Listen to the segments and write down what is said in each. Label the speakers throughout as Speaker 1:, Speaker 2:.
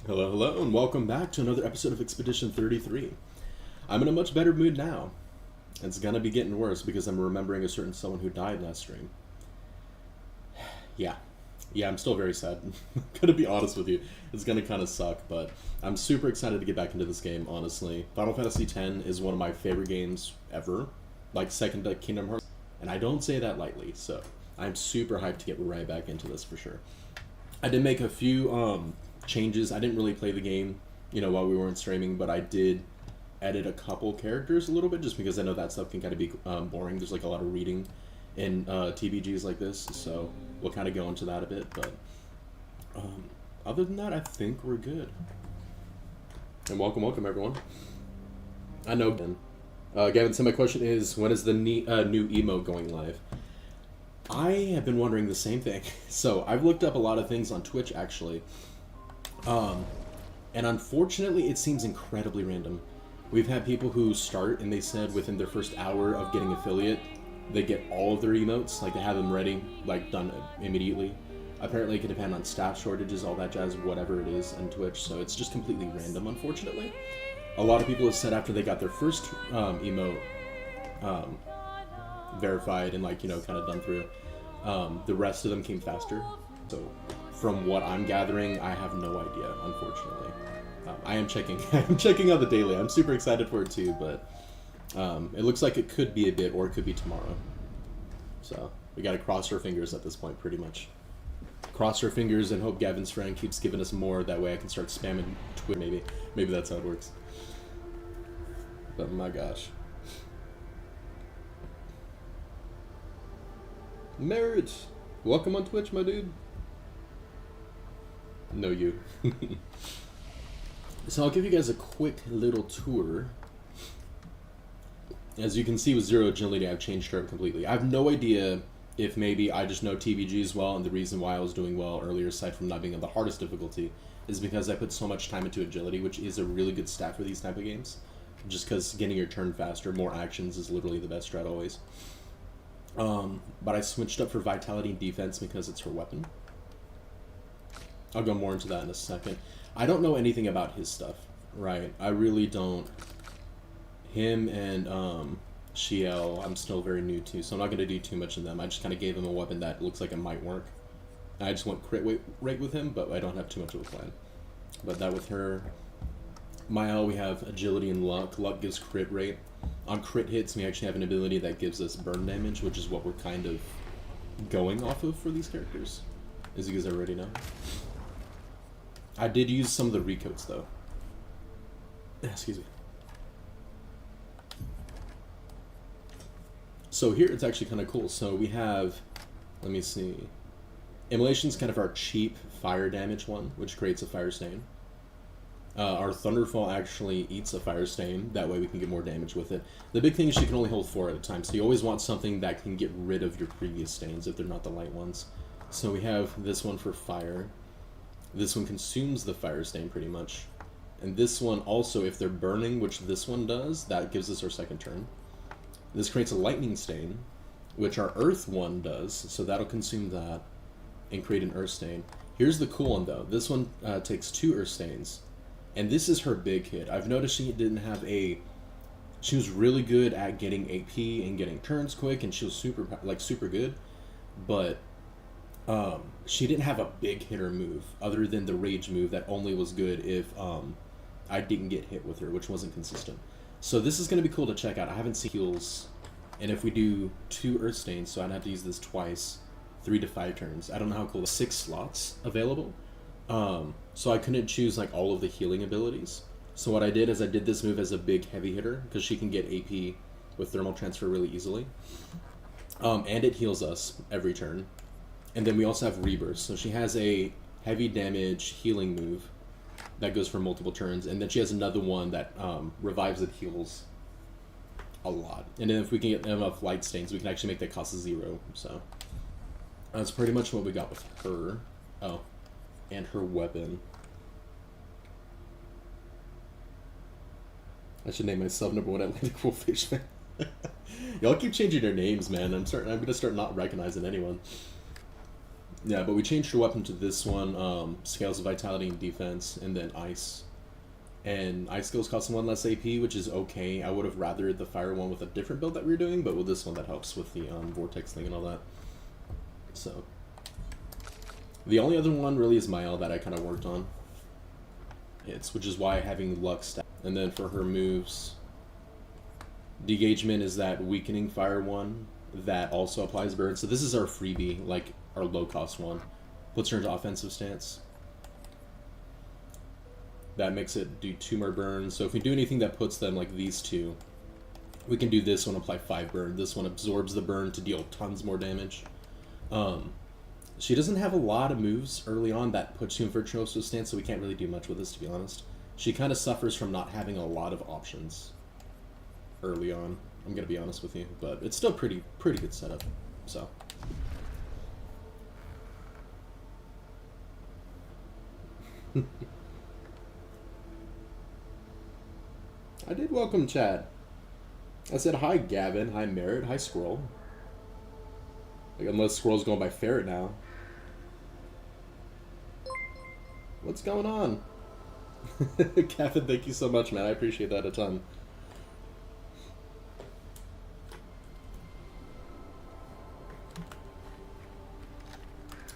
Speaker 1: Hello, hello, and welcome back to another episode of Expedition 33. I'm in a much better mood now. It's gonna be getting worse because I'm remembering a certain someone who died last stream. Yeah. Yeah, I'm still very sad. I'm gonna be honest with you. It's gonna kind of suck, but I'm super excited to get back into this game, honestly. Final Fantasy X is one of my favorite games ever. Like, second to Kingdom Hearts. And I don't say that lightly, so I'm super hyped to get right back into this for sure. I did make a few changes. I didn't really play the game, while we weren't streaming, but I did edit a couple characters a little bit just because I know that stuff can kind of be boring. There's like a lot of reading in TBGs like this, so we'll kind of go into that a bit. But other than that, I think we're good. And welcome everyone. I know. Gavin, so my question is, when is the new emote going live? I have been wondering the same thing. So I've looked up a lot of things on Twitch actually. And unfortunately, it seems incredibly random. We've had people who start and they said within their first hour of getting affiliate, they get all of their emotes, like they have them ready, like done immediately. Apparently, it can depend on staff shortages, all that jazz, whatever it is on Twitch. So it's just completely random, unfortunately. A lot of people have said after they got their first emote verified and kind of done through, the rest of them came faster. So from what I'm gathering, I have no idea, unfortunately. I am checking. I'm checking out the daily. I'm super excited for it too, but it looks like it could be a bit, or it could be tomorrow. So we gotta cross our fingers at this point, pretty much. Cross our fingers and hope Gavin's friend keeps giving us more. That way, I can start spamming Twitter. Maybe that's how it works. But my gosh. Marriage! Welcome on Twitch, my dude. No, you. So I'll give you guys a quick little tour. As you can see with Zero Agility, I've changed her up completely. I have no idea if maybe I just know TBGs well, and the reason why I was doing well earlier, aside from not being on the hardest difficulty, is because I put so much time into Agility, which is a really good stat for these type of games. Just because getting your turn faster, more actions is literally the best strat always. But I switched up for Vitality and Defense because it's her weapon. I'll go more into that in a second. I don't know anything about his stuff, right? I really don't. Him and Shiel, I'm still very new to, so I'm not going to do too much in them. I just kind of gave him a weapon that looks like it might work. I just went crit rate with him, but I don't have too much of a plan. But that with her. Mael, we have Agility and Luck. Luck gives crit rate. On crit hits, we actually have an ability that gives us burn damage, which is what we're kind of going off of for these characters, as you guys already know. I did use some of the recoats, though. Excuse me. So here, it's actually kind of cool. So we have, let me see. Immolation's kind of our cheap fire damage one, which creates a fire stain. Our Thunderfall actually eats a fire stain, that way we can get more damage with it. The big thing is she can only hold 4 at a time, so you always want something that can get rid of your previous stains if they're not the light ones. So we have this one for fire. This one consumes the fire stain pretty much. And this one also, if they're burning, which this one does, that gives us our second turn. This creates a lightning stain, which our earth one does, so that'll consume that and create an earth stain. Here's the cool one though. This one takes 2 earth stains. And this is her big hit. I've noticed she didn't have a... She was really good at getting AP and getting turns quick, and she was super good. But she didn't have a big hitter move, other than the rage move that only was good if I didn't get hit with her, which wasn't consistent. So this is going to be cool to check out. I haven't seen heals. And if we do 2 earth stains, so I'd have to use this twice, 3 to 5 turns. I don't know how cool. 6 slots available. So I couldn't choose all of the healing abilities. So what I did is I did this move as a big heavy hitter because she can get AP with thermal transfer really easily. And it heals us every turn. And then we also have Rebirth. So she has a heavy damage healing move that goes for multiple turns. And then she has another one that revives and heals a lot. And then if we can get enough light stains, we can actually make that cost 0. So that's pretty much what we got with her. Oh. And her weapon. I should name myself number 1 Atlantic Wolfish fan. Y'all keep changing your names, man. I'm gonna start not recognizing anyone. Yeah, but we changed your weapon to this one, scales of vitality and defense, and then ice. And ice skills cost one less AP, which is okay. I would have rathered the fire one with a different build that we were doing, but with this one that helps with the vortex thing and all that. So the only other one really is Mael that I kind of worked on. Which is why having luck stat. And then for her moves, Degagement is that weakening fire one that also applies burn. So this is our freebie, like our low cost one. Puts her into offensive stance. That makes it do 2 more burns. So if we do anything that puts them like these two, we can do this one, apply 5 burn. This one absorbs the burn to deal tons more damage. She doesn't have a lot of moves early on that puts you in Virtuoso stance, so we can't really do much with this, to be honest. She kind of suffers from not having a lot of options early on, I'm going to be honest with you. But it's still pretty good setup, so. I did welcome chat. I said hi Gavin, hi Merritt, hi Squirrel. Like, unless Squirrel's going by Ferret now. What's going on? Gavin, thank you so much, man. I appreciate that a ton.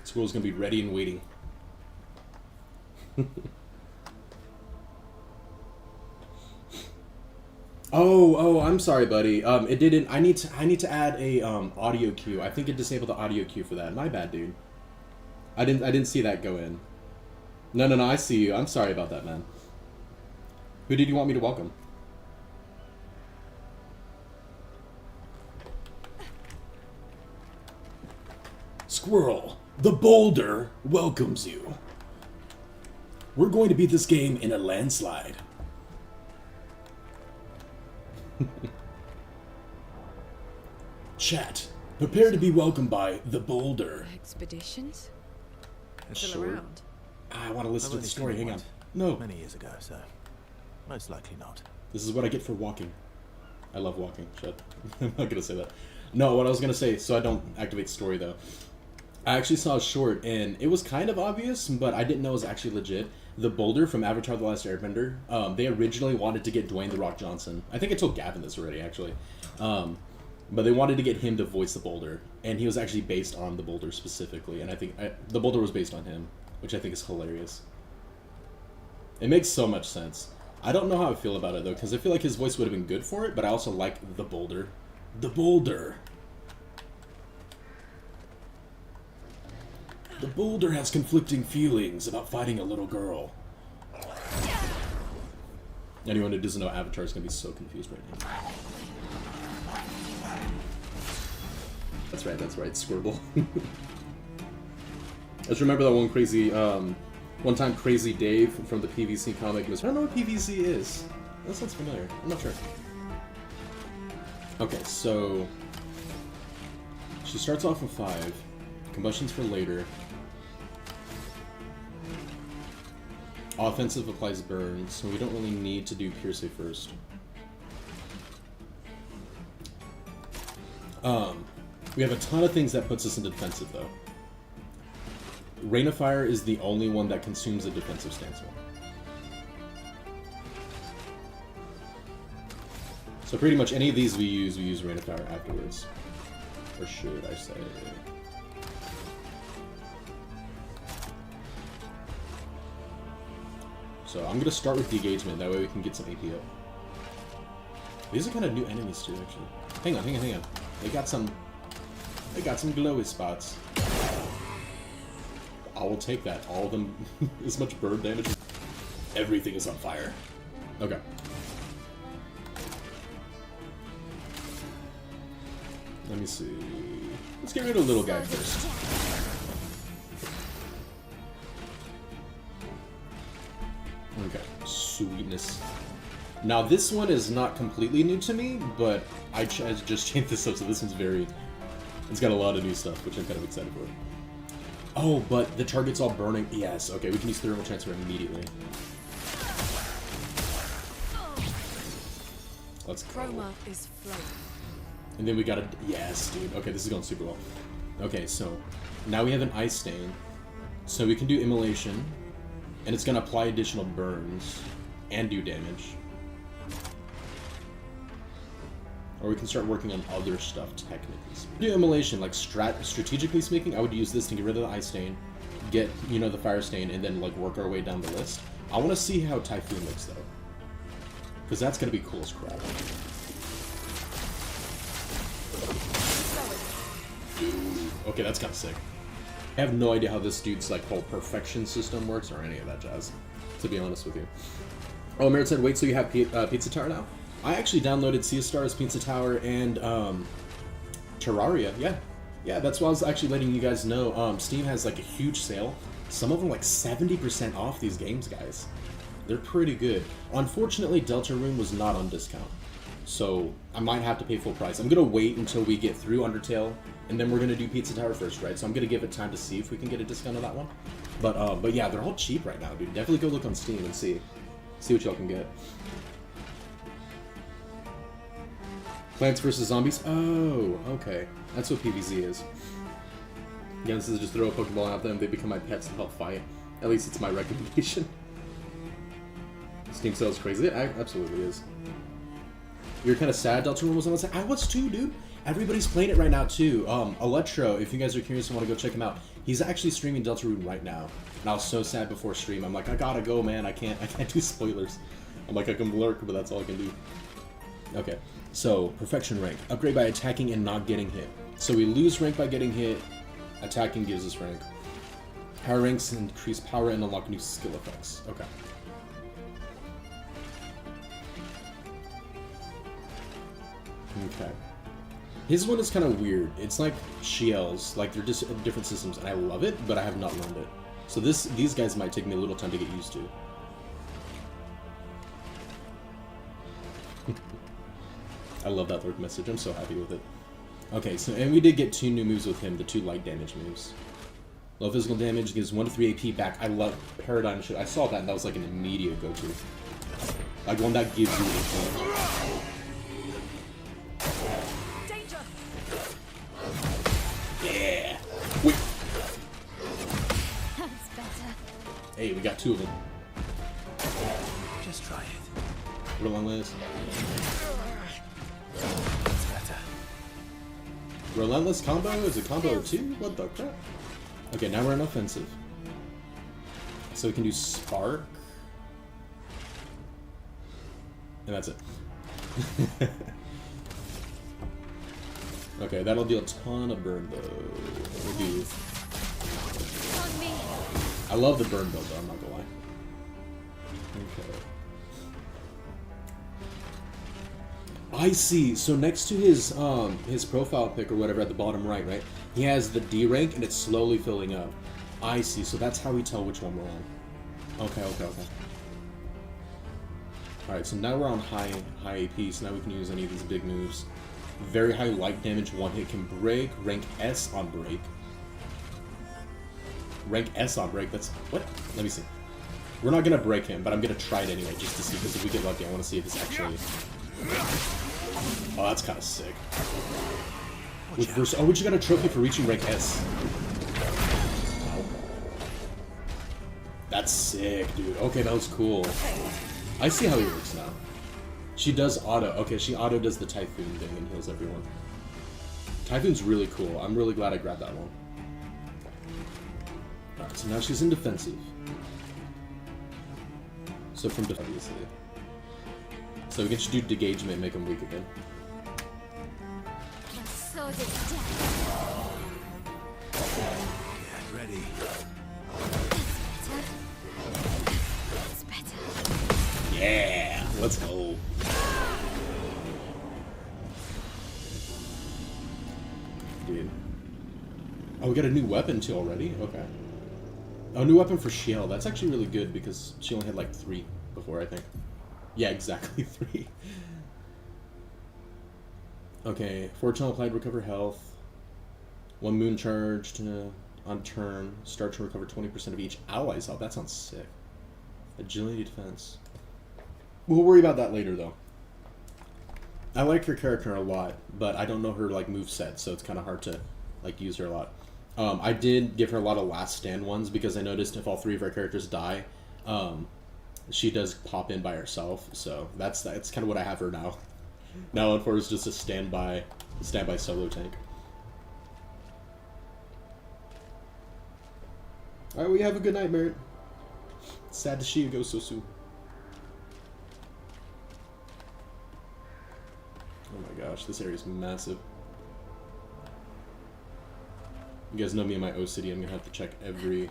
Speaker 1: Squirrel's gonna be ready and waiting. Oh, I'm sorry, buddy. It didn't. I need to add a audio cue. I think it disabled the audio cue for that. My bad, dude. I didn't see that go in. No. I see you. I'm sorry about that, man. Who did you want me to welcome? Squirrel, the boulder welcomes you. We're going to beat this game in a landslide. Chat, prepare to be welcomed by the boulder.
Speaker 2: Expeditions?
Speaker 3: Still
Speaker 1: Sure.
Speaker 3: around?
Speaker 1: I want to listen to the story. Hang on.
Speaker 4: once.
Speaker 1: No.
Speaker 4: Many years ago, so most likely not.
Speaker 1: This is what I get for walking. I love walking. Shut. I'm not going to say that. No, what I was going to say, so I don't activate story, though. I actually saw a short, and it was kind of obvious, but I didn't know it was actually legit. The boulder from Avatar: The Last Airbender, they originally wanted to get Dwayne "The Rock" Johnson. I think I told Gavin this already, actually. But they wanted to get him to voice the boulder, and he was actually based on the boulder specifically, and I think the boulder was based on him, which I think is hilarious. It makes so much sense. I don't know how I feel about it, though, because I feel like his voice would have been good for it, but I also like the boulder. The boulder. The boulder has conflicting feelings about fighting a little girl. Anyone who doesn't know Avatar is going to be so confused right now. That's right, Squirtle. I just remember that one time Crazy Dave from the PVC comic was, I don't know what PVC is. That sounds familiar. I'm not sure. Okay, so she starts off with 5. Combustion's for later. Offensive applies burn, so we don't really need to do Pierce first. We have a ton of things that puts us into defensive, though. Rain of Fire is the only one that consumes a defensive stance one. So pretty much any of these we use Rain of Fire afterwards. Or should I say... So I'm going to start with Degagement, that way we can get some AP up. These are kind of new enemies too, actually. Hang on. They got some glowy spots. I will take that. All of them, as much bird damage. Everything is on fire. Okay. Let me see. Let's get rid of the little guy first. Okay, sweetness. Now this one is not completely new to me, but I just changed this up, so this one's it's got a lot of new stuff, which I'm kind of excited for. Oh, but the target's all burning. Yes, okay, we can use Thermal Transfer immediately. Let's go.
Speaker 2: Chroma is flowing.
Speaker 1: And then we gotta... Yes, dude. Okay, this is going super well. Okay, so... Now we have an Ice Stain. So we can do Immolation, and it's going to apply additional burns and do damage. Or we can start working on other stuff, technically speaking. Do Immolation, like strategically speaking, I would use this to get rid of the Ice Stain, get, you know, the Fire Stain, and then like work our way down the list. I want to see how Typhoon looks, though. Because that's going to be cool as crap. Okay, that's kind of sick. I have no idea how this dude's like whole perfection system works or any of that jazz, to be honest with you. Oh, Merritt said, wait, so you have Pizza Tower now? I actually downloaded Sea Stars, Pizza Tower, and Terraria. Yeah, that's why I was actually letting you guys know. Steam has like a huge sale. Some of them like 70% off these games, guys. They're pretty good. Unfortunately, Deltarune was not on discount, so I might have to pay full price. I'm gonna wait until we get through Undertale, and then we're gonna do Pizza Tower first, right? So I'm gonna give it time to see if we can get a discount on that one. But yeah, they're all cheap right now, dude. Definitely go look on Steam and see what y'all can get. Plants vs. Zombies? Oh, okay. That's what PvZ is. Yeah, this is just throw a Pokeball at them, they become my pets to help fight. At least it's my recommendation. Steam sales crazy. It absolutely is. You're kind of sad Deltarune was on the side. I was too, dude. Everybody's playing it right now, too. Electro, if you guys are curious and want to go check him out, he's actually streaming Deltarune right now. And I was so sad before stream. I'm like, I gotta go, man. I can't do spoilers. I'm like, I can lurk, but that's all I can do. Okay. So, Perfection rank. Upgrade by attacking and not getting hit. So we lose rank by getting hit. Attacking gives us rank. Power ranks increase power and unlock new skill effects. Okay. Okay. His one is kind of weird. It's like Shiel's. Like, they're just different systems, and I love it, but I have not learned it. So these guys might take me a little time to get used to. I love that lurk message. I'm so happy with it. Okay, so, and we did get 2 new moves with him, the 2 light damage moves. Low physical damage gives 1 to 3 AP back. I love Paradigm shit. I saw that, and that was like an immediate go-to. Like one that gives you AP.
Speaker 2: Danger.
Speaker 1: Yeah! Wait.
Speaker 2: That's better.
Speaker 1: Hey, we got 2 of them.
Speaker 4: Just try it.
Speaker 1: Relentless.
Speaker 4: That's better.
Speaker 1: Relentless combo? Is it combo 2? What the crap? Okay, now we're in offensive. So we can do Spark. And that's it. Okay, that'll deal a ton of burn though. We'll do...
Speaker 2: On me.
Speaker 1: I love the burn build though, I'm not gonna lie. Okay. I see. So next to his profile pic or whatever at the bottom right, he has the D rank and it's slowly filling up. I see. So that's how we tell which one we're on. Okay. All right. So now we're on high AP. So now we can use any of these big moves. Very high light damage. 1 hit can break. Rank S on break. Rank S on break. That's what? Let me see. We're not gonna break him, but I'm gonna try it anyway just to see. Because if we get lucky, I want to see if this actually. Oh, that's kind of sick. Which verse? Oh, we just got a trophy for reaching rank S. Wow. That's sick, dude. Okay, that was cool. I see how he works now. She does auto. Okay, she auto does the Typhoon thing and heals everyone. Typhoon's really cool. I'm really glad I grabbed that one. Alright, so now she's in defensive. So from defensive, obviously. So we can just do degagement and make him weak again.
Speaker 2: My sword is dead.
Speaker 4: Get ready.
Speaker 2: That's better.
Speaker 1: Yeah! Let's go. Dude. Oh, we got a new weapon too already? Okay. Oh, new weapon for Shiel. That's actually really good because she only had like 3 before, I think. Yeah, exactly 3. Okay, fortune applied, recover health. 1 moon charged on turn. Start to recover 20% of each ally's health. That sounds sick. Agility defense. We'll worry about that later, though. I like her character a lot, but I don't know her like moveset, so it's kind of hard to like use her a lot. I did give her a lot of last stand ones because I noticed if all three of our characters die, she does pop in by herself. So that's kind of what I have her now. Now for is just a standby solo tank. All right, we have a good night, Merritt. Sad to see you go so soon. Oh my gosh, this area is massive. You guys know me and my OCD. I'm gonna have to check every.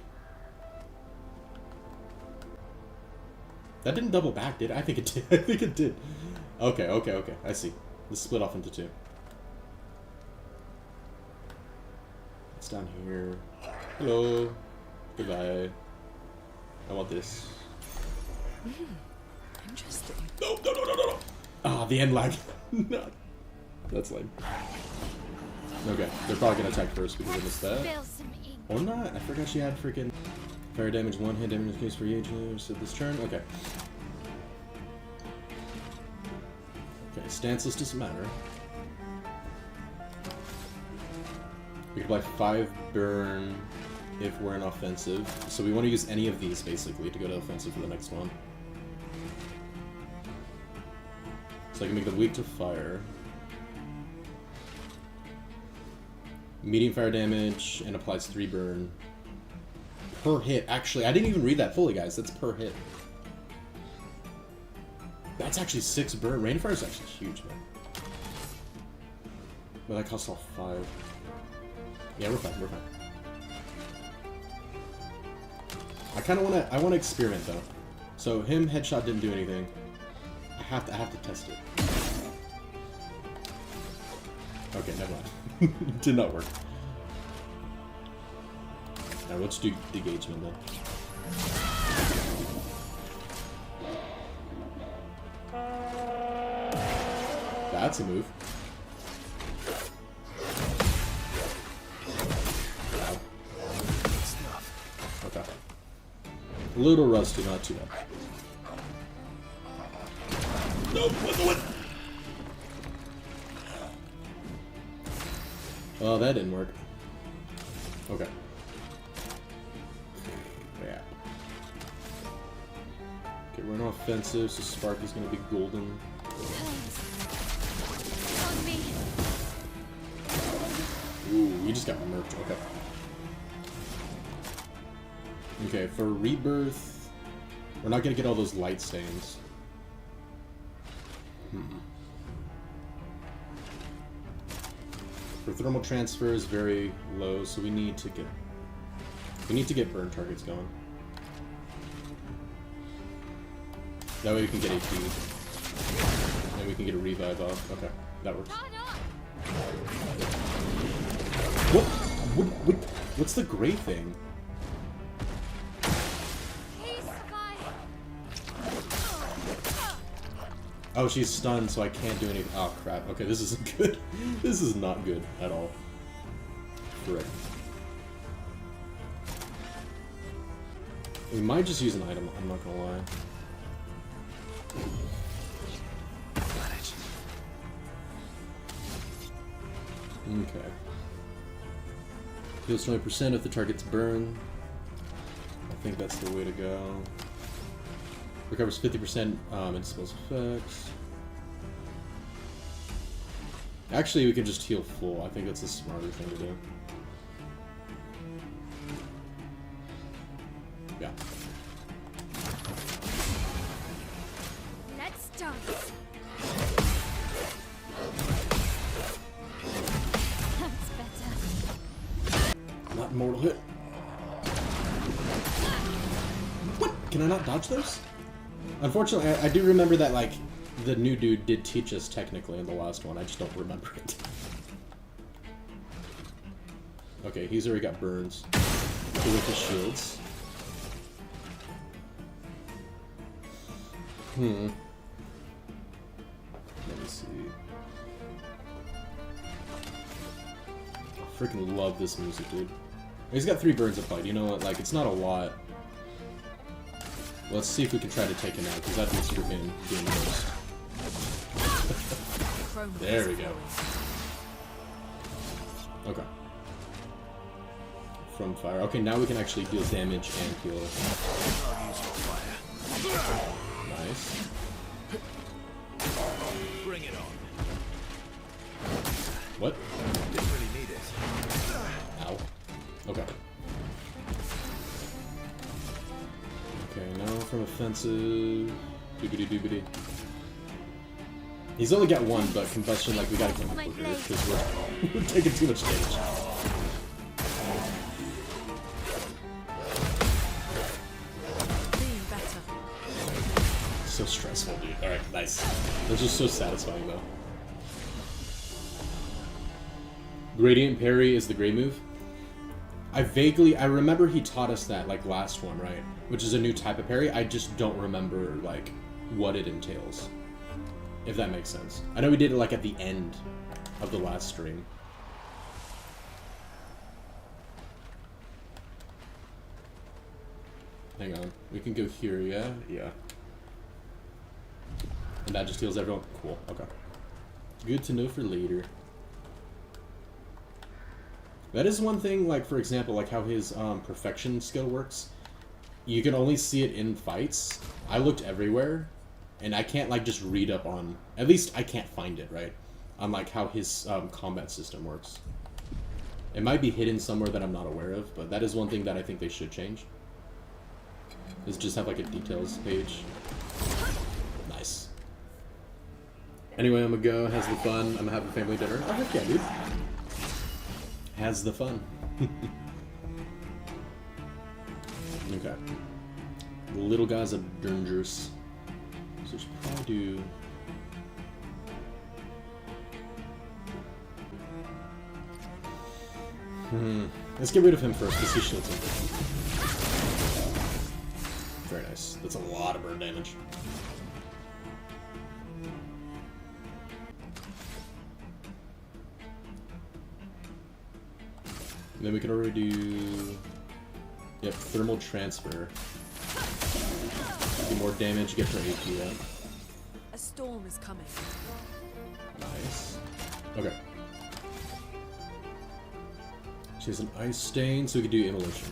Speaker 1: That didn't double back, did it? I think it did. I think it did. Okay, okay, okay. I see. This split off into two. It's down here. Hello. Goodbye. I want this.
Speaker 2: Interesting.
Speaker 1: No, no, no, no, no, no. Ah, the end lag. No. That's lame. Okay, they're probably gonna attack first because I missed that.
Speaker 2: Spill some ink.
Speaker 1: Or not. I forgot she had freaking fire damage 1, hit damage in case for each so this turn. Okay. Okay, stanceless doesn't matter. We can apply 5 burn if we're in offensive. So we want to use any of these basically to go to offensive for the next one. So I can make them weak to fire. Medium fire damage and applies 3 burn per hit. Actually, I didn't even read that fully, guys. That's per hit. That's actually 6 burn. Rain fire is actually huge, man. But that costs all 5. Yeah, we're fine. We're fine. I want to experiment though. So him headshot didn't do anything. I have to test it. Okay, never mind. Did not work. Now let's do degagement then. That's a move. Wow. Okay. A little rusty, not too bad. No, what? Oh, that didn't work. Okay. Yeah. Okay, we're on offensive, so Spark is gonna be golden.
Speaker 2: On me.
Speaker 1: Ooh, we just got murked. Okay. Okay, for rebirth, we're not gonna get all those light stains. For thermal transfer is very low, so we need to get burn targets going. That way we can get AP. And we can get a revive off. Okay, that works. What's the gray thing? Oh, she's stunned, so I can't do anything. Oh, crap. Okay, this isn't good. This is not good at all. Correct. We might just use an item, I'm not gonna lie. Okay. Heals 20% if the target's burned. I think that's the way to go. Recovers 50% in spells effects. Actually, we can just heal full. I think that's a smarter thing to do. Yeah.
Speaker 2: Let's dance. That's better.
Speaker 1: Not mortal hit. What? Can I not dodge those? Unfortunately, I do remember that, like, the new dude did teach us technically in the last one. I just don't remember it. Okay, he's already got burns. So with his shields. Let me see. I freaking love this music, dude. He's got 3 burns applied. You know what? Like, it's not a lot. Let's see if we can try to take him out, because that looks freaking doing the most. There we go. Okay. from fire. Okay, now we can actually deal damage and heal.
Speaker 4: I'll use your fire.
Speaker 1: Nice.
Speaker 4: Bring it on.
Speaker 1: What?
Speaker 4: Didn't really need it.
Speaker 1: Ow. Okay. Okay, now from offensive. Doobity doobity. He's only got one, but combustion, like, we gotta kill him because we're taking too much damage. So stressful, dude. Alright, nice. Those are so satisfying, though. Gradient parry is the great move. I remember he taught us that, like, last one, right? Which is a new type of parry. I just don't remember, like, what it entails. If that makes sense. I know we did it, like, at the end of the last stream. Hang on. We can go here, yeah? Yeah. And that just heals everyone? Cool, okay. Good to know for later. That is one thing, like, for example, like how his perfection skill works. You can only see it in fights. I looked everywhere, and I can't, like, just read up on... At least I can't find it, right? On, like, how his combat system works. It might be hidden somewhere that I'm not aware of, but that is one thing that I think they should change. Is just have, like, a details page. Nice. Anyway, I'm gonna go. Has the fun. I'm gonna have a family dinner. Oh, heck yeah, dude. Has the fun. Okay. The little guys are dangerous. So we should probably do... Let's get rid of him first, because he shields him. Very nice. That's a lot of burn damage. And then we can already do... Yep, thermal transfer. Do more damage, get her AP up.
Speaker 3: A storm is coming.
Speaker 1: Nice. Okay. She has an ice stain, so we can do immolation.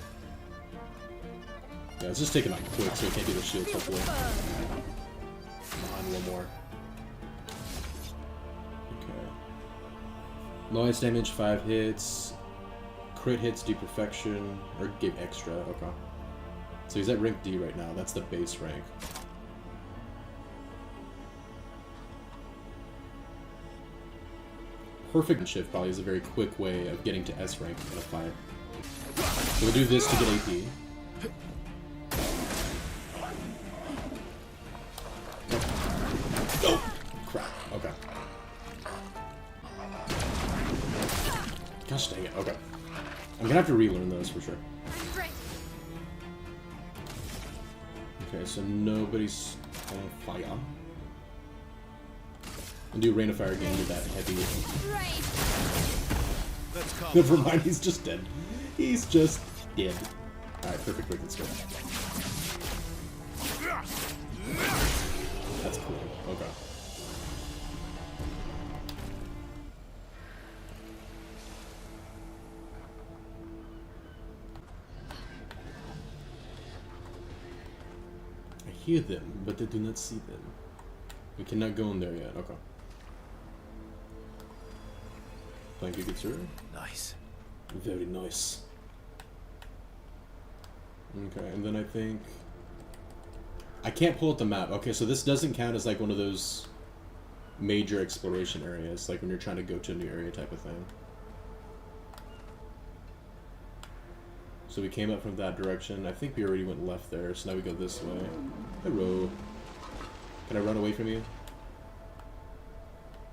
Speaker 1: Yeah, let's just take it out quick so we can't do the shields, hopefully. Come on, one more. Okay. Low ice damage, 5 hits. Crit hits do perfection, or give extra, okay. So he's at rank D right now, that's the base rank. Perfect shift probably is a very quick way of getting to S rank in a fight. So we'll do this to get AP. Oh! Crap, okay. Gosh dang it, okay. I'm gonna have to relearn those for sure. Okay, so nobody's on fire. I'll do Rain of Fire again, do that heavy.
Speaker 4: Let's call
Speaker 1: Never mind, he's just dead. He's just dead. Alright, perfect, let's go. That's cool, okay. I hear them, but I do not see them. We cannot go in there yet, okay. Thank you, good sir.
Speaker 4: Nice.
Speaker 1: Very nice. Okay, and then I think... I can't pull up the map. Okay, so this doesn't count as like one of those major exploration areas, like when you're trying to go to a new area type of thing. So we came up from that direction. I think we already went left there, so now we go this way. Hello. Can I run away from you?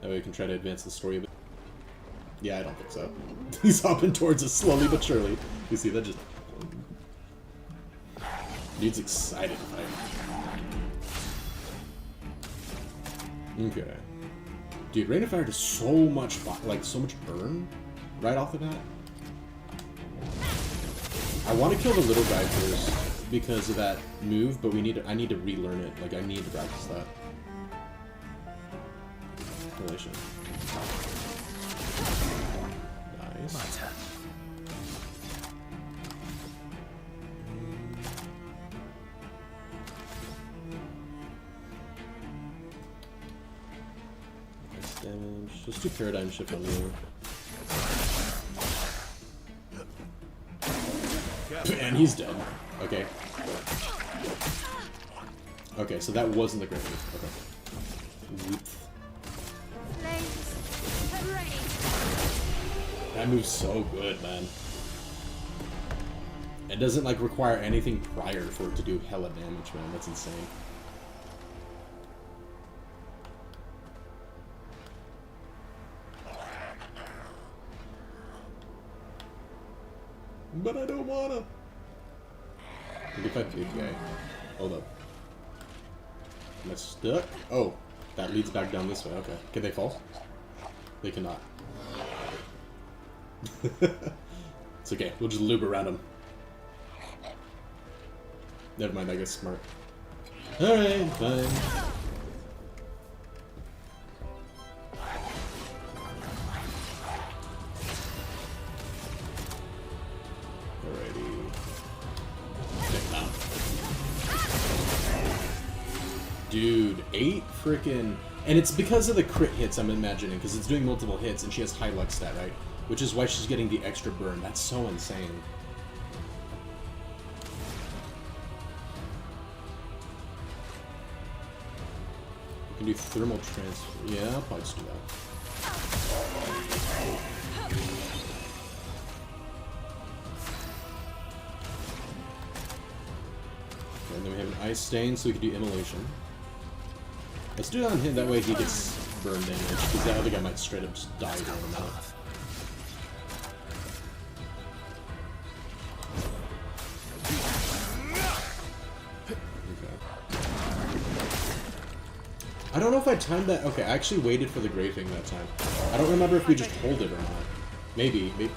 Speaker 1: That way we can try to advance the story a bit. Yeah, I don't think so. He's hopping towards us slowly but surely. You see that just... Dude's excited to fight. Okay. Dude, Rain of Fire does so much so much burn right off the bat. I want to kill the little guy first because of that move, but I need to relearn it. Like, I need to practice that. Relation. Nice. Just do paradigm shift on you. And he's dead. Okay. Okay, so that wasn't the great move. Okay. Whoop.
Speaker 2: Flames. Hooray.
Speaker 1: That move's so good, man. It doesn't like require anything prior for it to do hella damage, man. That's insane. But I don't wanna. What if I big guy? Hold up. Am I stuck? Oh, that leads back down this way. Okay. Can they fall? They cannot. It's okay. We'll just loop around them. Never mind. I guess smart. All right, fine. Dude, 8 frickin'... And it's because of the crit hits, I'm imagining, because it's doing multiple hits, and she has high luck stat, right? Which is why she's getting the extra burn. That's so insane. We can do thermal transfer. Yeah, I'll probably just do that. Okay, and then we have an ice stain, so we can do immolation. Let's do it on him, that way he gets burn damage, because that other guy might straight up just die during him out. Okay. I don't know if I timed that. Okay, I actually waited for the grafing that time. I don't remember if we just hold it or not. Maybe.
Speaker 3: Okay.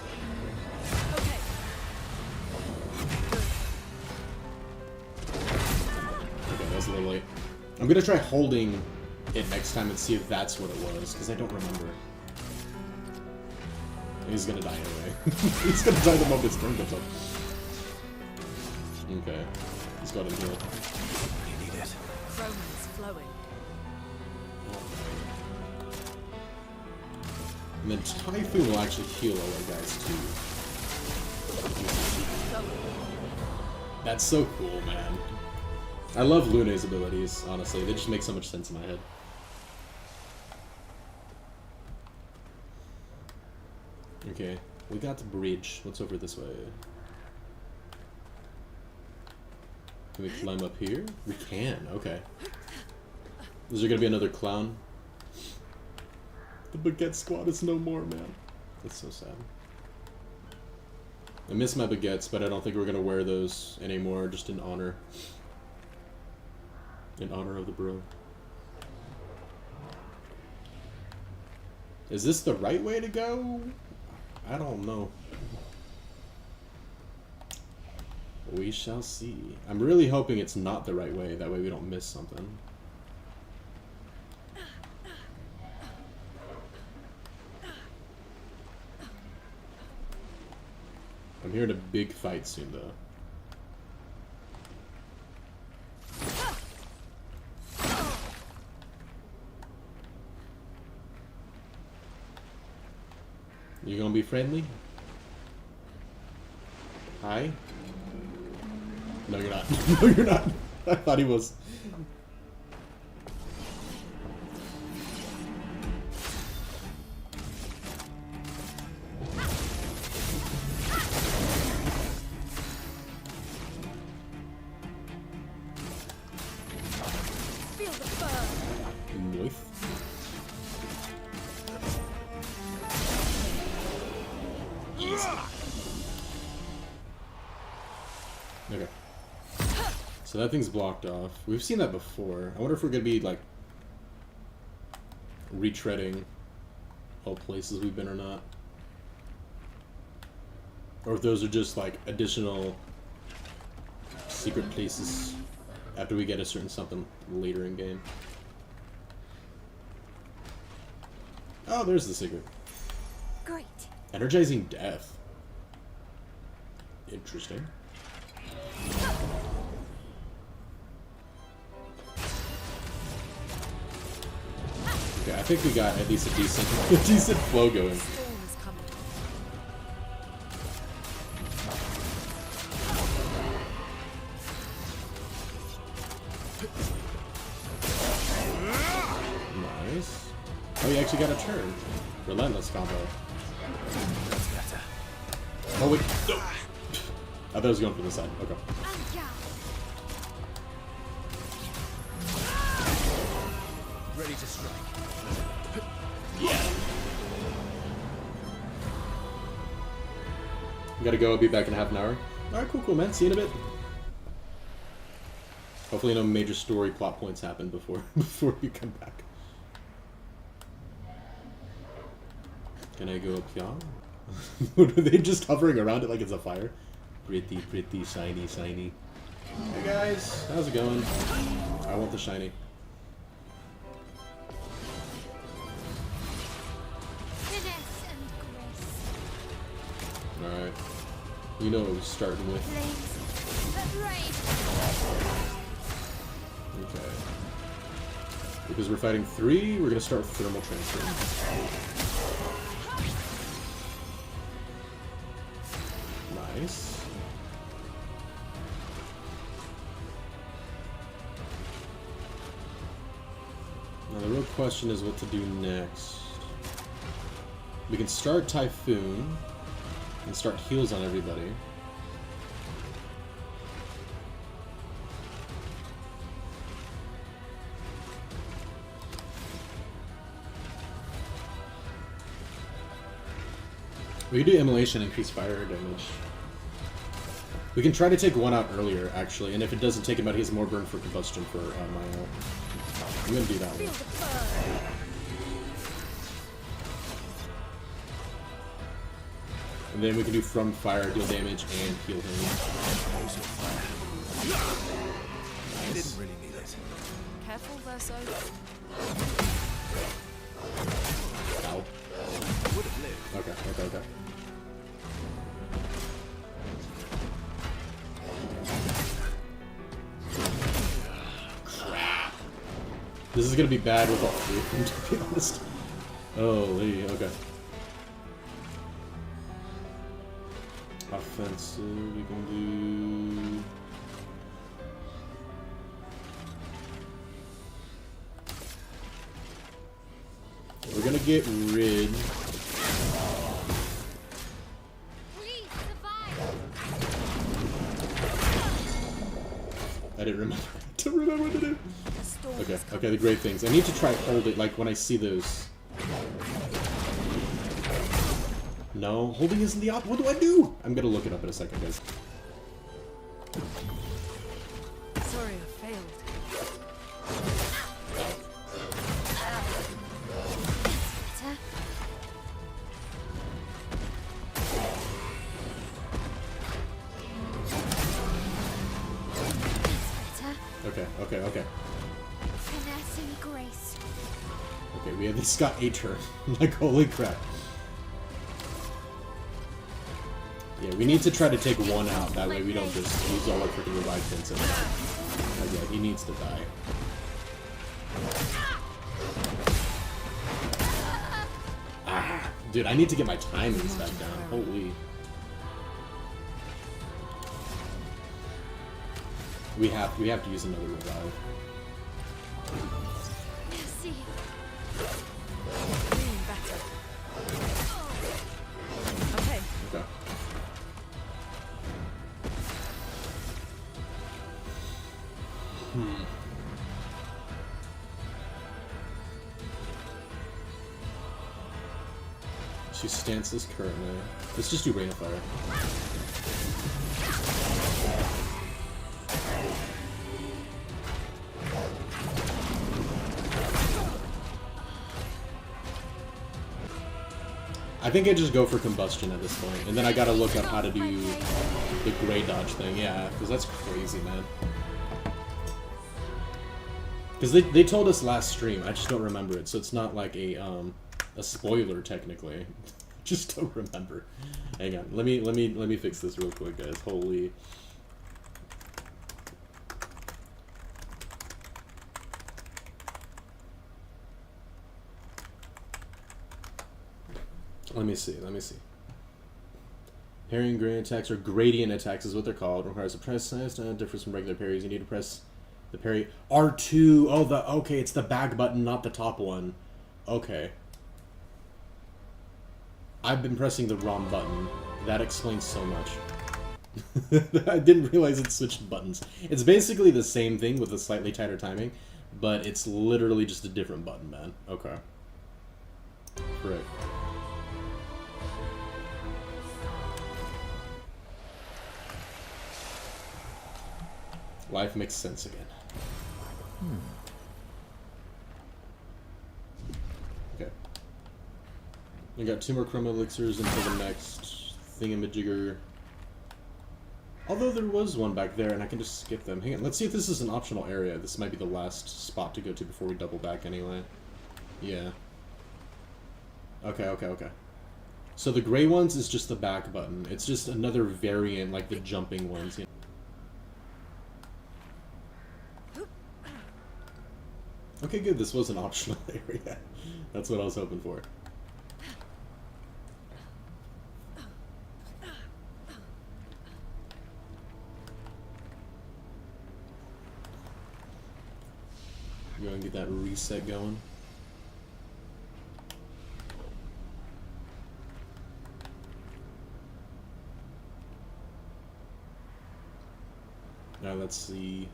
Speaker 1: Okay, that was a little late. I'm gonna try holding it next time and see if that's what it was, because I don't remember. He's gonna die anyway. He's gonna die the moment his turn comes up. Okay. He's got him heal.
Speaker 4: You need it.
Speaker 3: Chroma is flowing.
Speaker 1: And then Typhoon will actually heal all our guys too. That's so cool, man. I love Luna's abilities, honestly. They just make so much sense in my head. Okay, we got the bridge. What's over this way? Can we climb up here? We can, okay. Is there gonna be another clown? The baguette squad is no more, man. That's so sad. I miss my baguettes, but I don't think we're gonna wear those anymore, just in honor. In honor of the bro. Is this the right way to go? I don't know. We shall see. I'm really hoping it's not the right way, that way we don't miss something. I'm hearing a big fight soon, though. You gonna be friendly? Hi? No, you're not. No, you're not. I thought he was.
Speaker 3: Feel the burn.
Speaker 1: Noif. Okay. So that thing's blocked off. We've seen that before. I wonder if we're gonna be like retreading all places we've been or not. Or if those are just like additional secret places after we get a certain something later in game. Oh, there's the secret.
Speaker 2: Great.
Speaker 1: Energizing death. Interesting. Okay, I I think we got at least a decent, a decent flow going.
Speaker 3: Storm is coming.
Speaker 1: Nice. Oh, you actually got a turn. Relentless combo.
Speaker 4: That's better.
Speaker 1: Oh wait. No. I thought I was going for this side. Okay.
Speaker 2: Anja.
Speaker 4: Ready to strike.
Speaker 1: Gotta go. I'll be back in half an hour. Alright, cool, man. See you in a bit. Hopefully no major story plot points happen before before you come back. Can I go up here? Are they just hovering around it like it's a fire? Pretty, pretty, shiny, shiny. Hey guys, how's it going? I want the shiny.
Speaker 2: Finesse and grace.
Speaker 1: Alright. You know what we're starting with.
Speaker 2: Flames of rain.
Speaker 1: Okay. Because we're fighting 3, we're gonna start with thermal transfer. Nice. Now the real question is what to do next. We can start Typhoon and start heals on everybody. We can do Immolation and increase fire damage. We can try to take one out earlier, actually, and if it doesn't take him out, he has more burn for combustion for my ult. I'm gonna do that
Speaker 3: Feel
Speaker 1: one.
Speaker 3: the burn.
Speaker 1: And then we can do from fire, deal damage, and heal him.
Speaker 4: I
Speaker 1: Nice.
Speaker 4: didn't really need it.
Speaker 3: Careful, Verso.
Speaker 1: Ow.
Speaker 4: Would have lived.
Speaker 1: Okay. Crap. This is gonna be bad with all 3 of them, to be honest. Holy, okay. Offensive, we can do... We're gonna get rid...
Speaker 2: Please survive.
Speaker 1: I didn't remember. I don't remember what to do.
Speaker 3: The storm
Speaker 1: Okay,
Speaker 3: is coming.
Speaker 1: okay, the great things. I need to try hold it, like, when I see those. No, holding isn't the op. What do I do? I'm gonna look it up in a second, guys.
Speaker 3: Sorry, I failed.
Speaker 2: Better. Better.
Speaker 1: Okay.
Speaker 2: Finesse and grace.
Speaker 1: Okay, we have this got a turn. Like, holy crap. Yeah, we need to try to take one out. That way we don't just use all our freaking revive pins. Yeah, he needs to die. Ah, dude, I need to get my timings back down. Holy. We have to use another revive.
Speaker 2: Merci.
Speaker 3: Feeling better. Okay.
Speaker 1: Okay. She stances currently. Let's just do Rain of Fire. I think I just go for combustion at this point, and then I gotta look up how to do the gray dodge thing. Yeah, because that's crazy, man. Because they told us last stream, I just don't remember it, so it's not like a spoiler technically. Just don't remember. Hang on, let me fix this real quick, guys. Holy. Let me see. Let me see. Parrying gradient attacks, or gradient attacks is what they're called. Requires a press size differs from regular parries. You need to press the parry R2. Oh, okay. It's the back button, not the top one. Okay. I've been pressing the wrong button. That explains so much. I didn't realize it switched buttons. It's basically the same thing with a slightly tighter timing, but it's literally just a different button, man. Okay. Right. Life makes sense again. Okay. We got 2 more chroma elixirs until the next thingamajigger. Although there was one back there, and I can just skip them. Hang on, let's see if this is an optional area. This might be the last spot to go to before we double back anyway. Yeah. Okay. So the gray ones is just the back button. It's just another variant, like the jumping ones. You know? Okay, good. This was an optional area. That's what I was hoping for. Go and get that reset going. Now let's see.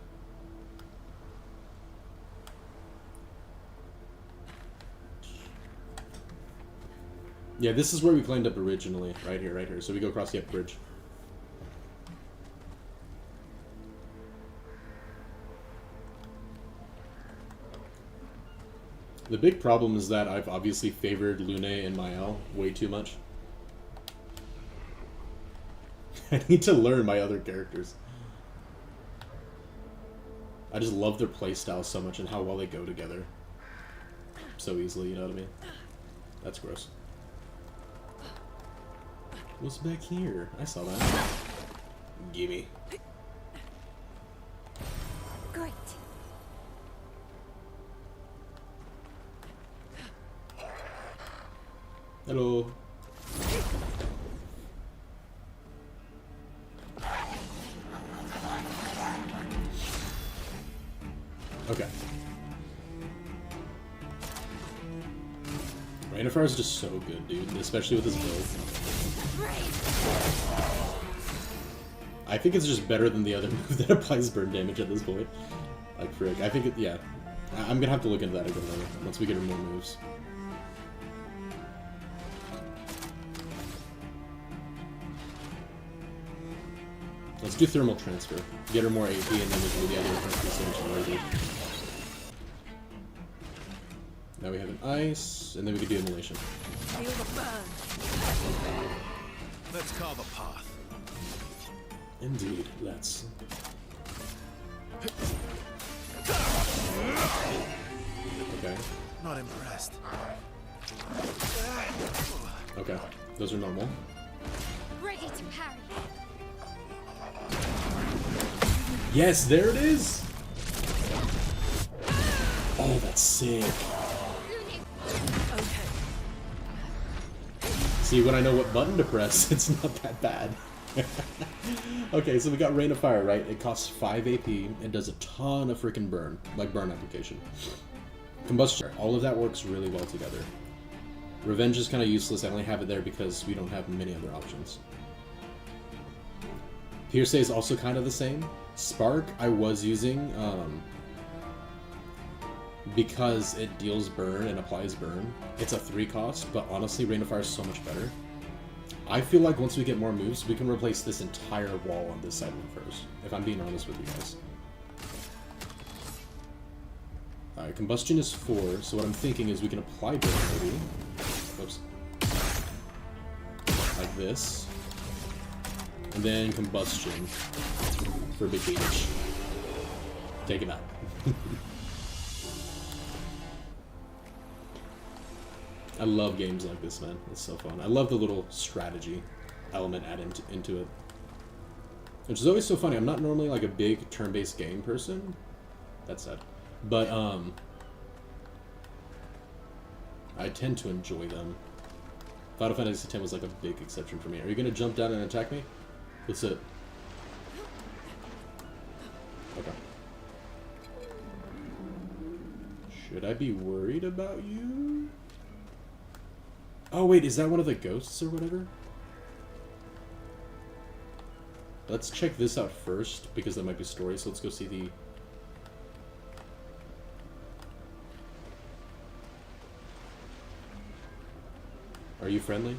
Speaker 1: Yeah, this is where we climbed up originally. Right here. So we go across the up bridge. The big problem is that I've obviously favored Lune and Mael way too much. I need to learn my other characters. I just love their playstyle so much and how well they go together. So easily, you know what I mean? That's gross. What's back here? I saw that. Gimme.
Speaker 2: Great.
Speaker 1: Hello. Okay. Rain of Fire is just so good, dude, especially with his build. I think it's just better than the other move that applies burn damage at this point. Like, frick. I think it, yeah. I'm gonna have to look into that again later, once we get her more moves. Let's do Thermal Transfer. Get her more AP, and then we can do the other transfer later. Now we have an Ice, and then we can do Immolation.
Speaker 3: Feel the burn.
Speaker 4: Let's carve a path.
Speaker 1: Indeed, let's. Okay.
Speaker 4: Not impressed.
Speaker 1: Okay. Those are normal.
Speaker 2: Ready to parry.
Speaker 1: Yes, there it is! Oh, that's sick.
Speaker 3: Okay.
Speaker 1: See, when I know what button to press, it's not that bad. Okay, so we got Rain of Fire, right? It costs 5 AP and does a ton of freaking burn, like burn application. Combustion, all of that works really well together. Revenge is kind of useless. I only have it there because we don't have many other options. Pierce is also kind of the same. Spark I was using because it deals burn and applies burn. It's a 3 cost, but honestly Rain of Fire is so much better. I feel like once we get more moves, we can replace this entire wall on this side one first, if I'm being honest with you guys. Alright, Combustion is 4, so what I'm thinking is we can apply burn maybe. Whoops. Like this. And then Combustion for big damage. Take it out. I love games like this, man. It's so fun. I love the little strategy element added into it. Which is always so funny. I'm not normally like a big turn-based game person. That's sad. But, I tend to enjoy them. Final Fantasy X was like a big exception for me. Are you gonna jump down and attack me? That's it. Okay. Should I be worried about you? Oh wait, is that one of the ghosts or whatever? Let's check this out first, because that might be story, so let's go see the... Are you friendly?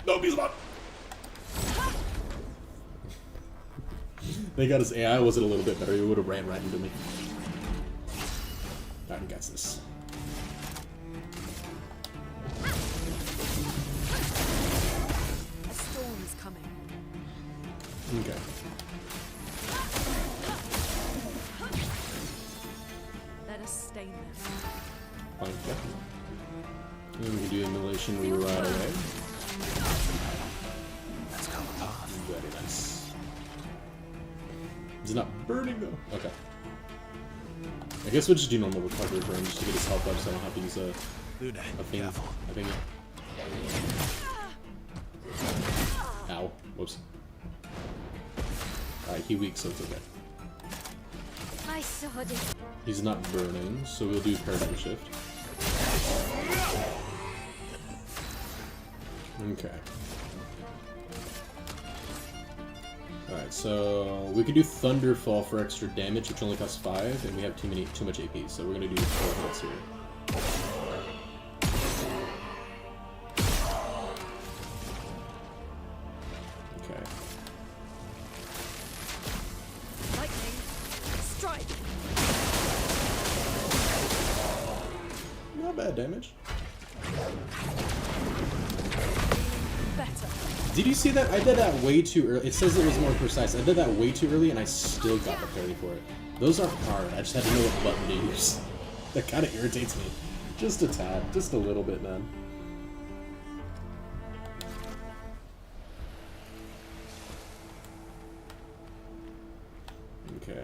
Speaker 1: No, he's not! They got his AI wasn't a little bit better, he would have ran right into me. Alright, he got this.
Speaker 3: A storm is coming.
Speaker 1: Okay.
Speaker 3: Let us stain them.
Speaker 1: Fine, yeah. And we can do immolation right away.
Speaker 4: Let's go the path.
Speaker 1: Very nice. He's not burning though. Okay. I guess we'll just do normal recovery for him just to get his health up so I don't have to use a
Speaker 4: Luna,
Speaker 1: thing.
Speaker 4: careful.
Speaker 1: I think. Ow. Whoops. Alright, he weak, so it's okay.
Speaker 2: My sword is
Speaker 1: He's not burning, so we'll do paradigm shift. Okay. Alright, so we could do Thunderfall for extra damage, which only costs 5, and we have too much AP, so we're gonna do 4 hits here. Okay.
Speaker 3: Lightning. Strike.
Speaker 1: Not bad damage.
Speaker 3: Better.
Speaker 1: Did you see that? I did that way too early. It says it was more precise. I did that way too early, and I still got the parry for it. Those are hard. I just had to know what button to use. That kind of irritates me. Just a tad. Just a little bit, man. Okay.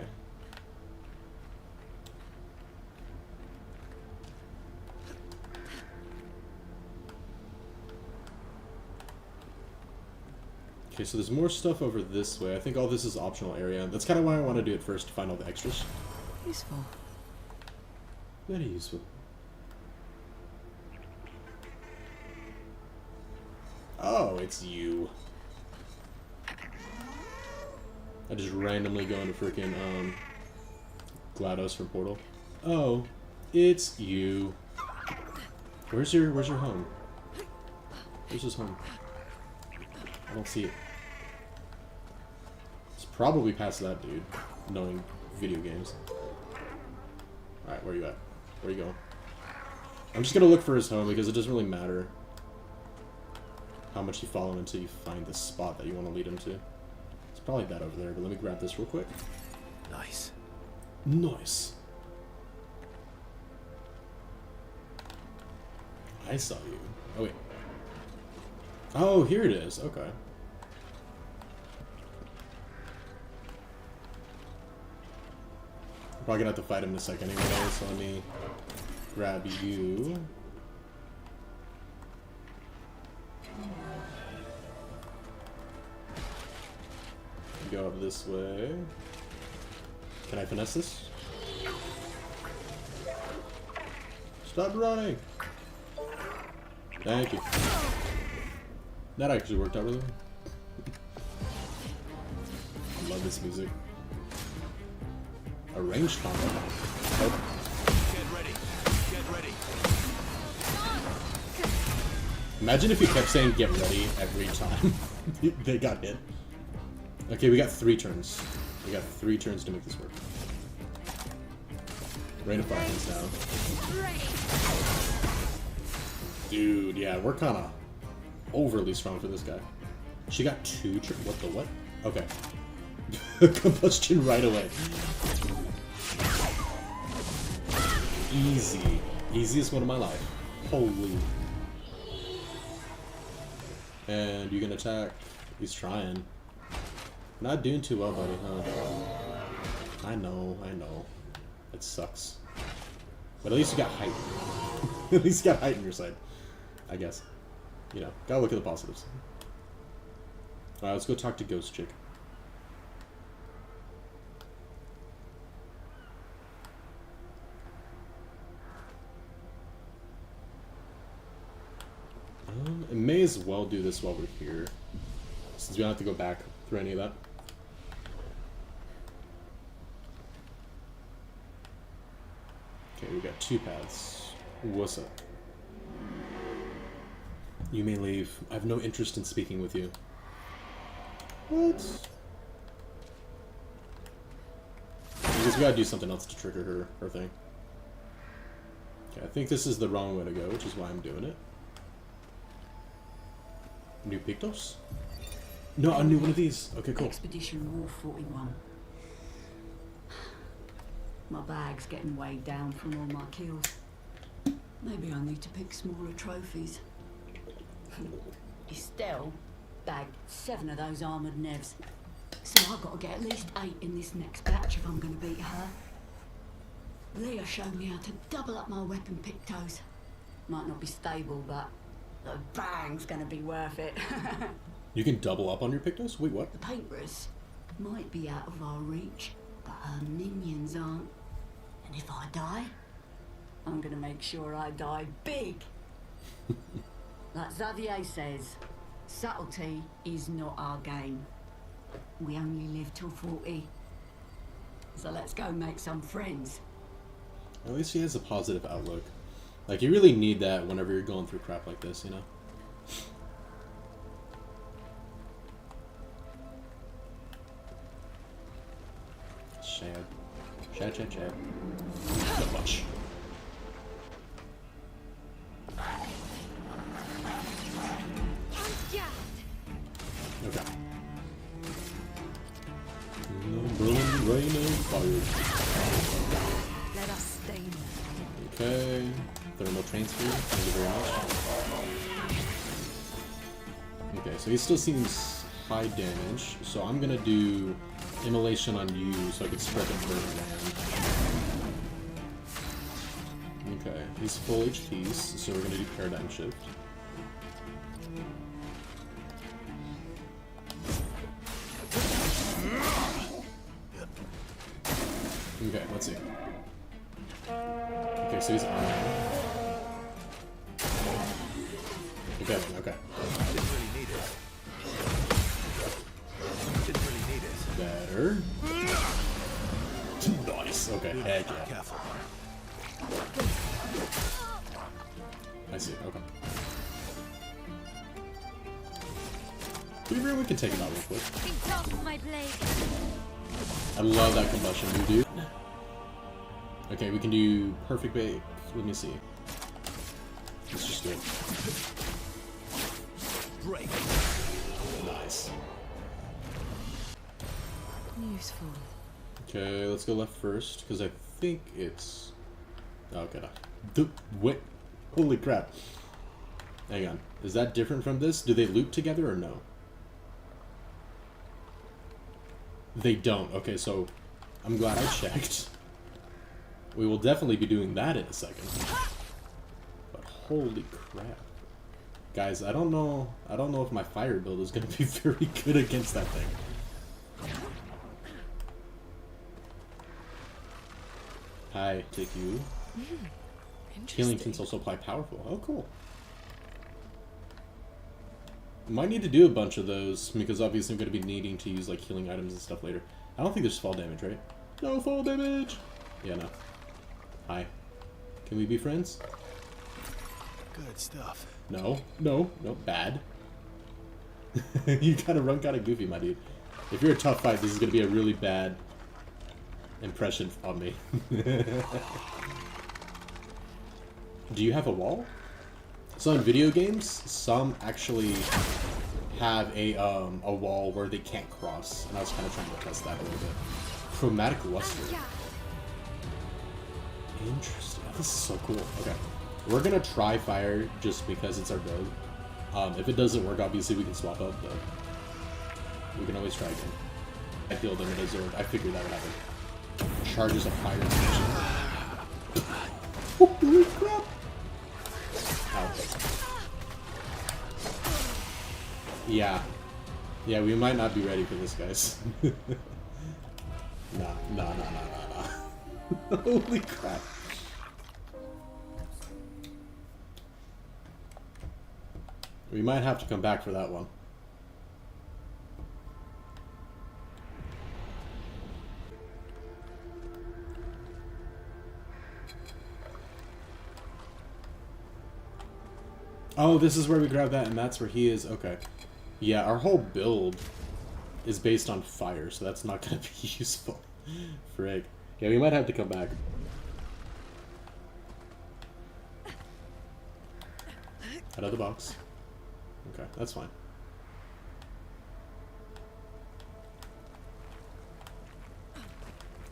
Speaker 1: Okay, so there's more stuff over this way. I think all this is optional area. That's kind of why I want to do it first, to find all the extras.
Speaker 3: Useful.
Speaker 1: Very useful. Oh, it's you. I just randomly go into freaking, GLaDOS from Portal. Oh, it's you. Where's your home? Where's his home? I don't see it. It's probably past that dude, knowing video games. Alright, where you at? Where you going? I'm just gonna look for his home because it doesn't really matter how much you follow him until you find the spot that you want to lead him to. It's probably that over there, but let me grab this real quick.
Speaker 4: Nice.
Speaker 1: Nice. I saw you. Oh, wait. Oh, here it is. Okay. I'm probably gonna have to fight him in a second anyway, so let me grab you. Go up this way. Can I finesse this? Stop running! Thank you. That actually worked out really well. I love this music. A ranged combat. Oh.
Speaker 4: Get ready. Get ready.
Speaker 1: Imagine if you kept saying get ready every time they got hit. Okay, we got 3 turns. We got 3 turns to make this work. Rain of Fire is down. Dude, yeah, we're kind of overly strong for this guy. She got 2 what the what? Okay. Combustion right away. Easy. Easiest one of my life. Holy. And you can attack. He's trying. Not doing too well, buddy, huh? I know, I know. It sucks. But at least you got height. At least you got height on your side, I guess. You know, gotta look at the positives. Alright, let's go talk to Ghost Chick. It may as well do this while we're here, since we don't have to go back through any of that. Okay, we got 2 paths. What's up? You may leave. I have no interest in speaking with you. What? I guess we gotta do something else to trigger her thing. Okay, I think this is the wrong way to go, which is why I'm doing it. New Pictos? No, a new one of these. Okay, cool.
Speaker 5: Expedition War 41. My bag's getting weighed down from all my kills. Maybe I need to pick smaller trophies. Estelle bagged 7 of those armoured nevs. So I've got to get at least 8 in this next batch if I'm going to beat her. Leah showed me how to double up my weapon pictos. Might not be stable, but the bang's going to be worth it.
Speaker 1: You can double up on your Pictos? Wait, what?
Speaker 5: The painters might be out of our reach, but her minions aren't. And if I die, I'm gonna make sure I die big. Like Xavier says, subtlety is not our game. We only live till 40. So let's go make some friends.
Speaker 1: At least he has a positive outlook. Like, you really need that whenever you're going through crap like this, you know? Shad. Shad. Not much. Okay. Burning rain and fire.
Speaker 3: Let us stain them.
Speaker 1: Okay. Thermal transfer. Thank you very much. Okay, so he still seems high damage, so I'm gonna do immolation on you so I can spread the burn around. Okay, he's full HPs, so we're gonna do paradigm shift. Okay, let's see. Okay, so he's armor. Okay.
Speaker 4: Didn't really need it. Didn't really need it.
Speaker 1: Better. Nice. Okay, heck yeah.
Speaker 4: Careful.
Speaker 1: I see. Okay. We can take him out real quick.
Speaker 2: Think off my blade.
Speaker 1: I love that combustion move, dude. Okay, we can do perfect bait. Let me see. Let's just do it.
Speaker 4: Break.
Speaker 1: Nice.
Speaker 3: Useful.
Speaker 1: Okay, let's go left first, because I think it's... Okay. Wait. Holy crap. Hang on. Is that different from this? Do they loop together or no? They don't. Okay, so I'm glad I checked. We will definitely be doing that in a second. But holy crap. Guys, I don't know if my fire build is going to be very good against that thing. Hi, take you. Healing can also apply powerful. Oh, cool. Might need to do a bunch of those, because obviously I'm going to be needing to use like healing items and stuff later. I don't think there's fall damage, right? No fall damage! Yeah, no. Hi. Can we be friends?
Speaker 4: Good stuff.
Speaker 1: No. Bad. You gotta run kinda goofy, my dude. If you're a tough fight, this is gonna be a really bad impression on me. Do you have a wall? So in video games, some actually have a wall where they can't cross, and I was kind of trying to test that a little bit. Chromatic luster. Interesting. This is so cool. Okay, we're gonna try fire just because it's our build. If it doesn't work, obviously we can swap out, but we can always try again. I feel them in a zord. I figured that would happen. Charges of fire. Holy crap! Ow. Yeah. Yeah, we might not be ready for this, guys. Nah. Holy crap. We might have to come back for that one. Oh, this is where we grab that, and that's where he is. Okay. Yeah, our whole build is based on fire, so that's not going to be useful. Frig. Yeah, we might have to come back. Out of the box. Okay, that's fine.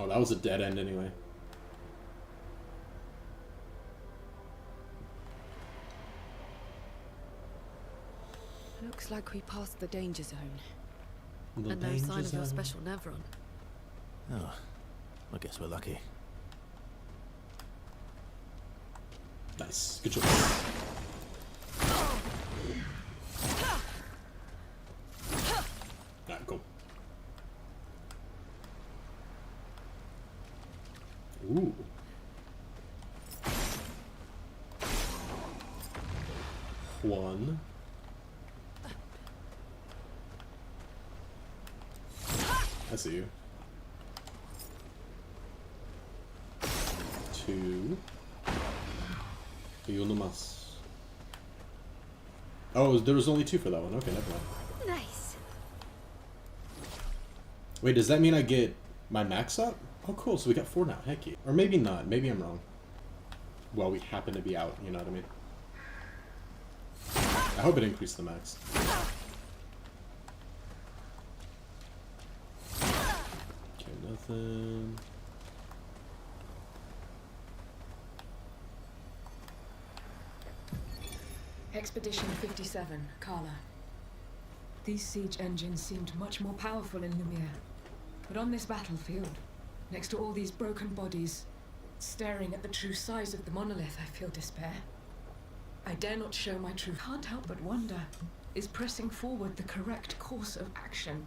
Speaker 1: Oh, that was a dead end anyway.
Speaker 3: Looks like we passed the danger zone.
Speaker 1: The
Speaker 3: And no
Speaker 1: danger
Speaker 3: sign of your
Speaker 1: zone.
Speaker 3: special Nevron.
Speaker 4: Oh, I guess we're lucky.
Speaker 1: Nice. Good choice. Alright, cool. Ooh. One. I see you. Two. Yunumas. Oh, there was only two for that one. Okay, never mind.
Speaker 2: Nice.
Speaker 1: Wait, does that mean I get my max up? Oh, cool. So we got 4 now. Heck yeah. Or maybe not. Maybe I'm wrong. Well, we happen to be out. You know what I mean? I hope it increased the max. Okay, nothing.
Speaker 6: Expedition 57, Carla. These siege engines seemed much more powerful in Lumiere. But on this battlefield, next to all these broken bodies, staring at the true size of the monolith, I feel despair. I dare not show my true. Can't help but wonder, is pressing forward the correct course of action?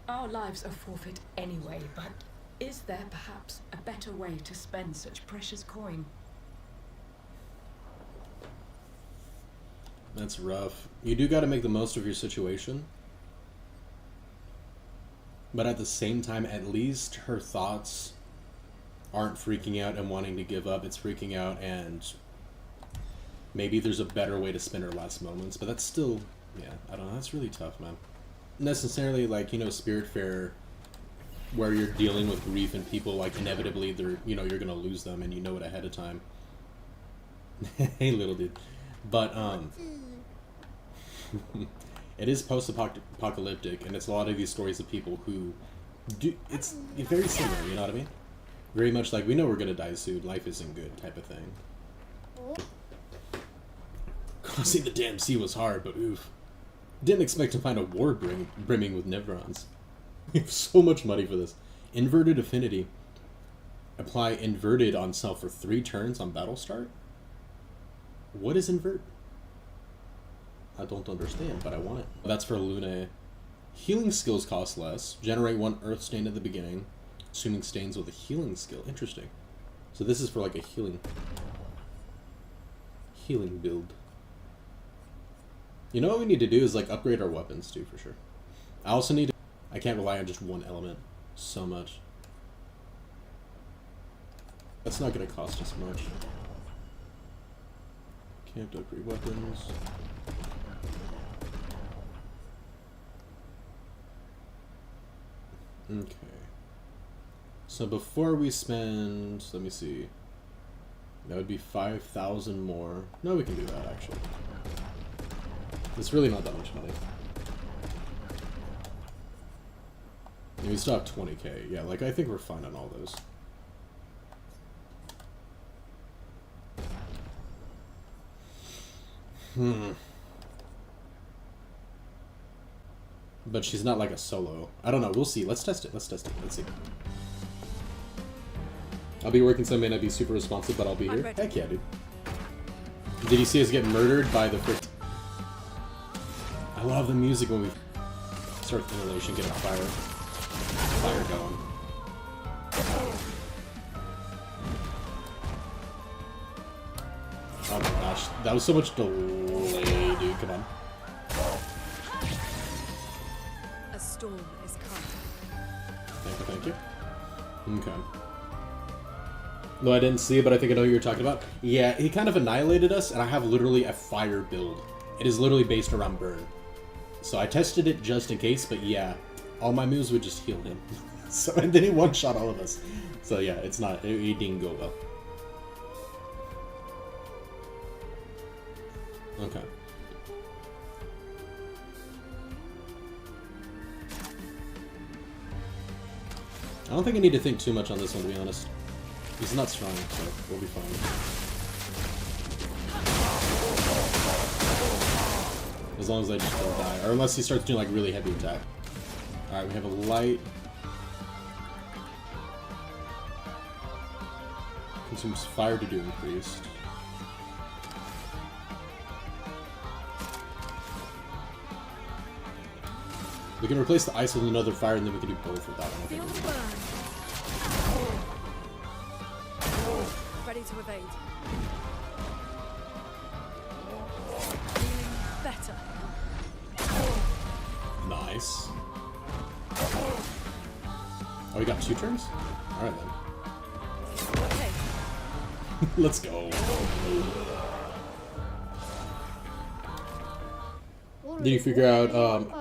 Speaker 6: Our lives are forfeit anyway, but is there perhaps a better way to spend such precious coin?
Speaker 1: That's rough. You do got to make the most of your situation. But at the same time, at least her thoughts aren't freaking out and wanting to give up. It's freaking out and maybe there's a better way to spend her last moments. But that's still, yeah, I don't know. That's really tough, man. Necessarily, like, you know, Spiritfarer, where you're dealing with grief and people, like, inevitably, they're, you know, you're going to lose them and you know it ahead of time. Hey, little dude. But, it is post-apocalyptic, and it's a lot of these stories of people who do, it's very similar, you know what I mean? Very much like, we know we're gonna die soon, life isn't good, type of thing. Crossing the damn sea was hard, but oof. Didn't expect to find a war brimming with Nevrons. We have so much money for this. Inverted affinity. Apply inverted on self for 3 turns on battle start? What is invert? I don't understand, but I want it. That's for Lune. Healing skills cost less. Generate 1 earth stain at the beginning, assuming stains with a healing skill. Interesting. So this is for like a healing build. You know what we need to do is like upgrade our weapons too, for sure. I also need to, I can't rely on just one element so much. That's not going to cost us much. Can't upgrade weapons. Okay. So before we spend, let me see. That would be 5,000 more. No, we can do that actually. It's really not that much money. And we still have 20k. Yeah, like I think we're fine on all those. But she's not like a solo. I don't know. We'll see. Let's test it. Let's test it. Let's see. I'll be working, so I may not be super responsive, but I'll be
Speaker 3: I'm
Speaker 1: here.
Speaker 3: ready.
Speaker 1: Heck yeah, dude. Did you see us get murdered by the frick? I love the music when we start the inhalation, get a fire going. Oh my gosh, that was so much delay, dude. Come on.
Speaker 3: A storm is coming.
Speaker 1: Thank you. Okay. No, I didn't see it, but I think I know what you're talking about. Yeah, he kind of annihilated us, and I have literally a fire build. It is literally based around burn. So I tested it just in case, but yeah, all my moves would just heal him. So, and then he one-shot all of us. So yeah, it's not, it didn't go well. Okay. I don't think I need to think too much on this one, to be honest. He's not strong, so we'll be fine. As long as I just don't die. Or unless he starts doing like really heavy attack. Alright, we have a light. Consumes fire to do increased. We can replace the ice with another fire, and then we can do both with that one.
Speaker 3: Feel the burn. Ready to evade. Feeling better.
Speaker 1: Nice. Oh, we got 2 turns? Alright then.
Speaker 3: Okay.
Speaker 1: Let's go. Did you figure out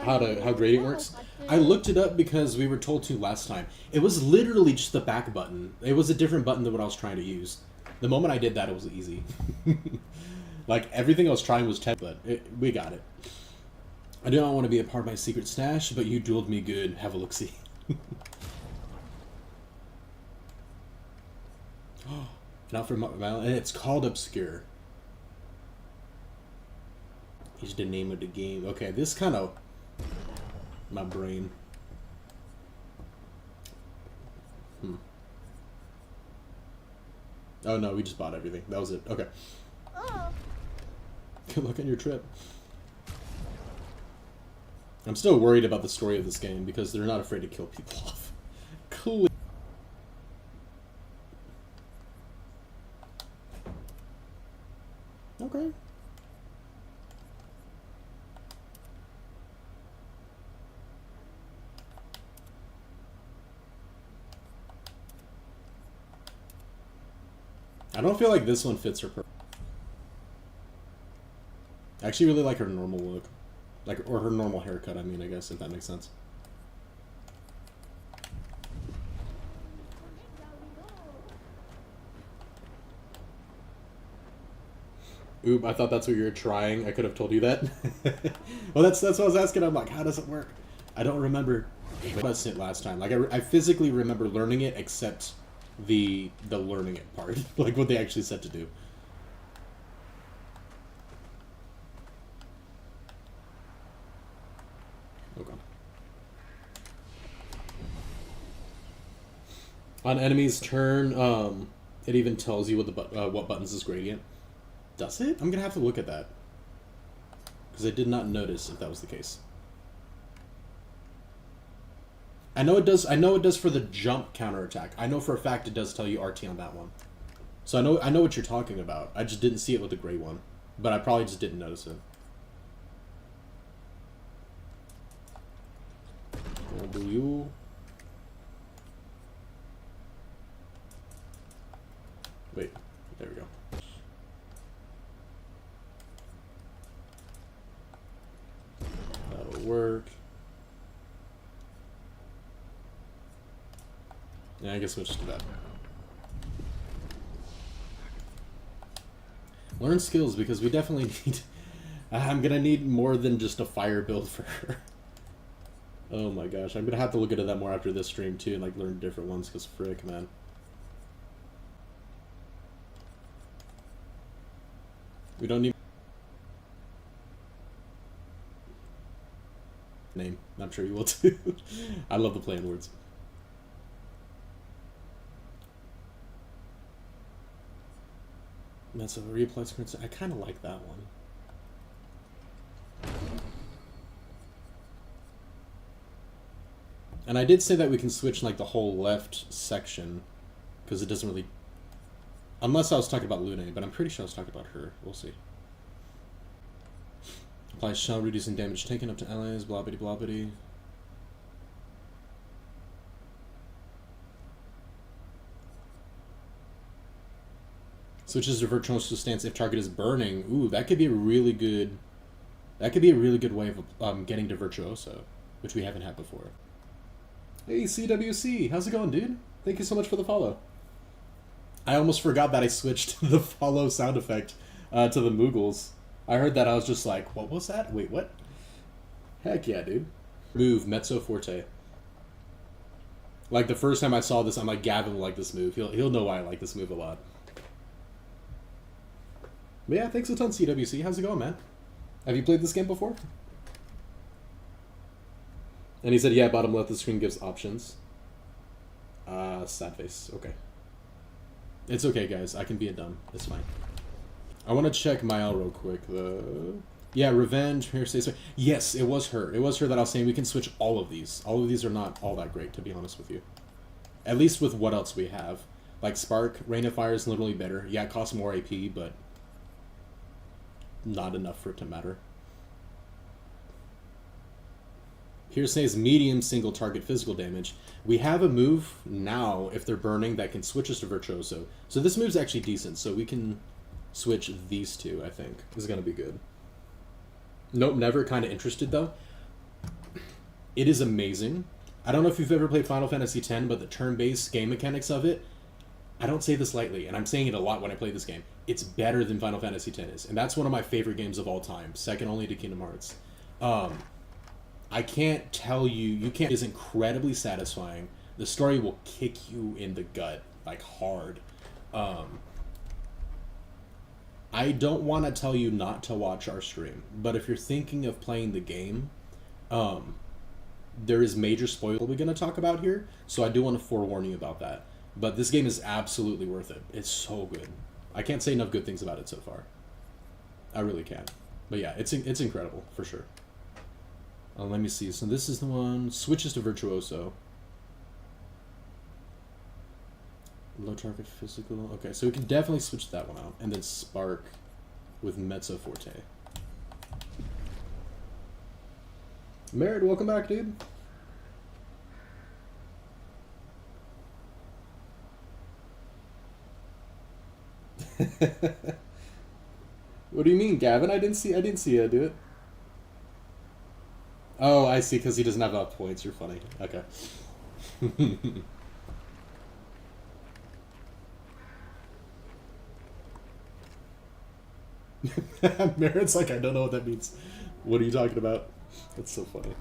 Speaker 1: how grading works? I looked it up because we were told to last time. It was literally just the back button. It was a different button than what I was trying to use. The moment I did that, it was easy. Like, everything I was trying was 10, but we got it. I do not want to be a part of my secret stash, but you dueled me good. Have a look-see. Not for my, and it's called Obscur. Is the name of the game. Okay, this kind of... my brain. Oh no, we just bought everything. That was it. Okay. Good luck on your trip. I'm still worried about the story of this game because they're not afraid to kill people off. Cool. Okay. I don't feel like this one fits her perfect. I actually really like her normal look. Like, or her normal haircut, I mean, I guess, if that makes sense. Oop, I thought that's what you were trying. I could have told you that. Well, that's what I was asking. I'm like, how does it work? I don't remember. I was it last time. Like, I physically remember learning it, except the learning it part. Like, what they actually said to do. Okay. On enemy's turn, it even tells you what buttons is gradient. Does it? I'm gonna have to look at that. Because I did not notice if that was the case. I know it does for the jump counterattack. I know for a fact it does tell you RT on that one. So I know what you're talking about. I just didn't see it with the gray one. But I probably just didn't notice it. W. Wait, there we go. That'll work. Yeah, I guess we'll just do that. Learn skills, because we definitely need... I'm gonna need more than just a fire build for her. Oh my gosh, I'm gonna have to look into that more after this stream too, and like learn different ones, because frick, man. We don't need... name. I'm sure you will too. I love the play on words. That's a reapplies currency. I kind of like that one. And I did say that we can switch like the whole left section because it doesn't really. Unless I was talking about Lune, but I'm pretty sure I was talking about her. We'll see. Applies shell reducing damage taken up to allies. Blah bitty blah bitty. Switches to virtuoso stance if target is burning. Ooh, that could be a really good. That could be a really good way of getting to virtuoso, which we haven't had before. Hey CWC, how's it going, dude? Thank you so much for the follow. I almost forgot that I switched the follow sound effect to the Moogles. I heard that, I was just like, what was that? Wait, what? Heck yeah, dude. Move, Mezzo Forte. Like, the first time I saw this, I'm like, Gavin will like this move. He'll know why I like this move a lot. But yeah, thanks a ton, CWC. How's it going, man? Have you played this game before? And he said, yeah, bottom left of the screen gives options. Sad face. Okay. It's okay, guys. I can be a dumb. It's fine. I want to check Mael real quick. Yeah, Revenge, Hearsay. Yes, it was her. It was her that I was saying we can switch all of these. All of these are not all that great, to be honest with you. At least with what else we have. Like Spark, Rain of Fire is literally better. Yeah, it costs more AP, but not enough for it to matter. Hearsay is medium single target physical damage. We have a move now, if they're burning, that can switch us to Virtuoso. So this move's actually decent, so we can switch these two, I think. This is going to be good. Nope, never. Kind of interested, though. It is amazing. I don't know if you've ever played Final Fantasy X, but the turn-based game mechanics of it, I don't say this lightly, and I'm saying it a lot when I play this game. It's better than Final Fantasy X is, and that's one of my favorite games of all time, second only to Kingdom Hearts. I can't tell you, is incredibly satisfying. The story will kick you in the gut, like hard. I don't want to tell you not to watch our stream, but if you're thinking of playing the game, there is major spoiler we're going to talk about here, so I do want to forewarn you about that. But this game is absolutely worth it. It's so good. I can't say enough good things about it so far. I really can't. But yeah, it's incredible, for sure. Let me see. So this is the one. Switches to Virtuoso. Low target physical. Okay, so we can definitely switch that one out. And then Spark with Mezzo Forte. Merritt, welcome back, dude. What do you mean, Gavin? I didn't see you do it. Oh, I see, because he doesn't have enough points. You're funny. Okay. Merritt's like, I don't know what that means. What are you talking about? That's so funny.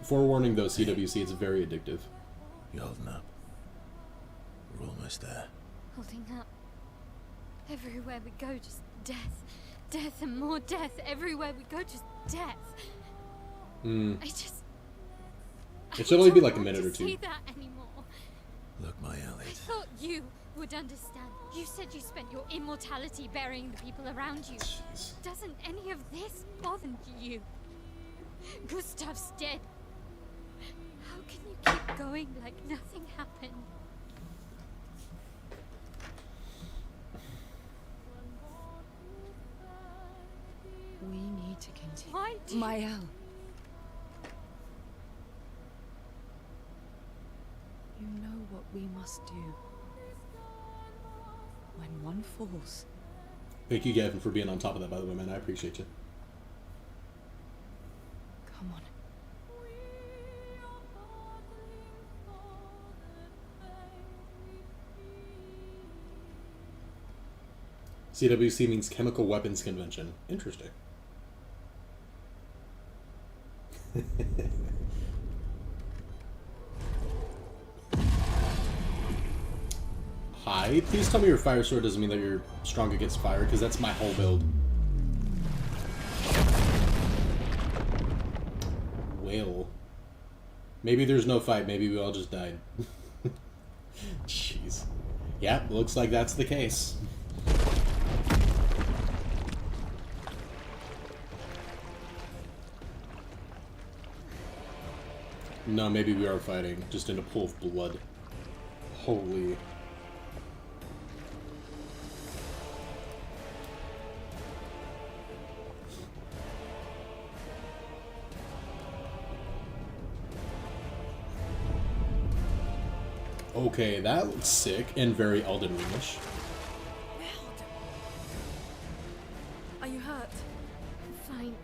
Speaker 1: Forewarning though, CWC, it's very addictive.
Speaker 4: You holding up? We're almost there.
Speaker 2: Holding up. Everywhere we go, just death. Death and more death. Everywhere we go, just death.
Speaker 1: It should only be like a minute or
Speaker 2: two. I
Speaker 1: two.
Speaker 2: don't want to say that anymore.
Speaker 4: Look, my alley.
Speaker 2: I thought you would understand. You said you spent your immortality burying the people around you.
Speaker 1: Jeez.
Speaker 2: Doesn't any of this bother you? Gustav's dead. How can you keep going like nothing happened?
Speaker 3: We need to continue.
Speaker 2: Why do
Speaker 3: Mael. You know what we must do. When one falls.
Speaker 1: Thank you, Gavin, for being on top of that, by the way, man. I appreciate you.
Speaker 3: Come on.
Speaker 1: CWC means Chemical Weapons Convention. Interesting. Hi. Please tell me your fire sword doesn't mean that you're strong against fire, because that's my whole build. Whale. Maybe there's no fight. Maybe we all just died. Jeez. Yeah, looks like that's the case. No, maybe we are fighting, just in a pool of blood. Holy. Okay, that looks sick and very Elden Ringish.
Speaker 3: Are you hurt?
Speaker 2: Fine.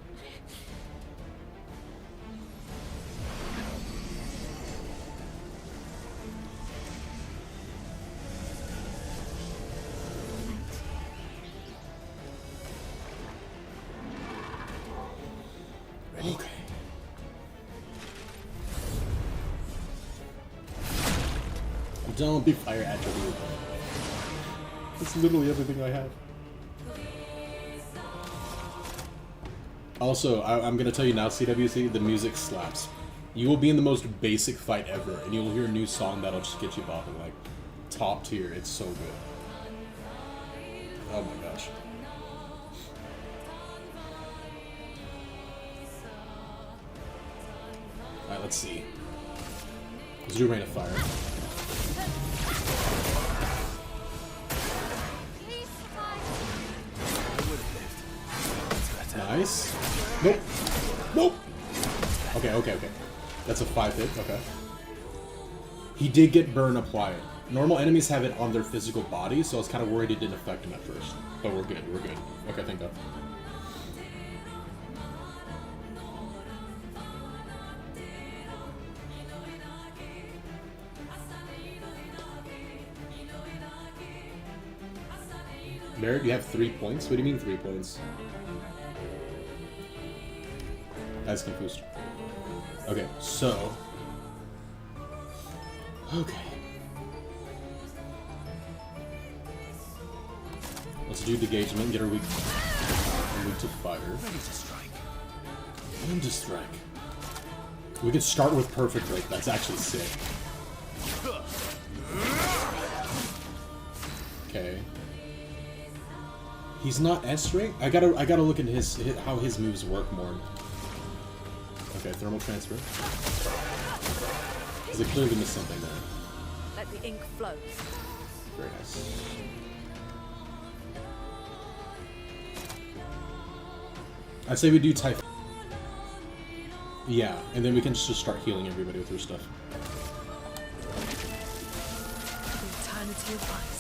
Speaker 1: Okay. Don't be fire attribute. That's literally everything I have. Also, I'm gonna tell you now, CWC, the music slaps. You will be in the most basic fight ever, and you'll hear a new song that'll just get you bopping, like, top tier. It's so good. Oh my gosh. Alright, let's see. Let's do Rain of Fire.
Speaker 2: Please survive.
Speaker 1: Nice. Nope. Nope. Okay, okay, okay. That's a 5 hit. Okay. He did get burn applied. Normal enemies have it on their physical body, so I was kind of worried it didn't affect him at first. But we're good. We're good. Okay, thank God. Barrett, you have 3 points? What do you mean 3 points? I was confused. Okay, so... Okay. Let's do the engagement, get her weak to fire.
Speaker 4: Ready to strike.
Speaker 1: And to strike. We could start with perfect break, that's actually sick. Okay. He's not S rank? I gotta look at his how his moves work more. Okay, thermal transfer. Because they clearly missed something there.
Speaker 3: Let the ink flow.
Speaker 1: Very nice. I'd say we do type. Yeah, and then we can just start healing everybody with her stuff.
Speaker 3: Eternity of ice.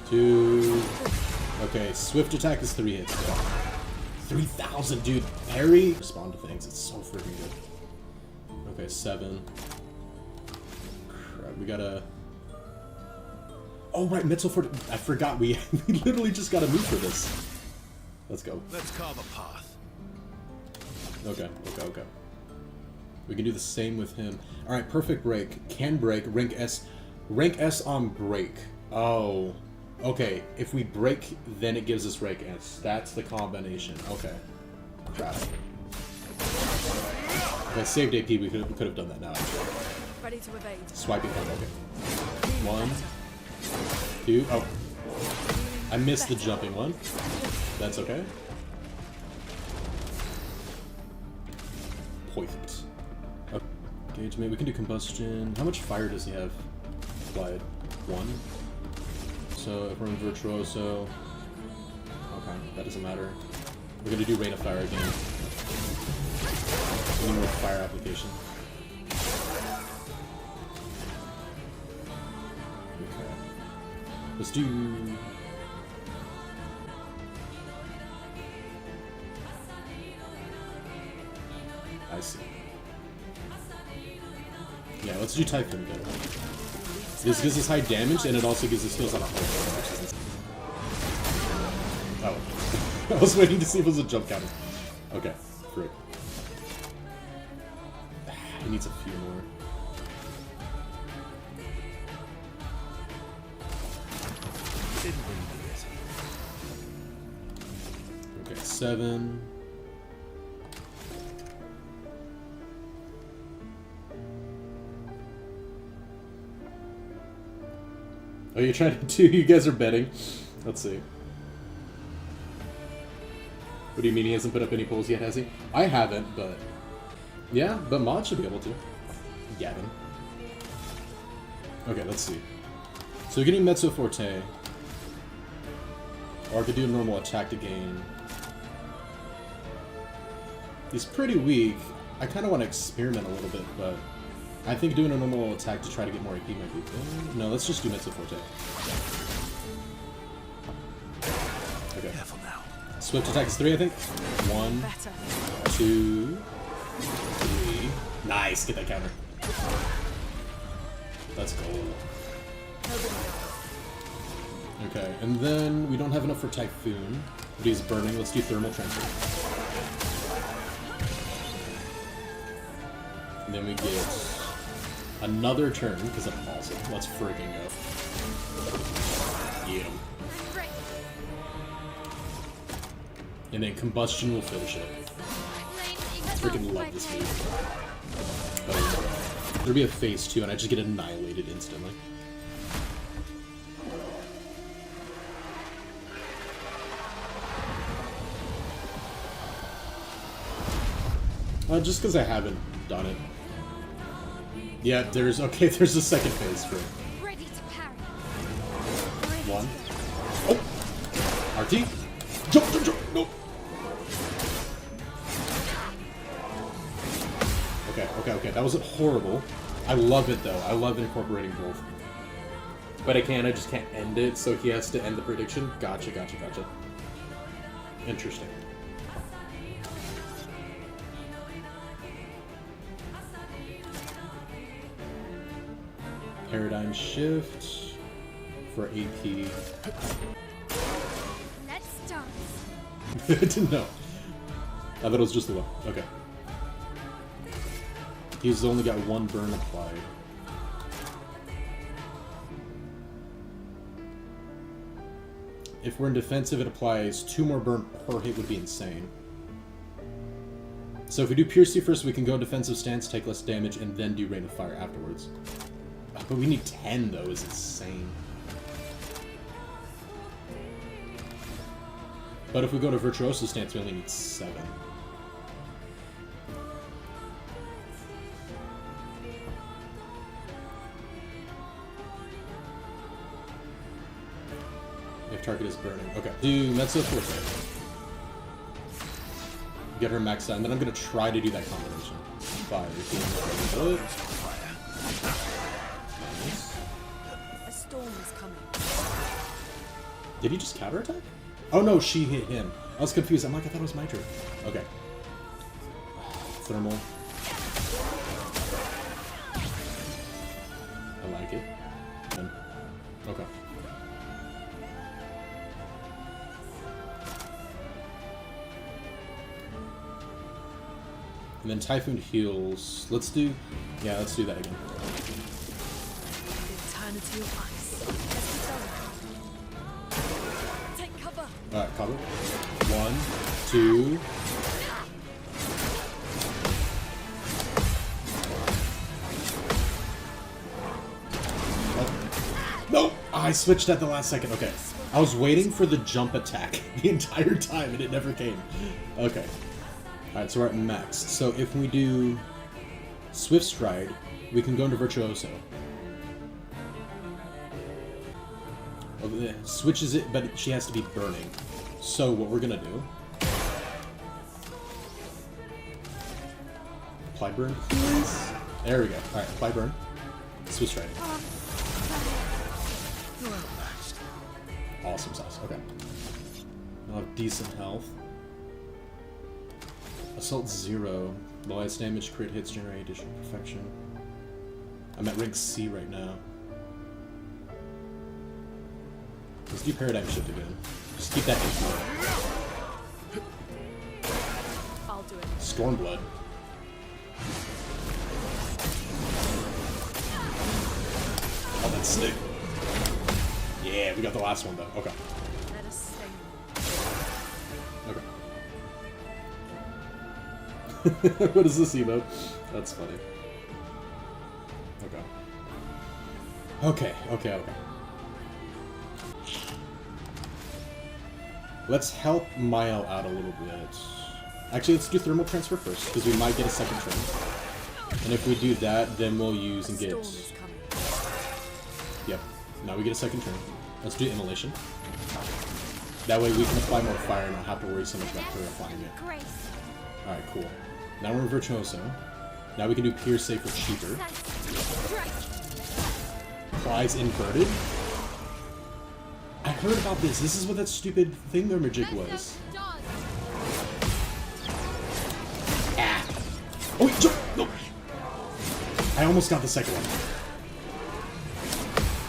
Speaker 1: 2. Okay, swift attack is 3 hits. 3,000, dude. Parry. Respond to things. It's so freaking good. Okay, 7. Crap, we gotta. Oh right, Mitzel for. I forgot we literally just got to move for this. Let's go.
Speaker 4: Let's carve a path.
Speaker 1: Okay, okay, okay. We can do the same with him. All right, perfect break. Can break. Rank S. Rank S on break. Oh. Okay, if we break, then it gives us rank S. That's the combination. Okay. Crap. If I saved AP, we could have done that now, actually.
Speaker 3: Ready to evade.
Speaker 1: Swiping him, okay. 1, 2, oh. I missed the jumping one. That's okay. Perfect. Okay. Engagement, we can do combustion. How much fire does he have applied? 1. So if we're in Virtuoso, okay, that doesn't matter. We're gonna do Rain of Fire again. We need more fire application. Okay. Let's do... I see. Yeah, let's do Typhoon again. This gives us high damage, and it also gives us heals on a whole. Oh. I was waiting to see if it was a jump counter. Okay, great. He needs a few more.
Speaker 4: Didn't bring me easy.
Speaker 1: 57. Oh, you're trying to do? You guys are betting. Let's see. What do you mean he hasn't put up any polls yet, has he? I haven't, but... Yeah, but Mod should be able to. Gavin. Okay, let's see. So we're getting Mezzo Forte. Or I could do a normal attack to gain. He's pretty weak. I kind of want to experiment a little bit, but... I think doing a normal attack to try to get more AP might be good. No, let's just do Mezzo Forte. Okay.
Speaker 4: Careful now.
Speaker 1: Swift attack is 3, I think. 1, 2, 3. Nice, get that counter. Let's go. Okay, and then we don't have enough for Typhoon, but he's burning. Let's do Thermal Transfer. And then we get another turn, because I'm awesome. Let's freaking go. Get him. And then Combustion will finish it. Freaking love this move. Oh, there'll be a phase 2, and I just get annihilated instantly. Just because I haven't done it. Yeah, there's a second phase for it.
Speaker 2: Ready to parry.
Speaker 1: 1. Oh! RT! Jump, jump, jump! Nope. Okay. That wasn't horrible. I love it, though. I love incorporating both. But I just can't end it, so he has to end the prediction. Gotcha. Interesting. Paradigm shift for AP.
Speaker 2: Let's dance.
Speaker 1: I didn't know. I thought it was just the one. Okay. He's only got 1 burn applied. If we're in defensive, it applies 2 more burn per hit, would be insane. So if we do Pierce you first, we can go defensive stance, take less damage, and then do Rain of Fire afterwards. But we need 10, though, is insane. But if we go to Virtuoso stance, we only need 7. If target is burning. Okay. Do Mezzo Forte. Get her maxed out, and then I'm going to try to do that combination. Fire. Nice.
Speaker 3: A storm is coming.
Speaker 1: Did he just counterattack? Oh no, she hit him. I was confused. I'm like, I thought it was my turn. Okay. Thermal. I like it. Okay. And then Typhoon heals. Let's do that again.
Speaker 3: Eternity of ice. Take cover.
Speaker 1: Alright, cover. 1, 2. Oh. No! I switched at the last second. Okay. I was waiting for the jump attack the entire time and it never came. Okay. Alright, so we're at max. So if we do Swift Stride, we can go into Virtuoso. Switches it, but she has to be burning. So what we're gonna do... Apply burn, please? There we go. Alright, apply burn. Swift Stride. Awesome sauce. Okay. I'll have decent health. Assault 0. Lowest damage, crit hits, generate additional perfection. I'm at rank C right now. Let's do Paradigm Shift again. Just keep that HP.
Speaker 3: I'll do it.
Speaker 1: Stormblood. Oh, that's sick. Yeah, we got the last one though. Okay.
Speaker 3: Let us stay.
Speaker 1: Okay. What is this emote? That's funny. Okay. Let's help Mile out a little bit. Actually, let's do thermal transfer first, because we might get a second turn. And if we do that, then we'll use and get... Yep. Now we get a second turn. Let's do immolation. That way we can apply more fire and not have to worry so much about her applying it. Alright, cool. Now we're in Virtuoso. Now we can do Pierce Safe for cheaper. Applies inverted. I heard about this. This is what that stupid thing thermagig was. Ah. Oh, wait, jump! No! I almost got the second one.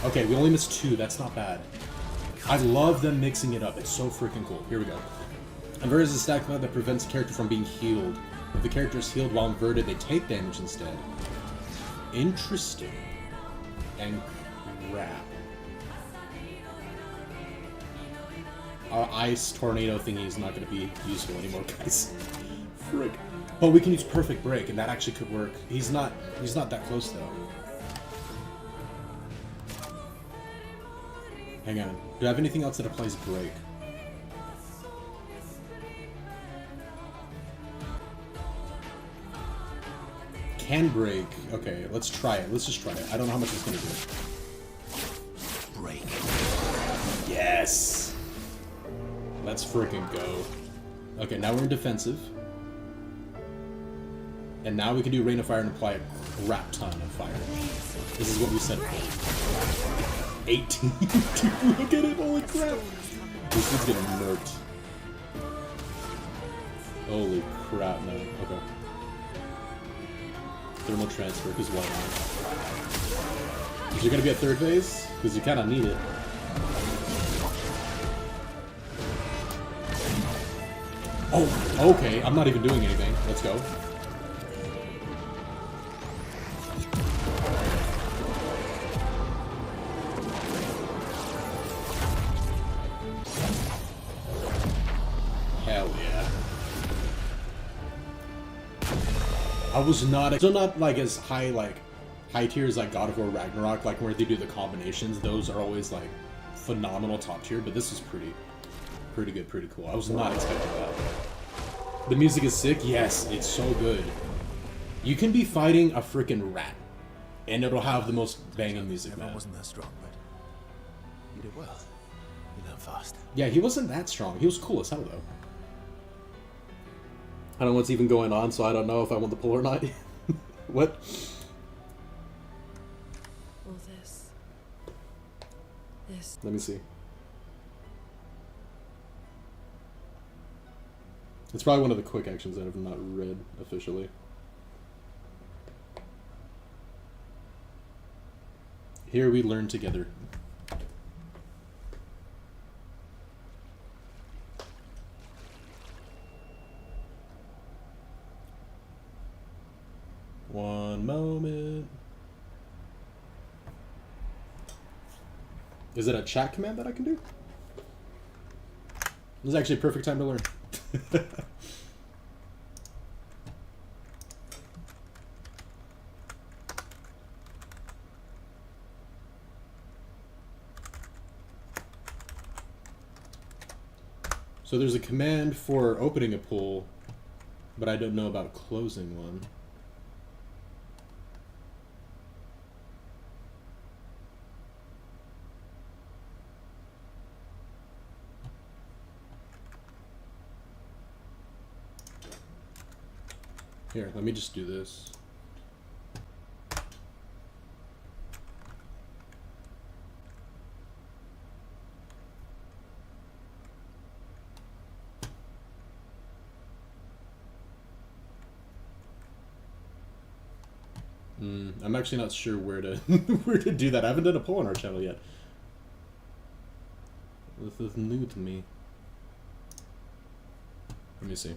Speaker 1: Okay, we only missed 2. That's not bad. I love them mixing it up. It's so freaking cool. Here we go. Invert is a stack mode that prevents the character from being healed. If the character is healed while inverted, they take damage instead. Interesting. And crap. Our ice tornado thingy is not going to be useful anymore, guys. Frick. But we can use perfect break, and that actually could work. He's not that close though. Hang on. Do I have anything else that applies break? Can break. Okay, let's try it. Let's just try it. I don't know how much it's gonna do.
Speaker 4: Break.
Speaker 1: Yes! Let's freaking go. Okay, now we're in defensive. And now we can do Rain of Fire and apply a crap ton of fire. This is what we said before. 18. Dude, look at it! Holy crap! This one's getting murked. Holy crap, man. Okay. Thermal transfer, because why not? Is there gonna be a third phase? Because you kinda need it. Oh, okay. I'm not even doing anything. Let's go. Hell yeah. I was not, still not like as high, like high tier as like God of War Ragnarok, like where they do the combinations. Those are always like phenomenal top tier, but this is pretty good, pretty cool. I was not expecting that. The music is sick. Yes, it's so good. You can be fighting a freaking rat, and it'll have the most banging music, man.
Speaker 4: Wasn't that strong, but you did well. You learn fast.
Speaker 1: Yeah, he wasn't that strong. He was cool as hell, though. I don't know what's even going on, so I don't know if I want the pull or not. What?
Speaker 3: All this. This.
Speaker 1: Let me see. It's probably one of the quick actions that I've not read officially. Here we learn together. One moment. Is it a chat command that I can do? This is actually a perfect time to learn. So there's a command for opening a pool, but I don't know about closing one. Here, let me just do this. I'm actually not sure where to where to do that. I haven't done a poll on our channel yet. This is new to me. Let me see.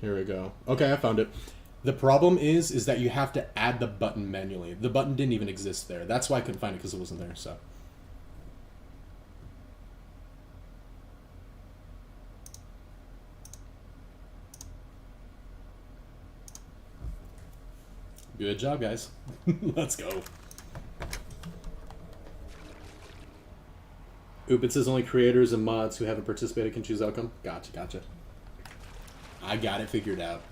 Speaker 1: Here we go. Okay, I found it. The problem is that you have to add the button manually. The button didn't even exist there. That's why I couldn't find it, because it wasn't there, so. Good job, guys. Let's go. Oop, it says only creators and mods who haven't participated can choose outcome. Gotcha. I got it figured out.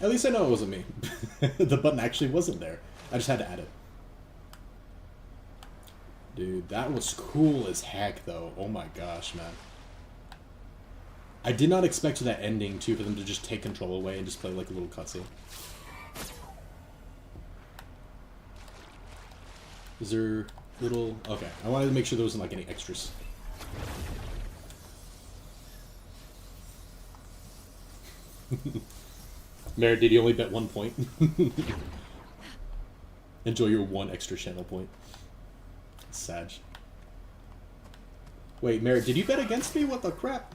Speaker 1: At least I know it wasn't me. The button actually wasn't there. I just had to add it. Dude, that was cool as heck, though. Oh my gosh, man. I did not expect that ending, too, for them to just take control away and just play like a little cutscene. Is there little... Okay, I wanted to make sure there wasn't like any extras. Merritt, did you only bet 1 point? Enjoy your 1 extra channel point. Sag. Wait, Merritt, did you bet against me? What the crap?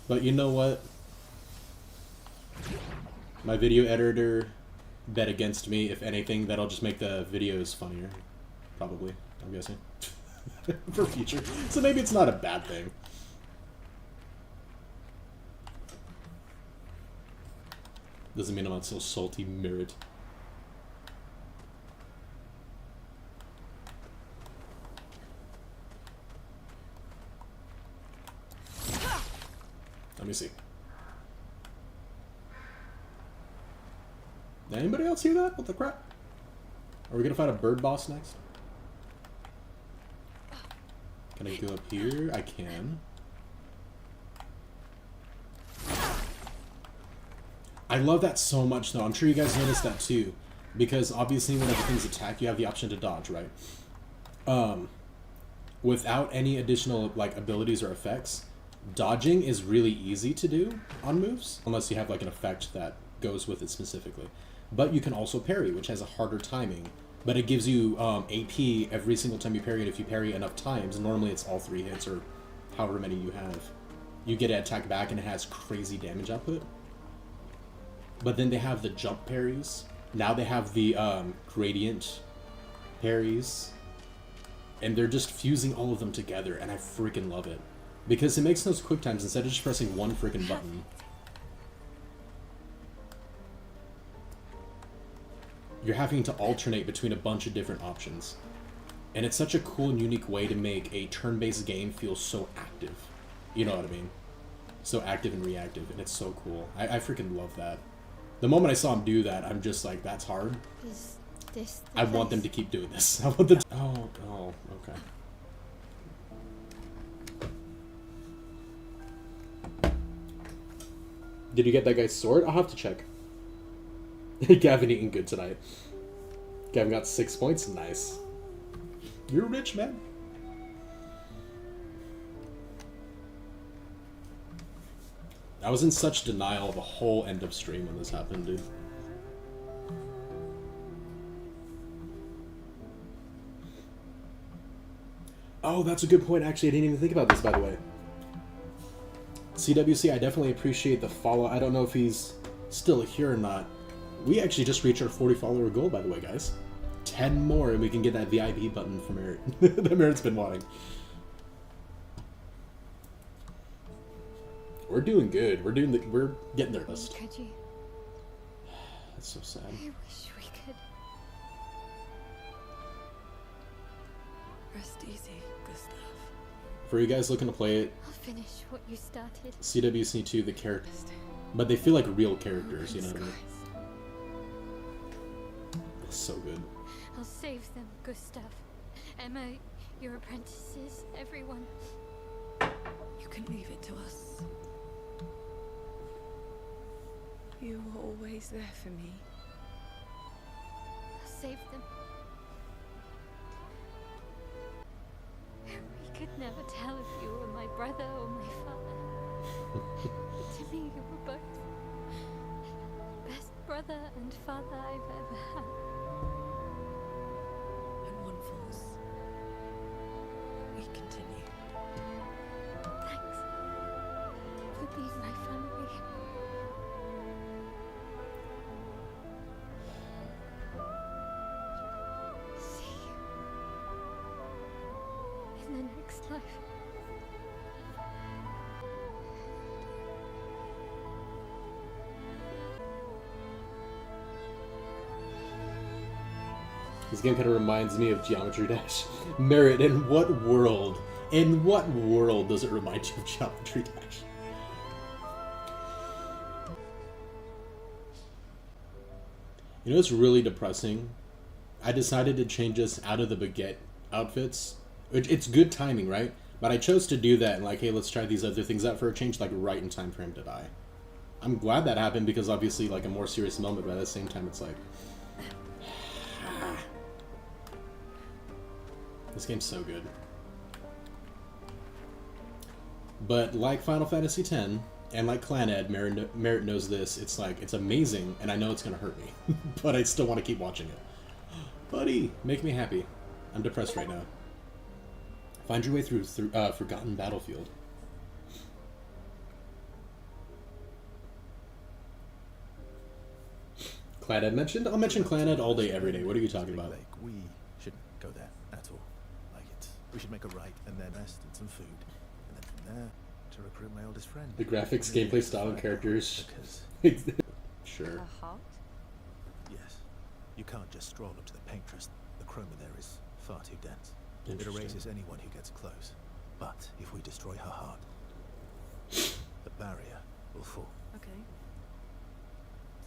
Speaker 1: But you know what? My video editor bet against me. If anything, that'll just make the videos funnier. Probably, I'm guessing. For future. So maybe it's not a bad thing. Doesn't mean I'm not so salty, Merritt. Let me see. Did anybody else hear that? What the crap? Are we gonna fight a bird boss next? Can I go up here? I can. I love that so much, though. I'm sure you guys noticed that, too. Because, obviously, whenever things attack, you have the option to dodge, right? Without any additional, like, abilities or effects, dodging is really easy to do on moves. Unless you have, like, an effect that goes with it specifically. But you can also parry, which has a harder timing. But it gives you AP every single time you parry, and if you parry enough times, normally it's all 3 hits, or however many you have, you get an attack back, and it has crazy damage output. But then they have the jump parries. Now they have the gradient parries. And they're just fusing all of them together, and I freaking love it. Because it makes those quick times instead of just pressing one freaking button. You're having to alternate between a bunch of different options. And it's such a cool and unique way to make a turn-based game feel so active. You know what I mean? So active and reactive, and it's so cool. I freaking love that. The moment I saw him do that, I'm just like, that's hard.
Speaker 2: Is this
Speaker 1: I want them to keep doing this. I want them to... Oh, okay. Did you get that guy's sword? I'll have to check. Gavin eating good tonight. Gavin got 6 points. Nice. You're rich, man. I was in such denial of a whole end of stream when this happened, dude. Oh, that's a good point. Actually, I didn't even think about this, by the way. CWC, I definitely appreciate the follow. I don't know if he's still here or not. We actually just reached our 40 follower goal, by the way, guys. 10 more, and we can get that VIP button from Merritt. That Merritt's been wanting. We're doing good. We're getting there.
Speaker 2: Could you?
Speaker 1: That's so sad.
Speaker 2: I wish we could.
Speaker 3: Rest easy, Gustav.
Speaker 1: For you guys looking to play it,
Speaker 2: I'll finish what you started.
Speaker 1: CWC 2, the characters, but they feel like real characters, you know what I mean? It's so good.
Speaker 2: I'll save them, Gustav. Emma, your apprentices, everyone.
Speaker 3: You can leave it to us. You were always there for me.
Speaker 2: I'll save them. We could never tell if you were my brother or my father. To me, you were both. Best brother and father I've ever had.
Speaker 3: And one falls. We continue.
Speaker 2: Thanks for need my family. See you in the next life.
Speaker 1: This game kind of reminds me of Geometry Dash. Merit, in what world? In what world does it remind you of Geometry Dash? You know what's really depressing? I decided to change us out of the baguette outfits. It's good timing, right? But I chose to do that and like, hey, let's try these other things out for a change, like right in time for him to die. I'm glad that happened because obviously like a more serious moment, but at the same time it's like... This game's so good. But like Final Fantasy X, and like Claned, Merit knows this, it's like, it's amazing, and I know it's gonna hurt me. But I still want to keep watching it. Buddy, make me happy. I'm depressed right now. Find your way through Forgotten Battlefield. Claned mentioned? I'll mention Claned all day, every day. What are you talking about?
Speaker 4: Lake. We shouldn't go there at all. Like it. We should make a right and then rest and some food. And then from there, to recruit my oldest friend.
Speaker 1: The graphics, gameplay style, and characters. Sure.
Speaker 2: A heart?
Speaker 4: Yes. You can't just stroll up to the paintress. The chroma there is far too dense. It
Speaker 1: Interesting.
Speaker 4: erases anyone who gets close. But if we destroy her heart, the barrier will fall.
Speaker 7: Okay.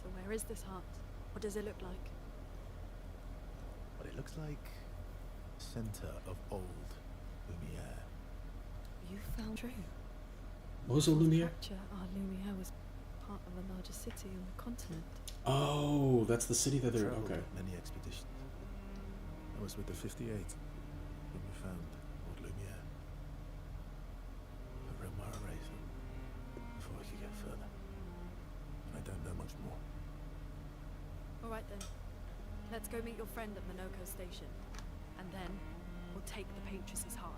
Speaker 7: So where is this heart? What does it look like?
Speaker 4: What it looks like, center of old Lumiere.
Speaker 7: You found true.
Speaker 1: What was a Lumiere?
Speaker 7: Capture our Lumiere was part of a larger city on the continent.
Speaker 1: Oh, that's the city that they're...
Speaker 4: Traveled
Speaker 1: Okay.
Speaker 4: many expeditions. I was with the 58 when we found old Lumiere. I wrote my eraser before we could get further. I don't know much more.
Speaker 7: All right then. Let's go meet your friend at Minoko Station. And then we'll take the Paintress's heart.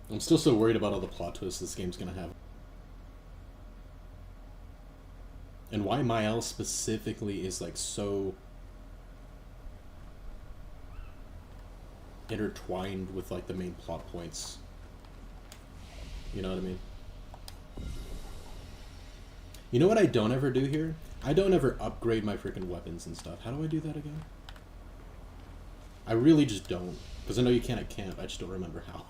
Speaker 1: I'm still so worried about all the plot twists this game's gonna have. And why Mael specifically is like so intertwined with like the main plot points. You know what I mean? You know what I don't ever do here? I don't ever upgrade my freaking weapons and stuff. How do I do that again? I really just don't. Because I know you can at camp, I just don't remember how.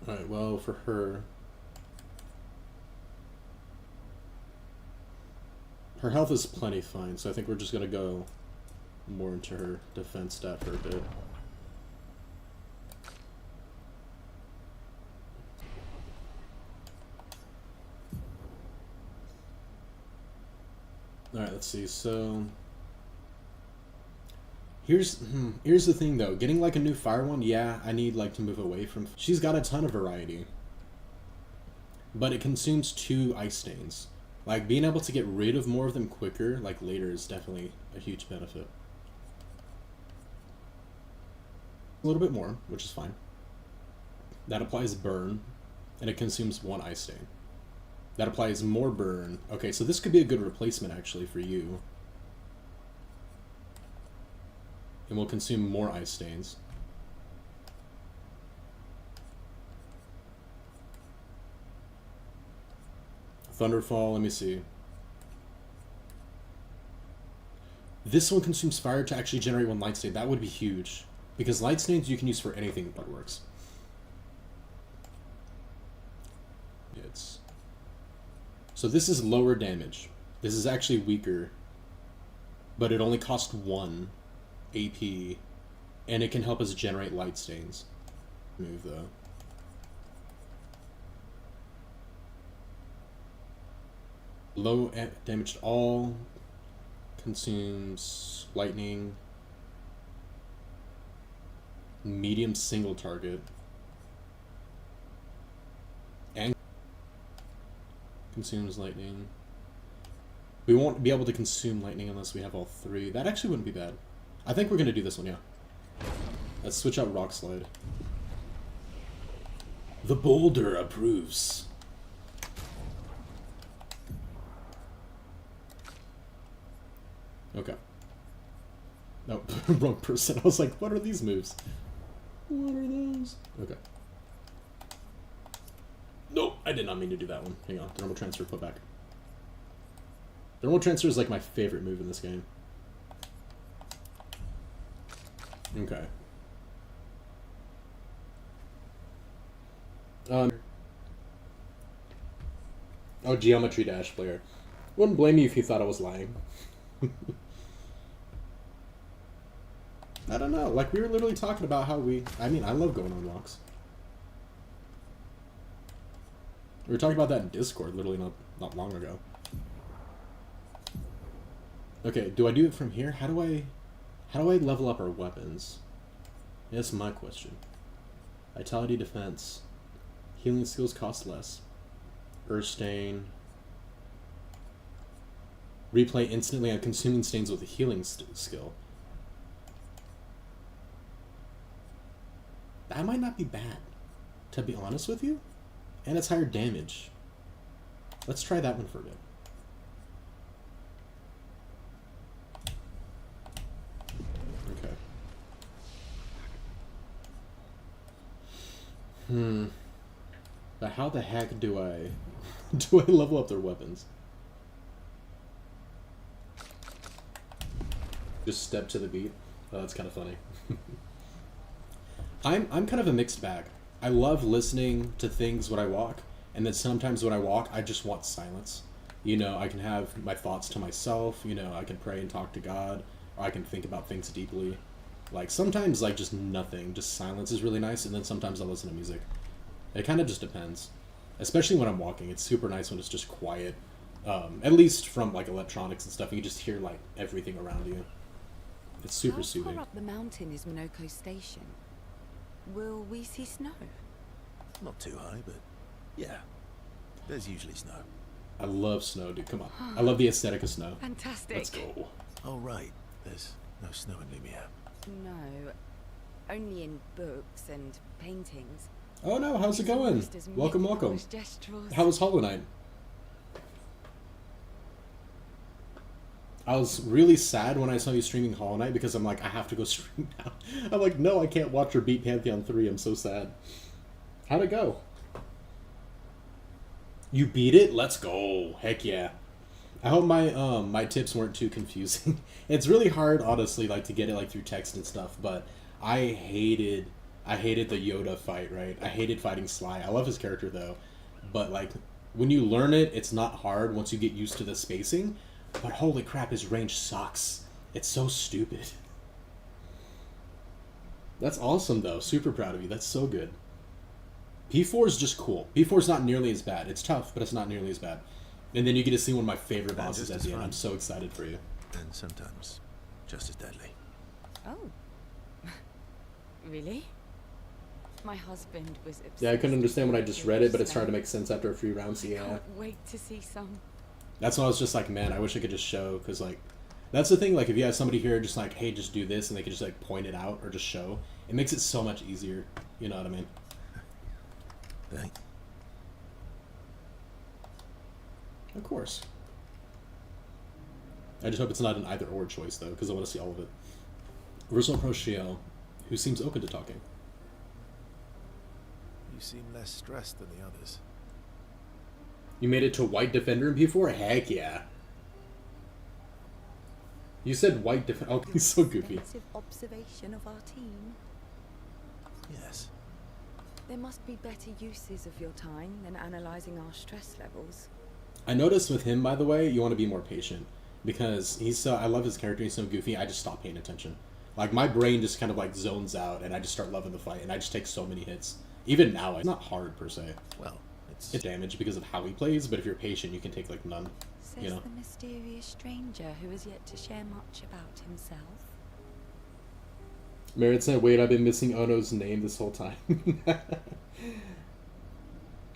Speaker 1: Alright, well, for her... Her health is plenty fine, so I think we're just gonna go more into her defense stat for a bit. Alright, let's see, so... Here's the thing though, getting like a new fire one, yeah, I need like to move away from... She's got a ton of variety. But it consumes 2 ice stains. Like, being able to get rid of more of them quicker, like later, is definitely a huge benefit. A little bit more, which is fine. That applies burn, and it consumes 1 ice stain. That applies more burn. Okay, so this could be a good replacement, actually, for you. And will consume more ice stains. Thunderfall, let me see. This one consumes fire to actually generate 1 light stain. That would be huge. Because light stains you can use for anything but works. So this is lower damage. This is actually weaker. But it only costs 1 AP. And it can help us generate light stains. Move though. Low damage to all, consumes lightning, medium single target. Consumes lightning. We won't be able to consume lightning unless we have all three. That actually wouldn't be bad. I think we're gonna do this one, yeah. Let's switch out Rock Slide. The boulder approves. Okay. No, wrong person. I was like, what are these moves? What are those? Okay. Nope, I did not mean to do that one. Hang on, thermal transfer put back. Thermal transfer is like my favorite move in this game. Okay. Oh, Geometry Dash player. Wouldn't blame you if you thought I was lying. I don't know. Like, we were literally talking about how I mean, I love going on walks. We were talking about that in Discord literally not long ago. Okay, do I do it from here? How do I level up our weapons? That's my question. Vitality, defense. Healing skills cost less. Earth Stain. Replay instantly on consuming stains with a healing skill. That might not be bad, to be honest with you. And it's higher damage. Let's try that one for a bit. Okay. But how the heck do I level up their weapons? Just step to the beat. Oh, that's kind of funny. I'm kind of a mixed bag. I love listening to things when I walk, and then sometimes when I walk, I just want silence. You know, I can have my thoughts to myself, you know, I can pray and talk to God, or I can think about things deeply. Like, sometimes, like, just nothing, just silence is really nice, and then sometimes I listen to music. It kind of just depends. Especially when I'm walking, it's super nice when it's just quiet. At least from, like, electronics and stuff, you just hear, like, everything around you. It's super soothing.
Speaker 3: How far up the mountain is Minoko Station? Will we see snow?
Speaker 4: Not too high, but yeah. There's usually snow.
Speaker 1: I love snow, dude. Come on. I love the aesthetic of snow.
Speaker 3: Fantastic.
Speaker 1: Let's go.
Speaker 4: Oh, right. There's no snow in Lumiere.
Speaker 3: No, only in books and paintings.
Speaker 1: Oh no, how's it going? Welcome, welcome. How was Hollow Knight? I was really sad when I saw you streaming Hollow Knight because I'm like, I have to go stream now. I'm like, no, I can't watch or beat Pantheon 3. I'm so sad. How'd it go? You beat it? Let's go. Heck yeah. I hope my tips weren't too confusing. It's really hard, honestly, like to get it like through text and stuff, but I hated the Yoda fight, right? I hated fighting Sly. I love his character though. But like when you learn it, it's not hard once you get used to the spacing. But holy crap, his range sucks. It's so stupid. That's awesome, though. Super proud of you. That's so good. P4 is just cool. P4 is not nearly as bad. It's tough, but it's not nearly as bad. And then you get to see one of my favorite bosses at the end. I'm so excited for you.
Speaker 4: And sometimes just as deadly.
Speaker 3: Oh. Really? My husband was obsessed.
Speaker 1: Yeah, I couldn't understand when I just read it, but it's starting to make sense after a few rounds. Yeah.
Speaker 3: I can't wait to see some.
Speaker 1: That's when I was just like, man, I wish I could just show, because, like, that's the thing, like, if you have somebody here just like, hey, just do this, and they could just, like, point it out or just show, it makes it so much easier, you know what I mean?
Speaker 4: Thank.
Speaker 1: Of course. I just hope it's not an either-or choice, though, because I want to see all of it. Versal Pro Shiel, who seems open to talking.
Speaker 4: You seem less stressed than the others.
Speaker 1: You made it to White Defender in P4? Heck yeah. You said White Defender. Oh, he's so goofy.
Speaker 3: Observation of our team.
Speaker 4: Yes.
Speaker 3: There must be better uses of your time than analyzing our stress levels.
Speaker 1: I noticed with him, by the way, you want to be more patient. Because he's so... I love his character, he's so goofy, I just stop paying attention. Like, my brain just kind of, like, zones out, and I just start loving the fight, and I just take so many hits. Even now, it's not hard, per se.
Speaker 4: Well...
Speaker 1: It's damage because of how he plays, but if you're patient, you can take like none.
Speaker 3: Says
Speaker 1: you know?
Speaker 3: the mysterious stranger who has yet to share much about himself.
Speaker 1: Merritt said, wait, I've been missing Ono's name this whole time.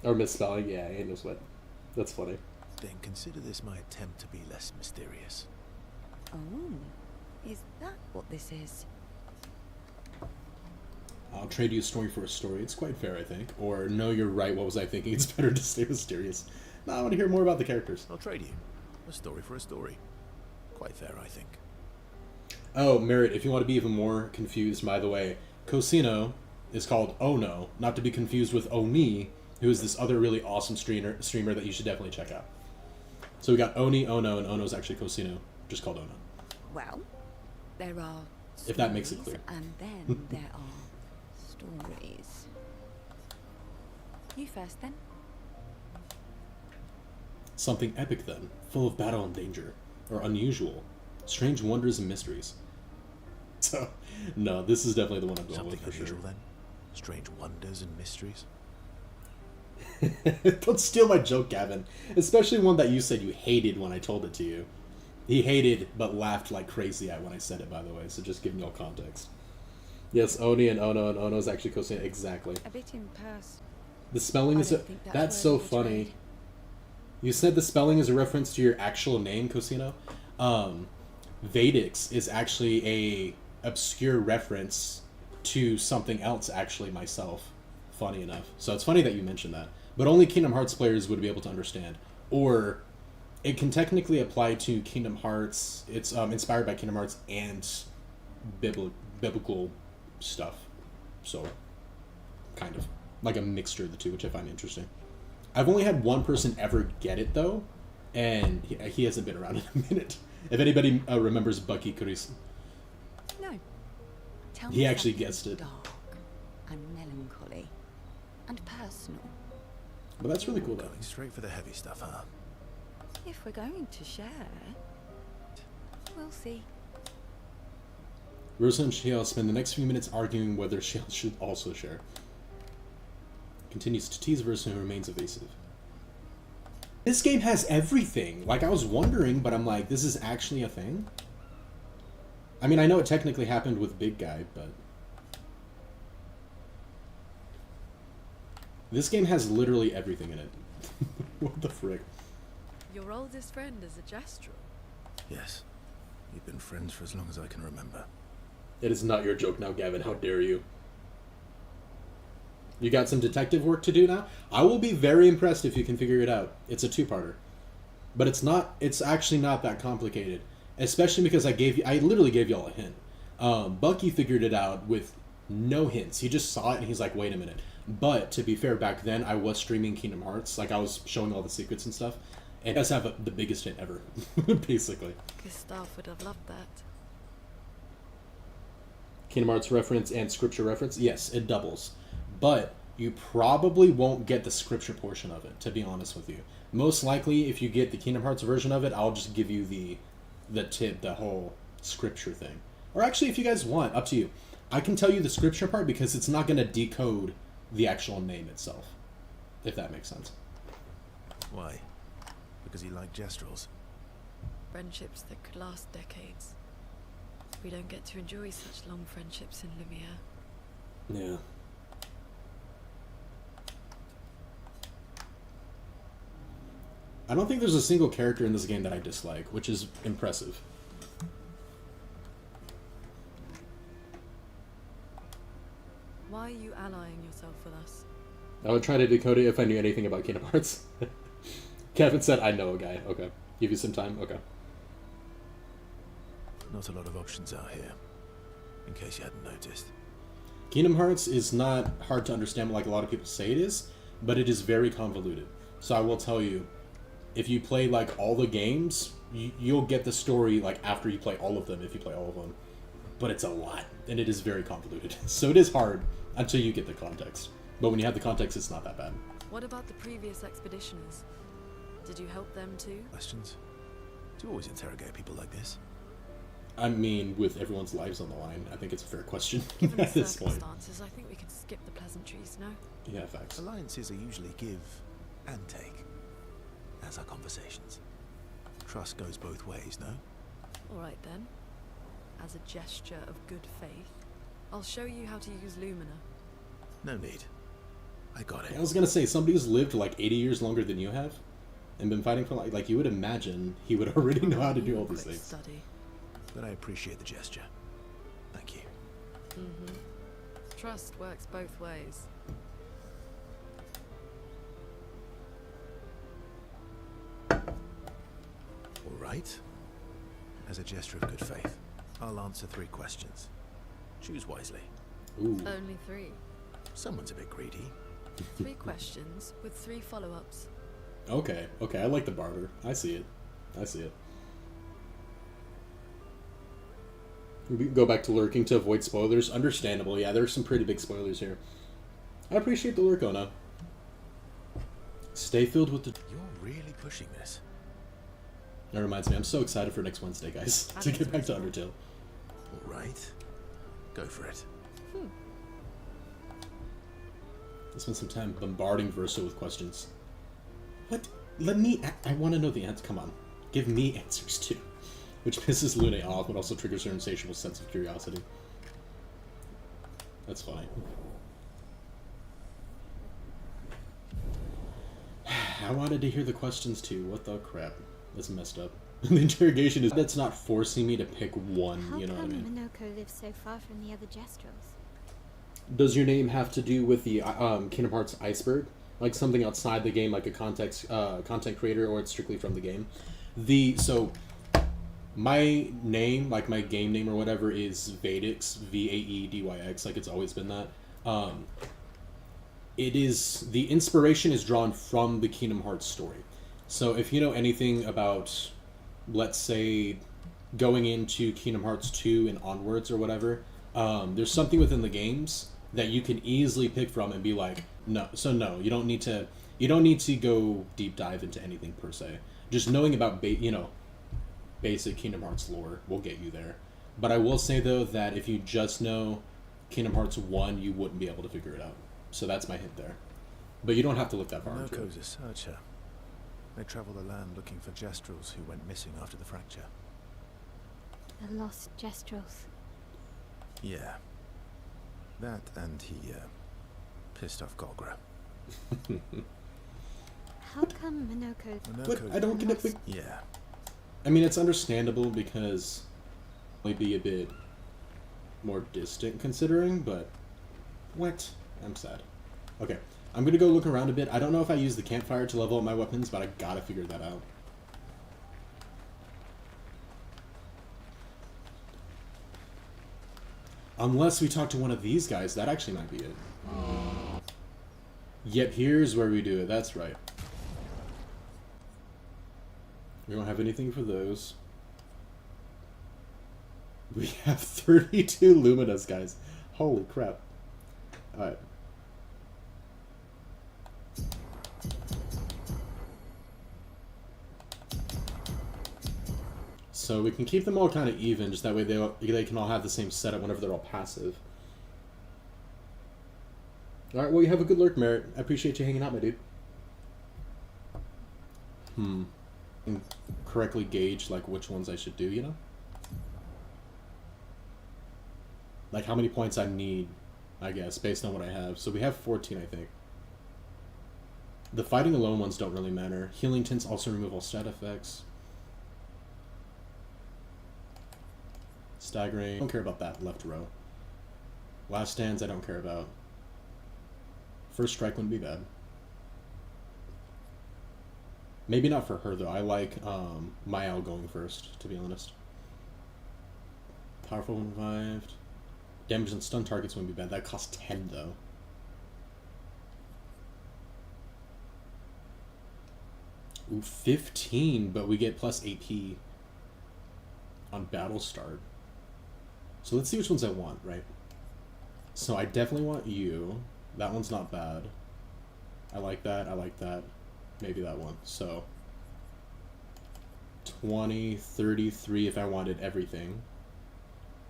Speaker 1: Or misspelling, yeah, ain't no sweat. That's funny.
Speaker 4: Then consider this my attempt to be less mysterious.
Speaker 3: Oh, is that what this is?
Speaker 1: I'll trade you a story for a story. It's quite fair, I think. Or, no, you're right. What was I thinking? It's better to stay mysterious. No, I want to hear more about the characters.
Speaker 4: I'll trade you a story for a story. Quite fair, I think.
Speaker 1: Oh, Merritt, if you want to be even more confused, by the way, Cosino is called Ono, not to be confused with Oni, who is this other really awesome streamer that you should definitely check out. So we got Oni, Ono, and Ono's actually Cosino, just called Ono.
Speaker 3: Well, there are
Speaker 1: If that makes it
Speaker 3: stories,
Speaker 1: clear.
Speaker 3: and then there are stories. You first, then.
Speaker 1: Something epic, then, full of battle and danger, or unusual, strange wonders and mysteries. So, no, this is definitely the one I'm going
Speaker 4: Something
Speaker 1: with for
Speaker 4: unusual
Speaker 1: sure.
Speaker 4: then? Strange wonders and mysteries?
Speaker 1: Don't steal my joke, Gavin. Especially one that you said you hated when I told it to you. He hated, but laughed like crazy at when I said it, by the way, so just giving you all context. Yes, Oni and Ono's actually Cosino, exactly.
Speaker 3: A bit in person.
Speaker 1: The spelling
Speaker 3: I
Speaker 1: is...
Speaker 3: don't think
Speaker 1: That's
Speaker 3: where
Speaker 1: so
Speaker 3: you were
Speaker 1: funny.
Speaker 3: trained.
Speaker 1: You said the spelling is a reference to your actual name, Cosino. Vedix is actually a obscure reference to something else, actually, myself. Funny enough. So it's funny that you mentioned that. But only Kingdom Hearts players would be able to understand. Or it can technically apply to Kingdom Hearts. It's inspired by Kingdom Hearts and biblical stuff. So, kind of. Like a mixture of the two, which I find interesting. I've only had one person ever get it, though. And he hasn't been around in a minute. If anybody remembers Bucky Kuris,
Speaker 3: No. Tell
Speaker 1: He
Speaker 3: me
Speaker 1: actually
Speaker 3: something
Speaker 1: guessed it.
Speaker 3: Dark and melancholy and personal.
Speaker 1: but that's really cool, though.
Speaker 4: Going straight for the heavy stuff, huh?
Speaker 3: If we're going to share, we'll see.
Speaker 1: Rosa and Shiel spend the next few minutes arguing whether Shiel should also share. Continues to tease Versa, who remains evasive. This game has everything. Like, I was wondering, but I'm like, this is actually a thing? I mean, I know it technically happened with Big Guy, but... This game has literally everything in it. What the frick?
Speaker 7: Your oldest friend is a Gestrel.
Speaker 4: Yes. We've been friends for as long as I can remember.
Speaker 1: It is not your joke now, Gavin. How dare you? You got some detective work to do now? I will be very impressed if you can figure it out. It's a two-parter. But it's actually not that complicated. Especially because I literally gave y'all a hint. Bucky figured it out with no hints. He just saw it and he's like, wait a minute. But, to be fair, back then I was streaming Kingdom Hearts. Like, I was showing all the secrets and stuff. And it does have the biggest hint ever, basically.
Speaker 7: Gustav would have loved that.
Speaker 1: Kingdom Hearts reference and scripture reference, yes, it doubles. But you probably won't get the scripture portion of it, to be honest with you. Most likely, if you get the Kingdom Hearts version of it, I'll just give you the whole scripture thing. Or actually, if you guys want, up to you. I can tell you the scripture part because it's not going to decode the actual name itself, if that makes sense.
Speaker 4: Why? Because he liked Gestrels.
Speaker 7: Friendships that could last decades. We don't get to enjoy such long friendships in Lumiere.
Speaker 1: Yeah. I don't think there's a single character in this game that I dislike, which is impressive.
Speaker 7: Why are you allying yourself with us?
Speaker 1: I would try to decode it if I knew anything about Kingdom Hearts. Kevin said, I know a guy. Okay. Give you some time? Okay.
Speaker 4: Not a lot of options out here, in case you hadn't noticed.
Speaker 1: Kingdom Hearts is not hard to understand like a lot of people say it is, but it is very convoluted. So I will tell you, if you play like all the games, you'll get the story like after you play all of them, if you play all of them. But it's a lot, and it is very convoluted. So it is hard until you get the context. But when you have the context, it's not that bad.
Speaker 7: What about the previous expeditioners? Did you help them too?
Speaker 4: Questions? Do you always interrogate people like this?
Speaker 1: I mean, with everyone's lives on the line, I think it's a fair question
Speaker 7: Given the
Speaker 1: at this point.
Speaker 7: circumstances, I think we can skip the pleasantries, no?
Speaker 1: Yeah, facts.
Speaker 4: Alliances are usually give and take, as are conversations. Trust goes both ways, no?
Speaker 7: Alright then. As a gesture of good faith, I'll show you how to use Lumina.
Speaker 4: No need. I got it.
Speaker 1: I was gonna say, somebody who's lived like 80 years longer than you have? and been fighting for like you would imagine he would already know how to do all these
Speaker 7: Quick
Speaker 1: things.
Speaker 7: study.
Speaker 4: But I appreciate the gesture. Thank you.
Speaker 7: Trust works both ways.
Speaker 4: All right. As a gesture of good faith, I'll answer 3 questions. Choose wisely.
Speaker 1: Ooh.
Speaker 7: Only 3.
Speaker 4: Someone's a bit greedy.
Speaker 7: 3 questions with 3 follow-ups.
Speaker 1: Okay, okay, I like the barter. I see it. I see it. We can go back to lurking to avoid spoilers. Understandable, yeah, there's some pretty big spoilers here. I appreciate the lurk, Ona. Stay filled with the...
Speaker 4: You're really pushing this.
Speaker 1: That reminds me, I'm so excited for next Wednesday, guys, to get back to Undertale.
Speaker 4: All right. Go for it.
Speaker 1: I spent some time bombarding Verso with questions. What? Let me... I want to know the answer. Come on. Give me answers, too. Which pisses Lune off, but also triggers her insatiable sense of curiosity. That's funny. I wanted to hear the questions, too. What the crap? That's messed up. The interrogation is... That's not forcing me to pick one,
Speaker 2: How
Speaker 1: you know what I
Speaker 2: come
Speaker 1: mean?
Speaker 2: Minoko lives so far from the other Gestrels?
Speaker 1: Does your name have to do with the Kingdom Hearts iceberg? Like something outside the game, like a content creator, or it's strictly from the game? So my name, like my game name or whatever, is Vaedyx, Vaedyx, like it's always been that. It is, the inspiration is drawn from the Kingdom Hearts story. So if you know anything about, let's say, going into Kingdom Hearts 2 and onwards or whatever, there's something within the games that you can easily pick from and be like, no. So no, you don't need to go deep dive into anything per se. Just knowing about basic Kingdom Hearts lore will get you there. But I will say though that if you just know Kingdom Hearts 1, you wouldn't be able to figure it out. So that's my hint there. But you don't have to look that far into it.
Speaker 4: Noko's a searcher. They travel the land looking for Gestrels who went missing after the fracture.
Speaker 2: The lost Gestrels.
Speaker 4: Yeah. That and he, pissed off Golgra.
Speaker 2: How come Minoko...
Speaker 1: But I don't get it.
Speaker 4: Yeah.
Speaker 1: I mean, it's understandable because might be a bit more distant considering, but what? I'm sad. Okay, I'm gonna go look around a bit. I don't know if I use the campfire to level up my weapons, but I gotta figure that out. Unless we talk to one of these guys, that actually might be it. Yep, here's where we do it. That's right. We don't have anything for those. We have 32 Luminas, guys. Holy crap. Alright. So we can keep them all kind of even, just that way they can all have the same setup whenever they're all passive. Alright, well, you have a good lurk, Merritt. I appreciate you hanging out, my dude. And correctly gauge, like, which ones I should do, you know? Like, how many points I need, I guess, based on what I have. So we have 14, I think. The fighting alone ones don't really matter. Healing tints also remove all stat effects. Staggering, I don't care about that left row. Last stands, I don't care about. First strike wouldn't be bad. Maybe not for her though. I like Mayao going first, to be honest. Powerful when revived. Damage and stun targets wouldn't be bad. That costs 10 though. Ooh, 15, but we get plus AP on battle start. So let's see which ones I want, right? So I definitely want you. That one's not bad. I like that, I like that. Maybe that one. So 20, 33 if I wanted everything.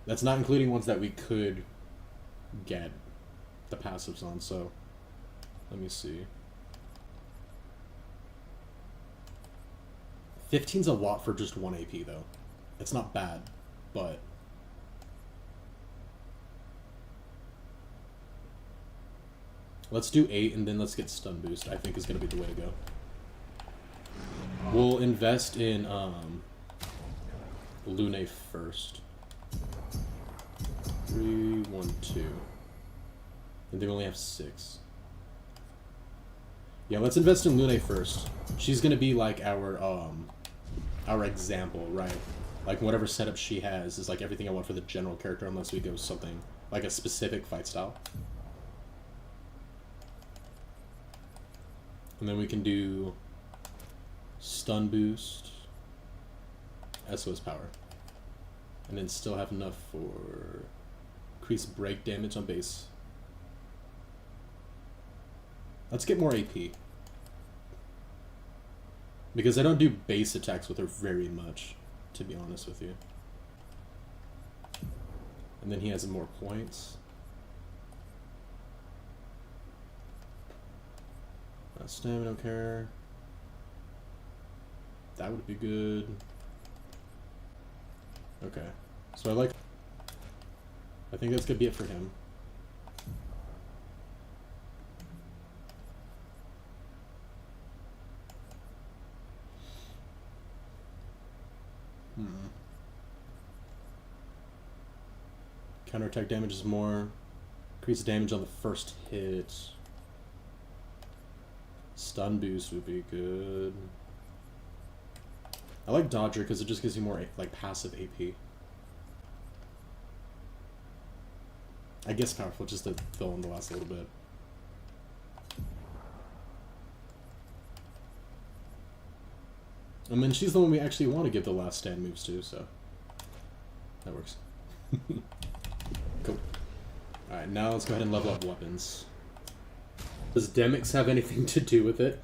Speaker 1: That's not including ones that we could get the passives on, so let me see. 15's a lot for just 1 AP though. It's not bad, but let's do 8 and then let's get stun boost, I think is going to be the way to go. We'll invest in Lune first. 3, 1, 2. And they only have 6. Yeah, let's invest in Lune first. She's gonna be like our example, right? Like whatever setup she has is like everything I want for the general character, unless we go something like a specific fight style. And then we can do stun boost, SOS power, and then still have enough for increased break damage on base. Let's get more AP, because I don't do base attacks with her very much, to be honest with you. And then he has more points. Stamina care. That would be good. Okay. So I think that's gonna be it for him. Counterattack damage is more. Increase damage on the first hit. Stun boost would be good. I like Dodger because it just gives you more like passive AP. I guess powerful just to fill in the last little bit. And then she's the one we actually want to give the last stand moves to, so that works. Cool. Alright, now let's go ahead and level up weapons. Does Demix have anything to do with it?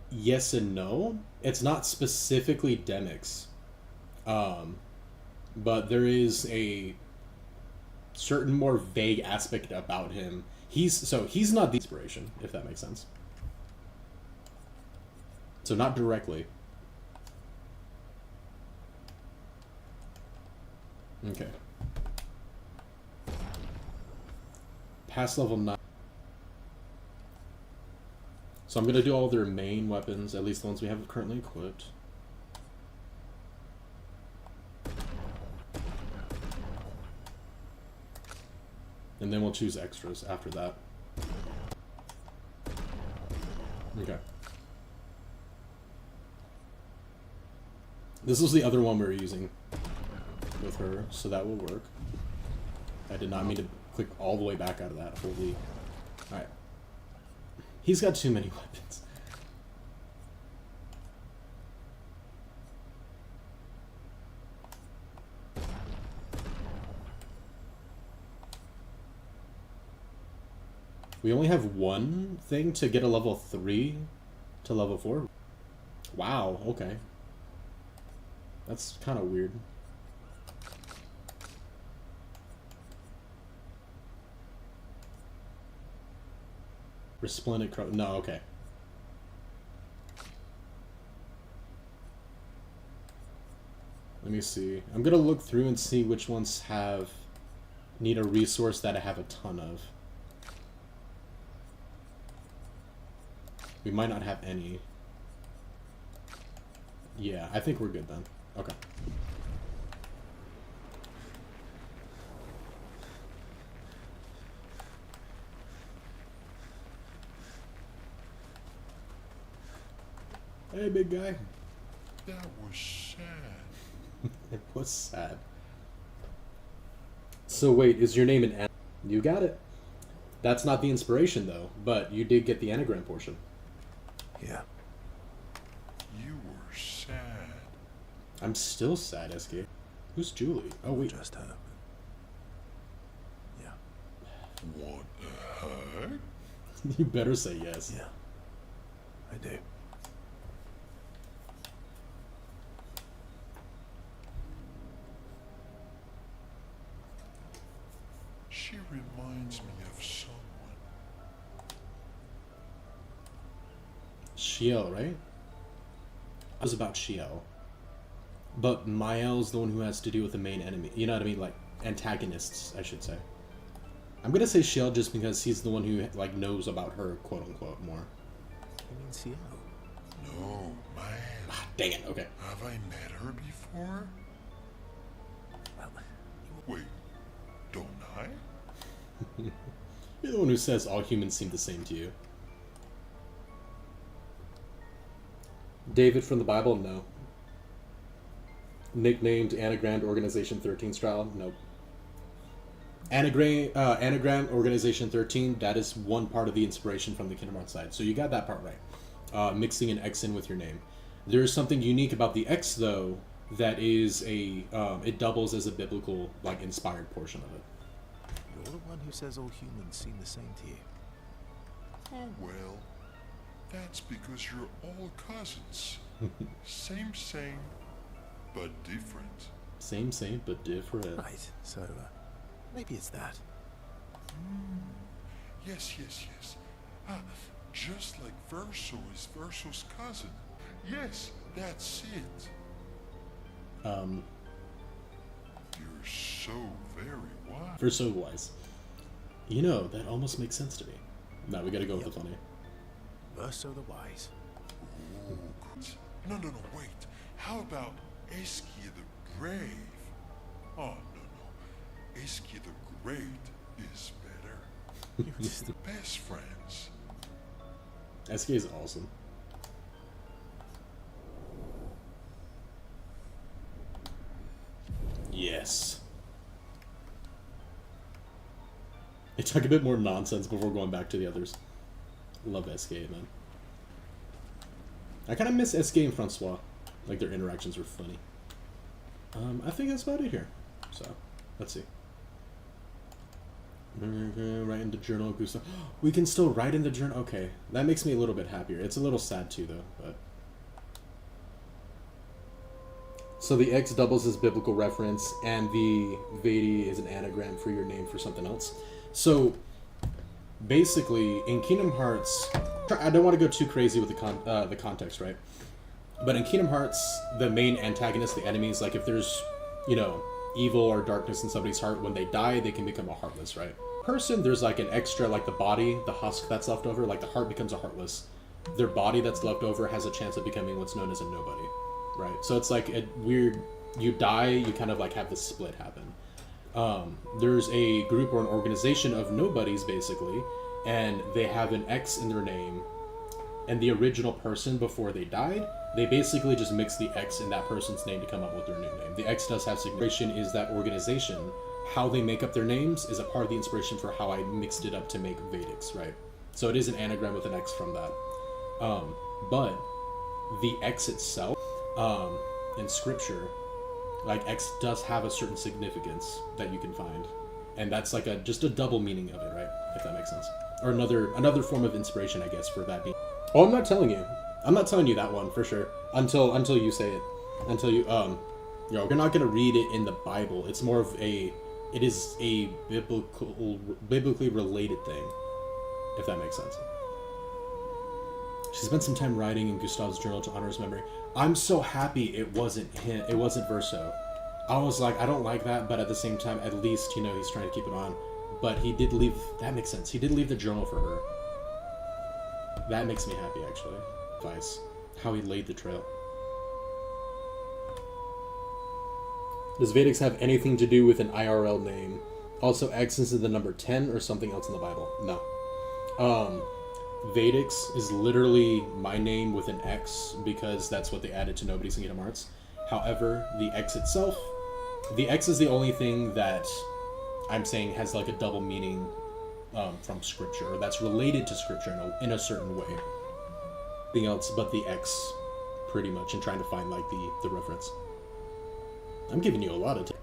Speaker 1: Yes and no. It's not specifically Demix. But there is a certain more vague aspect about him. He's not the inspiration, if that makes sense. So not directly. Okay. Past level 9. So I'm going to do all their main weapons, at least the ones we have currently equipped. And then we'll choose extras after that. Okay. This was the other one we were using with her, so that will work. I did not mean to click all the way back out of that. Holy. Alright. He's got too many weapons. We only have one thing to get a level 3 to level 4. Wow, okay. That's kind of weird. Resplendent Crow. No, okay. Let me see. I'm gonna look through and see which ones need a resource that I have a ton of. We might not have any. Yeah, I think we're good then. Okay. Hey, big guy.
Speaker 8: That was sad.
Speaker 1: It was sad. So wait, is your name an N? You got it. That's not the inspiration though, but you did get the anagram portion.
Speaker 4: Yeah.
Speaker 8: You were sad.
Speaker 1: I'm still sad, SK. Who's Julie? Oh wait.
Speaker 4: Just her. Yeah.
Speaker 8: What the heck?
Speaker 1: You better say yes.
Speaker 4: Yeah. I do.
Speaker 8: She reminds me of someone.
Speaker 1: Shiel, right? It was about Shiel. But Mael's the one who has to deal with the main enemy. You know what I mean? Like, antagonists, I should say. I'm gonna say Shiel just because he's the one who, like, knows about her, quote-unquote, more.
Speaker 4: You mean Ciel?
Speaker 8: No, man.
Speaker 1: Ah, dang it, okay.
Speaker 8: Have I met her before?
Speaker 4: Well,
Speaker 8: Wait, don't I?
Speaker 1: You're the one who says all humans seem the same to you. David from the Bible? No. Nicknamed Anagram Organization 13 style? Nope. Anagram Organization 13, that is one part of the inspiration from the Kingdom Hearts side. So you got that part right. Mixing an X in with your name. There is something unique about the X, though, that is it doubles as a biblical, like, inspired portion of it.
Speaker 4: you're the one who says all humans seem the same to you.
Speaker 8: Oh, well, that's because you're all cousins. Same, but different.
Speaker 1: Same, but different.
Speaker 4: Right, so maybe it's that.
Speaker 8: Yes. Ah, just like Verso is Verso's cousin. Yes, that's it. You're so very wise.
Speaker 1: For so wise. You know, that almost makes sense to me. No, we gotta go with the funny.
Speaker 4: Verso the Wise.
Speaker 8: Ooh, good. No, wait. How about Eski the Brave? Oh, no. Eski the Great is better. You're best friends.
Speaker 1: SK is awesome. Yes. It took a bit more nonsense before going back to the others. Love SK, man. I kind of miss SK and Francois. Like, their interactions were funny. I think that's about it here. So, let's see. Write in the journal, Gustav. We can still write in the journal? Okay. That makes me a little bit happier. It's a little sad, too, though. But so the X doubles as biblical reference, and the Vedi is an anagram for your name for something else. So, basically, in Kingdom Hearts, I don't want to go too crazy with the context, right? But in Kingdom Hearts, the main antagonist, the enemies, like if there's, you know, evil or darkness in somebody's heart, when they die, they can become a heartless, right? Person, there's like an extra, like the body, the husk that's left over, like the heart becomes a heartless. Their body that's left over has a chance of becoming what's known as a nobody, right? So it's like a weird, you die, you kind of like have this split happen. There's a group or an organization of nobodies, basically, and they have an X in their name, and the original person, before they died, they basically just mix the X in that person's name to come up with their new name. The X does have signification, is that organization. How they make up their names is a part of the inspiration for how I mixed it up to make Vedics, right? So it is an anagram with an X from that. But the X itself, in scripture, like X does have a certain significance that you can find. And that's like just a double meaning of it, right? If that makes sense. Or another form of inspiration, I guess, for that being. Oh, I'm not telling you. I'm not telling you that one for sure. Until you say it. Until you, we're not gonna read it in the Bible. It's more of it is a biblically related thing, if that makes sense. She spent some time writing in Gustav's journal to honor his memory. I'm so happy it wasn't him. It wasn't Verso. I was like, I don't like that, but at the same time, at least, you know, he's trying to keep it on. But he did leave. That makes sense. He did leave the journal for her. That makes me happy, actually. Vice. How he laid the trail. Does Vedics have anything to do with an IRL name? Also, X is the number 10 or something else in the Bible? No. Vedics is literally my name with an X because that's what they added to Nobody's in Kingdom Hearts. However, the X itself, the X is the only thing that I'm saying has like a double meaning from scripture, or that's related to scripture in a certain way. Nothing else but the X, pretty much, and trying to find like the reference. I'm giving you a lot of time.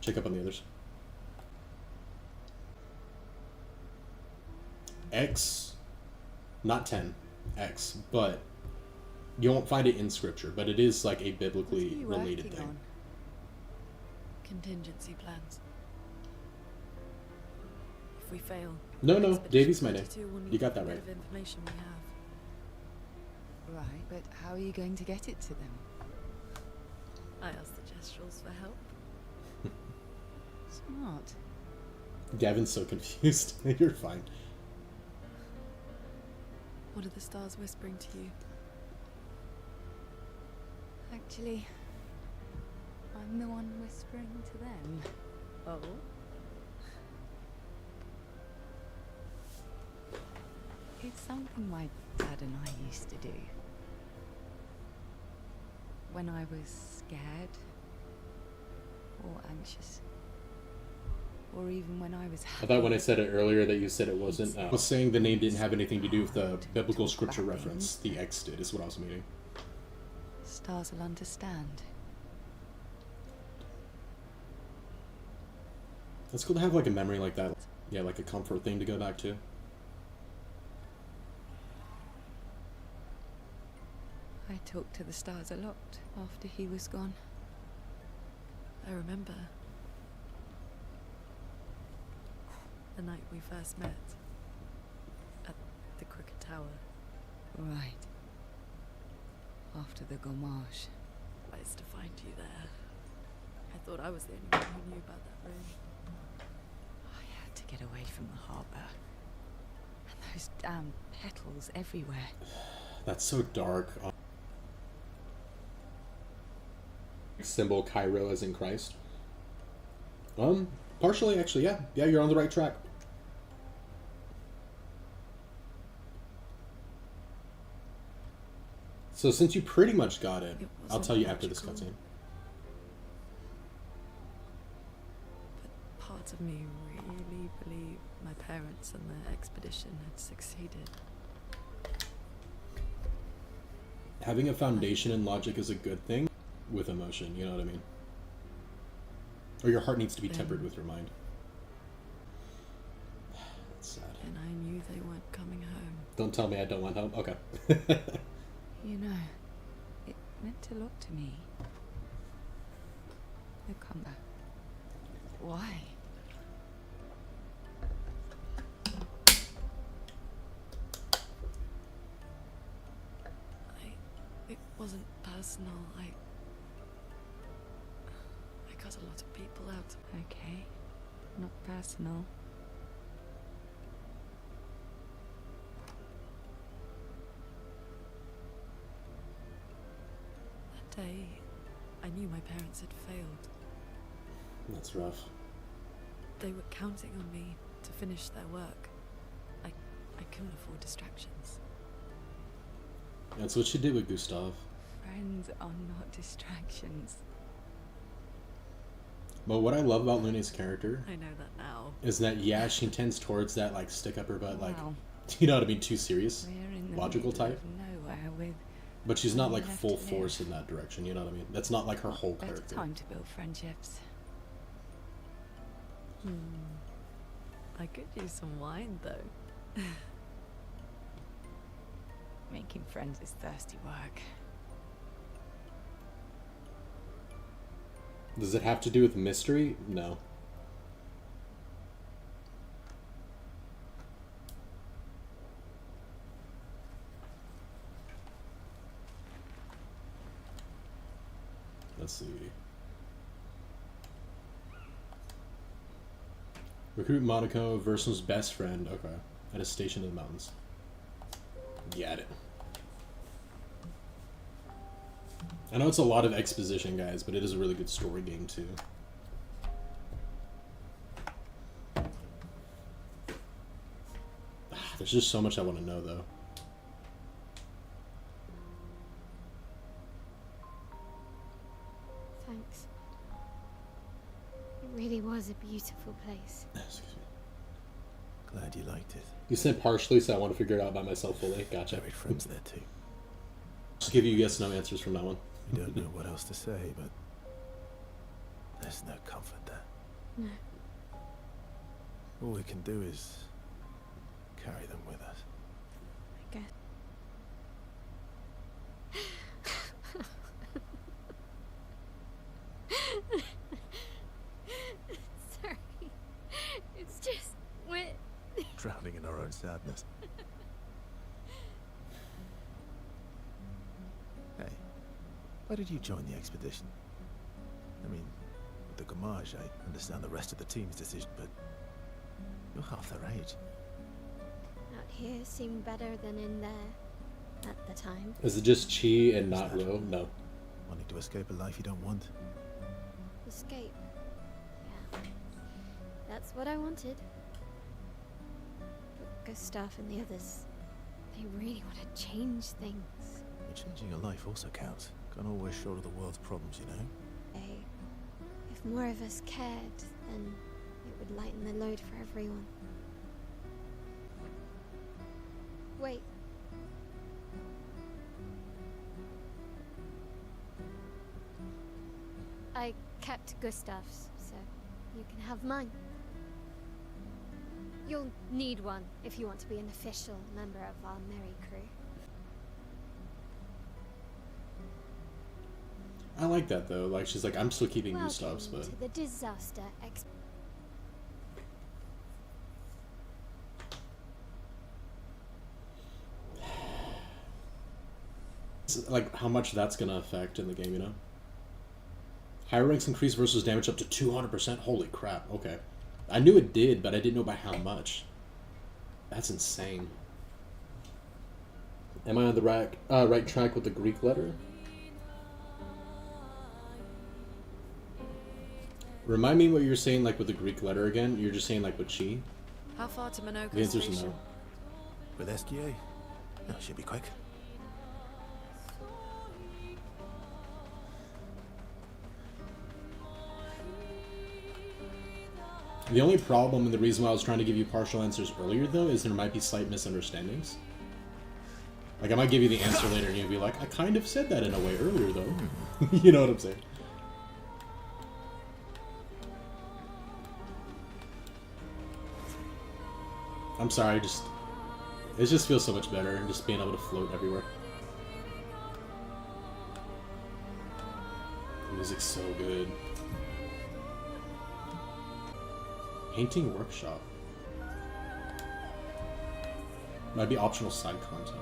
Speaker 1: Check up on the others. X, not 10, X, but you won't find it in scripture, but it is like a biblically related thing.
Speaker 7: Contingency plans. If we fail,
Speaker 1: No,
Speaker 7: Expedition
Speaker 1: Davy's my name.
Speaker 7: 22 will need
Speaker 1: You got that
Speaker 7: every
Speaker 1: right.
Speaker 7: bit of information we have.
Speaker 3: Right, but how are you going to get it to them?
Speaker 7: I asked the Gestrals for help.
Speaker 3: Smart.
Speaker 1: Gavin's so confused. You're fine.
Speaker 7: What are the stars whispering to you?
Speaker 3: Actually, I'm the one whispering to them.
Speaker 7: Oh?
Speaker 3: It's something my dad and I used to do. When I was scared, or anxious, or even when I was happy.
Speaker 1: I thought when I said it earlier that you said it wasn't. I was saying the name didn't have anything to do with the biblical scripture reference. The X did, is what I was meaning.
Speaker 3: Stars will understand.
Speaker 1: It's cool to have like a memory like that. Yeah, like a comfort thing to go back to.
Speaker 3: I talked to the stars a lot after he was gone.
Speaker 7: I remember. The night we first met. At the Crooked Tower.
Speaker 3: Right. After the gommage.
Speaker 7: I used to find you there. I thought I was the only one who knew about that room.
Speaker 3: I had to get away from the harbour. And those damn petals everywhere.
Speaker 1: That's so dark. Symbol Cairo as in Christ. Partially actually, yeah. Yeah, you're on the right track. So since you pretty much got it, I'll tell you after this cutscene.
Speaker 7: But parts of me really believe my parents and their expedition had succeeded.
Speaker 1: Having a foundation in logic is a good thing with emotion, you know what I mean? Or your heart needs to be tempered with your mind. That's sad.
Speaker 7: And I knew they weren't coming home.
Speaker 1: Don't tell me I don't want home. Okay.
Speaker 3: You know, it meant a lot to me. They'll come back. Why?
Speaker 7: It wasn't personal. I cut a lot of people out.
Speaker 3: Okay, not personal.
Speaker 7: That day, I knew my parents had failed.
Speaker 1: That's rough.
Speaker 7: They were counting on me to finish their work. I couldn't afford distractions.
Speaker 1: That's what she did with Gustav.
Speaker 3: Friends are not distractions.
Speaker 1: But what I love about Luna's character
Speaker 7: I know that now.
Speaker 1: is that, yeah, she tends towards that, like, stick up her butt, like,
Speaker 3: Wow.
Speaker 1: you know what I mean, too serious,
Speaker 3: We're in the
Speaker 1: logical
Speaker 3: middle
Speaker 1: type.
Speaker 3: of nowhere with
Speaker 1: But she's not, like,
Speaker 3: left
Speaker 1: full
Speaker 3: to live.
Speaker 1: force in that direction, you know what I mean? That's not, like, her whole
Speaker 3: better
Speaker 1: character.
Speaker 3: time to build friendships.
Speaker 7: I could use some wine, though.
Speaker 3: Making friends is thirsty work.
Speaker 1: Does it have to do with mystery? No. Let's see. Recruit Monaco versus best friend. Okay. At a station in the mountains. Got it. I know it's a lot of exposition, guys, but it is a really good story game, too. There's just so much I want to know, though.
Speaker 2: Thanks. It really was a beautiful place.
Speaker 1: Excuse me.
Speaker 4: Glad you liked it.
Speaker 1: You said partially, so I want to figure it out by myself fully. Gotcha.
Speaker 4: Buried friends there too.
Speaker 1: Just give you yes/no answers from that one.
Speaker 4: We don't know what else to say, but there's no comfort there.
Speaker 2: No.
Speaker 4: All we can do is carry them with us.
Speaker 2: I guess. Sorry. It's just wet.
Speaker 4: Drowning in our own sadness. Hey, why did you join the expedition? I mean, with the Gamage, I understand the rest of the team's decision, but you're half their age.
Speaker 2: Out here seemed better than in there at the time.
Speaker 1: Is it just chi and not low? No.
Speaker 4: Wanting to escape a life you don't want.
Speaker 2: Escape. Yeah. That's what I wanted. But Gustav and the others, they really want to change things.
Speaker 4: But changing a life also counts. Can't always shoulder the world's problems, you know?
Speaker 2: Hey, if more of us cared, then it would lighten the load for everyone. Wait. I kept Gustav's, so you can have mine. You'll need one if you want to be an official member of our merry crew.
Speaker 1: I like that though. Like she's like, I'm still keeping
Speaker 2: Welcome
Speaker 1: Gustav's, but
Speaker 2: to the disaster
Speaker 1: it's like how much that's gonna affect in the game, you know? Higher ranks increase versus damage up to 200%. Holy crap! Okay, I knew it did, but I didn't know by how much. That's insane. Am I on the right track with the Greek letter? Remind me what you're saying, like with the Greek letter again. You're just saying like with chi.
Speaker 7: How far to Monaco
Speaker 1: The answer's
Speaker 7: Station?
Speaker 1: no.
Speaker 4: With SGA? That should be quick.
Speaker 1: The only problem and the reason why I was trying to give you partial answers earlier, though, is there might be slight misunderstandings. Like, I might give you the answer later and you'll be like, I kind of said that in a way earlier, though. You know what I'm saying? I'm sorry, it just feels so much better, just being able to float everywhere. The music's so good. Painting workshop. Might be optional side content.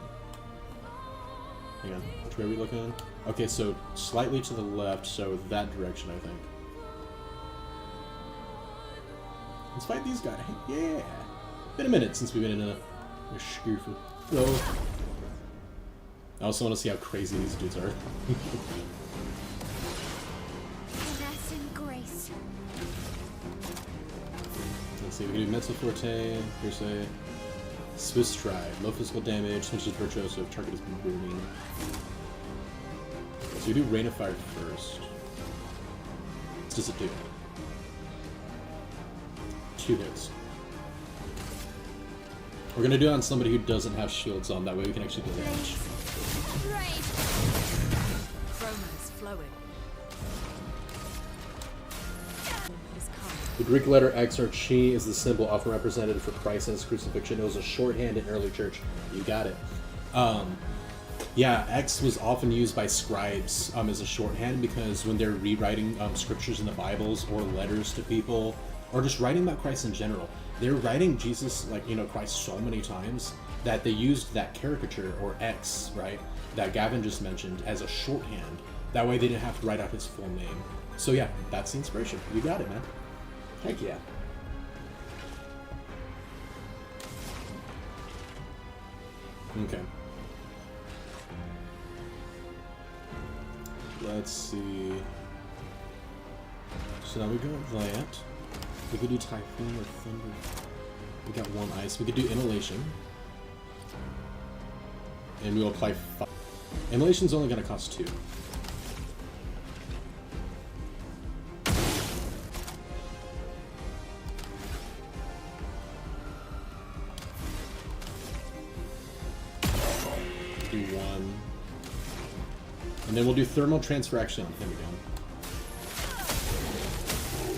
Speaker 1: Hang on, which way are we looking? Okay, so slightly to the left, so that direction, I think. Let's fight these guys. Yeah! Been a minute since we've been in a skirful. So, I also want to see how crazy these dudes are.
Speaker 2: Finesse and grace.
Speaker 1: Let's see, we can do Mental Forte, Hearsay, Swiss Stride, low physical damage, switches Virtuoso if target has been booming. So we do Rain of Fire first. What does it do? 2 hits. We're gonna do it on somebody who doesn't have shields on, that way we can actually do damage.
Speaker 7: Chroma's flowing. Is coming.
Speaker 1: The Greek letter X, or chi, is the symbol often represented for Christ and his crucifixion. It was a shorthand in early church. You got it. Yeah, X was often used by scribes as a shorthand because when they're rewriting scriptures in the Bibles or letters to people, or just writing about Christ in general, they're writing Jesus, like, you know, Christ so many times that they used that caricature, or X, right, that Gavin just mentioned, as a shorthand. That way they didn't have to write out his full name. So yeah, that's the inspiration. You got it, man. Heck yeah. Okay. Let's see. So now we go with that. We could do Typhoon or Thunder. We got 1 ice. We could do Immolation. And we'll apply 5. Immolation's only going to cost 2. Do 1. And then we'll do Thermal Transfer action on him again.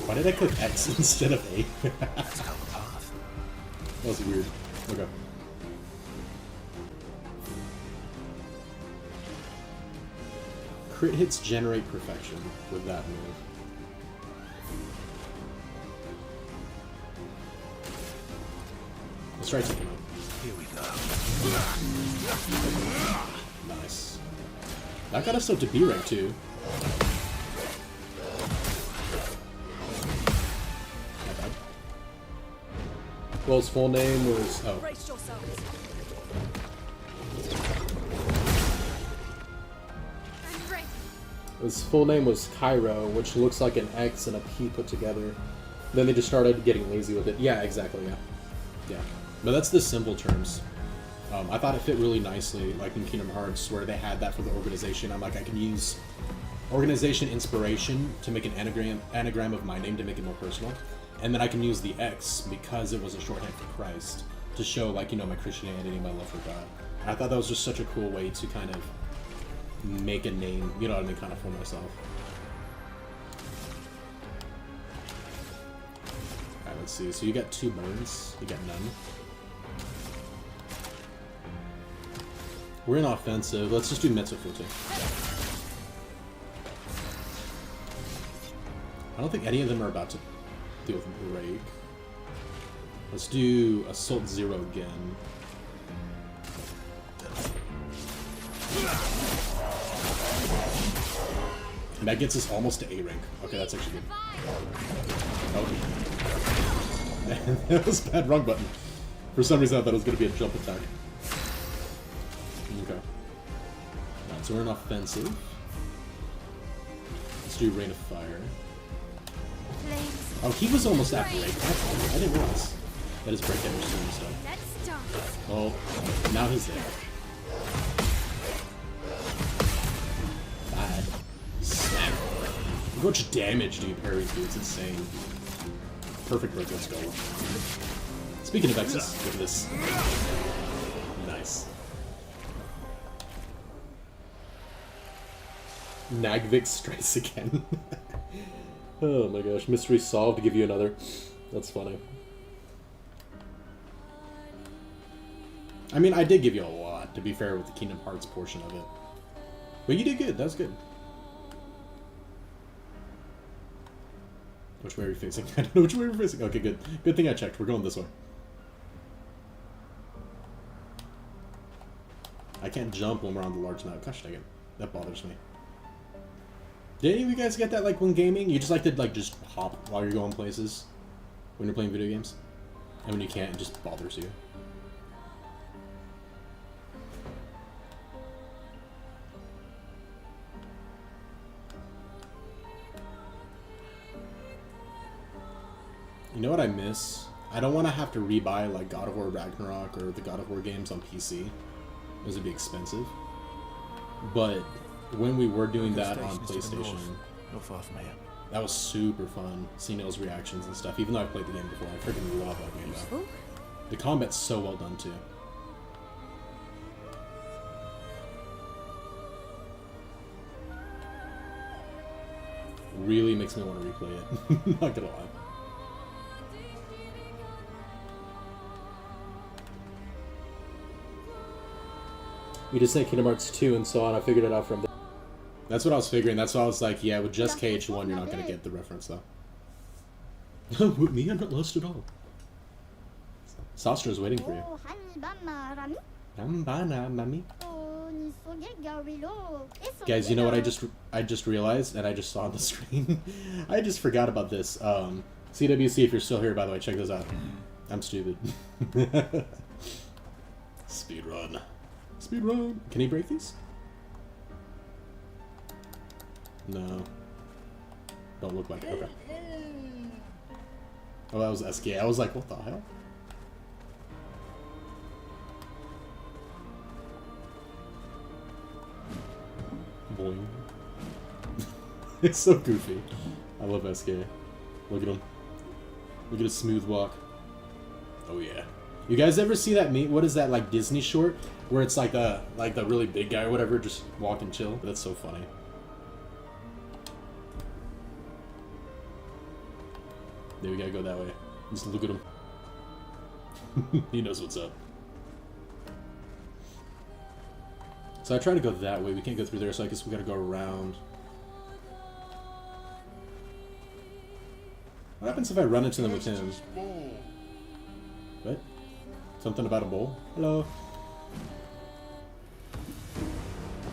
Speaker 1: Why did I click X instead of A? That was weird. Okay. Crit hits generate perfection with that move. Let's try taking him.
Speaker 4: Here we go.
Speaker 1: Nice. That got us up to B rank too. Not bad. Well, his full name was... oh.
Speaker 7: Brace yourselves.
Speaker 9: His full name was Cairo, which looks like an X and a P put together. Then they just started getting lazy with it. Yeah, exactly, yeah.
Speaker 1: Yeah. But that's the simple terms. I thought it fit really nicely, like in Kingdom Hearts, where they had that for the organization. I'm like, I can use organization inspiration to make an anagram of my name to make it more personal. And then I can use the X, because it was a shorthand for Christ, to show, like, you know, my Christianity and my love for God. And I thought that was just such a cool way to kind of make a name, you know what I mean, kind of for myself. Alright, let's see. So you got 2 burns. You got none. We're in offensive. Let's just do Metsufuti. I don't think any of them are about to deal with break. Let's do Assault 0 again. And that gets us almost to A rank. Okay, that's actually good. Oh. That was a bad wrong button. For some reason I thought it was going to be a jump attack. Okay. Alright, so we're in offensive. Let's do Rain of Fire. Oh, he was almost at break. I didn't realize that his break damage is doing stuff. Oh, now he's there. Bad. Snap. How much damage do you parry do? It's insane. Perfect break, let's go. Speaking of X's, look at this. Nice. Nagvik strikes again. Oh my gosh, mystery solved, give you another. That's funny. I mean, I did give you a lot, to be fair, with the Kingdom Hearts portion of it. But you did good, that was good. Which way are you facing? I don't know which way we're facing. Okay, good. Good thing I checked. We're going this way. I can't jump when we're on the large map. Gosh dang it. That bothers me. Did any of you guys get that, like, when gaming? You just like to, like, just hop while you're going places when you're playing video games? And when you can't, it just bothers you. You know what I miss? I don't want to have to rebuy, like, God of War Ragnarok or the God of War games on PC. Those would be expensive. But when we were doing that on PlayStation,
Speaker 4: not far from here.
Speaker 1: That was super fun, seeing those reactions and stuff. Even though I played the game before, I freaking love that game though. The combat's so well done too. Really makes me want to replay it. Not gonna lie.
Speaker 9: You just said Kingdom Hearts 2 and so on, I figured it out from there.
Speaker 1: That's what I was figuring. That's why I was like, yeah, with just KH1, you're not going to get the reference, though. With me, I'm not lost at all. Sastra's waiting for you. Guys, you know what I just realized, and I just saw on the screen? I just forgot about this. CWC, if you're still here, by the way, check this out. I'm stupid. Speedrun. Speedrun. Can he break these? No. Don't look like it. Okay. Oh, that was SK. I was like, what the hell? Boing. It's so goofy. I love SK. Look at him. Look at his smooth walk. Oh yeah. You guys ever see that meme? What is that, like, Disney short? Where it's like the really big guy or whatever just walk and chill? That's so funny. There, we gotta go that way. Just look at him. He knows what's up. So I try to go that way. We can't go through there, so I guess we gotta go around. What happens if I run into them with him? What? Something about a bowl? Hello.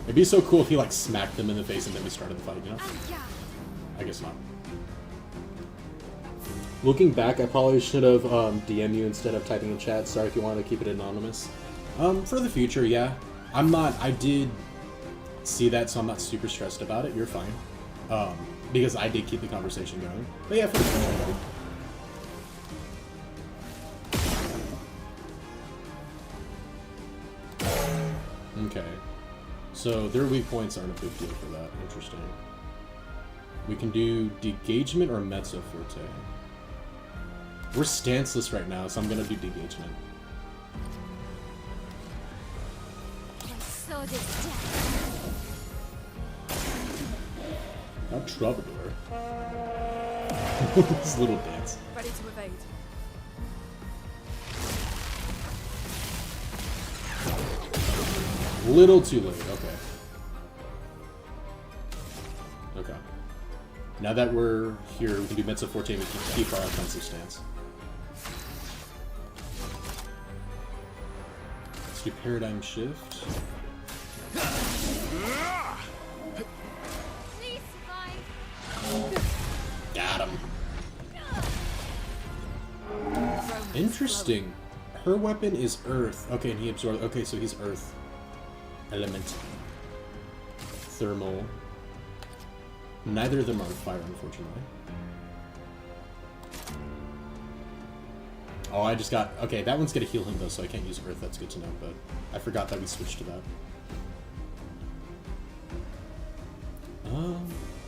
Speaker 1: It'd be so cool if he, like, smacked them in the face and then we started the fight, you know? I guess not.
Speaker 9: Looking back, I probably should have DM'd you instead of typing in chat. Sorry if you wanted to keep it anonymous.
Speaker 1: For the future, yeah. I'm not, I did see that, so I'm not super stressed about it. You're fine. Because I did keep the conversation going. But yeah, for the future, buddy. Okay. So their weak points aren't a big deal for that. Interesting. We can do Degagement or Mezzo Forte. We're stanceless right now, so I'm gonna do Degagement.
Speaker 2: My sword is dead.
Speaker 1: Not Troubadour. This little dance.
Speaker 7: Ready to evade.
Speaker 1: Little too late. Okay. Okay. Now that we're here, we can do Mezzo Forte and we can keep our offensive stance. Let's do Paradigm Shift.
Speaker 2: Please survive.
Speaker 1: Got him. Interesting. Her weapon is Earth. Okay, and he absorbs. Okay, so he's Earth. Element. Thermal. Neither of them are on fire, unfortunately. Oh, I just got... Okay, that one's gonna heal him, though, so I can't use Earth. That's good to know, but I forgot that we switched to that.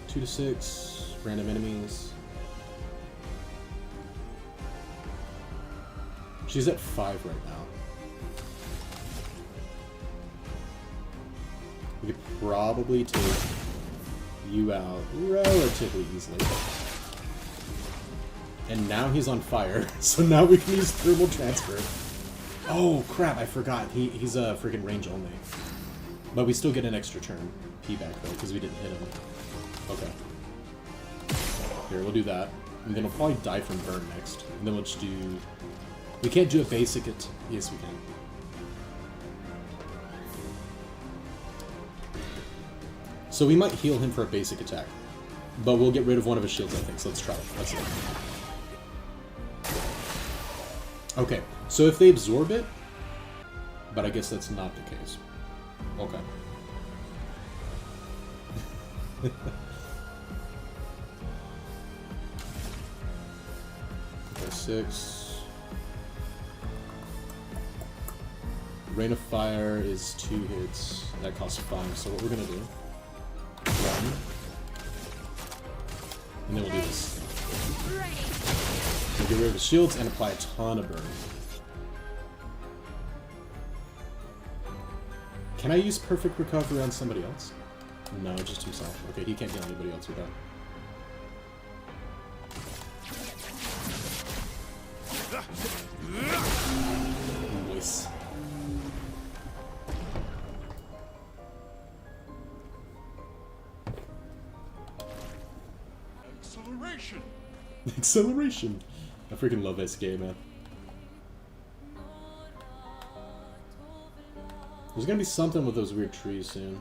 Speaker 1: 2 to 6. Random enemies. She's at 5 right now. We could probably take you out relatively easily. And now he's on fire, so now we can use Thermal Transfer. Oh crap, I forgot. He's a freaking range only. But we still get an extra turn. P back though, because we didn't hit him. Okay. Here, we'll do that. And then we'll probably die from burn next. And then we'll just do... We can't do a basic... Yes, we can. So we might heal him for a basic attack. But we'll get rid of one of his shields, I think. So let's try it. Let's see. Okay, so if they absorb it... But I guess that's not the case. Okay. Okay, 6. Rain of Fire is 2 hits. That costs 5. So what we're gonna do... 1. And then we'll do this. We'll get rid of the shields and apply a ton of burn. Can I use Perfect Recovery on somebody else? No, just himself. Okay, he can't heal anybody else with that. Nice.
Speaker 8: Acceleration!
Speaker 1: Acceleration! I freaking love this game, man. There's gonna be something with those weird trees soon.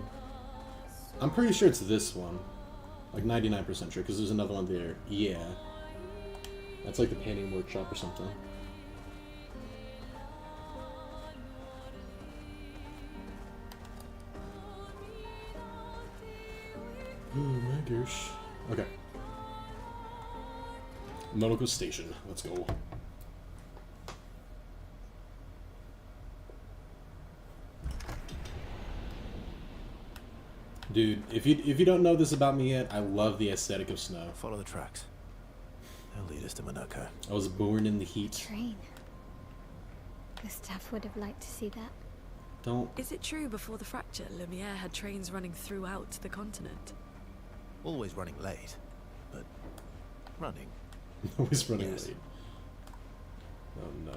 Speaker 1: I'm pretty sure it's this one. Like 99% sure, because there's another one there. Yeah. That's like the painting workshop or something. Oh my gosh. Okay. Medical station. Let's go. Dude, if you don't know this about me yet, I love the aesthetic of snow.
Speaker 4: Follow the tracks. They'll lead us to Monaco.
Speaker 1: I was born in the heat.
Speaker 2: Train. Gustav would have liked to see that.
Speaker 1: Don't.
Speaker 7: Is it true before the fracture, Lumiere had trains running throughout the continent?
Speaker 4: Always running late, but running.
Speaker 1: Always running
Speaker 4: Yes.
Speaker 1: late. Oh no.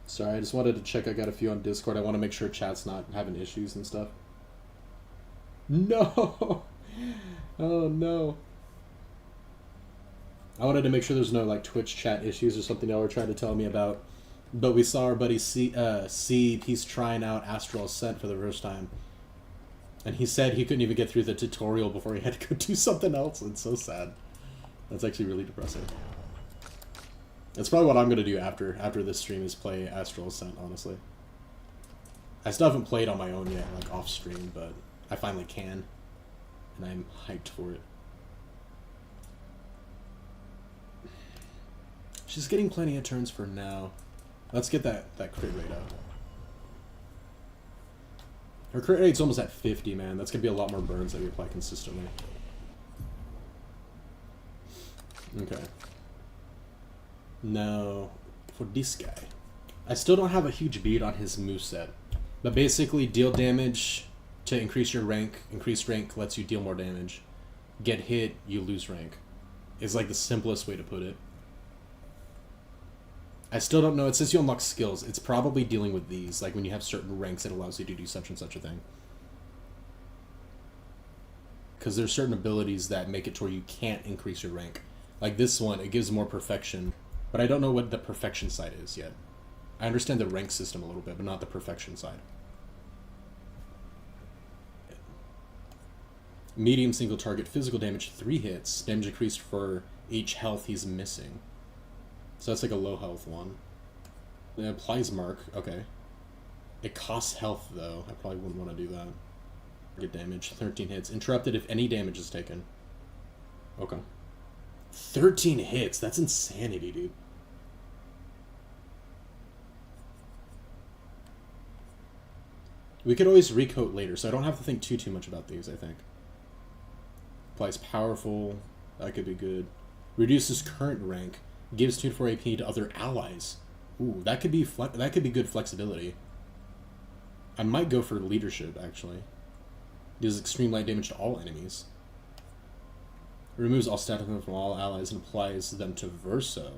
Speaker 1: Sorry, I just wanted to check. I got a few on Discord. I want to make sure chat's not having issues and stuff. No! Oh no. I wanted to make sure there's no like Twitch chat issues or something y'all were trying to tell me about. But we saw our buddy C, he's trying out Astral Ascent for the first time. And he said he couldn't even get through the tutorial before he had to go do something else. It's so sad. That's actually really depressing. That's probably what I'm gonna do after this stream is play Astral Ascent, honestly. I still haven't played on my own yet, like off stream, but I finally can. And I'm hyped for it. She's getting plenty of turns for now. Let's get that crit rate up. Her crit rate's almost at 50, man. That's gonna be a lot more burns that we apply consistently. Okay. Now, for this guy. I still don't have a huge beat on his moveset. But basically, deal damage to increase your rank. Increased rank lets you deal more damage. Get hit, you lose rank. Is like the simplest way to put it. I still don't know. It says you unlock skills. It's probably dealing with these. Like when you have certain ranks, it allows you to do such and such a thing. Because there's certain abilities that make it to where you can't increase your rank. Like this one, it gives more perfection. But I don't know what the perfection side is yet. I understand the rank system a little bit, but not the perfection side. Medium single target physical damage, 3 hits. Damage increased for each health he's missing. So that's like a low health one. It applies mark, okay. It costs health though. I probably wouldn't want to do that. Get damage, 13 hits. Interrupted if any damage is taken. Okay. 13 hits, that's insanity, dude. We could always recoat later, so I don't have to think too much about these, I think. Applies powerful, that could be good. Reduces current rank, gives 2 to 4 AP to other allies. Ooh, that could be good flexibility. I might go for leadership, actually. Deals extreme light damage to all enemies. Removes all status from all allies and applies them to Verso.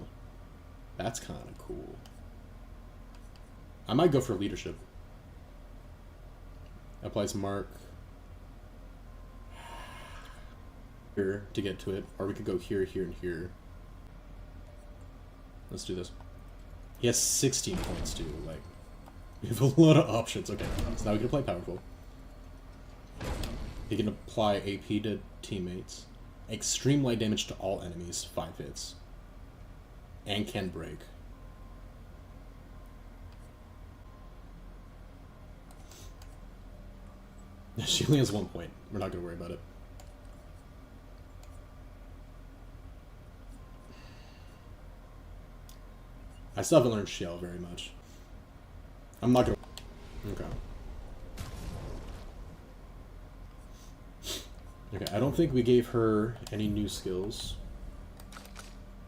Speaker 1: That's kind of cool. I might go for leadership. Applies mark. Here to get to it. Or we could go here, here, and here. Let's do this. He has 16 points too. Like, we have a lot of options. Okay, so now we can apply powerful. He can apply AP to teammates. Extreme light damage to all enemies, 5 hits. And can break. She only has 1 point. We're not going to worry about it. I still haven't learned Shell very much. I'm not going to... Okay. Okay, I don't think we gave her any new skills.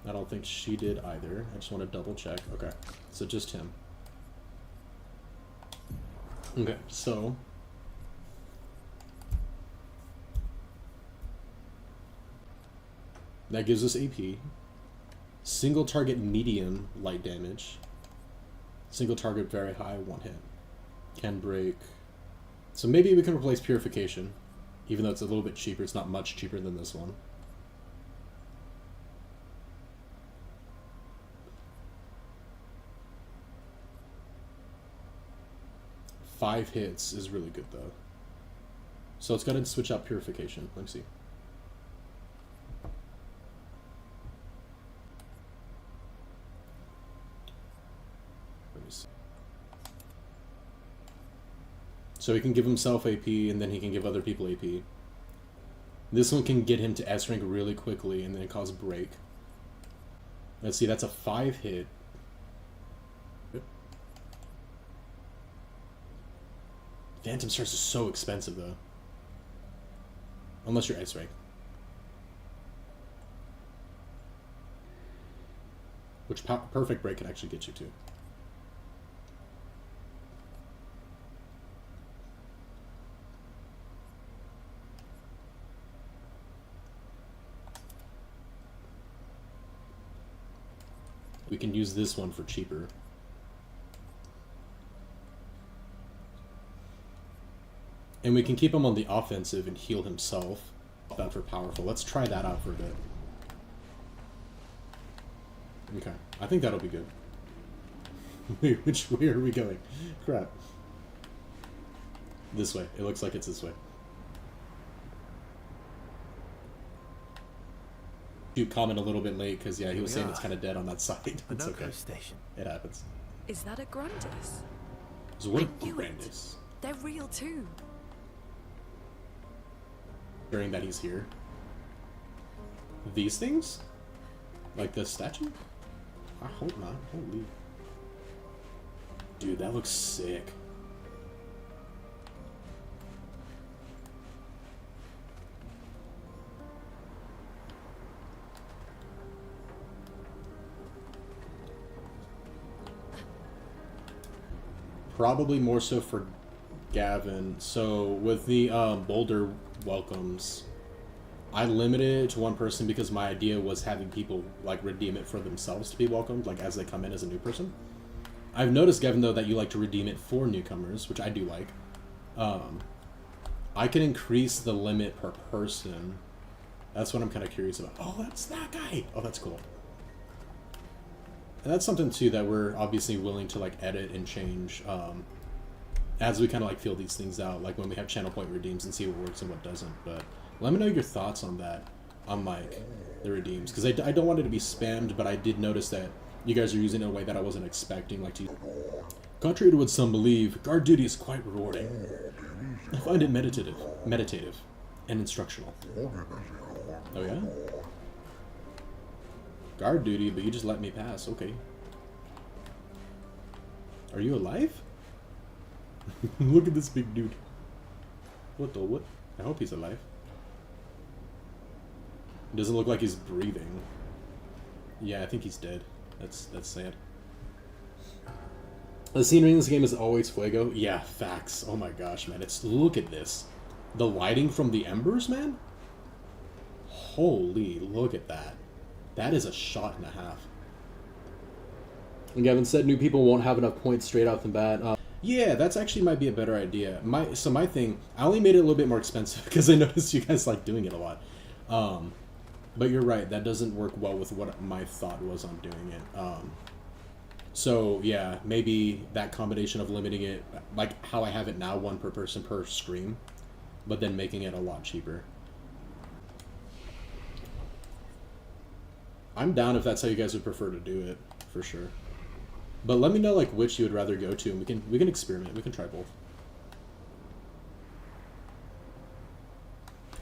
Speaker 1: I don't think she did either. I just want to double check. Okay, so just him. Okay, so... that gives us AP. Single target medium light damage. Single target very high, 1 hit. Can break. So maybe we can replace Purification. Even though it's a little bit cheaper, it's not much cheaper than this one. Five hits is really good though. So let's go ahead and switch out Purification. Let me see. So he can give himself AP, and then he can give other people AP. This one can get him to S rank really quickly, and then cause break. Let's see, that's a 5 hit. Phantom Stars is so expensive, though. Unless you're S rank. Which Perfect Break can actually get you to. We can use this one for cheaper. And we can keep him on the offensive and heal himself. That for powerful. Let's try that out for a bit. Okay, I think that'll be good. Wait, which way are we going? Crap. This way. It looks like it's this way. You comment a little bit late because yeah, he
Speaker 4: Here
Speaker 1: was
Speaker 4: we
Speaker 1: saying
Speaker 4: are.
Speaker 1: it's kind of dead on that side. It's
Speaker 4: Minoko
Speaker 1: okay.
Speaker 4: Station.
Speaker 1: It happens.
Speaker 7: Is that a Grandis?
Speaker 1: So what
Speaker 7: I
Speaker 1: a
Speaker 7: knew it.
Speaker 1: grandness.
Speaker 7: They're real too.
Speaker 1: During that he's here. These things? Like the statue? I hope not. Holy. Dude, that looks sick. Probably more so for Gavin. So with the Boulder welcomes, I limited it to one person because my idea was having people like redeem it for themselves to be welcomed, like as they come in as a new person. I've noticed, Gavin, though, that you like to redeem it for newcomers, which I do like. I can increase the limit per person. That's what I'm kind of curious about. Oh, that's that guy. Oh, that's cool. And that's something too that we're obviously willing to like edit and change as we kind of like feel these things out, like when we have channel point redeems and see what works and what doesn't. But let me know your thoughts on that, on like the redeems, because I don't want it to be spammed, but I did notice that you guys are using it in a way that I wasn't expecting. Like, contrary to what some believe, guard duty is quite rewarding. I find it meditative, and instructional. Oh yeah? Guard duty, but you just let me pass. Okay. Are you alive? Look at this big dude. What the what? I hope he's alive. It doesn't look like he's breathing. Yeah, I think he's dead. That's sad. The scenery in this game is always fuego. Yeah, facts. Oh my gosh, man. Look at this. The lighting from the embers, man? Holy, look at that. That is a shot and a half.
Speaker 9: And Gavin said new people won't have enough points straight off the bat.
Speaker 1: Yeah, that's actually might be a better idea. My thing, I only made it a little bit more expensive because I noticed you guys like doing it a lot. But you're right, that doesn't work well with what my thought was on doing it. So yeah, maybe that combination of limiting it, like how I have it now, one per person per stream, but then making it a lot cheaper. I'm down if that's how you guys would prefer to do it, for sure. But let me know like which you would rather go to, and we can experiment. We can try both.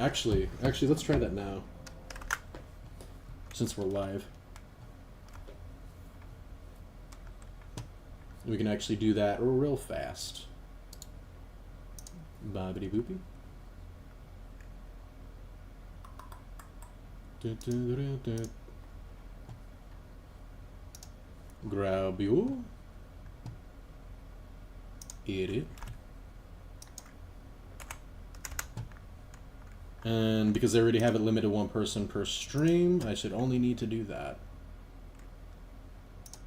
Speaker 1: Actually, let's try that now. Since we're live. We can actually do that real fast. Bobbity boopy. Grab you. Eat it. And because I already have it limited one person per stream, I should only need to do that.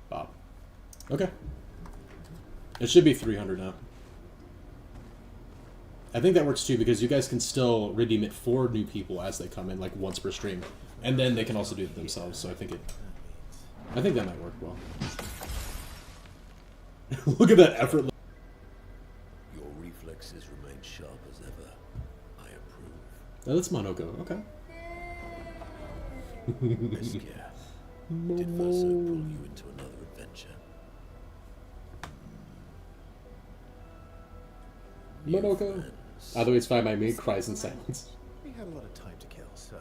Speaker 1: Bob. Okay. It should be 300 now. I think that works too because you guys can still redeem it for new people as they come in, like once per stream. And then they can also do it themselves, so I think that might work well. Look at that effort.
Speaker 10: Your reflexes remain sharp as ever. I approve.
Speaker 1: Oh, that's Monoko. Okay.
Speaker 10: Obscur. Did Verso pull you into another adventure?
Speaker 9: Monoko. Otherwise, find my mate cries in silence.
Speaker 4: He had a lot of time to kill, so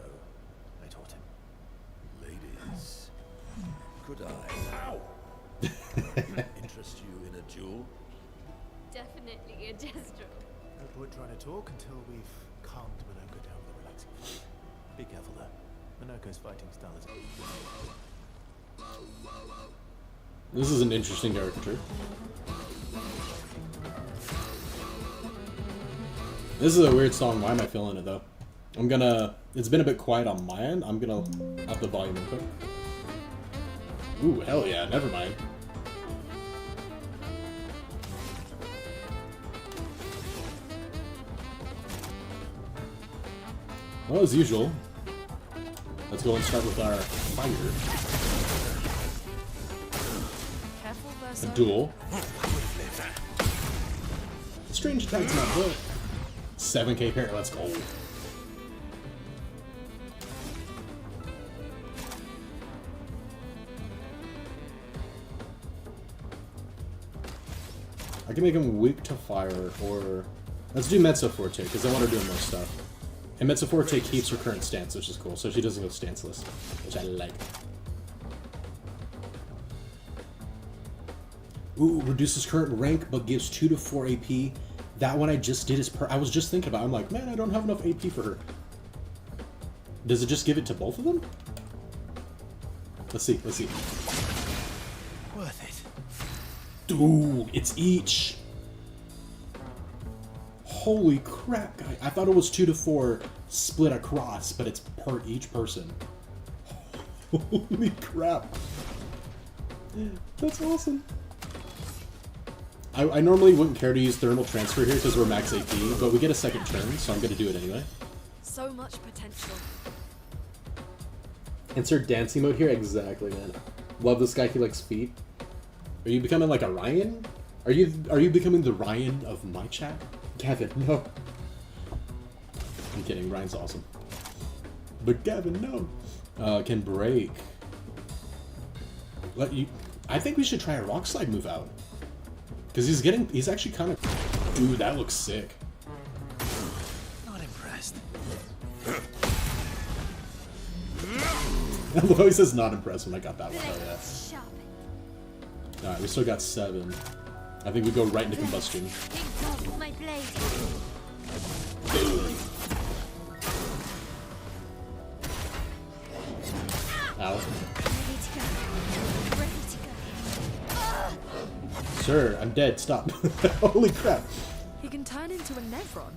Speaker 4: I taught him.
Speaker 10: Ladies, could I interest you in a duel?
Speaker 2: Definitely a jester.
Speaker 4: No point trying to talk until we've calmed Minoko down with a relaxing fight. Be careful though. Minoko's fighting style is...
Speaker 1: This is an interesting caricature. This is a weird song. Why am I feeling it though? It's been a bit quiet on my end. I'm gonna up the volume real quick. Ooh, hell yeah, never mind. Well, as usual, let's go and start with our fire.
Speaker 7: Careful,
Speaker 1: A
Speaker 7: Verso.
Speaker 1: duel. Strange attack's not good. 7k parry, let's go.
Speaker 9: I can make him weak to fire, or... Let's do Mezzo Forte, because I want her doing more stuff. And Mezzo Forte keeps her current stance, which is cool, so she doesn't go stanceless, which I like. Ooh, reduces current rank, but gives 2 to 4 AP. That one I just did is I was just thinking about it. I'm like, man, I don't have enough AP for her. Does it just give it to both of them? Let's see, let's see.
Speaker 4: Worth it.
Speaker 9: Dude, it's each. Holy crap, guy. I thought it was 2 to 4 split across, but it's per each person. Holy crap. That's awesome. I normally wouldn't care to use thermal transfer here because we're max AP, but we get a second turn, so I'm going to do it anyway.
Speaker 7: So much potential.
Speaker 9: Insert dancing mode here? Exactly, man. Love this guy, he likes feet. Are you becoming like a Ryan? Are you becoming the Ryan of my chat? Gavin, no. I'm kidding, Ryan's awesome. But Gavin, no. Can break. I think we should try a rock slide move out. Because he's actually kind of... Dude, that looks sick.
Speaker 4: Not impressed.
Speaker 9: I love how he says not impressed when I got that one. Oh, yeah.
Speaker 2: Sharpen.
Speaker 9: Alright, we still got 7. I think we go right into combustion.
Speaker 2: Think of my blade.
Speaker 9: Ow.
Speaker 2: Ready to go. Ready to go. Ah!
Speaker 9: Sir, I'm dead. Stop. Holy crap.
Speaker 7: He can turn into a Nevron.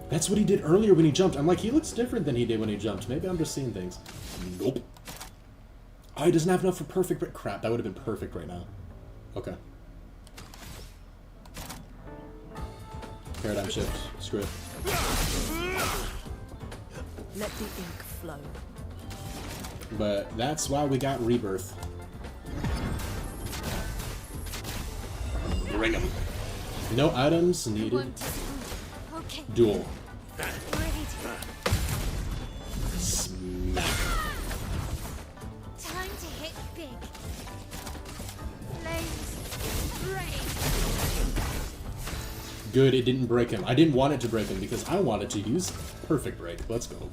Speaker 9: That's what he did earlier when he jumped. I'm like, he looks different than he did when he jumped. Maybe I'm just seeing things. Nope. Oh, he doesn't have enough for perfect. Crap, that would have been perfect right now. Okay. Paradigm shift. Screw it.
Speaker 7: Let the ink flow.
Speaker 9: But that's why we got Rebirth. Bring him. No items needed.
Speaker 2: Want to see? Okay.
Speaker 9: Duel.
Speaker 2: Ready to go.
Speaker 9: Smack.
Speaker 2: Time to hit big. Flames. Rain.
Speaker 9: Good, it didn't break him. I didn't want it to break him because I wanted to use perfect break. Let's go.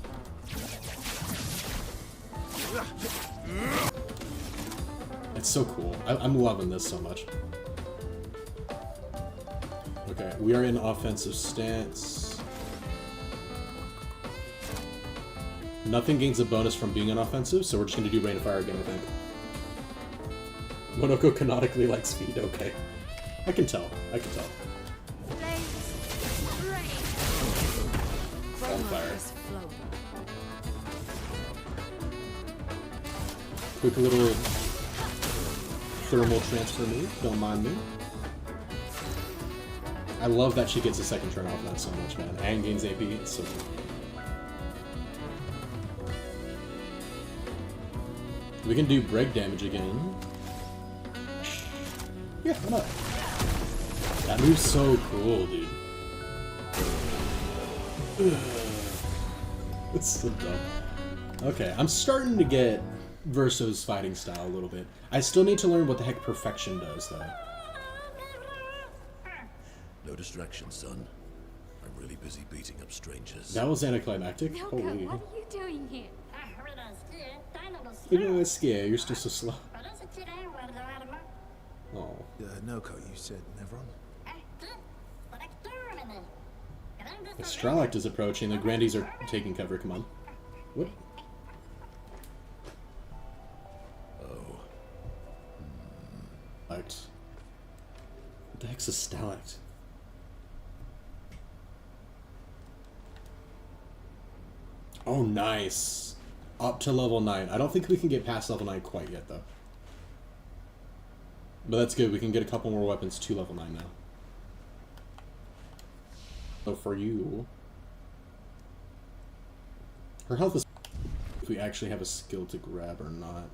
Speaker 9: It's so cool. I'm loving this so much. Okay, we are in offensive stance. Nothing gains a bonus from being an offensive, so we're just going to do Rain of Fire again, I think. Monoko canonically likes speed, okay. I can tell. I can tell.
Speaker 2: Flames. Rain.
Speaker 9: On fire.
Speaker 7: Is flow.
Speaker 9: Quick little thermal transfer move, don't mind me. I love that she gets a second turn off that so much, man. And gains AP, it's so cool. We can do break damage again. Yeah, why not? That move's so cool, dude. It's so dumb. Okay, I'm starting to get Verso's fighting style a little bit. I still need to learn what the heck perfection does, though.
Speaker 10: No distraction, son. I'm really busy beating up strangers.
Speaker 9: That was anticlimactic.
Speaker 2: Noko,
Speaker 9: Holy.
Speaker 2: what are you doing here?
Speaker 9: You're gonna scare. You're still so slow. Oh.
Speaker 4: Noko, you said Nevron?
Speaker 9: The Strelect is approaching. The Grandies are taking cover. Come on. What?
Speaker 10: Oh.
Speaker 9: What the heck's a Stalect? Oh, nice. Up to level 9. I don't think we can get past level 9 quite yet, though. But that's good. We can get a couple more weapons to level 9 now. So for you... Her health is... If we actually have a skill to grab or not.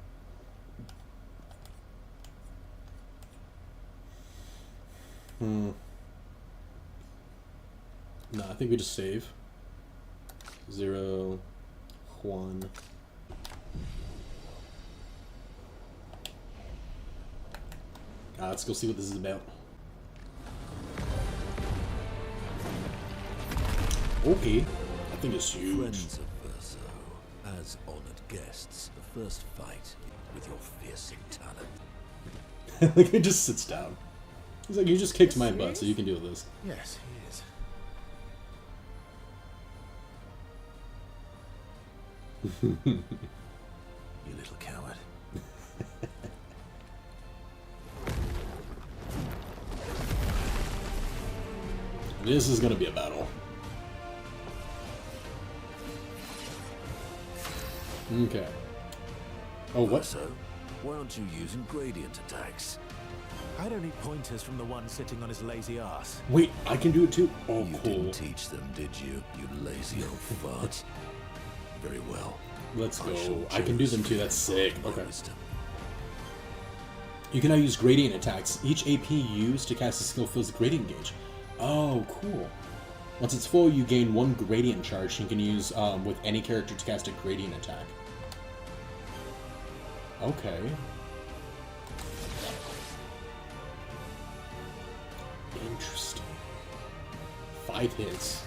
Speaker 9: No, I think we just save. 0, 1. Let's go see what this is about. Okay. That thing is huge.
Speaker 10: Friends of Verso, as honored guests, the first fight with your fearsome talent.
Speaker 9: Like, he just sits down. He's like, you just kicked my butt, so you can deal with this.
Speaker 4: Yes, he is. You little coward.
Speaker 9: This is gonna be a battle. Okay. Oh, what?
Speaker 10: Verso, why aren't you using gradient attacks?
Speaker 4: I don't need pointers from the one sitting on his lazy ass.
Speaker 9: Wait, I can do it too? Oh,
Speaker 10: You
Speaker 9: cool.
Speaker 10: didn't teach them, did you? You lazy old fart. Very well.
Speaker 9: Let's
Speaker 10: I shall
Speaker 9: go. I can do them too,
Speaker 10: choose
Speaker 9: that's sick.
Speaker 10: my
Speaker 9: Okay.
Speaker 10: wisdom.
Speaker 9: You can now use gradient attacks. Each AP used to cast a skill fills the gradient gauge. Oh, cool. Once it's full, you gain 1 gradient charge you can use with any character to cast a gradient attack. Okay. Interesting. 5 hits.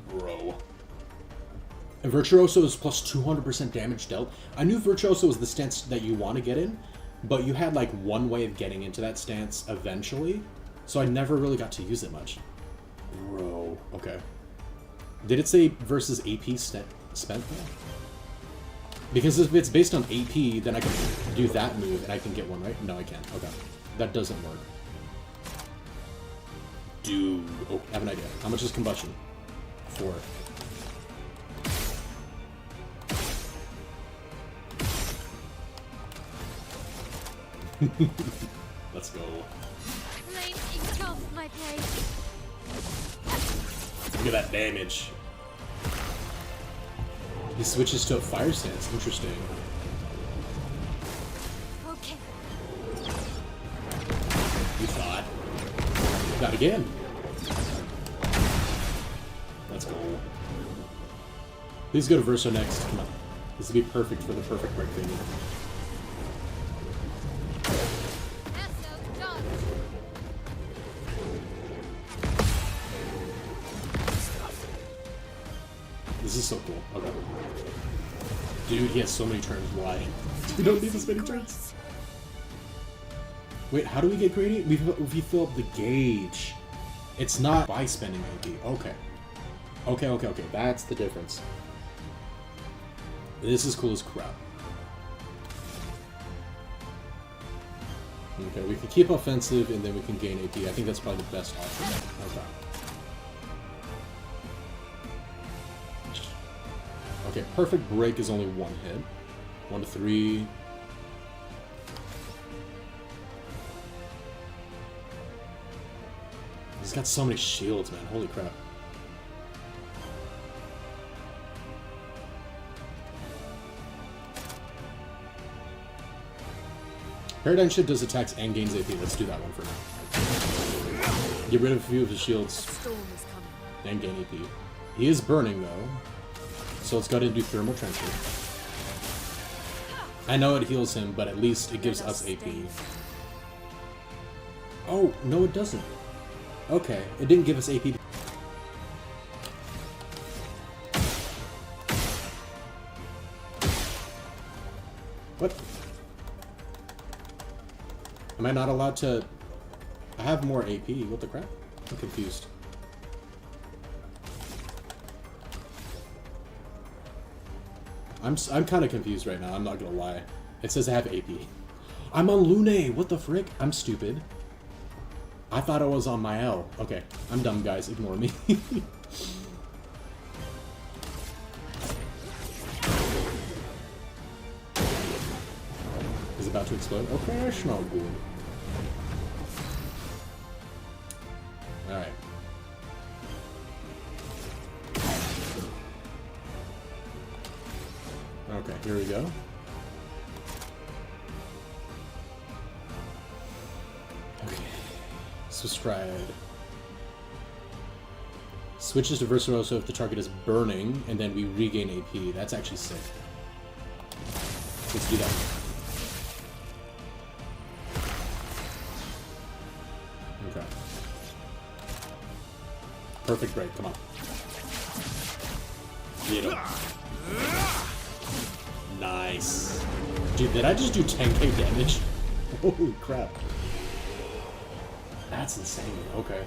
Speaker 9: Bro. And Virtuoso is plus 200% damage dealt. I knew Virtuoso was the stance that you want to get in, but you had like one way of getting into that stance eventually, so I never really got to use it much. Bro. Okay. Did it say versus AP spent though? Because if it's based on AP, then I can do that move and I can get one, right? No, I can't. Okay. That doesn't work. Dude. Oh, I have an idea. How much is combustion? 4. Let's go.
Speaker 2: Flame engulfs my blade.
Speaker 9: Look at that damage. He switches to a fire stance. Interesting.
Speaker 2: Okay.
Speaker 9: You thought. Not again. Let's go. Please go to Verso next. Come on. This would be perfect for the perfect break thing.
Speaker 2: Esso done.
Speaker 9: This is so cool. Okay. Dude, he has so many turns. Why? We don't need this many turns. Wait, how do we get gradient? We fill up the gauge. It's not by spending AP. Okay. Okay. That's the difference. This is cool as crap. Okay, we can keep offensive and then we can gain AP. I think that's probably the best option. Okay. Okay, perfect break is only 1 hit. 1 to 3. He's got so many shields, man. Holy crap. Paradigm Shift does attacks and gains AP. Let's do that one for now. Get rid of a few of his shields
Speaker 7: Storm is coming.
Speaker 9: and gain AP. He is burning, though. So let's go ahead and do Thermal Trencher. I know it heals him, but at least it gives us AP. Oh, no it doesn't. Okay, it didn't give us AP. What? Am I not allowed to... I have more AP. What the crap? I'm confused. I'm kind of confused right now, I'm not gonna lie. It says I have AP. I'm on Lune! What the frick? I'm stupid. I thought I was on my L. Okay, I'm dumb, guys. Ignore me. Is it about to explode? Okay, smell good. Alright. Okay, here we go. Okay. Subscribe. Switches to Virtuoso if the target is burning, and then we regain AP. That's actually sick. Let's do that. perfect break. Come on. Get him. Nice. Dude, did I just do 10k damage? Holy crap. That's insane. Okay.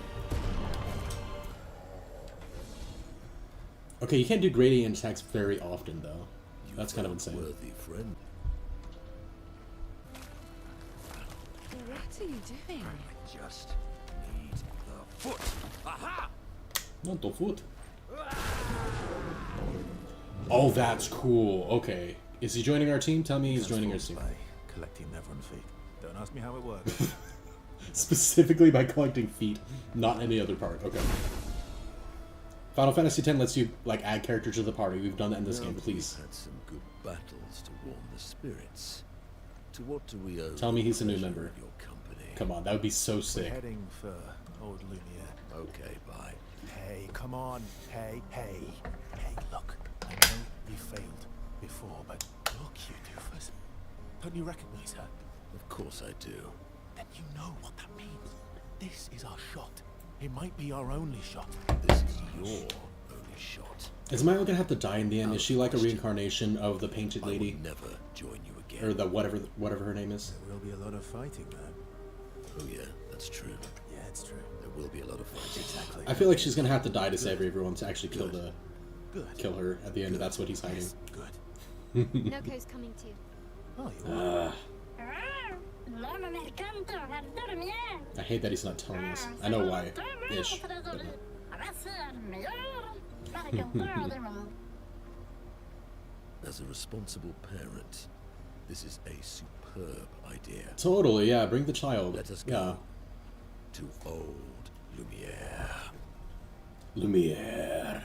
Speaker 9: Okay, you can't do gradient attacks very often, though. That's kind of insane.
Speaker 10: Worthy friend.
Speaker 3: What are you doing?
Speaker 10: Just need the foot. Aha!
Speaker 9: Not the foot. Oh, that's cool. Okay. Is he joining our team? Tell me he's joining our team.
Speaker 4: By collecting Nevron feet. Don't ask me how it works.
Speaker 9: Specifically by collecting feet, not any other part. Okay. Final Fantasy X lets you like add characters to the party. We've done that in this game. Please.
Speaker 10: We've had some good battles to warm the spirits. To what do we owe?
Speaker 9: Tell me he's a new
Speaker 10: pleasure
Speaker 9: member.
Speaker 10: of Your company.
Speaker 9: Come on, that would be so
Speaker 4: We're
Speaker 9: sick.
Speaker 4: heading for old Lumiere.
Speaker 10: Okay, bye.
Speaker 4: Hey, come on. Hey. Hey, look. I know you failed before, but look, you doofus. Don't you recognize her?
Speaker 10: Of course I do.
Speaker 4: Then you know what that means. This is our shot. It might be our only shot.
Speaker 10: This is your only shot.
Speaker 9: Is Milo gonna have to die in the end? Is she like a reincarnation of the painted
Speaker 10: I
Speaker 9: lady?
Speaker 10: will never join you again.
Speaker 9: Or the whatever her name is?
Speaker 4: There will be a lot of fighting, though.
Speaker 10: Oh yeah, that's true.
Speaker 4: Yeah, it's true.
Speaker 10: There will be a lot of fighting.
Speaker 4: Exactly.
Speaker 9: I feel like she's gonna have to die to save everyone to actually kill
Speaker 10: Good.
Speaker 9: kill her at the end. That's what he's hiding.
Speaker 4: Yes, good.
Speaker 2: Noko's coming too.
Speaker 4: Oh, you are.
Speaker 9: I hate that he's not telling us. I know why. Ish. But no.
Speaker 10: As a responsible parent, this is a superb idea.
Speaker 9: Totally, yeah. Bring the child.
Speaker 10: Let us
Speaker 9: Yeah.
Speaker 10: go to old Lumiere.
Speaker 9: Lumiere.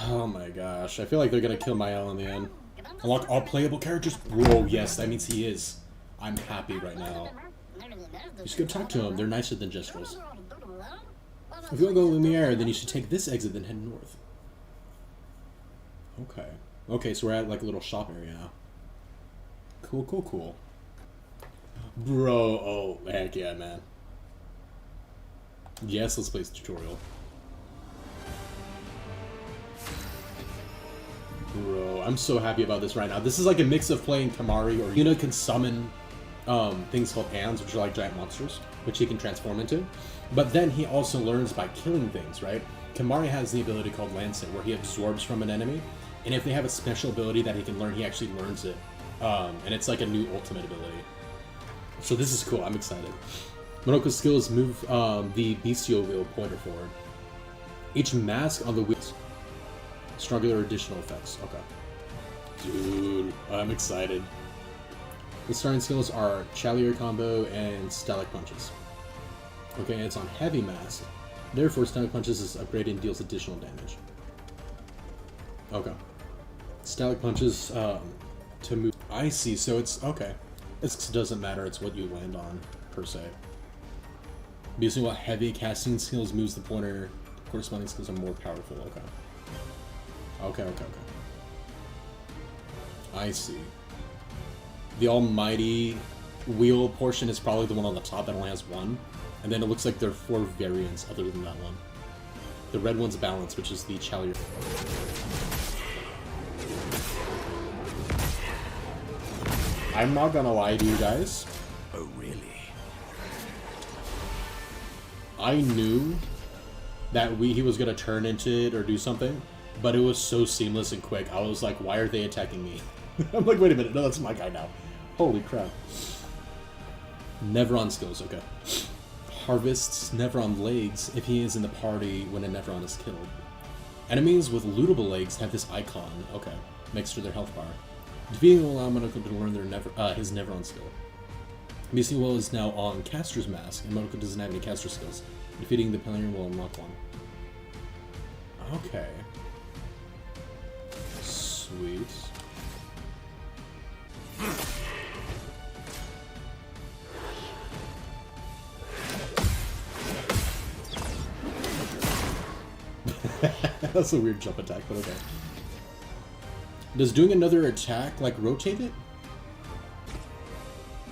Speaker 9: Oh my gosh. I feel like they're gonna kill Mael in the end. Unlock all playable characters? Whoa, yes, that means he is. I'm happy right now. You should go talk to him. They're nicer than Jestrels. If you want to go to Lumiere, then you should take this exit, then head north. Okay. Okay, so we're at like a little shop area now. Cool. Bro, oh, heck yeah, man. Yes, let's play this tutorial. Bro, I'm so happy about this right now. This is like a mix of playing Kamari, or Yuna can summon things called ants, which are like giant monsters, which he can transform into. But then he also learns by killing things, right? Kamari has the ability called Lancet, where he absorbs from an enemy, and if they have a special ability that he can learn, he actually learns it. And it's like a new ultimate ability. So this is cool, I'm excited. Monoko's skills move the bestial wheel pointer forward. Each mask on the wheels. Stronger additional effects. Okay. Dude, I'm excited. The starting skills are Chalier combo and Stalic punches. Okay, and it's on heavy mask. Therefore, Stalic punches is upgraded and deals additional damage. Okay. Stalic punches to move. I see. So it's okay. It doesn't matter. It's what you land on per se. Basically, what heavy casting skills moves the pointer. Corresponding skills are more powerful. Okay. Okay. I see. The almighty wheel portion is probably the one on the top that only has one. And then it looks like there are 4 variants other than that one. The red one's balance, which is the Chalier. I'm not gonna lie to you guys.
Speaker 10: Oh, really?
Speaker 9: I knew that he was gonna turn into it or do something, but it was so seamless and quick. I was like, why are they attacking me? I'm like, wait a minute, no, that's my guy now. Holy crap. Nevron skills, okay. Harvests Nevron legs if he is in the party when a Nevron is killed. Enemies with lootable legs have this icon, okay, next to their health bar. Defeating will allow Monoko to learn his Nevron skill. Missing Will is now on Caster's Mask, and Monoko doesn't have any Caster skills. Defeating the Pillar will unlock one. Okay. Sweet. That's a weird jump attack, but okay. Does doing another attack, like, rotate it?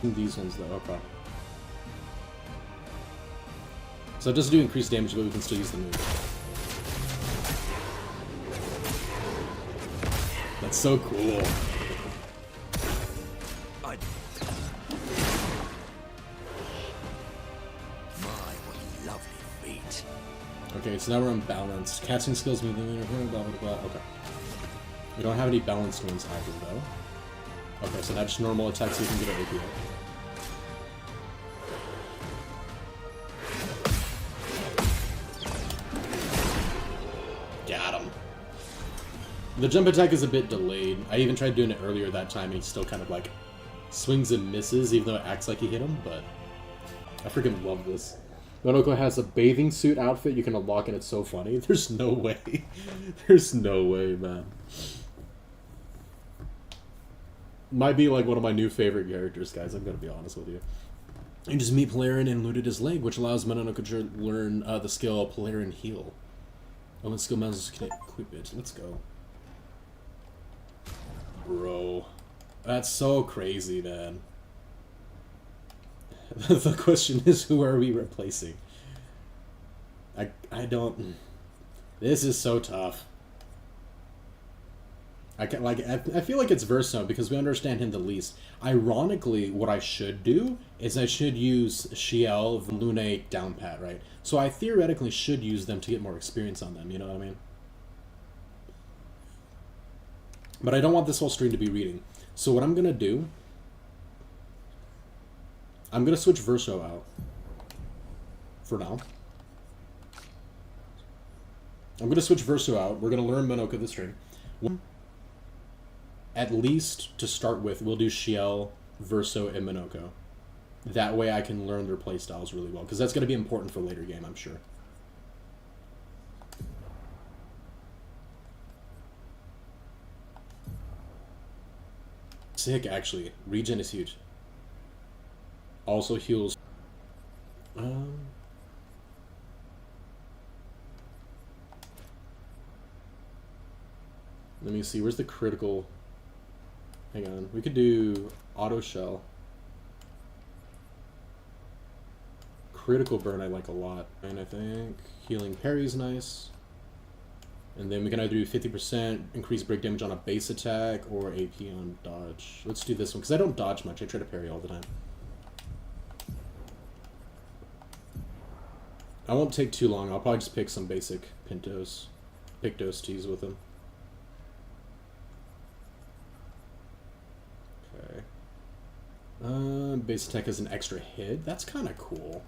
Speaker 9: These ones though, okay. So it doesn't do increased damage, but we can still use the move. That's so cool. Okay, so now we're unbalanced. Casting skills, moving, blah blah blah. Okay. We don't have any balanced ones either, though. Okay, so that's just normal attacks, so we can get an APO. Got him. The jump attack is a bit delayed. I even tried doing it earlier that time, and he still kind of like swings and misses, even though it acts like he hit him, but I freaking love this. Monoko has a bathing suit outfit you can unlock, and it's so funny. There's no way. There's no way, man. Might be like one of my new favorite characters, guys. I'm gonna be honest with you. You just meet Polarin and looted his leg, which allows Monoko to learn the skill Polarin Heal. Oh, and skill mounts can equip it. Let's go. Bro. That's so crazy, man. The question is, who are we replacing? I don't... This is so tough. I feel like it's Verso because we understand him the least. Ironically, what I should do is I should use Shiel, Lune, Downpat, right? So I theoretically should use them to get more experience on them, you know what I mean? But I don't want this whole stream to be reading. So what I'm going to do... I'm going to switch Verso out. For now. I'm going to switch Verso out. We're going to learn Monoko this stream. At least, to start with, we'll do Shiel, Verso, and Monoko. That way I can learn their playstyles really well. Because that's going to be important for later game, I'm sure. Sick, actually. Regen is huge. Also heals. Let me see. Where's the critical? Hang on. We could do auto shell. Critical burn I like a lot. And I think healing parry's nice. And then we can either do 50% increased break damage on a base attack or AP on dodge. Let's do this one, because I don't dodge much. I try to parry all the time. I won't take too long. I'll probably just pick some basic Pictos teas with them. Okay. Base attack is an extra hit. That's kind of cool.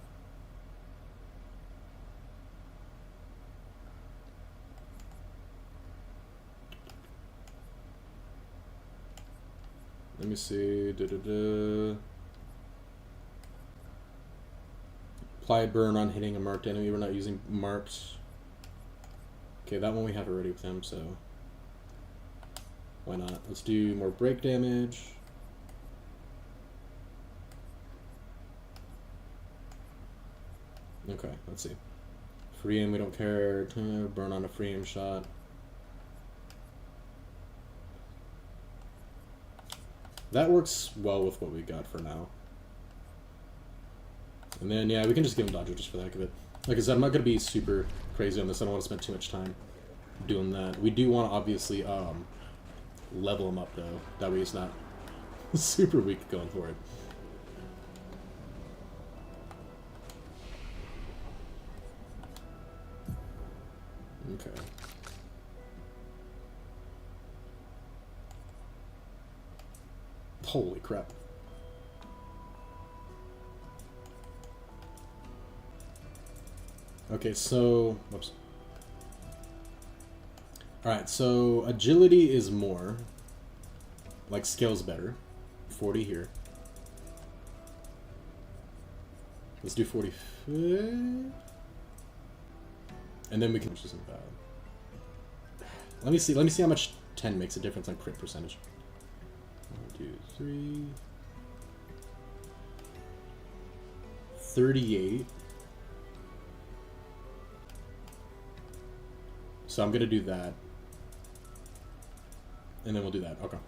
Speaker 9: Let me see. Apply burn on hitting a marked enemy. We're not using marked. Okay, that one we have already with him, so why not? Let's do more break damage. Okay, let's see. Free aim, we don't care. Burn on a free aim shot. That works well with what we got for now. And then, yeah, we can just give him dodger just for the heck of it. Like I said, I'm not going to be super crazy on this. I don't want to spend too much time doing that. We do want to obviously level him up, though. That way he's not super weak going for it. Okay. Holy crap. Okay, so... Whoops. Alright, so agility is more. Like, scale's better. 40 here. Let's do 40. And then we can... Which isn't bad. Let me see how much 10 makes a difference on crit percentage. 1, 2, 3... 38. So I'm gonna do that. And then we'll do that. Okay.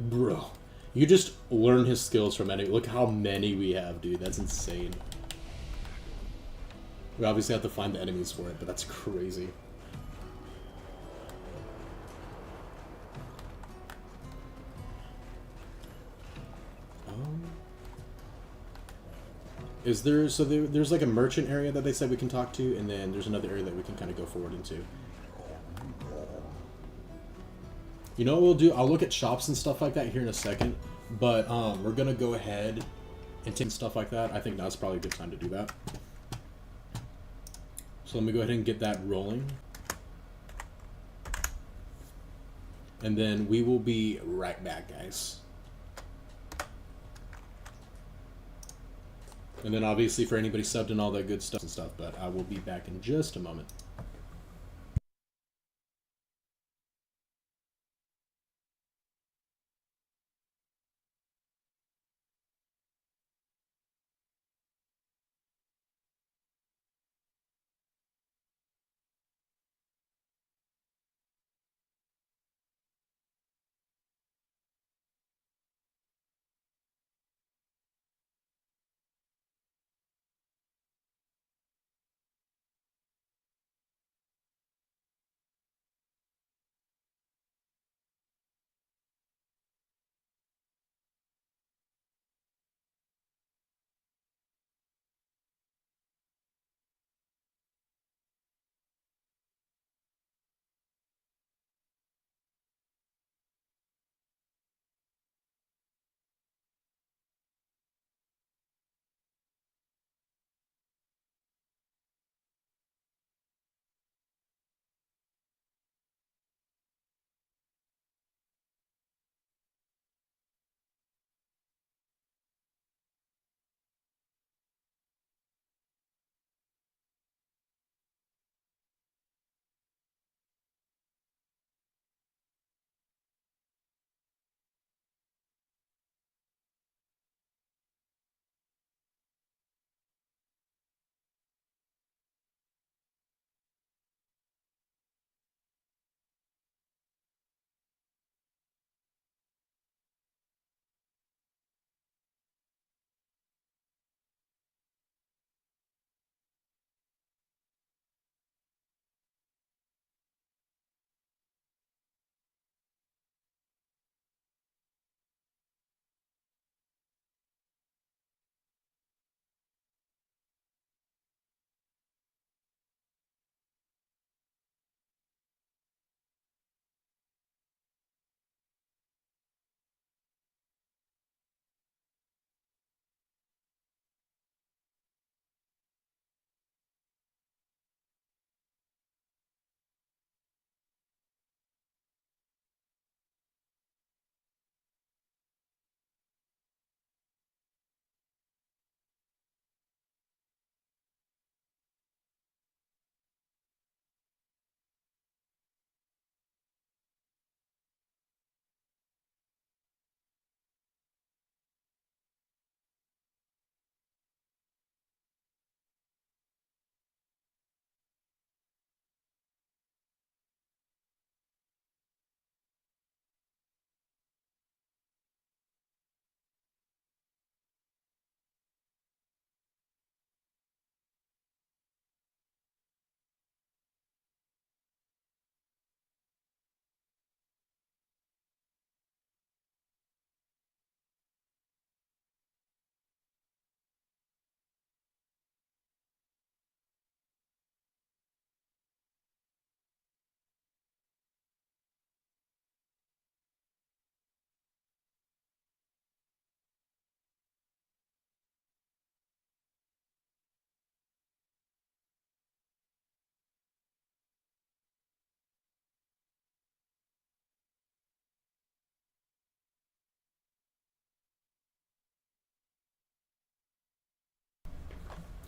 Speaker 9: Bro, you just learn his skills from enemy. Look how many we have, dude. That's insane. We obviously have to find the enemies for it, but that's crazy. Is there, so there's like a merchant area that they said we can talk to, and then there's another area that we can kind of go forward into. You know what we'll do? I'll look at shops and stuff like that here in a second, but we're going to go ahead and take stuff like that. I think now's probably a good time to do that. So let me go ahead and get that rolling. And then we will be right back, guys. And then obviously for anybody subbed and all that good stuff and stuff, but I will be back in just a moment.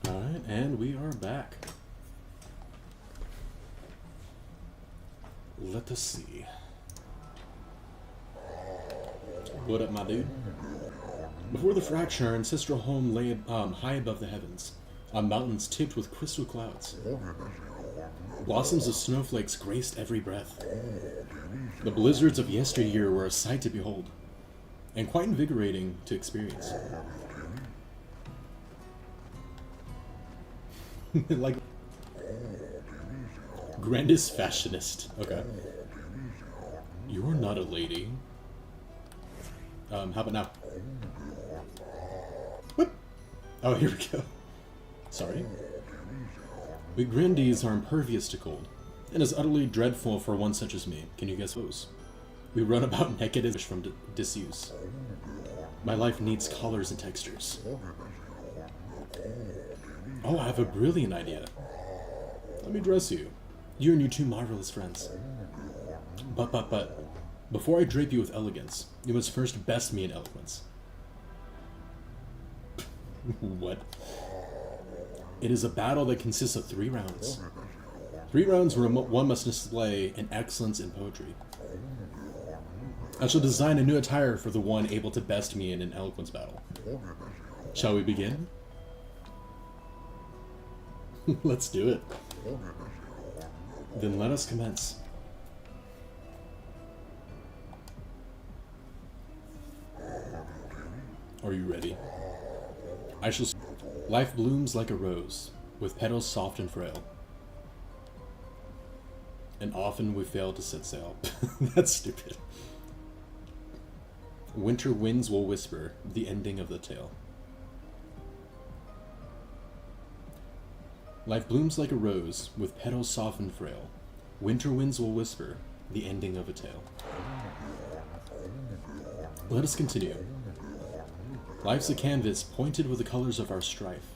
Speaker 9: Alright, and we are back. Let us see. What up, my dude? Before the fracture, our ancestral home lay high above the heavens, on mountains tipped with crystal clouds. Blossoms of snowflakes graced every breath. The blizzards of yesteryear were a sight to behold.
Speaker 1: and quite invigorating to experience. Like, grandest fashionist. Okay. You're not a lady. How about now? Whoop. Oh, here we go. Sorry. We grandees are impervious to cold, and is utterly dreadful for one such as me. Can you guess those? We run about naked as from disuse. My life needs colors and textures. Oh, I have a brilliant idea. Let me dress you. You and your two marvelous friends. But, before I drape you with elegance, you must first best me in eloquence. What? It is a battle that consists of 3 rounds. 3 rounds where one must display an excellence in poetry. I shall design a new attire for the one able to best me in an eloquence battle. Shall we begin? Let's do it. Then let us commence. Are you ready? I shall... Life blooms like a rose, with petals soft and frail. And often we fail to set sail. That's stupid. Winter winds will whisper the ending of the tale. Life blooms like a rose, with petals soft and frail. Winter winds will whisper the ending of a tale. Let us continue. Life's a canvas pointed with the colors of our strife,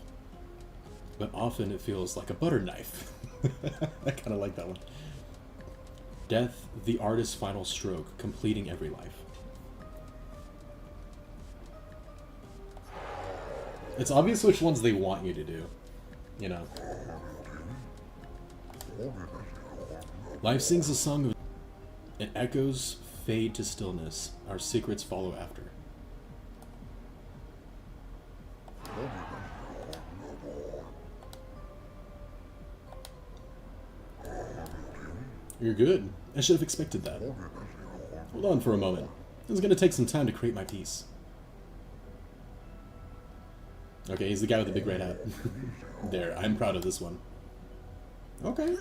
Speaker 1: but often it feels like a butter knife. I kind of like that one. Death, the artist's final stroke, completing every life. It's obvious which ones they want you to do, you know. Life sings a song of... and echoes fade to stillness, our secrets follow after. You're good. I should have expected that. Hold on for a moment. It's gonna take some time to create my piece. Okay, he's the guy with the big red hat. There, I'm proud of this one. Okay.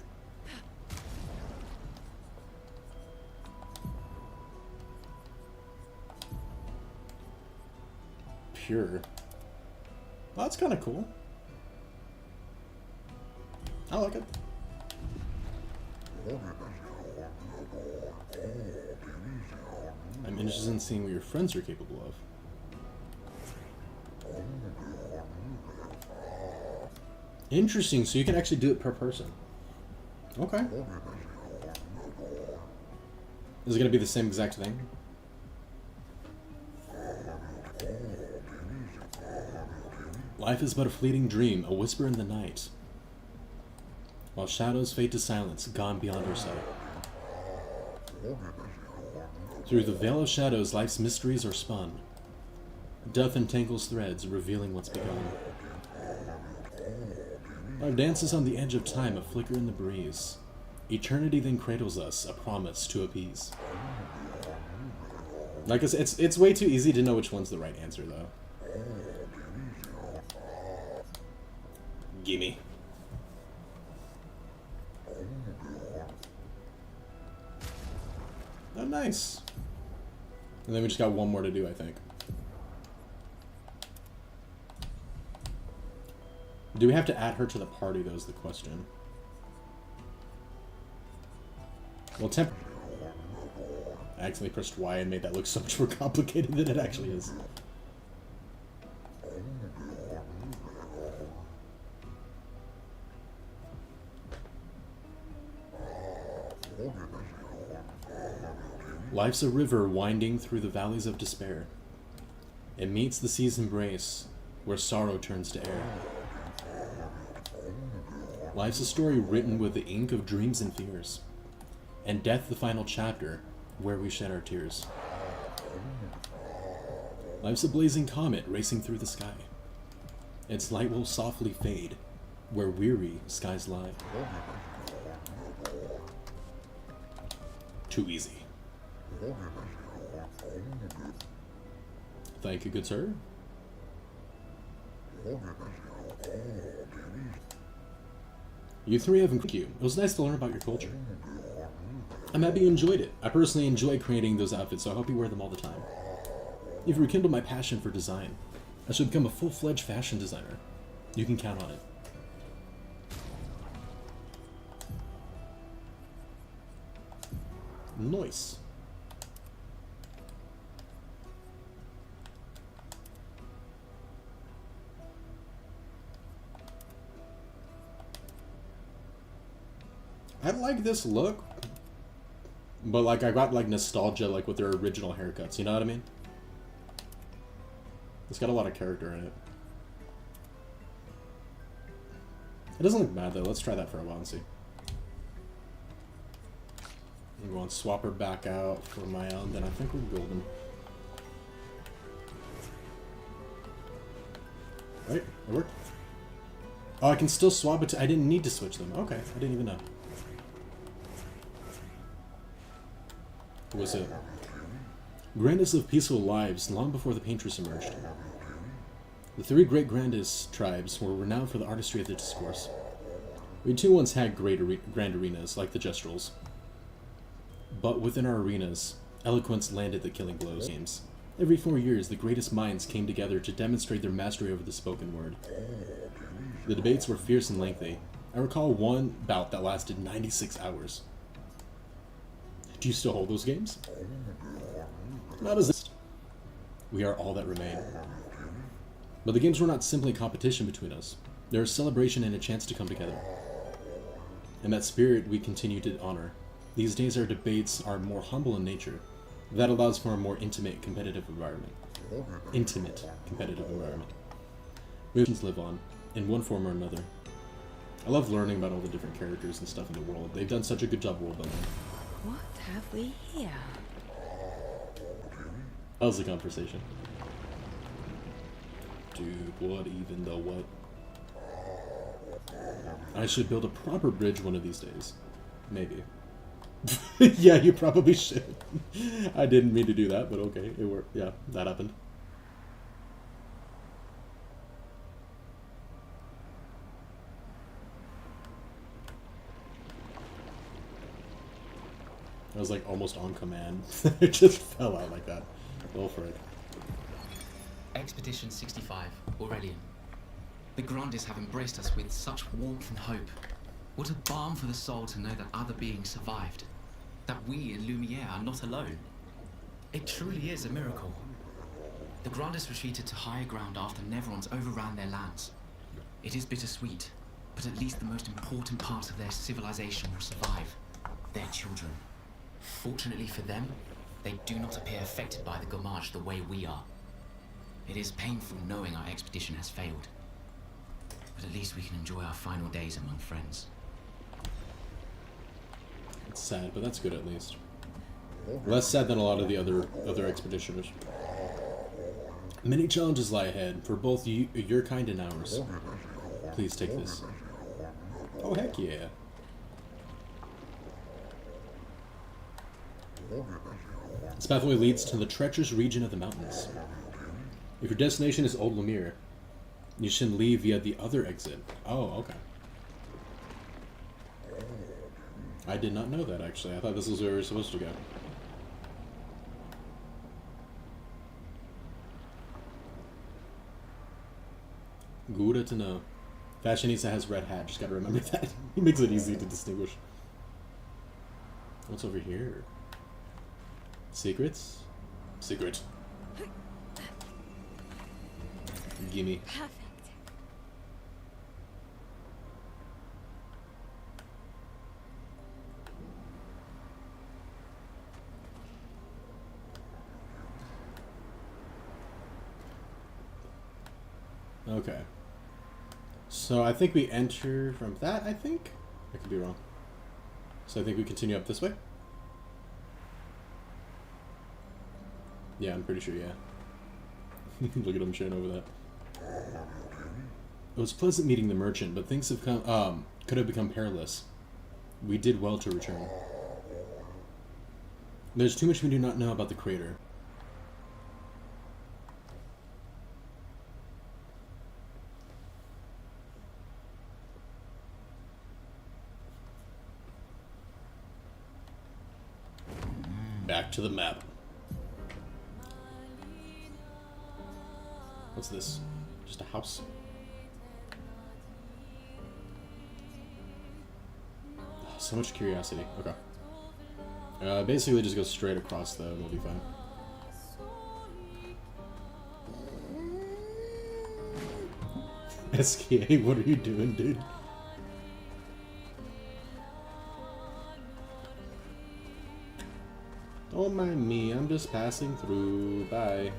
Speaker 1: Pure. Well, that's kind of cool. I like it. I'm interested in seeing what your friends are capable of. Interesting, so you can actually do it per person. Okay. Is it going to be the same exact thing? Life is but a fleeting dream, a whisper in the night. While shadows fade to silence, gone beyond our sight. Through the veil of shadows, life's mysteries are spun. Death entangles threads, revealing what's begun. Life dances on the edge of time, a flicker in the breeze. Eternity then cradles us, a promise to appease. Like I said, it's way too easy to know which one's the right answer, though. Gimme. Oh, nice. And then we just got one more to do, I think. Do we have to add her to the party, though, is the question. Well, I accidentally pressed Y and made that look so much more complicated than it actually is. Life's a river winding through the valleys of despair. It meets the sea's embrace, where sorrow turns to air. Life's a story written with the ink of dreams and fears, and death the final chapter, where we shed our tears. Life's a blazing comet racing through the sky. Its light will softly fade, where weary skies lie. Too easy. Thank you, good sir. You three have thank you. It was nice to learn about your culture. I'm happy you enjoyed it. I personally enjoy creating those outfits, so I hope you wear them all the time. You've rekindled my passion for design. I should become a full-fledged fashion designer. You can count on it. Nice. I like this look, but like I got like nostalgia like with their original haircuts, you know what I mean? It's got a lot of character in it. It doesn't look bad though. Let's try that for a while and see. I'm going to swap her back out for my own, then I think we're golden. Right? It worked? Oh, I can still swap it to... I didn't need to switch them. Okay, I didn't even know. What was it? Grandest of peaceful lives, long before the painters emerged. The three great grandest tribes were renowned for the artistry of the discourse. We too once had grand arenas, like the Jestrels. But within our arenas, eloquence landed the killing blows. Games. Every 4 years, the greatest minds came together to demonstrate their mastery over the spoken word. The debates were fierce and lengthy. I recall one bout that lasted 96 hours. Do you still hold those games? Not as this. We are all that remain. But the games were not simply competition between us. They were a celebration and a chance to come together. In that spirit, we continue to honor. These days our debates are more humble in nature. That allows for a more intimate, competitive environment. Intimate, competitive environment. We live on, in one form or another. I love learning about all the different characters and stuff in the world. They've done such a good job world building.
Speaker 3: What have we here?
Speaker 1: How's the conversation? Dude, what even the what? I should build a proper bridge one of these days. Maybe. Yeah, you probably should. I didn't mean to do that, but okay, it worked. Yeah, that happened. I was like almost on command. It just fell out like that. Go for it.
Speaker 11: Expedition 65, Aurelian. The Grandes have embraced us with such warmth and hope. What a balm for the soul to know that other beings survived. That we in Lumiere are not alone. It truly is a miracle. The Grandes retreated to higher ground after Neverons overran their lands. It is bittersweet, but at least the most important part of their civilization will survive. Their children. Fortunately for them, they do not appear affected by the Gomage the way we are. It is painful knowing our expedition has failed. But at least we can enjoy our final days among friends.
Speaker 1: It's sad, but that's good at least. Less sad than a lot of the other expeditioners. Many challenges lie ahead for both your kind and ours. Please take this. Oh, heck yeah. This pathway leads to the treacherous region of the mountains. If your destination is Old Lumiere, you should leave via the other exit. Oh, okay. I did not know that, actually. I thought this was where we were supposed to go. Good to know. Fashionista has red hat. Just gotta remember that. He makes it easy to distinguish. What's over here? Secrets? Secret. Gimme.
Speaker 2: Perfect.
Speaker 1: Okay. So I think we enter from that, I think? I could be wrong. So I think we continue up this way? Yeah, I'm pretty sure, yeah. Look at him showing over that. It was pleasant meeting the merchant, but things have could have become perilous. We did well to return. There's too much we do not know about the crater. back to the map. What's this? Just a house? Oh, so much curiosity. Okay. Basically just go straight across though, and we'll be fine. SKA, what are you doing, dude? Don't mind me, I'm just passing through. Bye.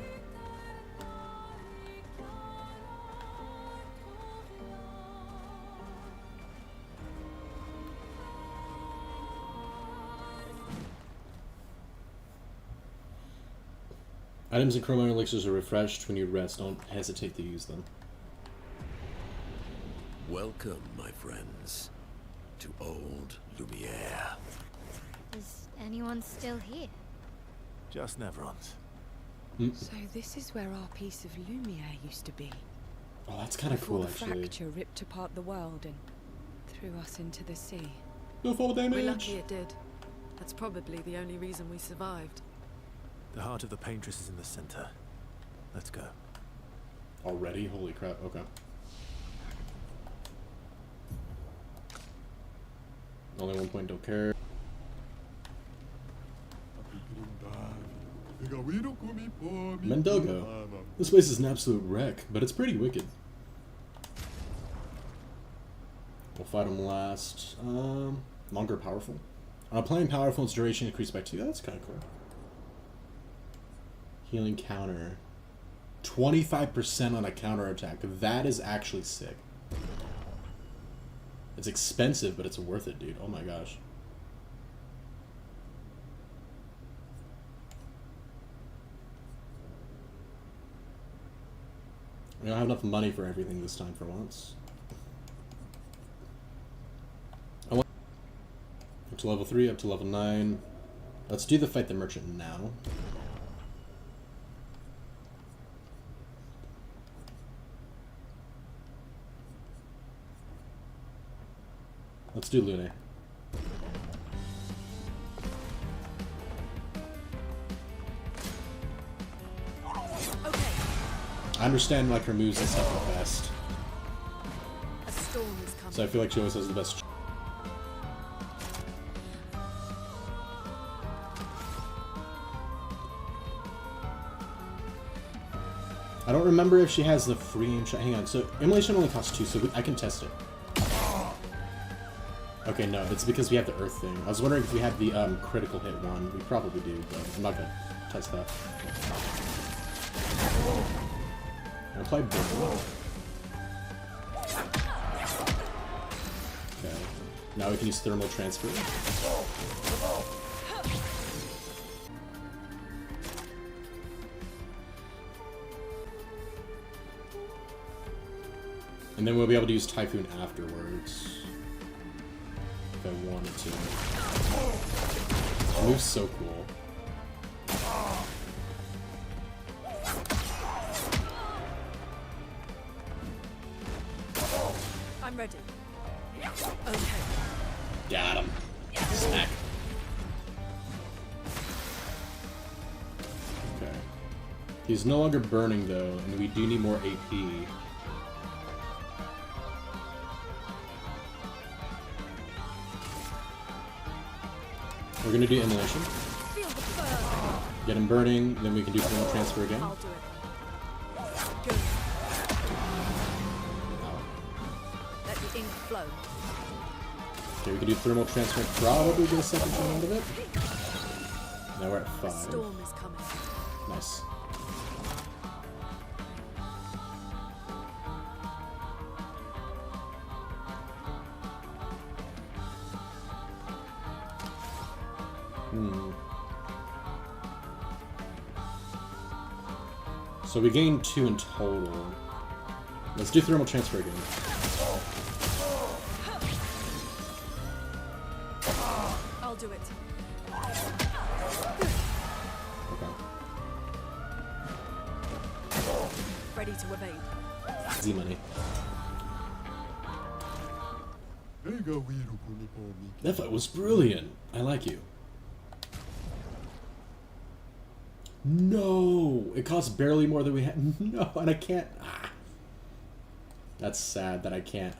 Speaker 1: Items and chroma elixirs are refreshed when you rest. Don't hesitate to use them.
Speaker 10: Welcome, my friends, to old Lumiere.
Speaker 2: Is anyone still here?
Speaker 4: Just Neverons.
Speaker 3: So this is where our piece of Lumiere used to be.
Speaker 1: Oh, that's kind of cool,
Speaker 3: Before the
Speaker 1: actually.
Speaker 3: fracture ripped apart the world and threw us into the sea.
Speaker 1: No fall
Speaker 7: We're
Speaker 1: damage.
Speaker 7: lucky it did. That's probably the only reason we survived.
Speaker 4: The heart of the paintress is in the center. Let's go.
Speaker 1: Already? Holy crap. Okay. Only 1 point, don't care. Mendogo. This place is an absolute wreck, but it's pretty wicked. We'll fight him last. Longer powerful. Playing powerful, its duration increased by 2. That's kind of cool. Healing counter. 25% on a counter attack. That is actually sick. It's expensive, but it's worth it, dude. Oh my gosh. I don't have enough money for everything this time for once. Up to level 3, up to level 9. Let's do the Fight the Merchant now. Let's do Lune.
Speaker 7: Okay,
Speaker 1: I understand like her moves and stuff the best,
Speaker 7: a storm is coming.
Speaker 1: so I feel like she always has the best. I don't remember if she has the free aim shot. Hang on, so immolation only costs 2, so I can test it. Okay, no, it's because we have the Earth thing. I was wondering if we had the critical hit one. We probably do, but I'm not gonna test that. I apply burn. Okay. Now we can use thermal transfer. And then we'll be able to use Typhoon afterwards. If I wanted to. It moves so cool.
Speaker 7: I'm ready. Okay.
Speaker 1: Got him. Smack. Okay. He's no longer burning though, and we do need more AP. We're gonna do immolation.
Speaker 7: Feel the burn.
Speaker 1: Get him burning, then we can do thermal transfer again.
Speaker 7: I'll do it. Good. Let the ink flow.
Speaker 1: Okay, we can do thermal transfer, probably get a second turn out of it. Now we're at
Speaker 7: A
Speaker 1: 5.
Speaker 7: storm is coming.
Speaker 1: Nice. So we gained 2 in total. Let's do thermal transfer again.
Speaker 7: I'll do it.
Speaker 1: Okay.
Speaker 7: Ready to evade.
Speaker 1: Z money. That fight was brilliant. I like you.
Speaker 9: No! It costs barely more than we had. No, and I can't... Ah. That's sad that I can't,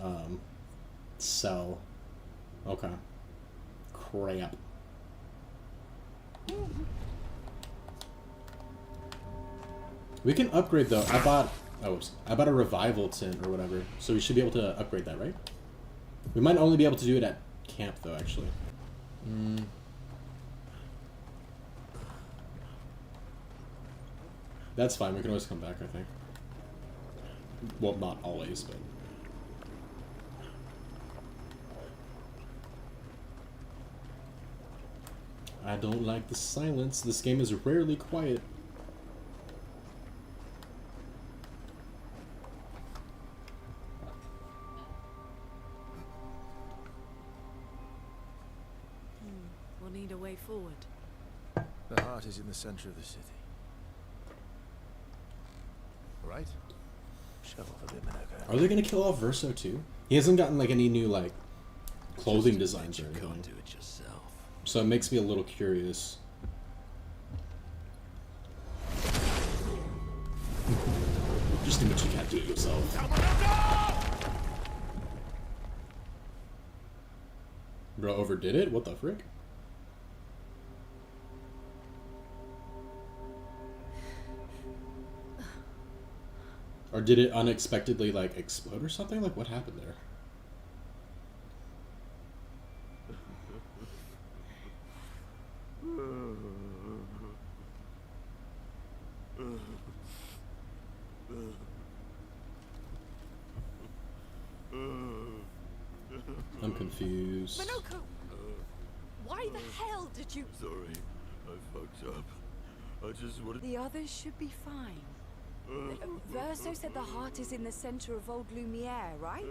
Speaker 9: sell. Okay. Crap. We can upgrade, though. I bought a revival tint or whatever, so we should be able to upgrade that, right? We might only be able to do it at camp, though, actually. That's fine. We can always come back, I think. Well, not always, but... I don't like the silence. This game is rarely quiet.
Speaker 7: We'll need a way forward.
Speaker 4: The heart is in the center of the city. Right? Shovel the bit, Minoka.
Speaker 9: Are they gonna kill off Verso too? He hasn't gotten like any new like clothing designs or anything.
Speaker 10: Can't do it yourself.
Speaker 9: So it makes me a little curious. Just admit you can't do it yourself. Bro, overdid it? What the frick? Or did it unexpectedly, like, explode or something? Like, what happened there? I'm confused.
Speaker 7: Minoko! Why the hell did you...
Speaker 8: Sorry, I fucked up. I just wanted...
Speaker 3: The others should be fine. Verso said the heart is in the center of Old Lumiere, right?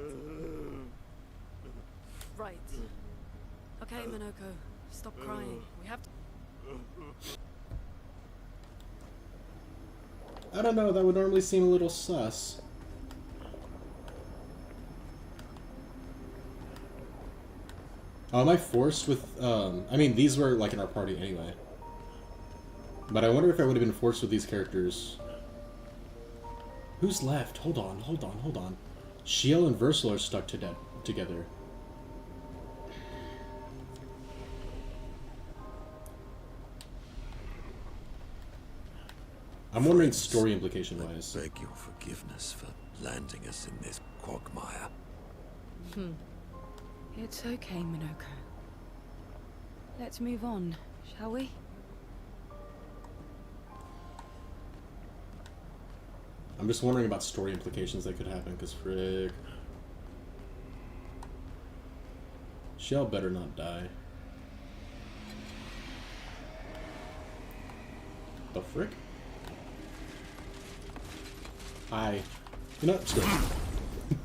Speaker 7: Right. Okay, Minoko. Stop crying. We have to...
Speaker 9: I don't know, that would normally seem a little sus. Oh, am I forced with, I mean, these were, like, in our party anyway. But I wonder if I would have been forced with these characters. Who's left? Hold on. Shiel and Versal are stuck together. I'm wondering story implication-wise.
Speaker 10: I beg your forgiveness for landing us in this quagmire.
Speaker 3: It's okay, Minoko. Let's move on, shall we?
Speaker 9: I'm just wondering about story implications that could happen, because frick. Shell better not die. The frick? Hi. You know what? Screw it.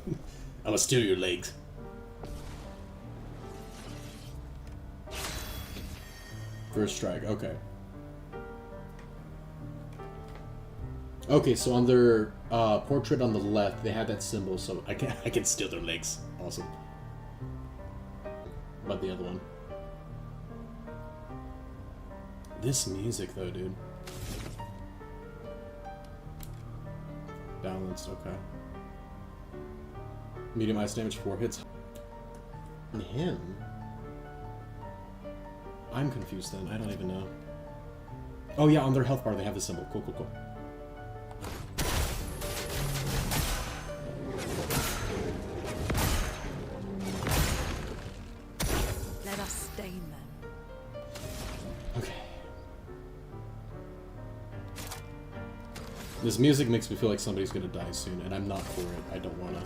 Speaker 9: I'm gonna steal your legs. First strike, okay. Okay, so on their portrait on the left, they have that symbol, so I can steal their legs. Awesome. About the other one. This music, though, dude. Balanced, okay. Medium ice damage, 4 hits. And him? I'm confused then. I don't even know. Oh yeah, on their health bar they have the symbol. Cool.
Speaker 7: Let us stain them.
Speaker 9: Okay. This music makes me feel like somebody's gonna die soon, and I'm not for it. I don't wanna.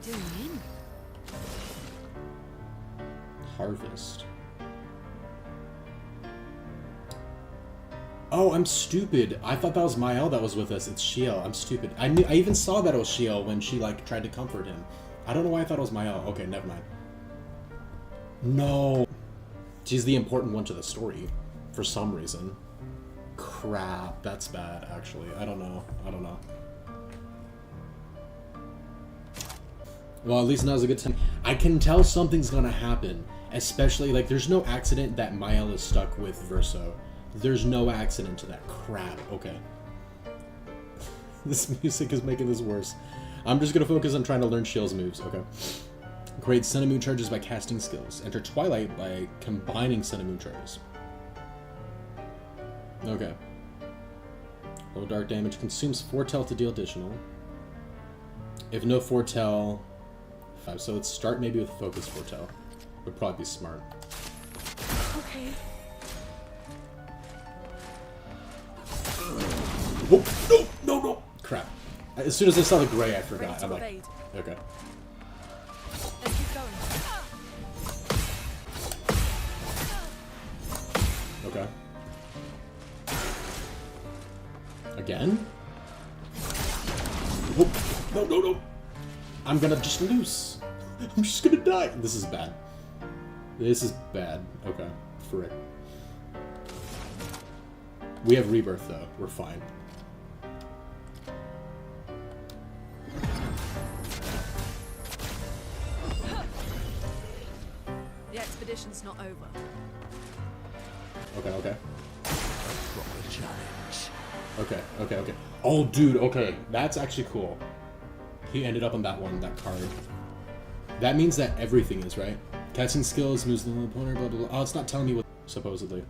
Speaker 3: Doing?
Speaker 9: Harvest. Oh, I'm stupid. I thought that was Mael that was with us. It's Shiel. I'm stupid. I even saw that it was Shiel when she like tried to comfort him. I don't know why I thought it was Mael. Okay, never mind. No. She's the important one to the story. For some reason. Crap. That's bad, actually. I don't know. Well, at least now's a good time. I can tell something's gonna happen,
Speaker 1: Especially, like, there's no accident that Mael is stuck with Verso. There's no accident to that. Crap. Okay. This music is making this worse. I'm just gonna focus on trying to learn Shield's moves. Okay. Create Sun and Moon charges by casting skills. Enter Twilight by combining Sun and Moon charges. Okay. Low dark damage consumes foretell to deal additional. If no foretell, 5. So let's start maybe with focus foretell. Would probably be smart.
Speaker 7: Okay.
Speaker 1: Oh, no! Crap. As soon as I saw the gray, I forgot. I'm like,
Speaker 7: evade.
Speaker 1: okay.
Speaker 7: Let's keep going.
Speaker 1: Okay. Again? Oh, no. I'm gonna just lose. I'm just gonna die. This is bad. This is bad. Okay. Frick. We have rebirth, though. We're fine.
Speaker 7: The expedition's not over.
Speaker 1: Okay.
Speaker 10: Proper challenge.
Speaker 1: Okay. Oh, dude, okay. That's actually cool. He ended up on that one, that card. That means that everything is, right? Casting skills, moves the opponent, blah, blah, blah. Oh, it's not telling me what, supposedly.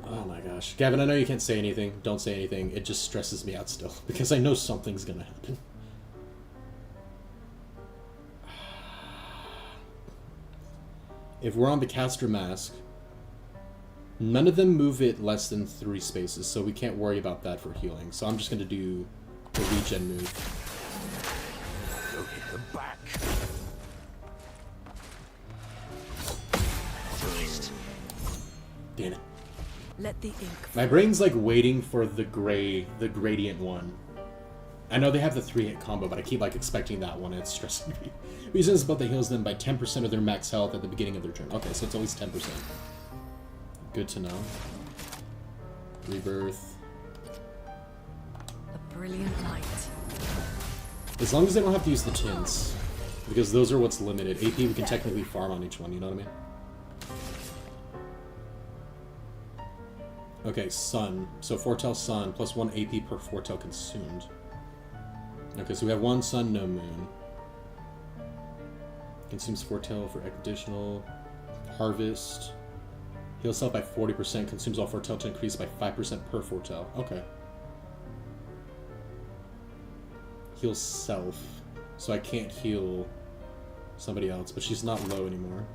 Speaker 1: Oh my gosh. Gavin, I know you can't say anything. Don't say anything. It just stresses me out still. Because I know something's gonna happen. If we're on the caster mask, none of them move it less than 3 spaces, so we can't worry about that for healing. So I'm just gonna do the regen move.
Speaker 10: Go hit the back.
Speaker 1: Damn it.
Speaker 7: Let the ink.
Speaker 1: My brain's like waiting for the gradient one. I know they have the 3-hit combo, but I keep like expecting that one and it's stressing me. Reason is about that heals them by 10% of their max health at the beginning of their turn. Okay, so it's always 10%. Good to know. Rebirth.
Speaker 5: A brilliant light.
Speaker 1: As long as they don't have to use the tins. Because those are what's limited. AP we can technically farm on each one, you know what I mean? Okay, Sun. So foretell Sun, plus 1 AP per foretell consumed. Okay, so we have 1 Sun, no Moon. Consumes foretell for additional. Harvest. Heals self by 40%, consumes all foretell to increase by 5% per foretell. Okay. Heals self. So I can't heal somebody else, but she's not low anymore.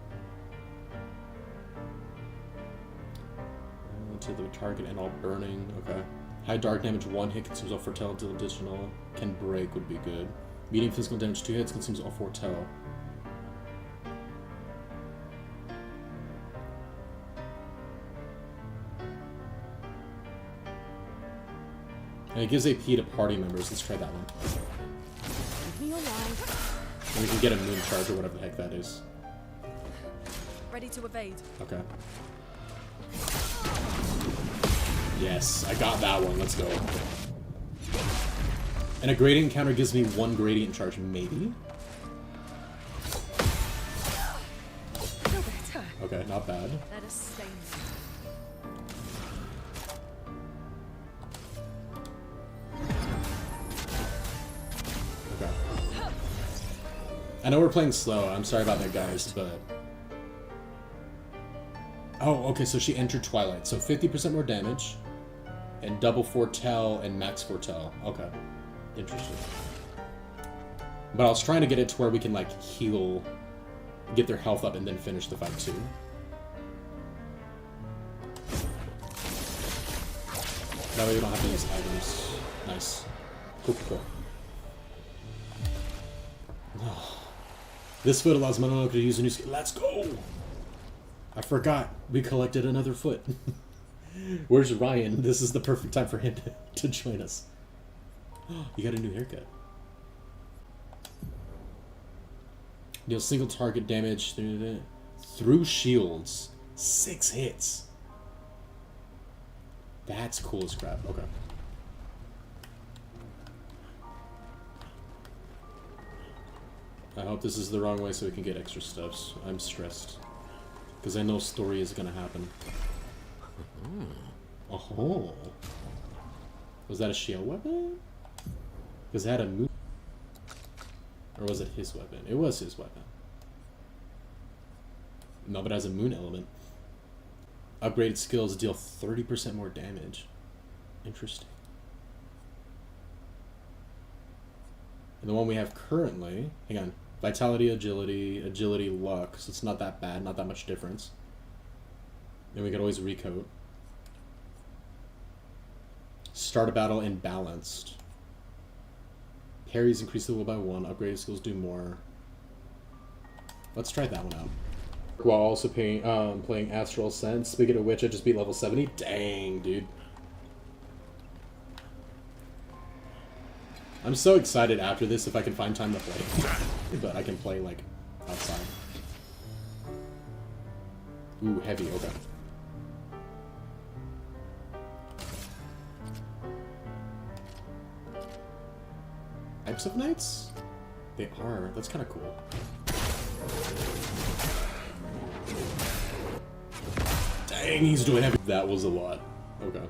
Speaker 1: To the target and all burning. Okay. High dark damage 1 hit, consumes all foretell to additional. Can break would be good. Medium physical damage 2 hits, consumes all foretell. And it gives AP to party members. Let's try that one.
Speaker 7: Give me your life.
Speaker 1: And we can get a moon charge or whatever the heck that is.
Speaker 7: Ready to evade.
Speaker 1: Okay. Yes, I got that one. Let's go. And a gradient counter gives me 1 gradient charge, maybe?
Speaker 7: Feel better.
Speaker 1: Okay, not bad.
Speaker 7: Let us stay.
Speaker 1: Okay. I know we're playing slow. I'm sorry about that, guys, but... Oh, okay, so she entered Twilight. So 50% more damage, and double foretell and max foretell. Okay. Interesting. But I was trying to get it to where we can, like, heal, get their health up, and then finish the fight, too. That way we don't have to use items. Nice. Cool. This foot allows Mononoke to use a new skill. Let's go! I forgot. We collected another foot. Where's Ryan? This is the perfect time for him to join us. You got a new haircut. Deal single target damage through shields. 6 hits. That's cool as crap. Okay. I hope this is the wrong way so we can get extra stuffs. I'm stressed. Because I know story is gonna happen. Oh. Was that a shield weapon? Because it had a moon. Or was it his weapon? It was his weapon. No, but it has a moon element. Upgraded skills deal 30% more damage. Interesting. And the one we have currently, hang on, vitality, agility, luck, so it's not that bad, not that much difference. And we could always recoat. Start a battle imbalanced. Parries increase the will by 1, upgraded skills do more. Let's try that one out. While also playing Astral Ascent. Speaking of which, I just beat level 70. Dang, dude. I'm so excited after this if I can find time to play. But I can play, like, outside. Ooh, heavy, okay. Types of knights? They are. That's kind of cool. Dang, he's doing heavy. That was a lot. Okay.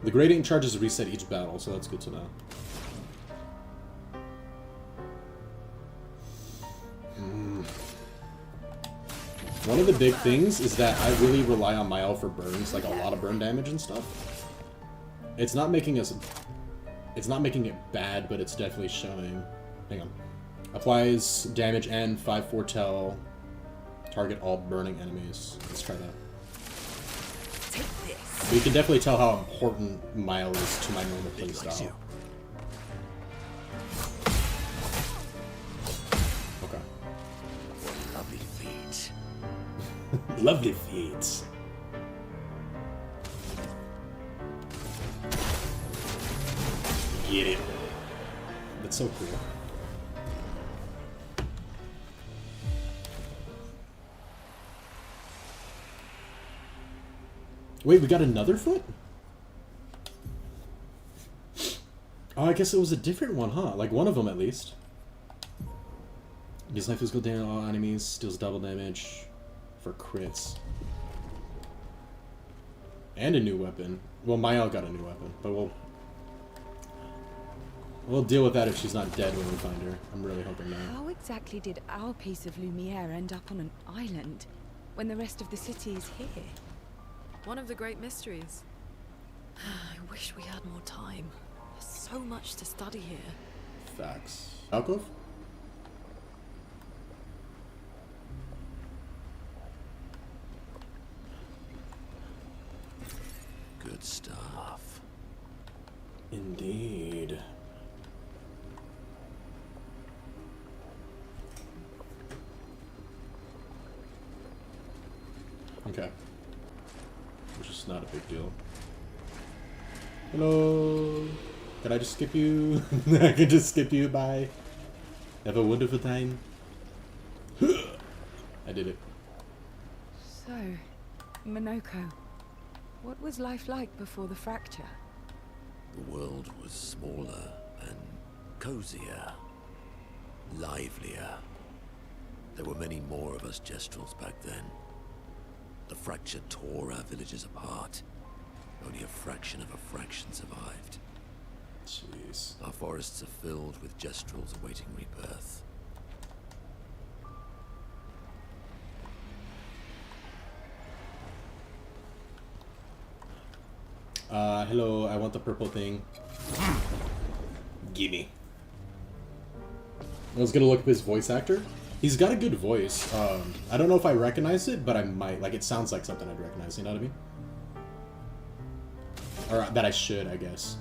Speaker 1: The gradient charges reset each battle, so that's good to know. One of the big things is that I really rely on Mael for burns, like a lot of burn damage and stuff. It's not making us... It's not making it bad, but it's definitely showing... Hang on. Applies damage and 5 foretell. Target all burning enemies. Let's try that.
Speaker 3: Take this.
Speaker 1: But you can definitely tell how important Mael is to my normal playstyle. Okay.
Speaker 10: Lovely feet.
Speaker 1: Lovely feet. Get it. That's so cool. Wait, we got another foot? Oh, I guess it was a different one, huh? Like one of them at least. Gives life physical damage to all enemies, deals double damage for crits. And a new weapon. Well, Mael got a new weapon, but we'll deal with that if she's not dead when we find her. I'm really hoping not.
Speaker 3: How exactly did our piece of Lumiere end up on an island when the rest of the city is here?
Speaker 7: One of the great mysteries. I wish we had more time. There's so much to study here.
Speaker 1: Facts. Alcove?
Speaker 10: Good stuff.
Speaker 1: Indeed. Okay. Which is not a big deal. Hello. Can I just skip you? I can just skip you. Bye. Have a wonderful time. I did it.
Speaker 3: So, Minoko, what was life like before the fracture?
Speaker 10: The world was smaller and cozier, livelier. There were many more of us Gestrels back then. The fracture tore our villages apart. Only a fraction of a fraction survived.
Speaker 1: Jeez.
Speaker 10: Our forests are filled with Gestrels awaiting rebirth.
Speaker 1: Hello, I want the purple thing. Gimme. I was gonna look up his voice actor. He's got a good voice. I don't know if I recognize it, but I might. Like, it sounds like something I'd recognize, you know what I mean? Or that I should, I guess.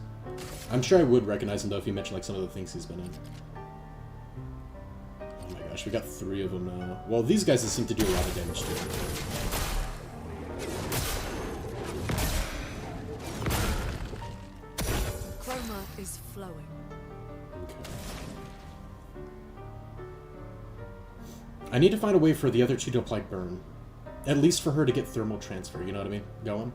Speaker 1: I'm sure I would recognize him, though, if you mentioned, like, some of the things he's been in. Oh my gosh, we got 3 of them now. Well, these guys seem to do a lot of damage, too.
Speaker 7: Chroma is flowing.
Speaker 1: Okay. I need to find a way for the other 2 to apply burn. At least for her to get thermal transfer, you know what I mean? Going?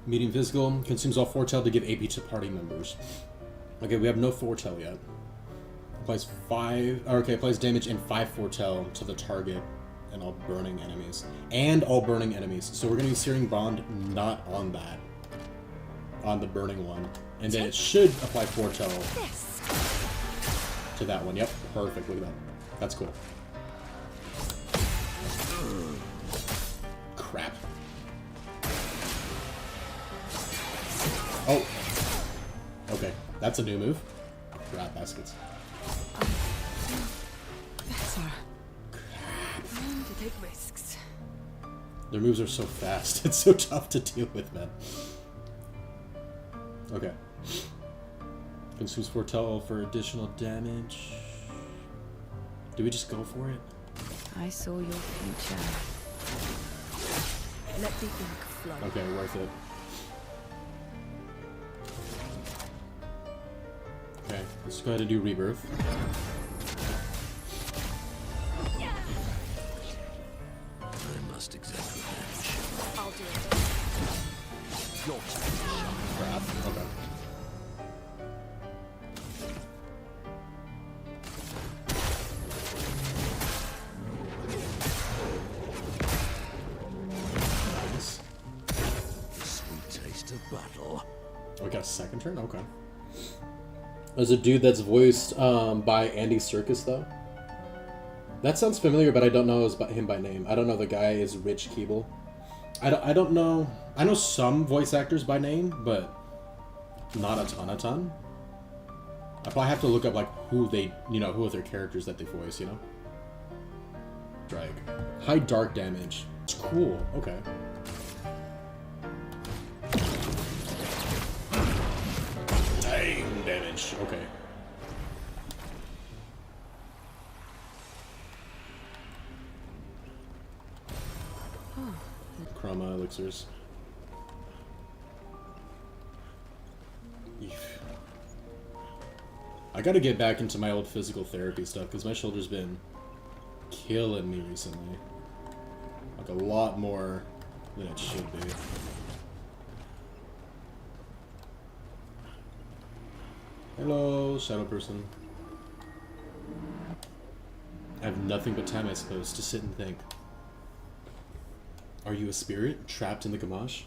Speaker 1: Medium physical consumes all foretell to give AP to party members. Okay, we have no foretell yet. Applies applies damage and 5 foretell to the target and all burning enemies. So we're gonna be searing bond not on that. On the burning one. And then it should apply foretell to that one. Yep, perfect. Look at that. That's cool. Crap. Oh. Okay, that's a new move. Rat baskets.
Speaker 3: Better. To take risks.
Speaker 1: Their moves are so fast. It's so tough to deal with, man. Okay. Consumes foretell for additional damage. Do we just go for it?
Speaker 3: I saw your future.
Speaker 7: Let the ink flow.
Speaker 1: Okay, worth it. Okay, let's go ahead and do rebirth.
Speaker 10: I must exact revenge.
Speaker 7: I'll do it.
Speaker 10: Your turn.
Speaker 1: Crap. Okay. Nice.
Speaker 10: The sweet taste of battle.
Speaker 1: Oh, we got a second turn? Okay. There's a dude that's voiced by Andy Serkis, though. That sounds familiar, but I don't know him by name. I don't know the guy is Rich Keeble. I don't know. I know some voice actors by name, but not a ton. I probably have to look up like who are their characters that they voice, you know? Drag. High dark damage. It's cool. Okay. Dang damage. Okay. Chroma elixirs. Eef. I gotta get back into my old physical therapy stuff because my shoulder's been killing me recently. Like a lot more than it should be. Hello, shadow person. I have nothing but time, I suppose, to sit and think. Are you a spirit trapped in the Gamash?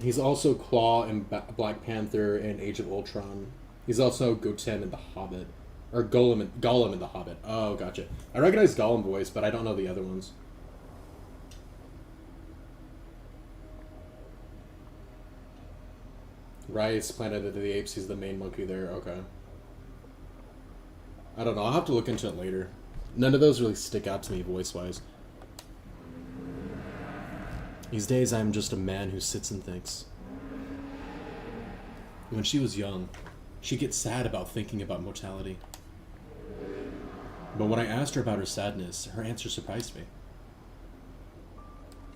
Speaker 1: He's also Claw in Black Panther and Age of Ultron. He's also Goten in The Hobbit. Or Gollum in The Hobbit. Oh, gotcha. I recognize Gollum voice, but I don't know the other ones. Rice, Planet of the Apes, he's the main monkey there. Okay. I don't know. I'll have to look into it later. None of those really stick out to me voice-wise. These days, I'm just a man who sits and thinks. When she was young, she'd get sad about thinking about mortality. But when I asked her about her sadness, her answer surprised me.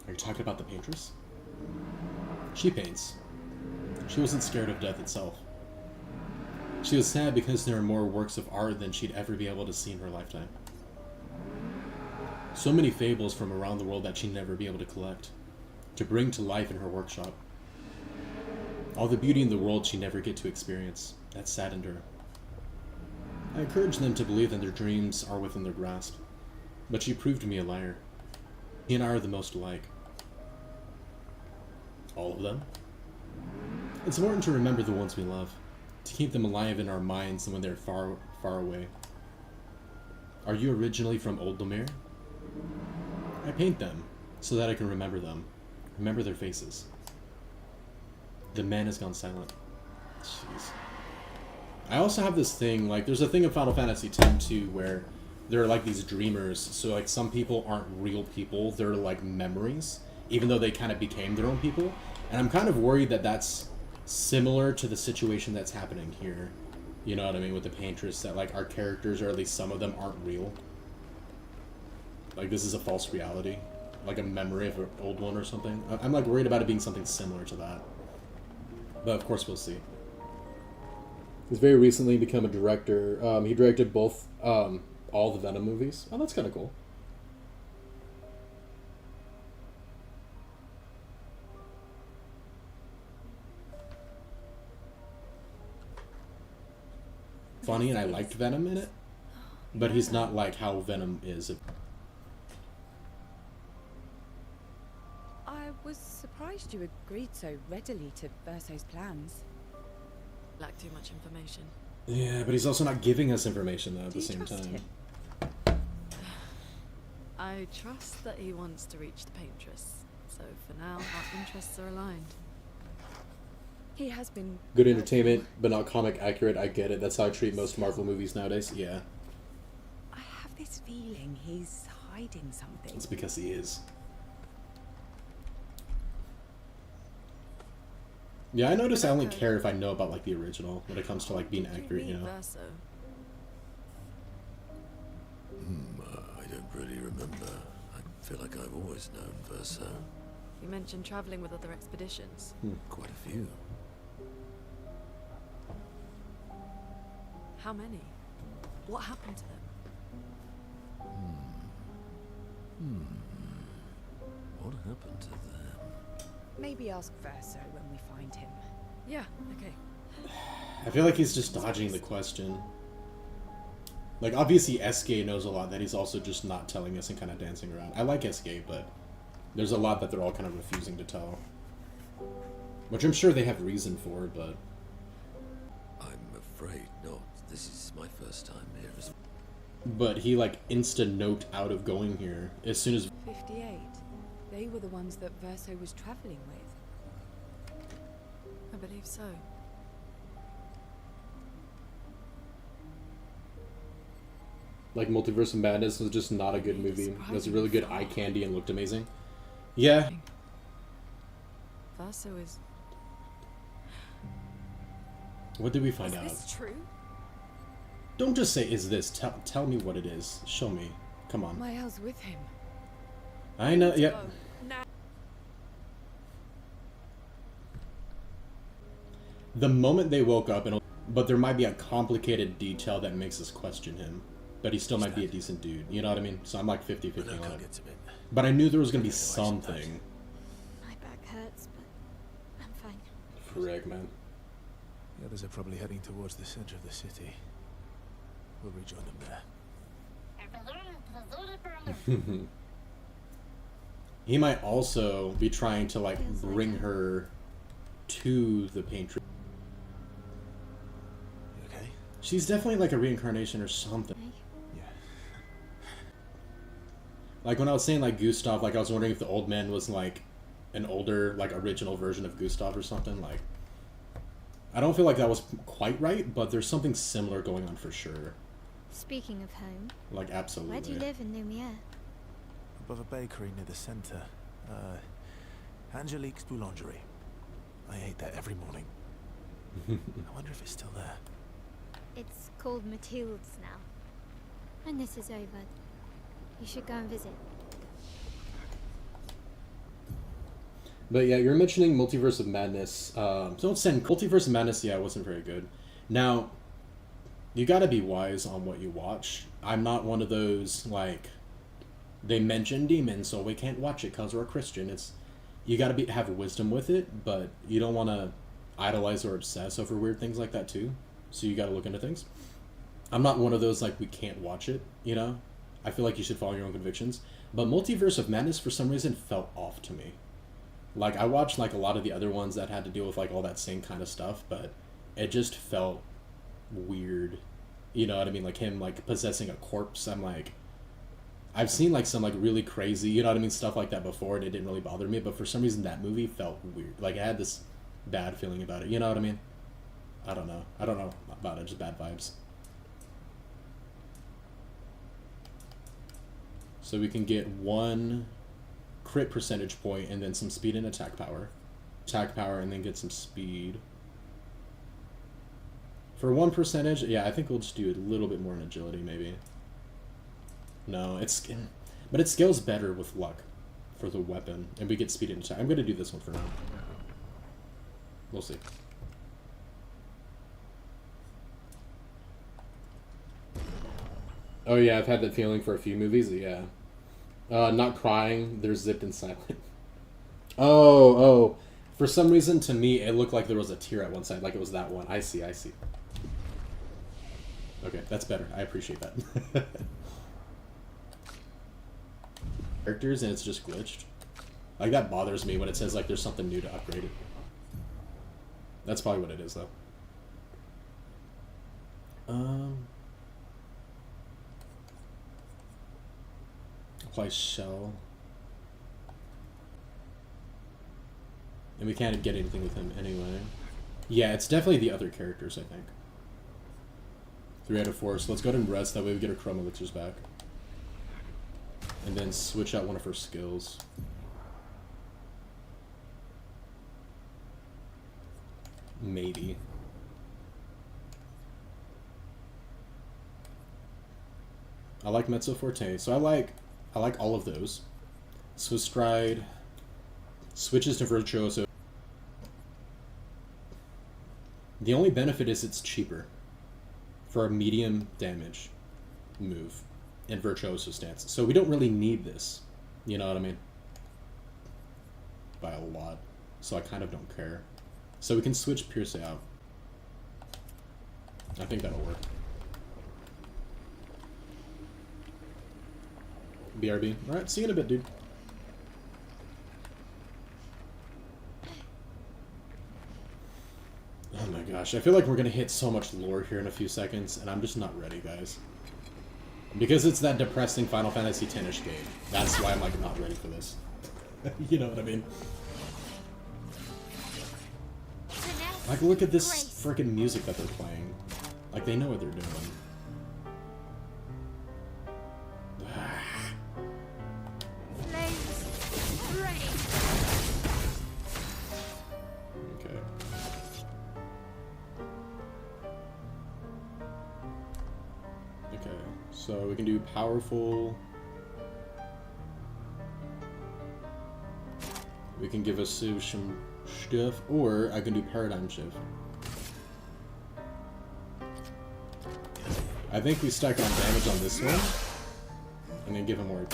Speaker 1: Are you talking about the paintress? She paints. She wasn't scared of death itself. She was sad because there are more works of art than she'd ever be able to see in her lifetime. So many fables from around the world that she'd never be able to collect, to bring to life in her workshop. All the beauty in the world she'd never get to experience. That saddened her. I encouraged them to believe that their dreams are within their grasp, but she proved me a liar. He and I are the most alike. All of them? It's important to remember the ones we love, to keep them alive in our minds when they're far, far away. Are you originally from Old Lumiere? I paint them so that I can remember them, remember their faces. The man has gone silent. Jeez. I also have this thing, like, there's a thing in Final Fantasy X too where there are like these dreamers, so like some people aren't real people, they're like memories, even though they kind of became their own people. And I'm kind of worried that that's similar to the situation that's happening here. You know what I mean, with the paintress, that like our characters, or at least some of them, aren't real. Like this is a false reality, like a memory of an old one or something. I'm like worried about it being something similar to that. But of course we'll see. He's very recently become a director. He directed both, all the Venom movies. Oh, that's kind of cool. funny, and I liked Venom in it. But he's not like how Venom is.
Speaker 3: I was surprised you agreed so readily to Verso's plans.
Speaker 7: Lack too much information.
Speaker 1: Yeah, but he's also not giving us information though at the same
Speaker 3: trust
Speaker 1: time.
Speaker 3: him?
Speaker 7: I trust that he wants to reach the Paintress. So for now, our interests are aligned.
Speaker 3: He has been
Speaker 1: Good entertainment, but not comic accurate. I get it. That's how I treat most Marvel movies nowadays. Yeah,
Speaker 3: I have this feeling he's hiding something.
Speaker 1: it's because he is. Yeah, I notice I only care if I know about like the original when it comes to like being accurate, you know.
Speaker 7: Verso.
Speaker 10: I don't really remember. I feel like I've always known Verso.
Speaker 7: You mentioned traveling with other expeditions.
Speaker 10: Quite a few.
Speaker 7: How many? What happened to them?
Speaker 10: What happened to them?
Speaker 3: Maybe ask Verso when we find him.
Speaker 7: Yeah, okay.
Speaker 1: I feel like he's just dodging the question. Like, obviously SK knows a lot that he's also just not telling us and kind of dancing around. I like SK, but there's a lot that they're all kind of refusing to tell. Which I'm sure they have reason for, but...
Speaker 10: I'm afraid not. This is my first time here as
Speaker 1: But he, like, insta-note out of going here as soon as...
Speaker 3: 58. They were the ones that Verso was traveling with.
Speaker 7: I believe so.
Speaker 1: Like, Multiverse of Madness was just not a good movie. It was a really good eye candy and looked amazing. Yeah.
Speaker 7: Verso is...
Speaker 1: What did we find out?
Speaker 7: Is this true?
Speaker 1: Don't just say, is this? Tell me what it is. Show me. Come on.
Speaker 3: Mael's with him.
Speaker 1: I know, yeah.
Speaker 7: Go. Now.
Speaker 1: The moment they woke up, but there might be a complicated detail that makes us question him. But he still might be a decent dude. You know what I mean? So I'm like 50-50 on it. But I knew there was going to be something.
Speaker 2: My back hurts, but I'm fine.
Speaker 1: Frick, man.
Speaker 4: The others are probably heading towards the center of the city. We'll rejoin them there.
Speaker 1: He might also be trying to, like, bring her to the Paintress.
Speaker 4: You okay?
Speaker 1: She's definitely like a reincarnation or something.
Speaker 4: Yeah.
Speaker 1: Like, when I was saying, like, Gustav, like, I was wondering if the old man was, like, an older, like, original version of Gustav or something. Like, I don't feel like that was quite right, but there's something similar going on for sure.
Speaker 2: Speaking of home,
Speaker 1: Like, absolutely.
Speaker 2: where do you live in Lumiere?
Speaker 4: Above a bakery near the center. Angelique's Boulangerie. I ate there every morning. I wonder if it's still there.
Speaker 2: It's called Mathilde's now. When this is over, you should go and visit.
Speaker 1: But yeah, you're mentioning Multiverse of Madness. Don't send Multiverse of Madness. Yeah, it wasn't very good. Now, you gotta be wise on what you watch. I'm not one of those, like, they mention demons, so we can't watch it because we're a Christian. It's, you gotta have wisdom with it, but you don't want to idolize or obsess over weird things like that too. So you gotta look into things. I'm not one of those, like, we can't watch it, you know? I feel like you should follow your own convictions. But Multiverse of Madness, for some reason, felt off to me. Like, I watched, like, a lot of the other ones that had to deal with, like, all that same kind of stuff, but it just felt weird. You know what I mean? Like, him, like, possessing a corpse. I'm like, I've seen, like, some, like, really crazy, you know what I mean, stuff like that before, and it didn't really bother me, but for some reason that movie felt weird. Like, I had this bad feeling about it, you know what I mean? I don't know about it, just bad vibes. So we can get 1 crit percentage point and then some speed and attack power. Attack power and then get some speed. For 1 percentage, yeah, I think we'll just do a little bit more in agility, maybe. No, but it scales better with luck for the weapon, and we get speed and attack. I'm gonna do this one for now. We'll see. Oh yeah, I've had that feeling for a few movies, yeah. Not crying, they're zipped and silent. Oh. For some reason, to me, it looked like there was a tear at one side, like it was that one. I see. That's better. I appreciate that. Characters and it's just glitched. Like, that bothers me when it says, like, there's something new to upgrade it. That's probably what it is, though. Apply shell. And we can't get anything with him anyway. Yeah, it's definitely the other characters, I think. 3 out of 4, so let's go ahead and rest, that way we get our chroma elixirs back. And then switch out one of her skills. Maybe. I like Mezzo Forte, so I like all of those. Swiss Stride switches to Virtuoso. The only benefit is it's cheaper for a medium damage move in Virtuoso stance. So we don't really need this, you know what I mean? By a lot. So I kind of don't care. So we can switch Pierce out. I think that'll work. BRB. Alright, see you in a bit, dude. Oh my gosh, I feel like we're gonna hit so much lore here in a few seconds, and I'm just not ready, guys. Because it's that depressing Final Fantasy X-ish game. That's why I'm, like, not ready for this. You know what I mean? Like, look at this freaking music that they're playing. Like, they know what they're doing. Okay. Okay, so we can do powerful. We can give us some stuff, or I can do paradigm shift. I think we stack on damage on this one, and then give him more.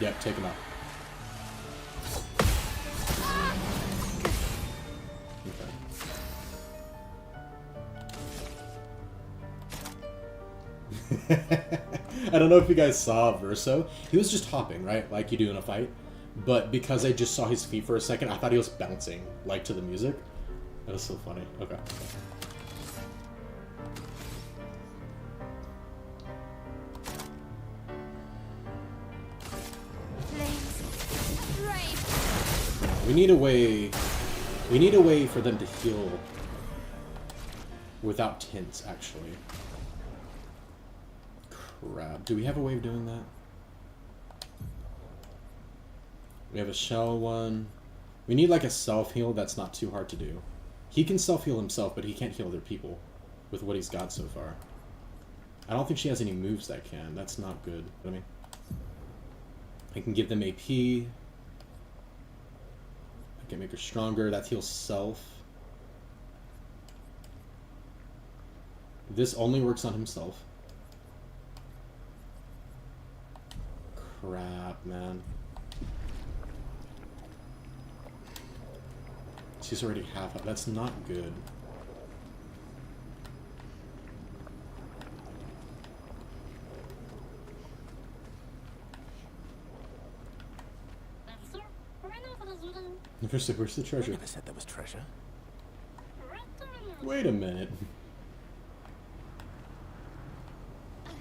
Speaker 1: Yep, take him out. Okay. I don't know if you guys saw Verso. He was just hopping, right? Like you do in a fight. But because I just saw his feet for a second, I thought he was bouncing, like, to the music. That was so funny. Okay. We need a way for them to heal without tints, actually. Crap. Do we have a way of doing that? We have a shell one. We need like a self-heal that's not too hard to do. He can self-heal himself, but he can't heal other people with what he's got so far. I don't think she has any moves that can. That's not good. I mean, I can give them AP. I can make her stronger. That heals self. This only works on himself. Crap, man. She's already half up. That's not good. Where's the treasure?
Speaker 4: I never said there was treasure.
Speaker 1: Wait a minute.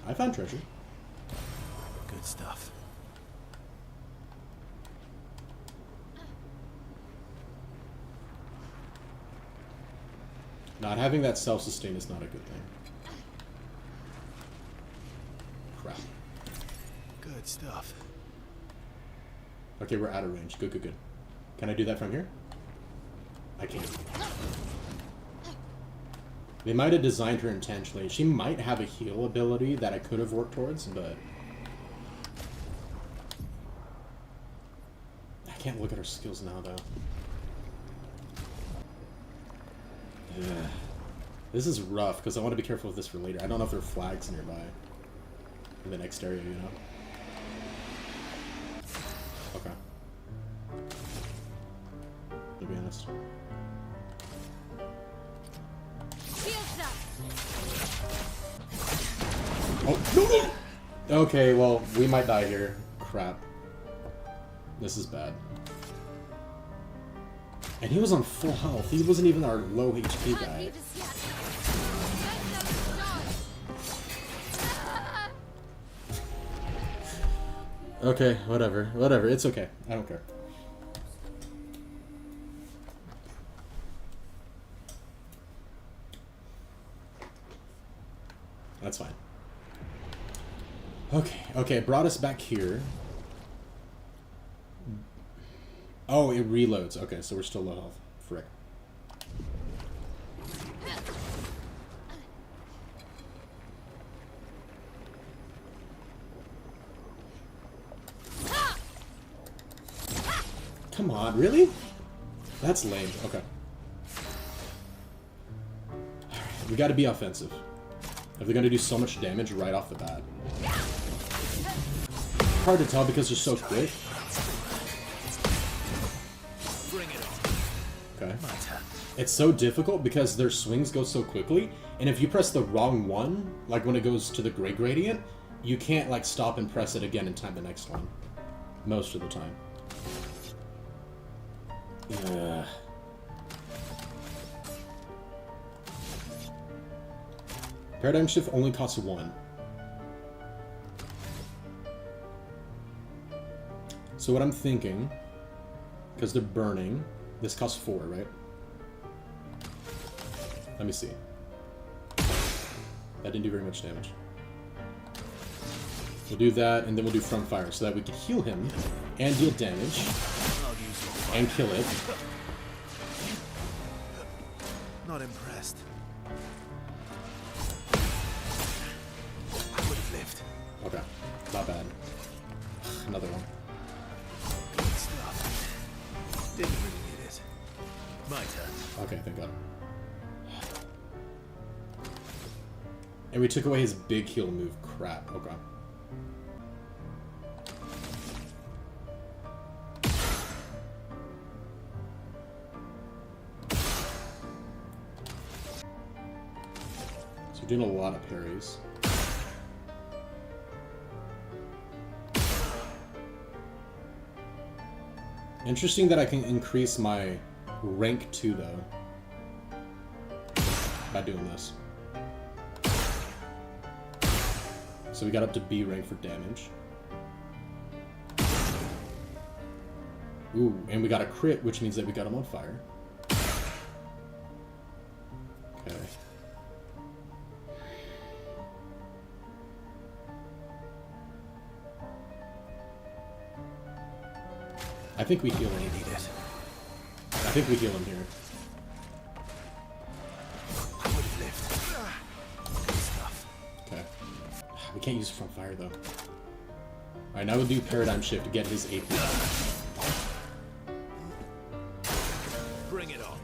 Speaker 1: I found treasure.
Speaker 4: Good stuff.
Speaker 1: Not having that self-sustain is not a good thing. Crap.
Speaker 4: Good stuff.
Speaker 1: Okay, we're out of range. Good, good, good. Can I do that from here? I can't. They might have designed her intentionally. She might have a heal ability that I could have worked towards, but... I can't look at her skills now, though. Yeah. This is rough, because I want to be careful with this for later. I don't know if there are flags nearby. In the next area, you know? Okay. To be honest.
Speaker 9: Oh, no! Okay, well, we might die here. Crap. This is bad. And he was on full health. He wasn't even our low HP guy. Okay, whatever. Whatever. It's okay. I don't care. That's fine. Okay, okay, it brought us back here. Oh, it reloads. Okay, so we're still low health. Frick. Come on, really? That's lame. Okay. Alright, we gotta be offensive. If they're gonna do so much damage right off the bat. Hard to tell because they're so quick. Okay. It's so difficult because their swings go so quickly, and if you press the wrong one, like when it goes to the gray gradient, you can't like stop and press it again and time the next one. Most of the time. Yeah. Paradigm shift only costs 1. So what I'm thinking, because they're burning, this costs 4, right? Let me see. That didn't do very much damage. We'll do that, and then we'll do front fire, so that we can heal him, and deal damage, and kill it.
Speaker 4: Not impressed. I would have lived.
Speaker 9: Okay, not bad. Another one.
Speaker 4: Good stuff. Didn't really need it. My turn.
Speaker 9: Okay, thank God. And we took away his big heal move. Crap. Okay. So we're doing a lot of parries. Interesting that I can increase my rank 2 though by doing this. So we got up to B rank for damage. Ooh, and we got a crit, which means that we got him on fire. Okay. I think we heal him. I think we heal him here. Okay. We can't use front fire though. Alright, now we'll do paradigm shift to get his AP.
Speaker 4: Bring it on.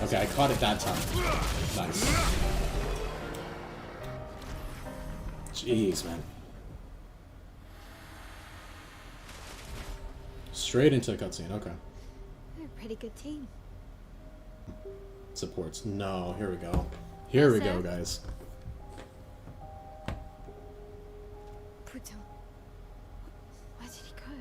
Speaker 9: Okay, I caught it that time. Nice. Jeez, man. Straight into a cutscene, okay.
Speaker 2: We're a pretty good team.
Speaker 9: Supports. No, here we go. Here we go, guys.
Speaker 2: Puto. Where did he go?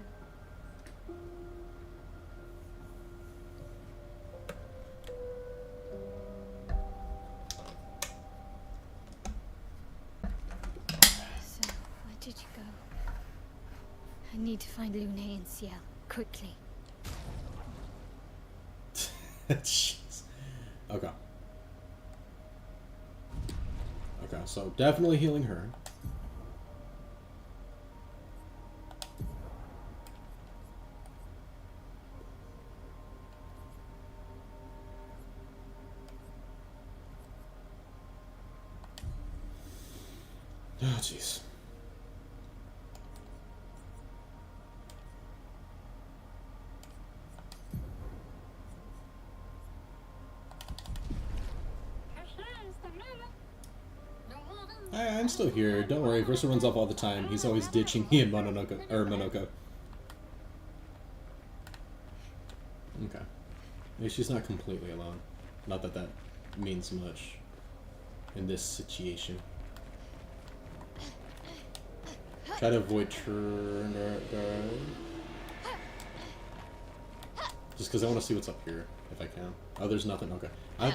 Speaker 2: So, where did you go? I need to find Lune and Ciel, quickly.
Speaker 9: Jeez. Okay. Okay, so definitely healing her. Oh, jeez. I'm still here. Don't worry. Versa runs off all the time. He's always ditching me and Monoko. Okay. Maybe she's not completely alone. Not that that means much.
Speaker 1: in this situation. Try to avoid turn guard. Just because I want to see what's up here, if I can. Oh, there's nothing. Okay.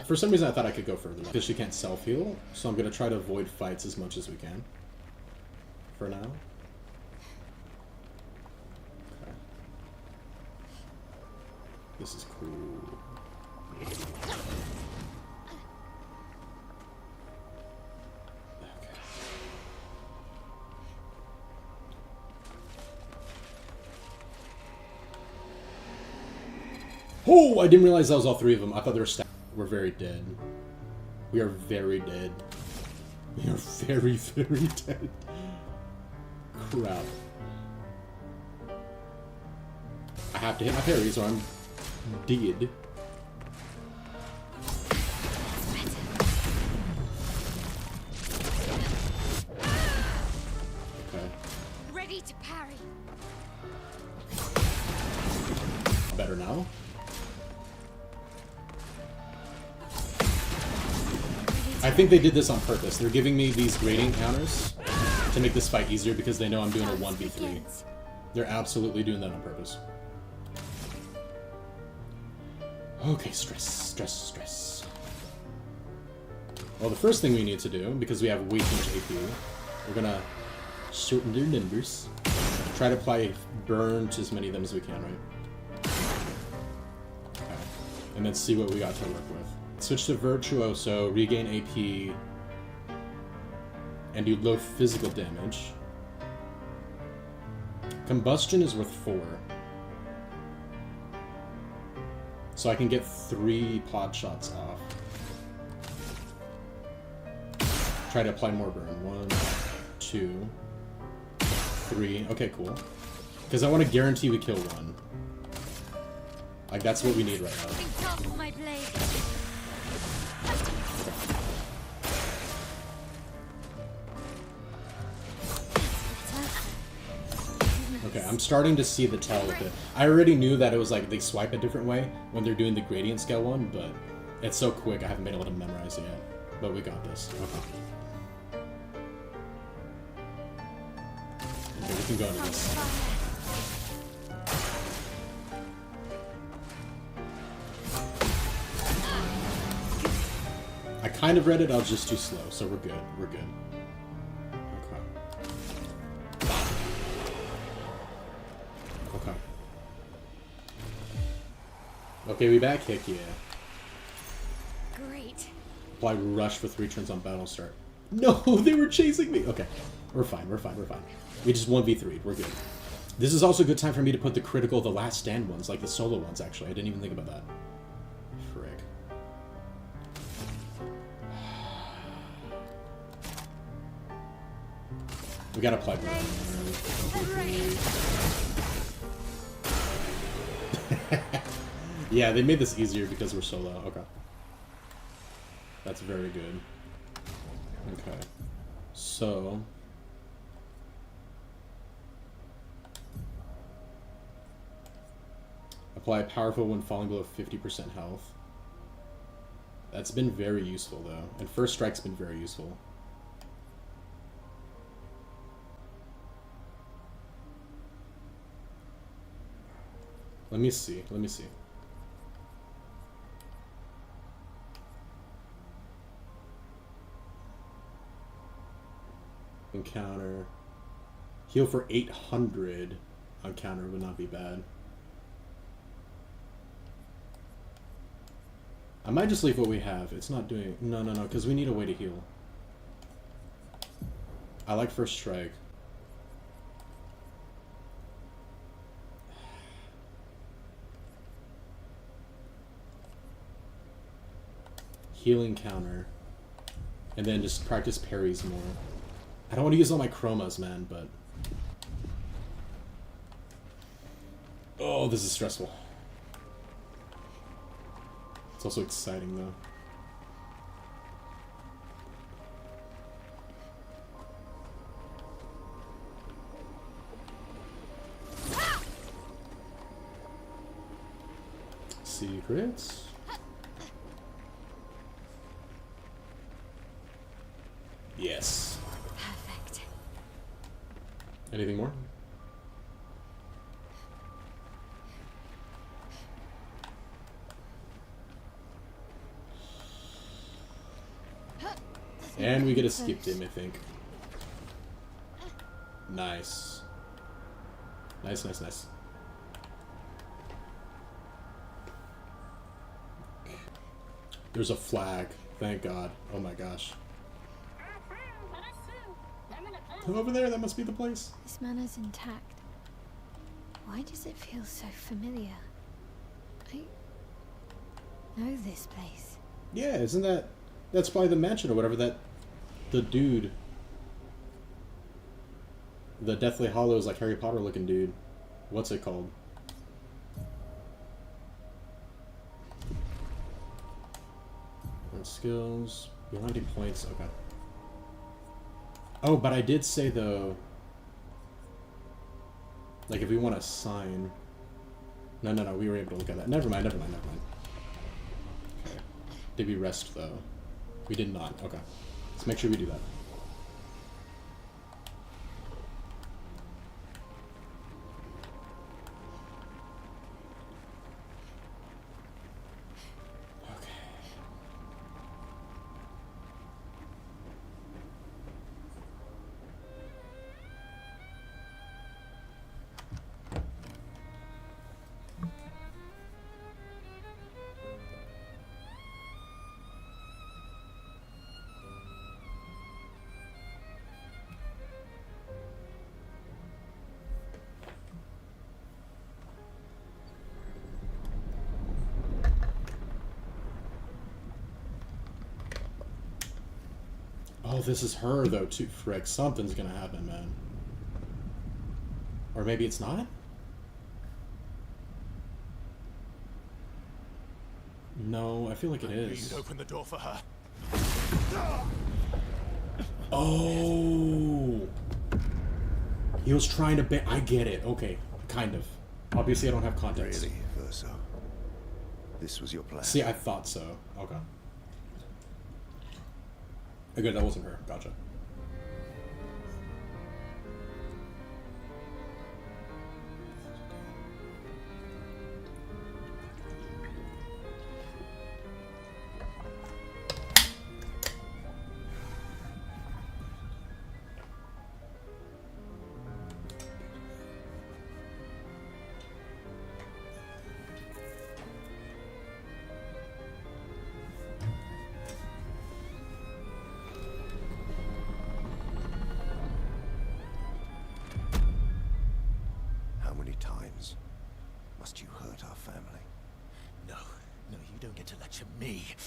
Speaker 1: For some reason, I thought I could go further. Because she can't self-heal, so I'm going to try to avoid fights as much as we can. For now. Okay. This is cool. Oh, I didn't realize that was all three of them. I thought they were stacked. We're very dead. We are very dead. We are very, very dead. Crap. I have to hit my parries or I'm dead. Okay.
Speaker 2: Ready to parry.
Speaker 1: Better now. I think they did this on purpose. They're giving me these gradient counters to make this fight easier because they know I'm doing a 1v3. They're absolutely doing that on purpose. Okay, stress, stress, stress. Well, the first thing we need to do, because we have way too much AP, we're gonna shorten their numbers. Try to apply burn to as many of them as we can, right? Okay. And then see what we got to work with. Switch to Virtuoso, regain AP, and do low physical damage. Combustion is worth 4. So I can get 3 pot shots off. Try to apply more burn. 1, 2, 3. Okay, cool. Because I want to guarantee we kill 1. Like, that's what we need right now.
Speaker 2: My blade.
Speaker 1: Okay, I'm starting to see the tell with it. I already knew that it was like they swipe a different way when they're doing the gradient scale one, but it's so quick I haven't been able to memorize it yet. But we got this. Okay. Okay, we can go into this. I kind of read it, I was just too slow, so we're good. We're good. Okay, we back? Heck yeah.
Speaker 2: Great.
Speaker 1: Apply rush for 3 turns on battle start. No, they were chasing me! Okay. We're fine, we're fine, we're fine. We just 1v3'd, we're good. This is also a good time for me to put the critical, the last stand ones, like the solo ones, actually. I didn't even think about that. Frick. We gotta apply Yeah, they made this easier because we're solo. Okay. That's very good. Okay. So... apply powerful when falling below 50% health. That's been very useful, though. And first strike's been very useful. Let me see. Let me see. Encounter. Heal for 800 on counter would not be bad. I might just leave what we have. It's not doing... No, because we need a way to heal. I like first strike. Healing counter. And then just practice parries more. I don't want to use all my chromas, man, but... Oh, this is stressful. It's also exciting, though. Secrets. Yes.
Speaker 2: Perfect.
Speaker 1: Anything more? And we get a skip dim, I think. Nice. Nice, nice, nice. There's a flag. Thank God. Oh my gosh. Over there, that must be the place.
Speaker 2: This manor's intact. Why does it feel so familiar? I know this place.
Speaker 1: Yeah, isn't that... That's probably the mansion or whatever that... The dude... The Deathly Hallows, like Harry Potter looking dude. What's it called? Skills. 90 points. Okay. Oh, but I did say though... Like if we want to sign... No, no, no. We were able to look at that. Never mind, never mind, never mind. Okay. Did we rest though? We did not. Okay. Let's make sure we do that. Oh, this is her, though, too. Frick, something's gonna happen, man. Or maybe it's not? No, I feel like it is.
Speaker 4: You'd open the door for her.
Speaker 1: Oh! He was trying to I get it. Okay, kind of. Obviously, I don't have context.
Speaker 10: Really, Verso? This was your plan?
Speaker 1: See, I thought so. Okay. Okay, that wasn't her. Gotcha.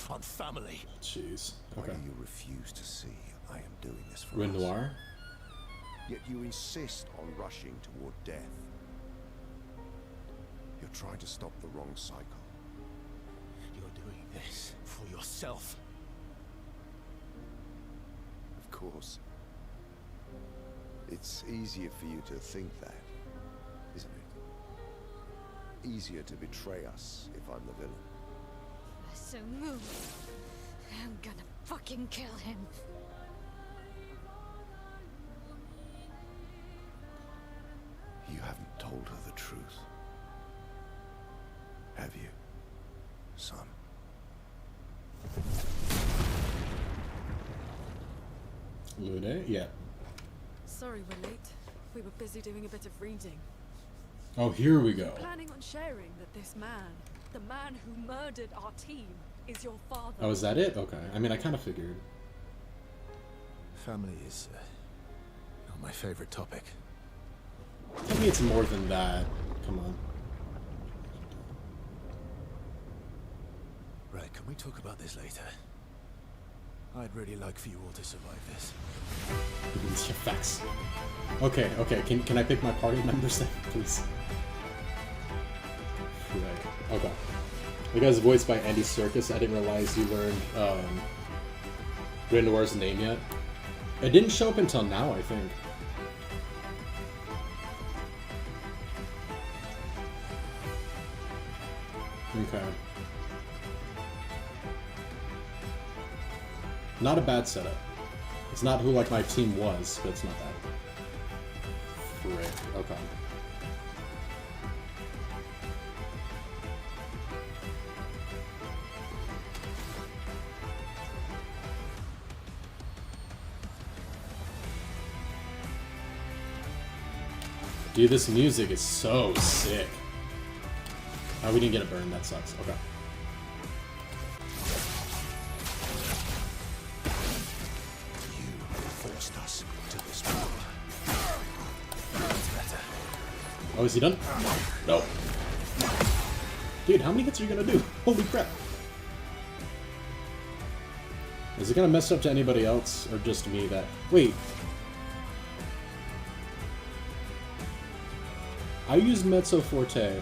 Speaker 4: On family.
Speaker 1: Jeez. Okay.
Speaker 10: Why do you refuse to see I am doing this for
Speaker 1: Red
Speaker 10: us?
Speaker 1: Noir?
Speaker 10: Yet you insist on rushing toward death. You're trying to stop the wrong cycle.
Speaker 4: You're doing this for yourself.
Speaker 10: Of course. It's easier for you to think that, isn't it? Easier to betray us if I'm the villain.
Speaker 2: So move. I'm gonna fucking kill him.
Speaker 10: You haven't told her the truth. Have you, son?
Speaker 1: Lune? Yeah.
Speaker 7: Sorry we're late. We were busy doing a bit of reading.
Speaker 1: Oh, here we go.
Speaker 7: Planning on sharing that this man, the man who murdered our team, is your father.
Speaker 1: Oh, is that it? Okay. I mean, I kind of figured.
Speaker 4: Family is not my favorite topic.
Speaker 1: Tell me it's more than that. Come on.
Speaker 4: Right, can we talk about this later? I'd really like for you all to survive this.
Speaker 1: Yeah, facts. Okay, okay. Can I pick my party members then, please? Right. Okay. The guy's voiced by Andy Serkis. I didn't realize you learned Red Noir's name yet. It didn't show up until now, I think. Okay. Not a bad setup.
Speaker 9: It's not who like my team was, but it's not that. Frick. Okay. Dude, this music is so sick. Oh, we didn't get a burn. That sucks. Okay.
Speaker 4: You forced us to this world. That's better.
Speaker 9: Oh, is he done? No. Dude, how many hits are you gonna do? Holy crap. Is it gonna mess up to anybody else, or just me that... Wait. I used Mezzo Forte.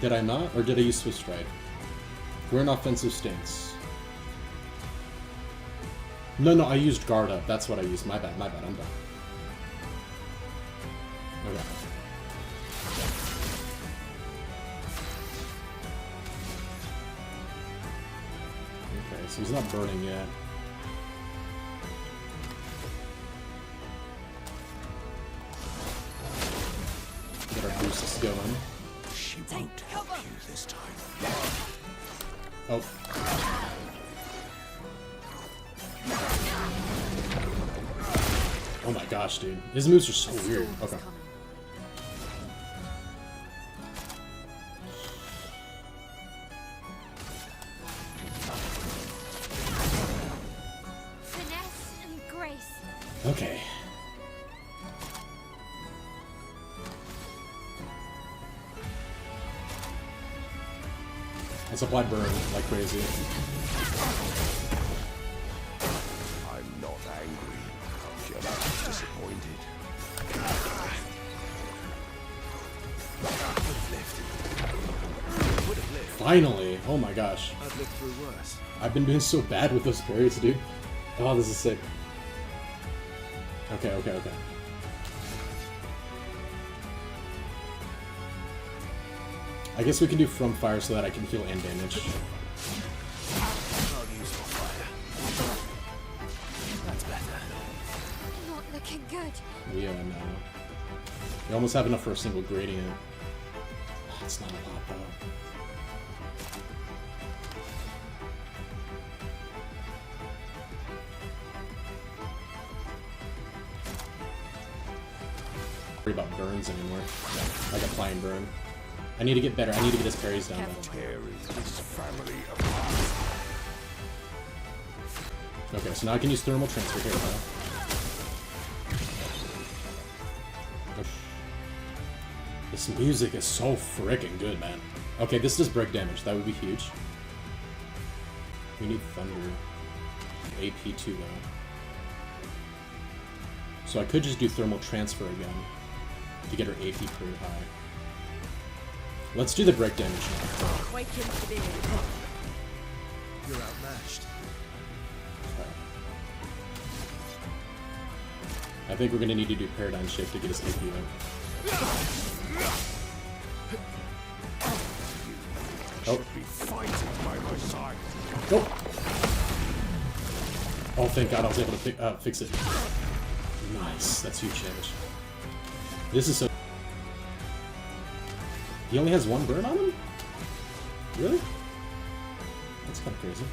Speaker 9: Did I not? Or did I use Swift Stride? We're in offensive stance. No, I used Guard Up. That's what I used. My bad, I'm done. Okay. Okay, so he's not burning yet. Get our boosts going.
Speaker 4: She won't help you this time.
Speaker 9: Oh. Oh my gosh, dude. His moves are so weird. Okay.
Speaker 2: Finesse and grace.
Speaker 9: Okay. Let's apply burn like crazy.
Speaker 4: I'm not angry, just disappointed.
Speaker 9: Finally! Oh my gosh.
Speaker 4: I've lived through worse.
Speaker 9: I've been doing so bad with those parries, dude. Oh, this is sick. Okay. I guess we can do from fire so that I can heal and damage.
Speaker 4: I'll use your fire. That's better.
Speaker 2: Not looking good.
Speaker 9: Yeah, no. We almost have enough for a single gradient. It's not a lot, though. Worry about burns anymore. Like applying burn. I need to get better. I need to get his parries down.
Speaker 4: Tearing this family apart.
Speaker 9: Okay, so now I can use thermal transfer here. This music is so freaking good, man. Okay, this does break damage. That would be huge. We need thunder. AP 2 though. So I could just do thermal transfer again to get her AP pretty high. Let's do the break damage now.
Speaker 7: Wake him to the
Speaker 4: You're outmatched.
Speaker 9: Okay. I think we're gonna need to do paradigm shift to get his AP up.
Speaker 4: Oh. Be fighting by my side.
Speaker 9: Go! Oh, thank God I was able to fix it. Nice, that's huge damage. This is so... He only has one burn on him? Really? That's kind of crazy.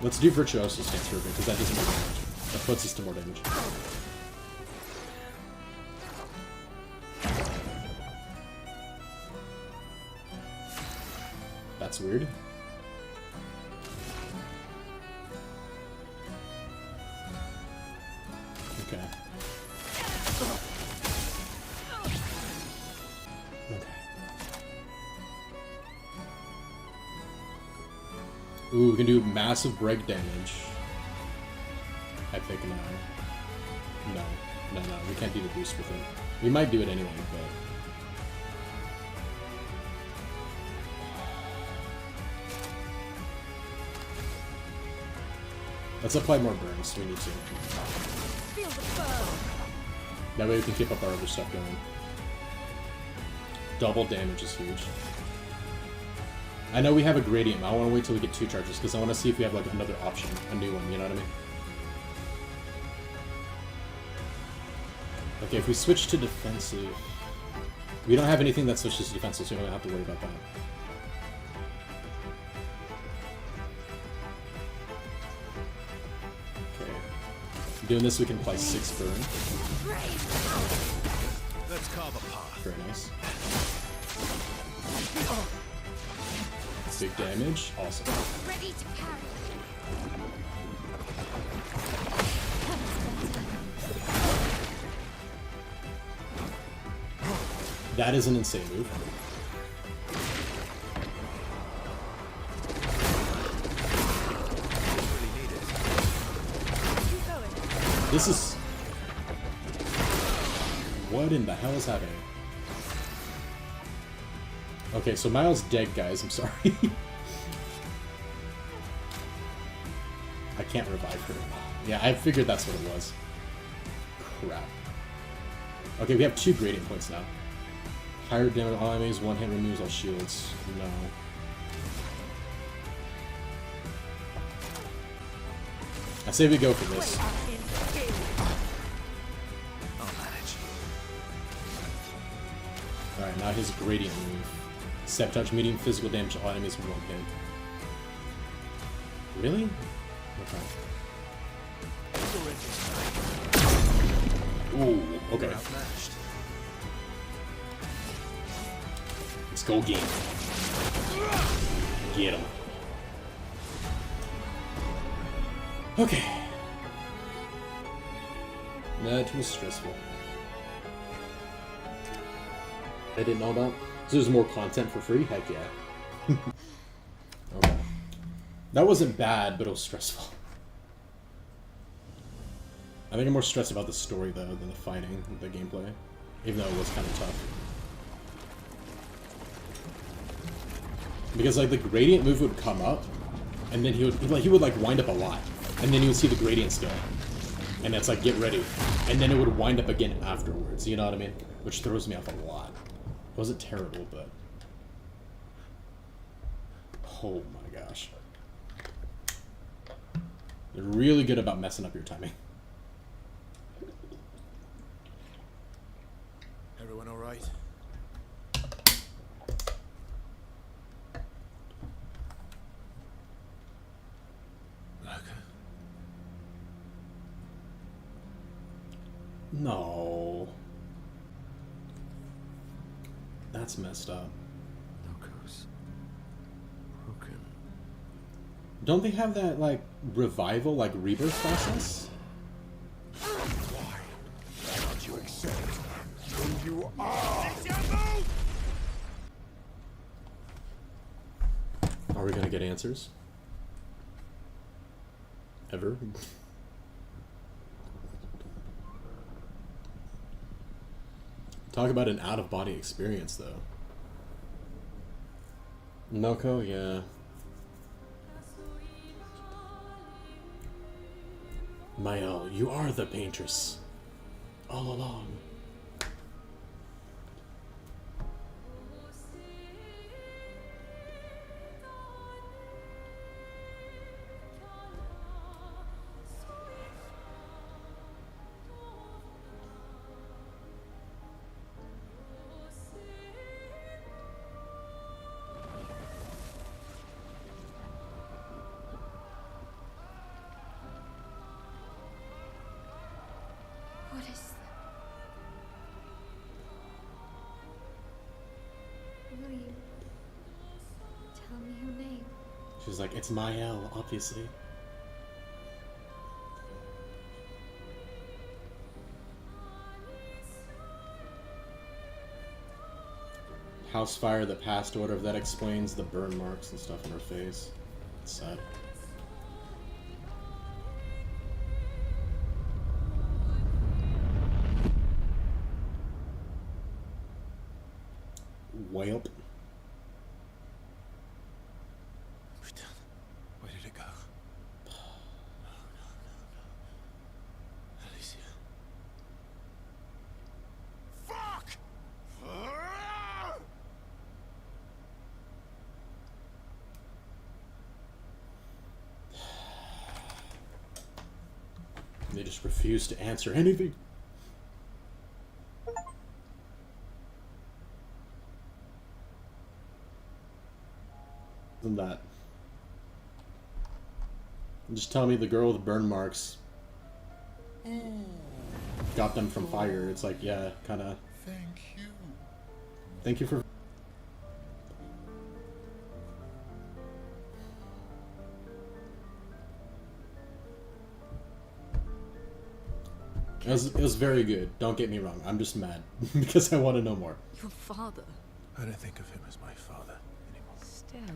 Speaker 9: Let's do Virtuoso stance for a bit, because that does more damage. That puts us to more damage. That's weird. Okay. Ooh, we can do massive break damage. I think no. No, we can't do the boost with it. We might do it anyway, but... Let's apply more burns, we need to.
Speaker 7: Feel the burn.
Speaker 9: That way we can keep up our other stuff going. Double damage is huge. I know we have a gradient, but I want to wait till we get 2 charges, because I want to see if we have, like, another option. A new one, you know what I mean? Okay, if we switch to defensive... We don't have anything that switches to defensive, so we don't have to worry about that. Okay. Doing this, we can apply 6 burn.
Speaker 4: Let's carve a path.
Speaker 9: Very nice. Big damage. Awesome.
Speaker 2: Ready to carry.
Speaker 9: That is an insane move. This is... What in the hell is happening? Okay, so Miles dead, guys. I'm sorry. I can't revive her. Yeah, I figured that's what it was. Crap. Okay, we have 2 gradient points now. Higher damage all enemies, 1 hit removes all shields. No. I say we go for this.
Speaker 4: I'll manage.
Speaker 9: Alright, now his gradient move. Step touch, medium physical damage to all enemies with 1 hit. Really? Okay. Ooh, okay. Let's go game. Get him. Okay. That was stressful. I didn't know about. So there's more content for free? Heck yeah. Okay. That wasn't bad, but it was stressful. I think I'm more stressed about the story, though, than the fighting, the gameplay. Even though it was kind of tough. Because, like, the gradient move would come up, and then he would like, wind up a lot. And then you would see the gradients go. And it's like, get ready. And then it would wind up again afterwards, you know what I mean? Which throws me off a lot. It wasn't terrible, but... Oh my gosh. They're really good about messing up your timing.
Speaker 4: Everyone all right?
Speaker 9: No. That's messed up.
Speaker 10: Locos. Broken.
Speaker 9: Don't they have that, like, revival, like, rebirth process?
Speaker 8: Why cannot you accept who you are?
Speaker 9: Are we gonna get answers? Ever? Talk about an out-of-body experience, though. Noko, yeah. Mael, you are the paintress. All along.
Speaker 2: What is that? Will you tell me your name?
Speaker 9: She's like, it's Mael, obviously. House fire that passed, or whatever, that explains the burn marks and stuff on her face. It's sad. Welp.
Speaker 4: Where did it go? No, no, no, no. Alicia.
Speaker 8: Fuck!
Speaker 1: They just refuse to answer anything. Than that. Just tell me the girl with burn marks got them from fire. It's like, yeah, kind of.
Speaker 8: Thank you.
Speaker 1: Thank you for. It was very good. Don't get me wrong. I'm just mad because I want to know more.
Speaker 7: Your father.
Speaker 4: I don't think of him as my father anymore.
Speaker 3: Still,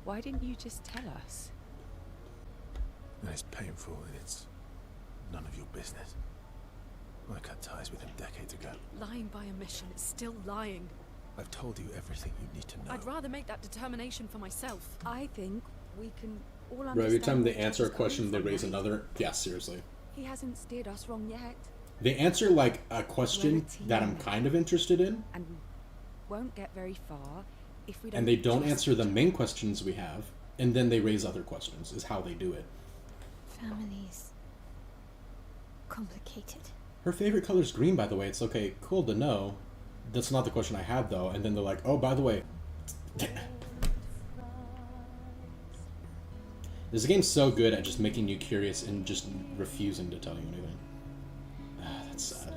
Speaker 3: why didn't you just tell us?
Speaker 4: And it's painful and it's none of your business. I cut ties with him decades ago.
Speaker 7: Lying by omission is still lying.
Speaker 4: I've told you everything you need to know.
Speaker 7: I'd rather make that determination for myself.
Speaker 3: I think we can all
Speaker 1: Right,
Speaker 3: understand.
Speaker 1: every time they
Speaker 3: where
Speaker 1: answer a
Speaker 3: John's coming
Speaker 1: question, they
Speaker 3: from,
Speaker 1: raise
Speaker 3: right?
Speaker 1: another. Yeah, seriously.
Speaker 3: He hasn't steered us wrong yet,
Speaker 1: They answer like a question
Speaker 3: team.
Speaker 1: that I'm kind of interested in,
Speaker 3: and we won't get very far if we don't.
Speaker 1: and they don't
Speaker 3: trust
Speaker 1: answer the
Speaker 3: each
Speaker 1: main questions we have, and then they raise other questions. Is how they do it.
Speaker 2: Family's complicated.
Speaker 1: Her favorite color is green, by the way. It's okay, cool to know. That's not the question I have, though. And then they're like, oh, by the way. This game's so good at just making you curious and just refusing to tell you anything. Ah, that's sad.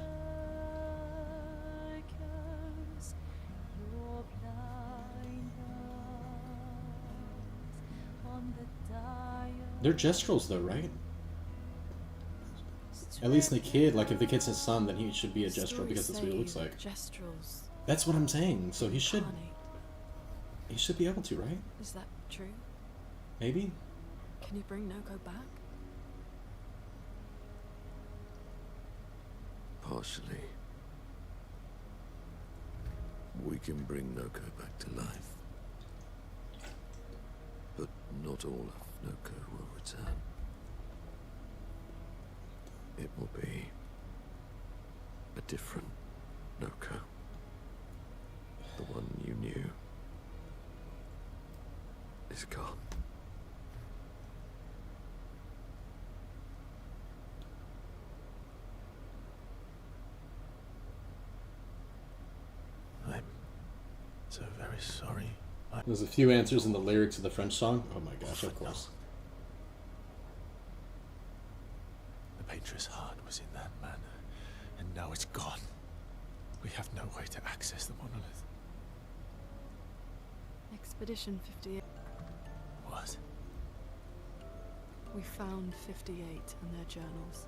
Speaker 1: They're Jestrels, though, right? At least the kid, like, if the kid's his son, then he should be a Jestrel because that's what he looks like.
Speaker 7: Jestrels.
Speaker 1: That's what I'm saying. So he should be able to, right?
Speaker 7: Is that true?
Speaker 1: Maybe?
Speaker 7: Can you bring Noko back?
Speaker 10: Partially. We can bring Noko back to life. But not all of Noko will return. It will be a different Noko. The one you knew is gone.
Speaker 4: I'm so very sorry.
Speaker 1: There's a few answers in the lyrics of the French song. Oh my gosh, of course.
Speaker 4: The Patriot's heart was in that manor, and now it's gone. We have no way to access the monolith.
Speaker 7: Expedition 58.
Speaker 4: What?
Speaker 7: We found 58 in their journals.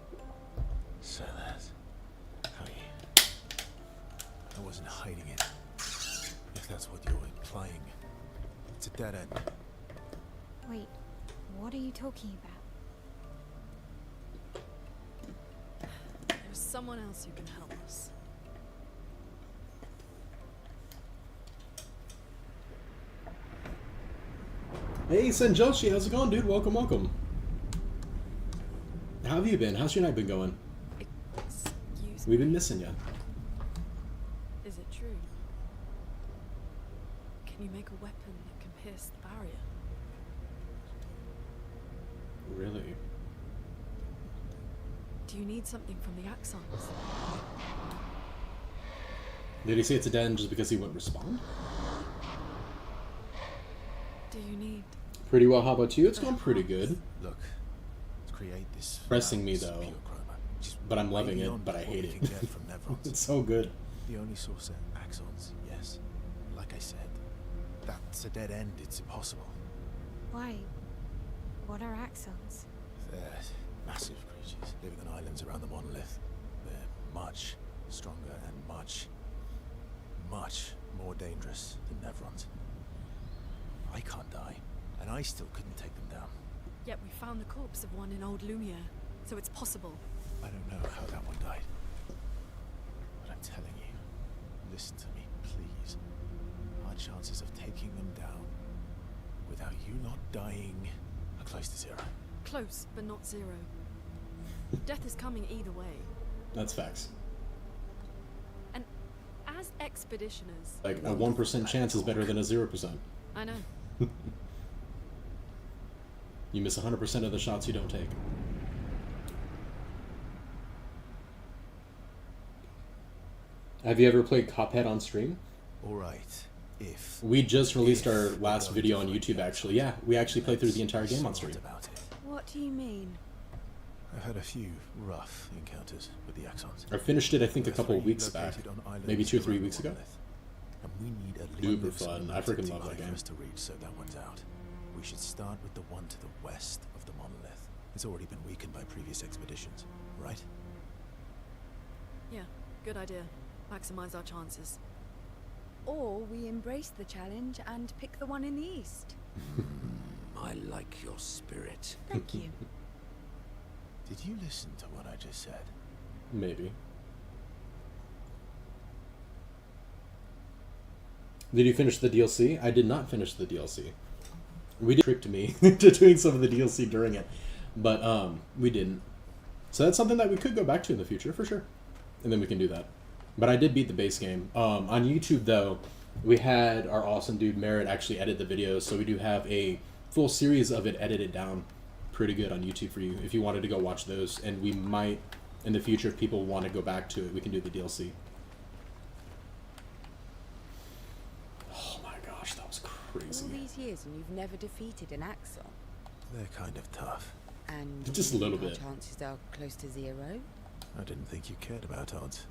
Speaker 4: So that's how you... I wasn't hiding it. If that's what you're implying. It's a dead end.
Speaker 2: Wait, what are you talking about?
Speaker 7: There's someone else who can help us.
Speaker 1: Hey, Senjoshi, how's it going, dude? Welcome, welcome. How have you been? How's your night been going?
Speaker 7: Excuse
Speaker 1: We've
Speaker 7: me.
Speaker 1: been missing you.
Speaker 7: Is it true? Can you make a weapon that can pierce the barrier?
Speaker 1: Really?
Speaker 7: Do you need something from the Axons?
Speaker 1: Did he say it's a dead end just because he wouldn't respond?
Speaker 7: Do you need...
Speaker 1: Pretty well. How about you? It's going pretty good.
Speaker 4: Look, to create this...
Speaker 1: Pressing me,
Speaker 4: flawless
Speaker 1: though.
Speaker 4: pure chroma, which is
Speaker 1: But I'm
Speaker 4: way
Speaker 1: loving it,
Speaker 4: beyond
Speaker 1: but I
Speaker 4: what
Speaker 1: hate
Speaker 4: we
Speaker 1: it.
Speaker 4: can get from Nevrons.
Speaker 1: It's so good.
Speaker 4: The only source are axons, yes. Like I said, that's a dead end. It's impossible.
Speaker 2: Why? What are axons?
Speaker 4: They're massive creatures living on islands around the monolith. They're much stronger and much more dangerous than Nevrons. I can't die, and I still couldn't take them down.
Speaker 7: Yet we found the corpse of one in Old Lumiere, so it's possible.
Speaker 4: I don't know how that one died. But I'm telling you, listen to me, please. Our chances of taking them down without you not dying are close to zero.
Speaker 7: Close, but not zero. Death is coming either way.
Speaker 1: That's facts.
Speaker 7: And as expeditioners...
Speaker 1: Like, a 1% chance is better than a 0%.
Speaker 7: I know.
Speaker 1: You miss 100% of the shots you don't take.
Speaker 9: Have you ever played Cuphead on stream?
Speaker 4: Alright, if...
Speaker 9: We just released
Speaker 4: if
Speaker 9: our
Speaker 4: we're
Speaker 9: last
Speaker 4: going
Speaker 9: video
Speaker 4: to
Speaker 9: on
Speaker 4: find
Speaker 9: YouTube,
Speaker 4: out
Speaker 9: actually. Yeah, we actually played through the entire
Speaker 4: let's
Speaker 9: game on
Speaker 4: be
Speaker 9: stream.
Speaker 4: smart about it.
Speaker 7: What do you mean?
Speaker 4: I've had a few rough encounters with the Axons.
Speaker 9: I finished it, I think, a
Speaker 4: There are
Speaker 9: couple of
Speaker 4: 3
Speaker 9: weeks back.
Speaker 4: located on islands
Speaker 9: Maybe 2 or 3
Speaker 4: around
Speaker 9: weeks ago.
Speaker 4: Monolith. And we need at
Speaker 9: Super
Speaker 4: least
Speaker 9: fun.
Speaker 4: one
Speaker 9: I freaking
Speaker 4: too
Speaker 9: love that
Speaker 4: high
Speaker 9: game.
Speaker 4: for us to reach, so that one's out. We should start with the one to the west of the monolith. It's already been weakened by previous expeditions, right?
Speaker 7: Yeah, good idea. Maximize our chances.
Speaker 3: Or we embrace the challenge and pick the one in the east.
Speaker 10: I like your spirit.
Speaker 3: Thank you.
Speaker 4: Did you listen to what I just said?
Speaker 9: Maybe. Did you finish the DLC? I did not finish the DLC. We did tricked me into doing some of the DLC during it, but we didn't. So that's something that we could go back to in the future for sure, and then we can do that. But I did beat the base game. On YouTube though, we had our awesome dude Merritt actually edit the videos, so we do have a full series of it edited down pretty good on YouTube for you if you wanted to go watch those. And we might in the future, if people want to go back to it, we can do the DLC. Oh my gosh, that was crazy.
Speaker 3: All these years and you've never defeated an Axon.
Speaker 4: They're kind of tough.
Speaker 3: And
Speaker 9: Just a
Speaker 3: you
Speaker 9: little
Speaker 3: think
Speaker 9: bit.
Speaker 3: Our chances are close to 0.
Speaker 4: I didn't think you cared about odds.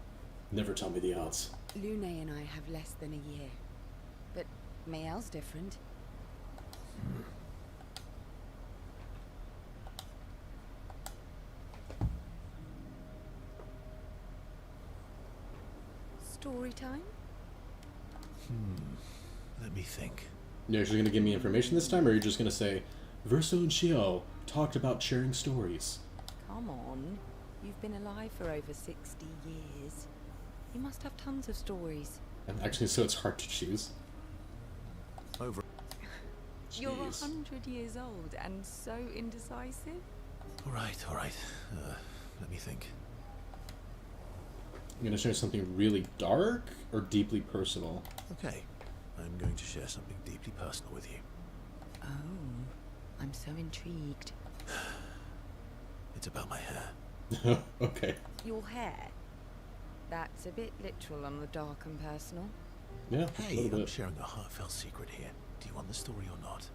Speaker 9: Never tell me the odds.
Speaker 3: Lune and I have less than a year. But Mayel's different. Story time?
Speaker 4: Let me think.
Speaker 9: You're actually going to give me information this time, or are you just going to say, Verso and Shio talked about sharing stories?
Speaker 3: Come on. You've been alive for over 60 years. You must have tons of stories.
Speaker 9: And actually, so it's hard to choose.
Speaker 4: Over.
Speaker 3: You're
Speaker 9: Jeez.
Speaker 3: 100 years old and so indecisive.
Speaker 4: Alright. Let me think.
Speaker 9: I'm going to share something really dark or deeply personal.
Speaker 4: Okay. I'm going to share something deeply personal with you.
Speaker 3: Oh, I'm so intrigued.
Speaker 4: It's about my hair.
Speaker 9: Okay.
Speaker 3: Your hair? That's a bit literal on the dark and personal.
Speaker 9: Yeah, a
Speaker 4: Hey,
Speaker 9: little
Speaker 4: I'm
Speaker 9: bit.
Speaker 4: sharing a heartfelt secret here. Do you want the story or not?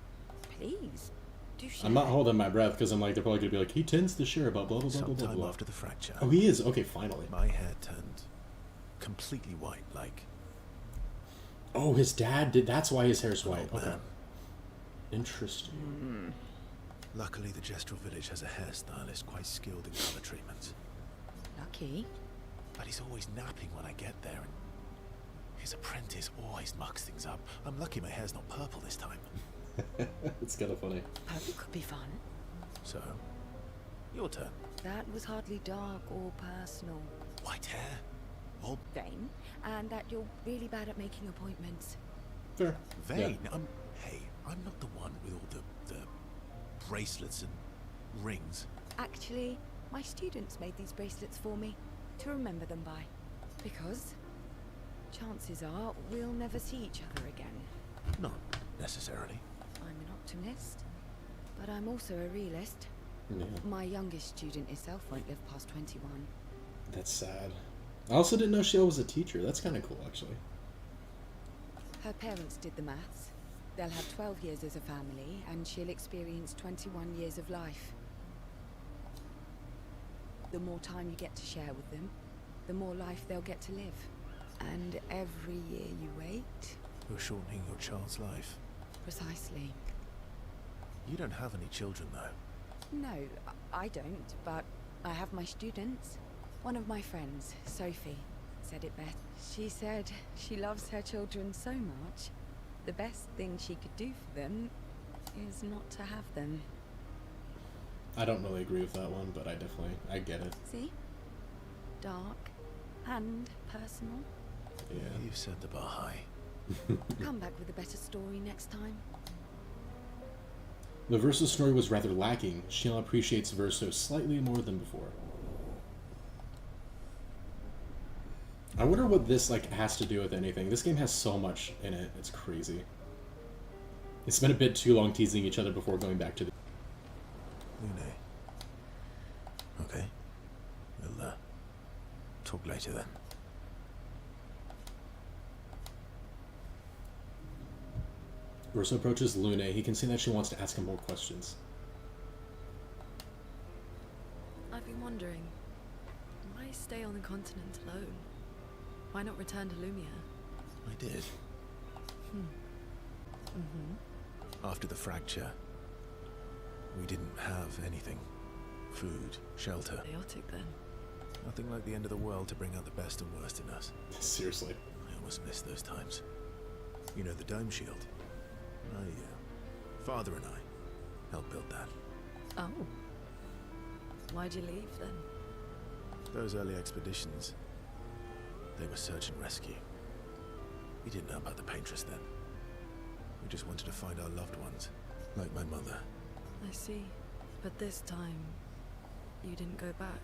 Speaker 3: Please, do share.
Speaker 9: I'm not holding my breath because I'm like, they're probably going to be like, he tends to share about blah, blah, blah, blah, blah,
Speaker 4: Sometime
Speaker 9: blah.
Speaker 4: after the fracture,
Speaker 9: Oh, he is? Okay, finally.
Speaker 4: my hair turned completely white, like
Speaker 9: Oh, his dad did. That's why his hair's
Speaker 4: an
Speaker 9: white.
Speaker 4: old
Speaker 9: Okay.
Speaker 4: man.
Speaker 9: Interesting.
Speaker 4: Luckily, the Gestural village has a hairstylist quite skilled in color treatments.
Speaker 3: Lucky.
Speaker 4: But he's always napping when I get there, and his apprentice always mucks things up. I'm lucky my hair's not purple this time.
Speaker 9: It's kind of funny.
Speaker 3: Purple could be fun.
Speaker 4: So, your turn.
Speaker 3: That was hardly dark or personal.
Speaker 4: White hair? All
Speaker 3: Vain, and that you're really bad at making appointments.
Speaker 9: Fair.
Speaker 4: vain? Hey, I'm not the one with all the bracelets and rings.
Speaker 3: Actually, my students made these bracelets for me to remember them by. Because chances are we'll never see each other again.
Speaker 4: Not necessarily.
Speaker 3: I'm an optimist, but I'm also a realist.
Speaker 9: Yeah,
Speaker 3: My youngest student herself won't live past 21.
Speaker 9: that's sad. I also didn't know Shio was a teacher. That's kind of cool, actually.
Speaker 3: Her parents did the maths. They'll have 12 years as a family, and she'll experience 21 years of life. The more time you get to share with them, the more life they'll get to live. And every year you wait...
Speaker 4: You're shortening your child's life.
Speaker 3: Precisely.
Speaker 4: You don't have any children, though.
Speaker 3: No, I don't, but I have my students. One of my friends, Sophie, said it best. She said she loves her children so much, the best thing she could do for them is not to have them.
Speaker 9: I don't really agree with that one, but I get it.
Speaker 3: See? Dark and personal.
Speaker 9: Yeah.
Speaker 4: You've set the bar high.
Speaker 3: Come back with a better story next time.
Speaker 9: The Verso story was rather lacking. Shio appreciates Verso slightly more than before. I wonder what this has to do with anything. This game has so much in it. It's crazy. It's been a bit too long teasing each other before going back to the...
Speaker 4: Lune. Okay. We'll talk later then.
Speaker 1: Ursa approaches Lune. He can see that she wants to ask him more questions.
Speaker 7: I've been wondering, why stay on the continent alone? Why not return to Lumia?
Speaker 4: I did. After the fracture, we didn't have anything. Food, shelter.
Speaker 7: Chaotic then.
Speaker 4: Nothing like the end of the world to bring out the best and worst in us.
Speaker 1: Seriously.
Speaker 4: I almost miss those times. You know, the dome shield. Father and I helped build that.
Speaker 7: Oh. Why'd you leave then?
Speaker 4: Those early expeditions, they were search and rescue. We didn't know about the Paintress then. We just wanted to find our loved ones, like my mother.
Speaker 7: I see. But this time, you didn't go back.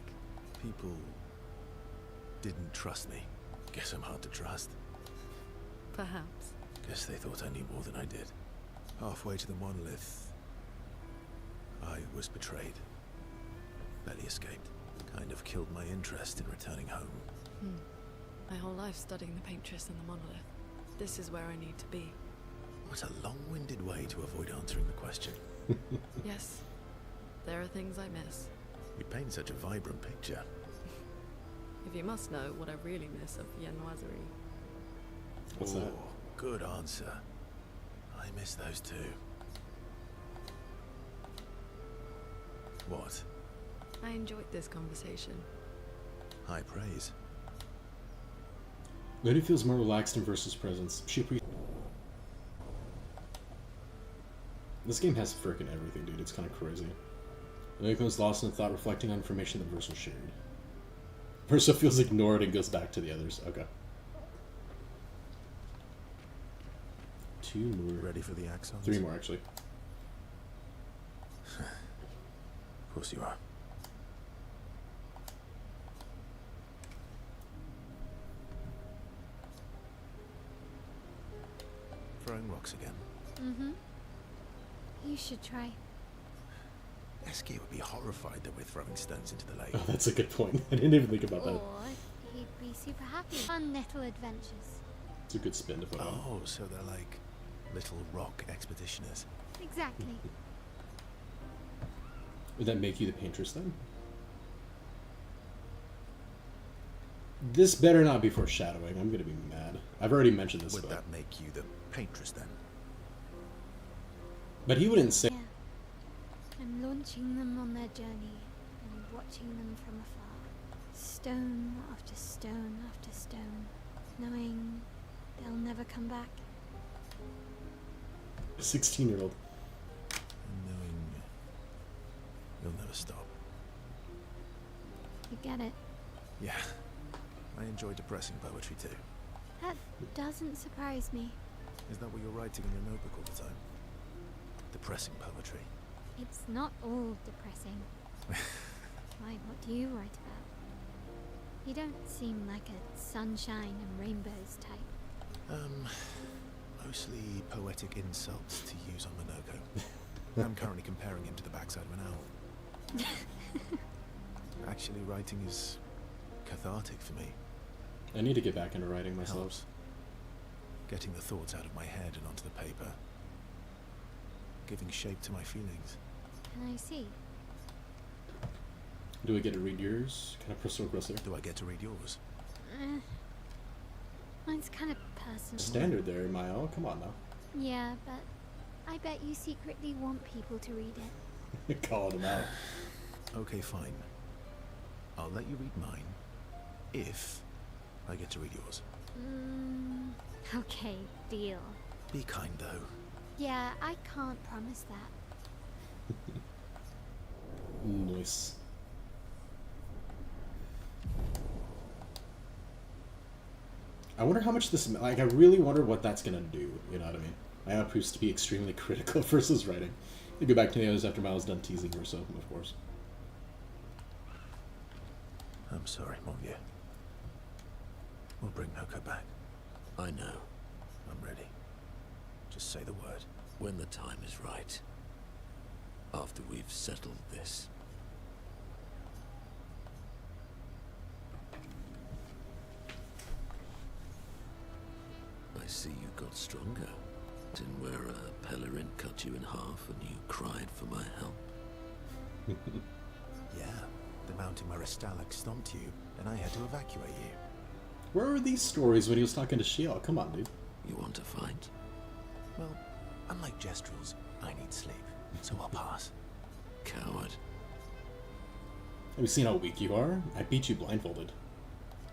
Speaker 4: People didn't trust me. Guess I'm hard to trust.
Speaker 7: Perhaps.
Speaker 4: Guess they thought I knew more than I did. Halfway to the monolith, I was betrayed. Barely escaped. Kind of killed my interest in returning home.
Speaker 7: My whole life studying the Paintress and the monolith. This is where I need to be.
Speaker 4: What a long-winded way to avoid answering the question.
Speaker 7: Yes. There are things I miss.
Speaker 4: You paint such a vibrant picture.
Speaker 7: If you must know what I really miss of Viennoiserie.
Speaker 1: What's that?
Speaker 4: Good answer. I miss those too. What?
Speaker 7: I enjoyed this conversation.
Speaker 4: High praise.
Speaker 1: Lady feels more relaxed in Versa's presence. This game has frickin' everything, dude. It's kind of crazy. Lady is lost in thought, reflecting on information that Versa shared. Versa feels ignored and goes back to the others. Okay. 2 more.
Speaker 4: Ready for the axons?
Speaker 1: 3 more, actually.
Speaker 4: Of course you are. Throwing rocks again.
Speaker 2: Mm-hmm. You should try.
Speaker 4: Esky would be horrified that we're throwing stones into the lake.
Speaker 1: Oh, that's a good point. I didn't even think about that.
Speaker 2: Or he'd be super happy. Fun little adventures.
Speaker 1: It's a good spin to put on.
Speaker 4: Oh, so they're like little rock expeditioners.
Speaker 2: Exactly.
Speaker 1: Would that make you the Paintress then? This better not be foreshadowing. I'm gonna be mad. I've already mentioned this.
Speaker 4: Would that make you the Paintress then?
Speaker 1: But he wouldn't say.
Speaker 2: Yeah. I'm launching them on their journey and watching them from afar. Stone after stone after stone. Knowing they'll never come back.
Speaker 1: 16-year-old.
Speaker 4: And knowing you'll never stop.
Speaker 2: You get it?
Speaker 4: Yeah. I enjoy depressing poetry too.
Speaker 2: That doesn't surprise me.
Speaker 4: Is that what you're writing in your notebook all the time? Depressing poetry.
Speaker 2: It's not all depressing. Why, what do you write about? You don't seem like a sunshine and rainbows type.
Speaker 4: Mostly poetic insults to use on Minoko. I'm currently comparing him to the backside of an owl. Actually, writing is cathartic for me.
Speaker 1: I need to get back into writing myself.
Speaker 4: Helps. Getting the thoughts out of my head and onto the paper. Giving shape to my feelings.
Speaker 2: Can I see?
Speaker 1: Do I get to read yours? Kind of personal aggressive.
Speaker 4: Do I get to read yours?
Speaker 2: Mine's kind of personal.
Speaker 1: Standard there, Maya. Come on now.
Speaker 2: Yeah, but I bet you secretly want people to read it.
Speaker 1: Calling him out.
Speaker 4: Okay, fine. I'll let you read mine if I get to read yours.
Speaker 2: Okay, deal.
Speaker 4: Be kind though.
Speaker 2: Yeah, I can't promise that.
Speaker 1: Nice. I wonder how much this, like, I really wonder what that's gonna do, you know what I mean? I have proves to be extremely critical of Versa's writing. We'll go back to the others after Miles done teasing Versa, of course.
Speaker 4: I'm sorry, mon vieux. We'll bring Noko back.
Speaker 10: I know.
Speaker 4: I'm ready. Just say the word.
Speaker 10: When the time is right. After we've settled this. I see you got stronger. Where a Pellerin cut you in half and you cried for my help.
Speaker 4: Yeah, the mountain where a Stalag stomped you, and I had to evacuate you.
Speaker 9: Where were these stories when he was talking to Shiel? Come on, dude.
Speaker 10: You want to fight?
Speaker 4: Well, unlike Gestrels, I need sleep, so I'll pass.
Speaker 10: Coward.
Speaker 9: Have you seen how weak you are? I beat you blindfolded.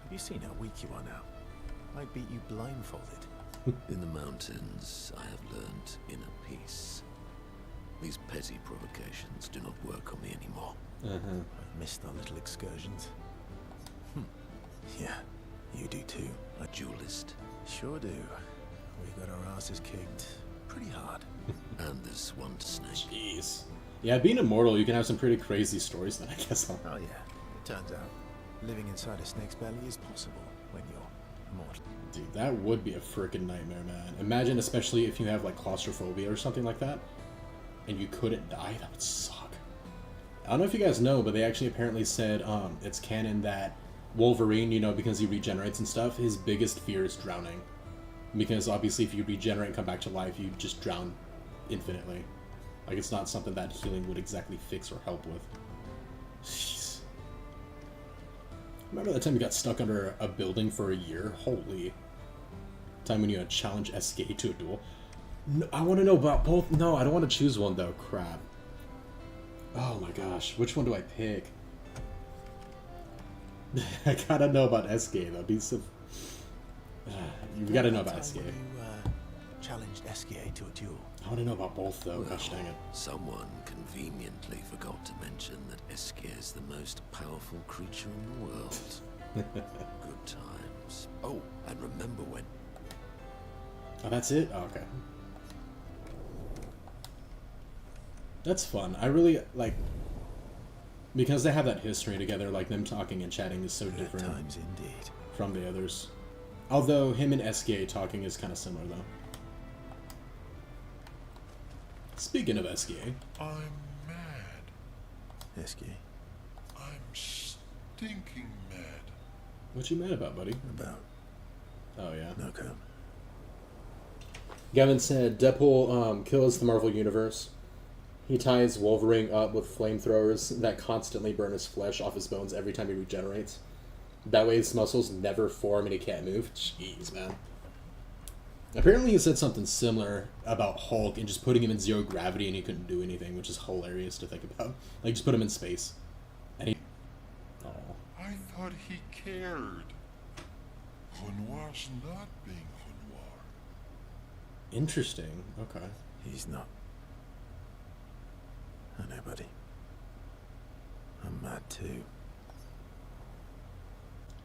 Speaker 4: Have you seen how weak you are now? I beat you blindfolded.
Speaker 10: In the mountains, I have learned inner peace. These petty provocations do not work on me anymore.
Speaker 4: I've missed our little excursions. Yeah, you do too.
Speaker 10: A duelist.
Speaker 4: Sure do. We got our asses kicked pretty hard.
Speaker 10: And this one snake.
Speaker 9: Jeez. Yeah, being immortal, you can have some pretty crazy stories then, I guess.
Speaker 4: Oh yeah, it turns out living inside a snake's belly is possible when you're mortal.
Speaker 9: Dude, that would be a freaking nightmare, man. Imagine, especially if you have, like, claustrophobia or something like that, and you couldn't die. That would suck. I don't know if you guys know, but they actually apparently said it's canon that Wolverine, you know, because he regenerates and stuff, his biggest fear is drowning. Because obviously if you regenerate and come back to life, you just drown infinitely. Like, it's not something that healing would exactly fix or help with. Jeez. Remember that time you got stuck under a building for a year? Holy. Time when you had challenged SK to a duel. No, I want to know about both. No, I don't want to choose one, though. Crap. Oh my gosh. Which one do I pick? I gotta know about SK, though. You gotta know about SK.
Speaker 4: You challenged SK to a duel.
Speaker 9: I want to know about both, though.
Speaker 10: Well,
Speaker 9: Gosh dang it.
Speaker 10: someone conveniently forgot to mention that Eskier is the most powerful creature in the world. Good times. Oh, and remember when...
Speaker 9: Oh, that's it? Oh, okay. That's fun. I really, like... Because they have that history together, like, them talking and chatting is so different
Speaker 4: times indeed.
Speaker 9: from the others. Although, him and SK talking is kind of similar, though. Speaking of SK...
Speaker 8: I'm mad.
Speaker 4: SK.
Speaker 8: I'm stinking mad.
Speaker 9: What you mad about, buddy?
Speaker 4: About
Speaker 9: Oh, yeah.
Speaker 4: Noko.
Speaker 9: Gavin said, Deadpool kills the Marvel Universe. He ties Wolverine up with flamethrowers that constantly burn his flesh off his bones every time he regenerates. That way his muscles never form and he can't move. Jeez, man. Apparently he said something similar about Hulk and just putting him in zero gravity and he couldn't do anything, which is hilarious to think about. Like, just put him in space. And he... Oh.
Speaker 8: I thought he cared. Renoir's not being Renoir.
Speaker 9: Interesting. Okay.
Speaker 4: He's not. I know, buddy. I'm mad too.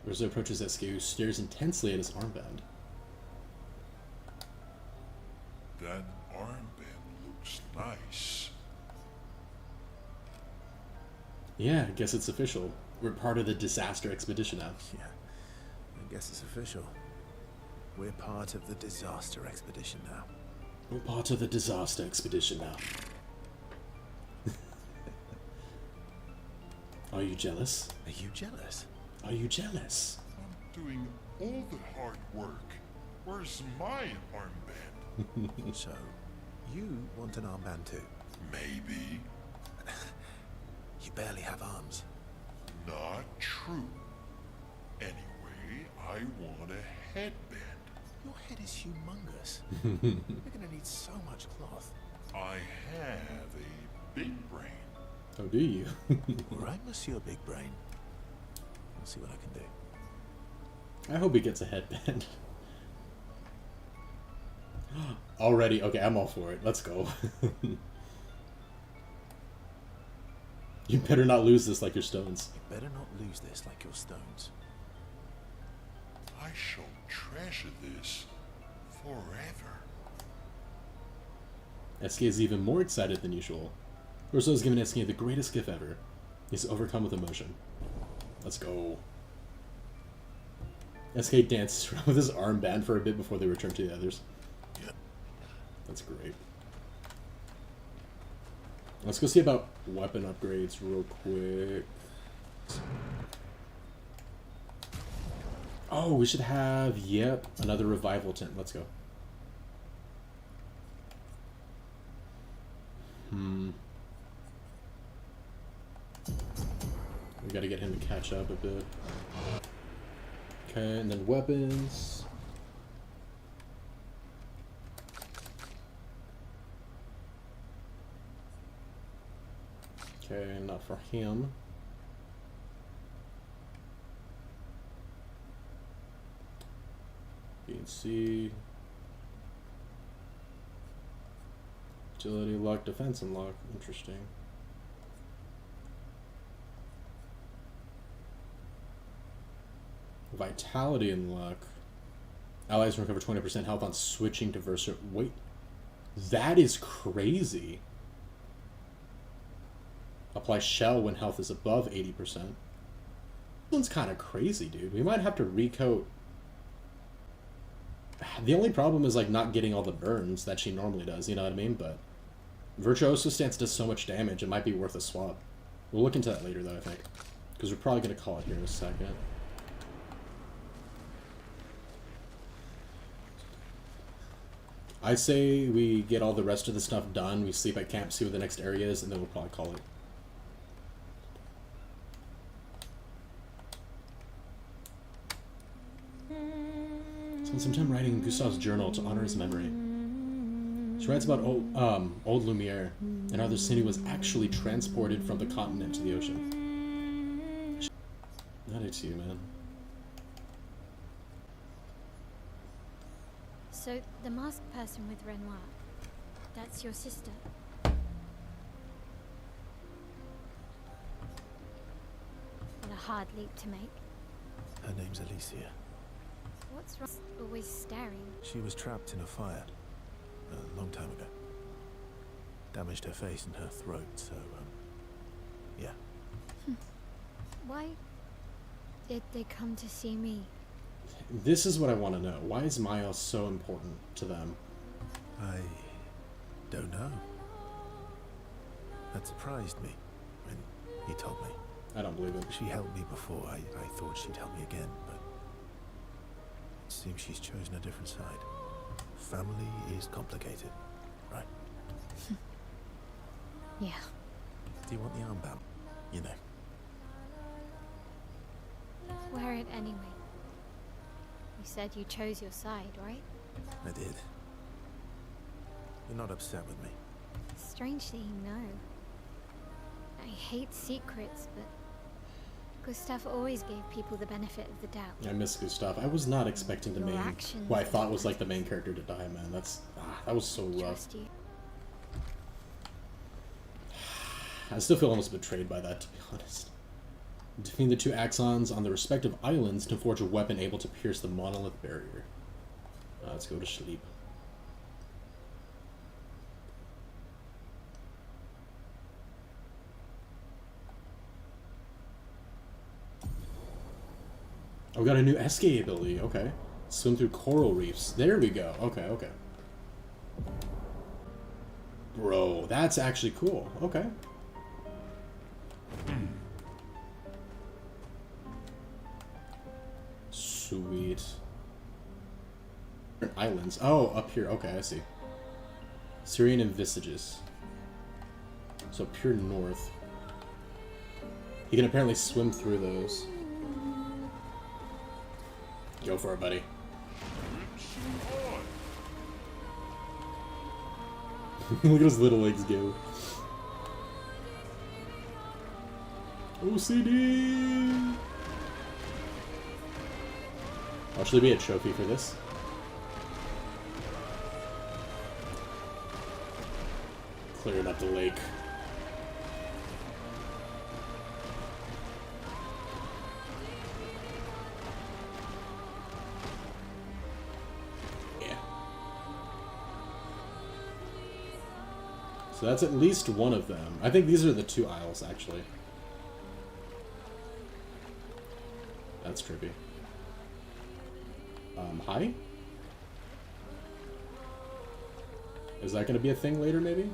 Speaker 9: Rizzo approaches SK, who stares intensely at his armband.
Speaker 8: That armband looks nice.
Speaker 9: Yeah, I guess it's official. We're part of the disaster expedition now.
Speaker 4: Yeah, I guess it's official. We're part of the disaster expedition now.
Speaker 9: We're part of the disaster expedition now. Are you jealous?
Speaker 4: Are you jealous?
Speaker 9: Are you jealous?
Speaker 8: I'm doing all the hard work. Where's my armband?
Speaker 4: So, you want an armband too?
Speaker 8: Maybe.
Speaker 4: You barely have arms.
Speaker 8: Not true. Anyway, I want a headband.
Speaker 4: Your head is humongous. You're gonna need so much cloth.
Speaker 8: I have a big brain.
Speaker 9: Oh, do you?
Speaker 4: Right, Monsieur Big Brain. I'll see what I can do.
Speaker 9: I hope he gets a headband. Already? Okay, I'm all for it. Let's go. You better not lose this like your stones.
Speaker 4: You better not lose this like your stones.
Speaker 8: I shall treasure this forever.
Speaker 9: SK is even more excited than usual. Urso has given SK the greatest gift ever. He's overcome with emotion. Let's go. SK dances around with his armband for a bit before they return to the others.
Speaker 8: Yep.
Speaker 9: That's great. Let's go see about weapon upgrades real quick. Oh, we should have, yep, another revival tent. Let's go. We gotta get him to catch up a bit. Okay, and then weapons. Okay, not for him. B and C. Agility, luck, defense, and luck. Interesting. Vitality and luck. Allies recover 20% health on switching to Versa. Wait. That is crazy. Apply shell when health is above 80%. This one's kind of crazy, dude. We might have to recoat. The only problem is like not getting all the burns that she normally does, you know what I mean? But Virtuoso Stance does so much damage, it might be worth a swap. We'll look into that later though, I think. Because we're probably going to call it here in a second. I say we get all the rest of the stuff done, we sleep at camp, see what the next area is, and then we'll probably call it. Spent some time writing in Gustav's journal to honor his memory. She writes about old Lumiere, and how the city was actually transported from the continent to the ocean. Not it to you, man.
Speaker 2: So, the masked person with Renoir, that's your sister? What a hard leap to make.
Speaker 4: Her name's Alicia.
Speaker 2: What's wrong? Always staring.
Speaker 4: She was trapped in a fire a long time ago. Damaged her face and her throat, so, yeah.
Speaker 2: Why did they come to see me?
Speaker 9: This is what I want to know. Why is Miles so important to them?
Speaker 4: I don't know. That surprised me when he told me.
Speaker 9: I don't believe it.
Speaker 4: She helped me before. I thought she'd help me again, but it seems she's chosen a different side. Family is complicated, right?
Speaker 2: Yeah.
Speaker 4: Do you want the armband? You know.
Speaker 2: Wear it anyway. You said you chose your side, right?
Speaker 4: I did. You're not upset with me.
Speaker 2: Strangely, no. I hate secrets, but Gustav always gave people the benefit of the doubt.
Speaker 9: I miss Gustav. I was not expecting the
Speaker 2: Your
Speaker 9: main,
Speaker 2: actions
Speaker 9: who I thought was like the main character to die, man. That was so rough.
Speaker 2: Trust you.
Speaker 9: I still feel almost betrayed by that, to be honest. Defeating the two Axons on the respective islands to forge a weapon able to pierce the monolith barrier. Let's go to sleep. Oh, we got a new escape ability. Okay. Swim through coral reefs. There we go. Okay, okay. Bro, that's actually cool. Okay. Sweet. Islands. Oh, up here. Okay, I see. Syrian and Visages. So pure north. You can apparently swim through those. Go for it, buddy. Look at his little legs go. OCD! Oh, should there be a trophy for this? Clearing up the lake. Yeah. So that's at least one of them. I think these are the two isles, actually. That's trippy. Hi? Is that going to be a thing later, maybe?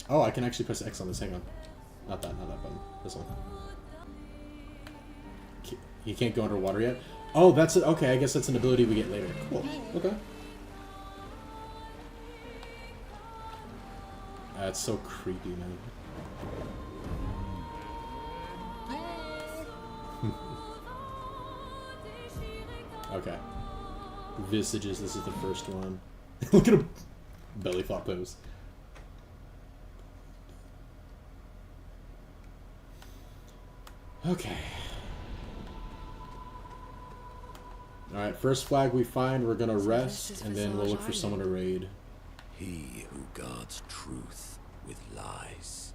Speaker 9: Oh, I can actually press X on this. Hang on. Not that button. This one. You can't go underwater yet? Oh, that's it. Okay, I guess that's an ability we get later. Cool. Okay. That's so creepy, man. Okay. Visages, this is the first one. Look at him! Belly flop pose. Okay. Alright, first flag we find, we're gonna rest, and then we'll look for someone to raid.
Speaker 10: He who guards truth with lies.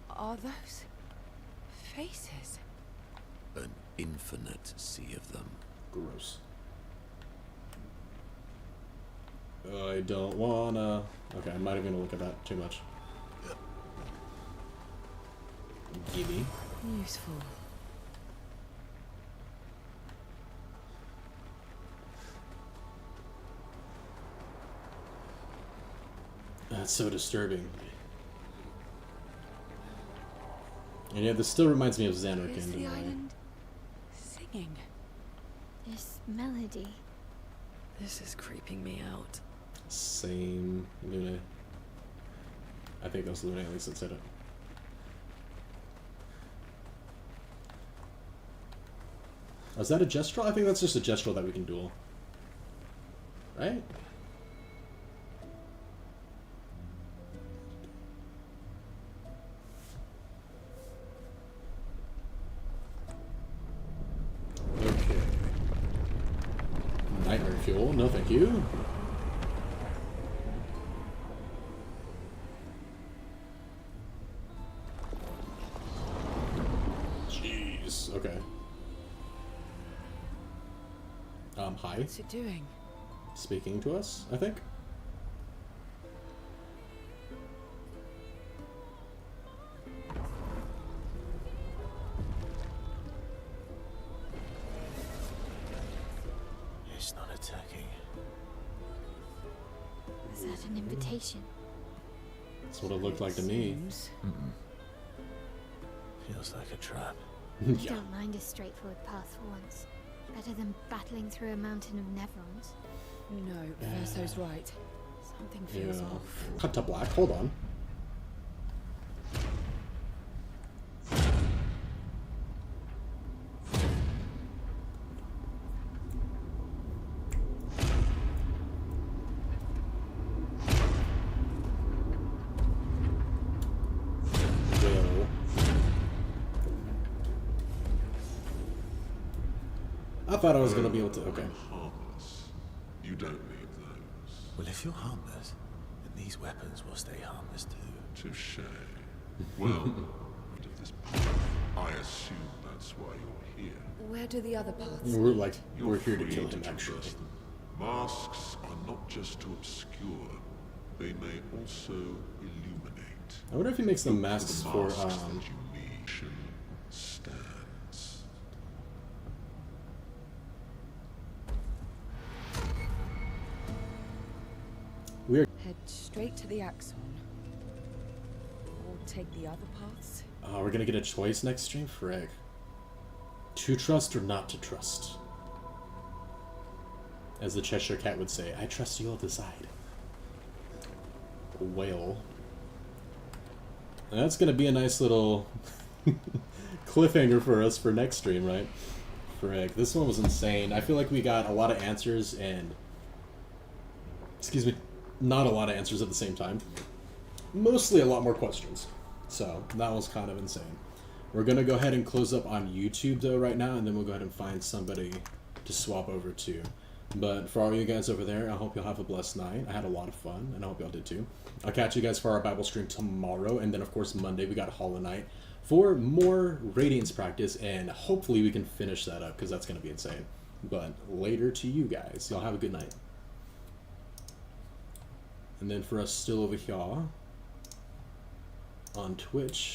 Speaker 3: Are those faces?
Speaker 10: An infinite sea of them.
Speaker 9: Gross. I don't wanna... Okay, I'm not even gonna look at that too much. Gimme.
Speaker 3: Useful.
Speaker 9: That's so disturbing. And yeah, this still reminds me of Xanarkand
Speaker 3: Is
Speaker 9: in
Speaker 3: the
Speaker 9: a way.
Speaker 3: island singing?
Speaker 2: This melody.
Speaker 7: This is creeping me out.
Speaker 9: Same Luna. I think that was Luna at least that said it. Oh, is that a Gestrel? I think that's just a Gestrel that we can duel. Right? Okay. Nightmare fuel, no thank you. Jeez, okay. Hi.
Speaker 3: What's it doing?
Speaker 9: Speaking to us, I think.
Speaker 4: It's not attacking.
Speaker 2: Is that an invitation?
Speaker 9: That's what it looked like to me.
Speaker 3: Seems.
Speaker 4: Feels like a trap.
Speaker 2: I
Speaker 9: Yeah.
Speaker 2: don't mind a straightforward path for once. Better than battling through a mountain of Nevrons.
Speaker 3: No, Verso's right. Something feels
Speaker 9: Yeah.
Speaker 3: off.
Speaker 9: Cut to black, hold on. Well, I thought I was gonna be able to. Okay.
Speaker 8: Harmless. You don't need those.
Speaker 4: Well, if you're harmless, then these weapons will stay harmless too.
Speaker 8: Touche. Well, out of this path, I assume that's why you're here.
Speaker 3: Where do the other paths?
Speaker 8: You're
Speaker 9: we're here to
Speaker 8: free
Speaker 9: kill him.
Speaker 8: traverse
Speaker 9: Actually,
Speaker 8: them. Masks are not just to obscure; they may also illuminate.
Speaker 9: I wonder if he makes the
Speaker 8: Look
Speaker 9: masks
Speaker 8: the
Speaker 9: for
Speaker 8: masks that you need. Stands.
Speaker 9: weird.
Speaker 3: Head straight to the Axon. Or take the other paths?
Speaker 9: Oh, we're gonna get a choice next stream, Frag. To trust or not to trust. As the Cheshire Cat would say, I trust you'll decide. Whale. That's gonna be a nice little cliffhanger for us for next stream, right? Frick, this one was insane. I feel like we got a lot of answers and... Excuse me. Not a lot of answers at the same time. Mostly a lot more questions. So, that was kind of insane. We're gonna go ahead and close up on YouTube though right now, and then we'll go ahead and find somebody to swap over to. But for all you guys over there, I hope you'll have a blessed night. I had a lot of fun, and I hope y'all did too. I'll catch you guys for our Bible stream tomorrow, and then of course Monday we got Hollow Knight for more Radiance practice, and hopefully we can finish that up, because that's going to be insane. But later to you guys. Y'all have a good night. And then for us still over here on Twitch,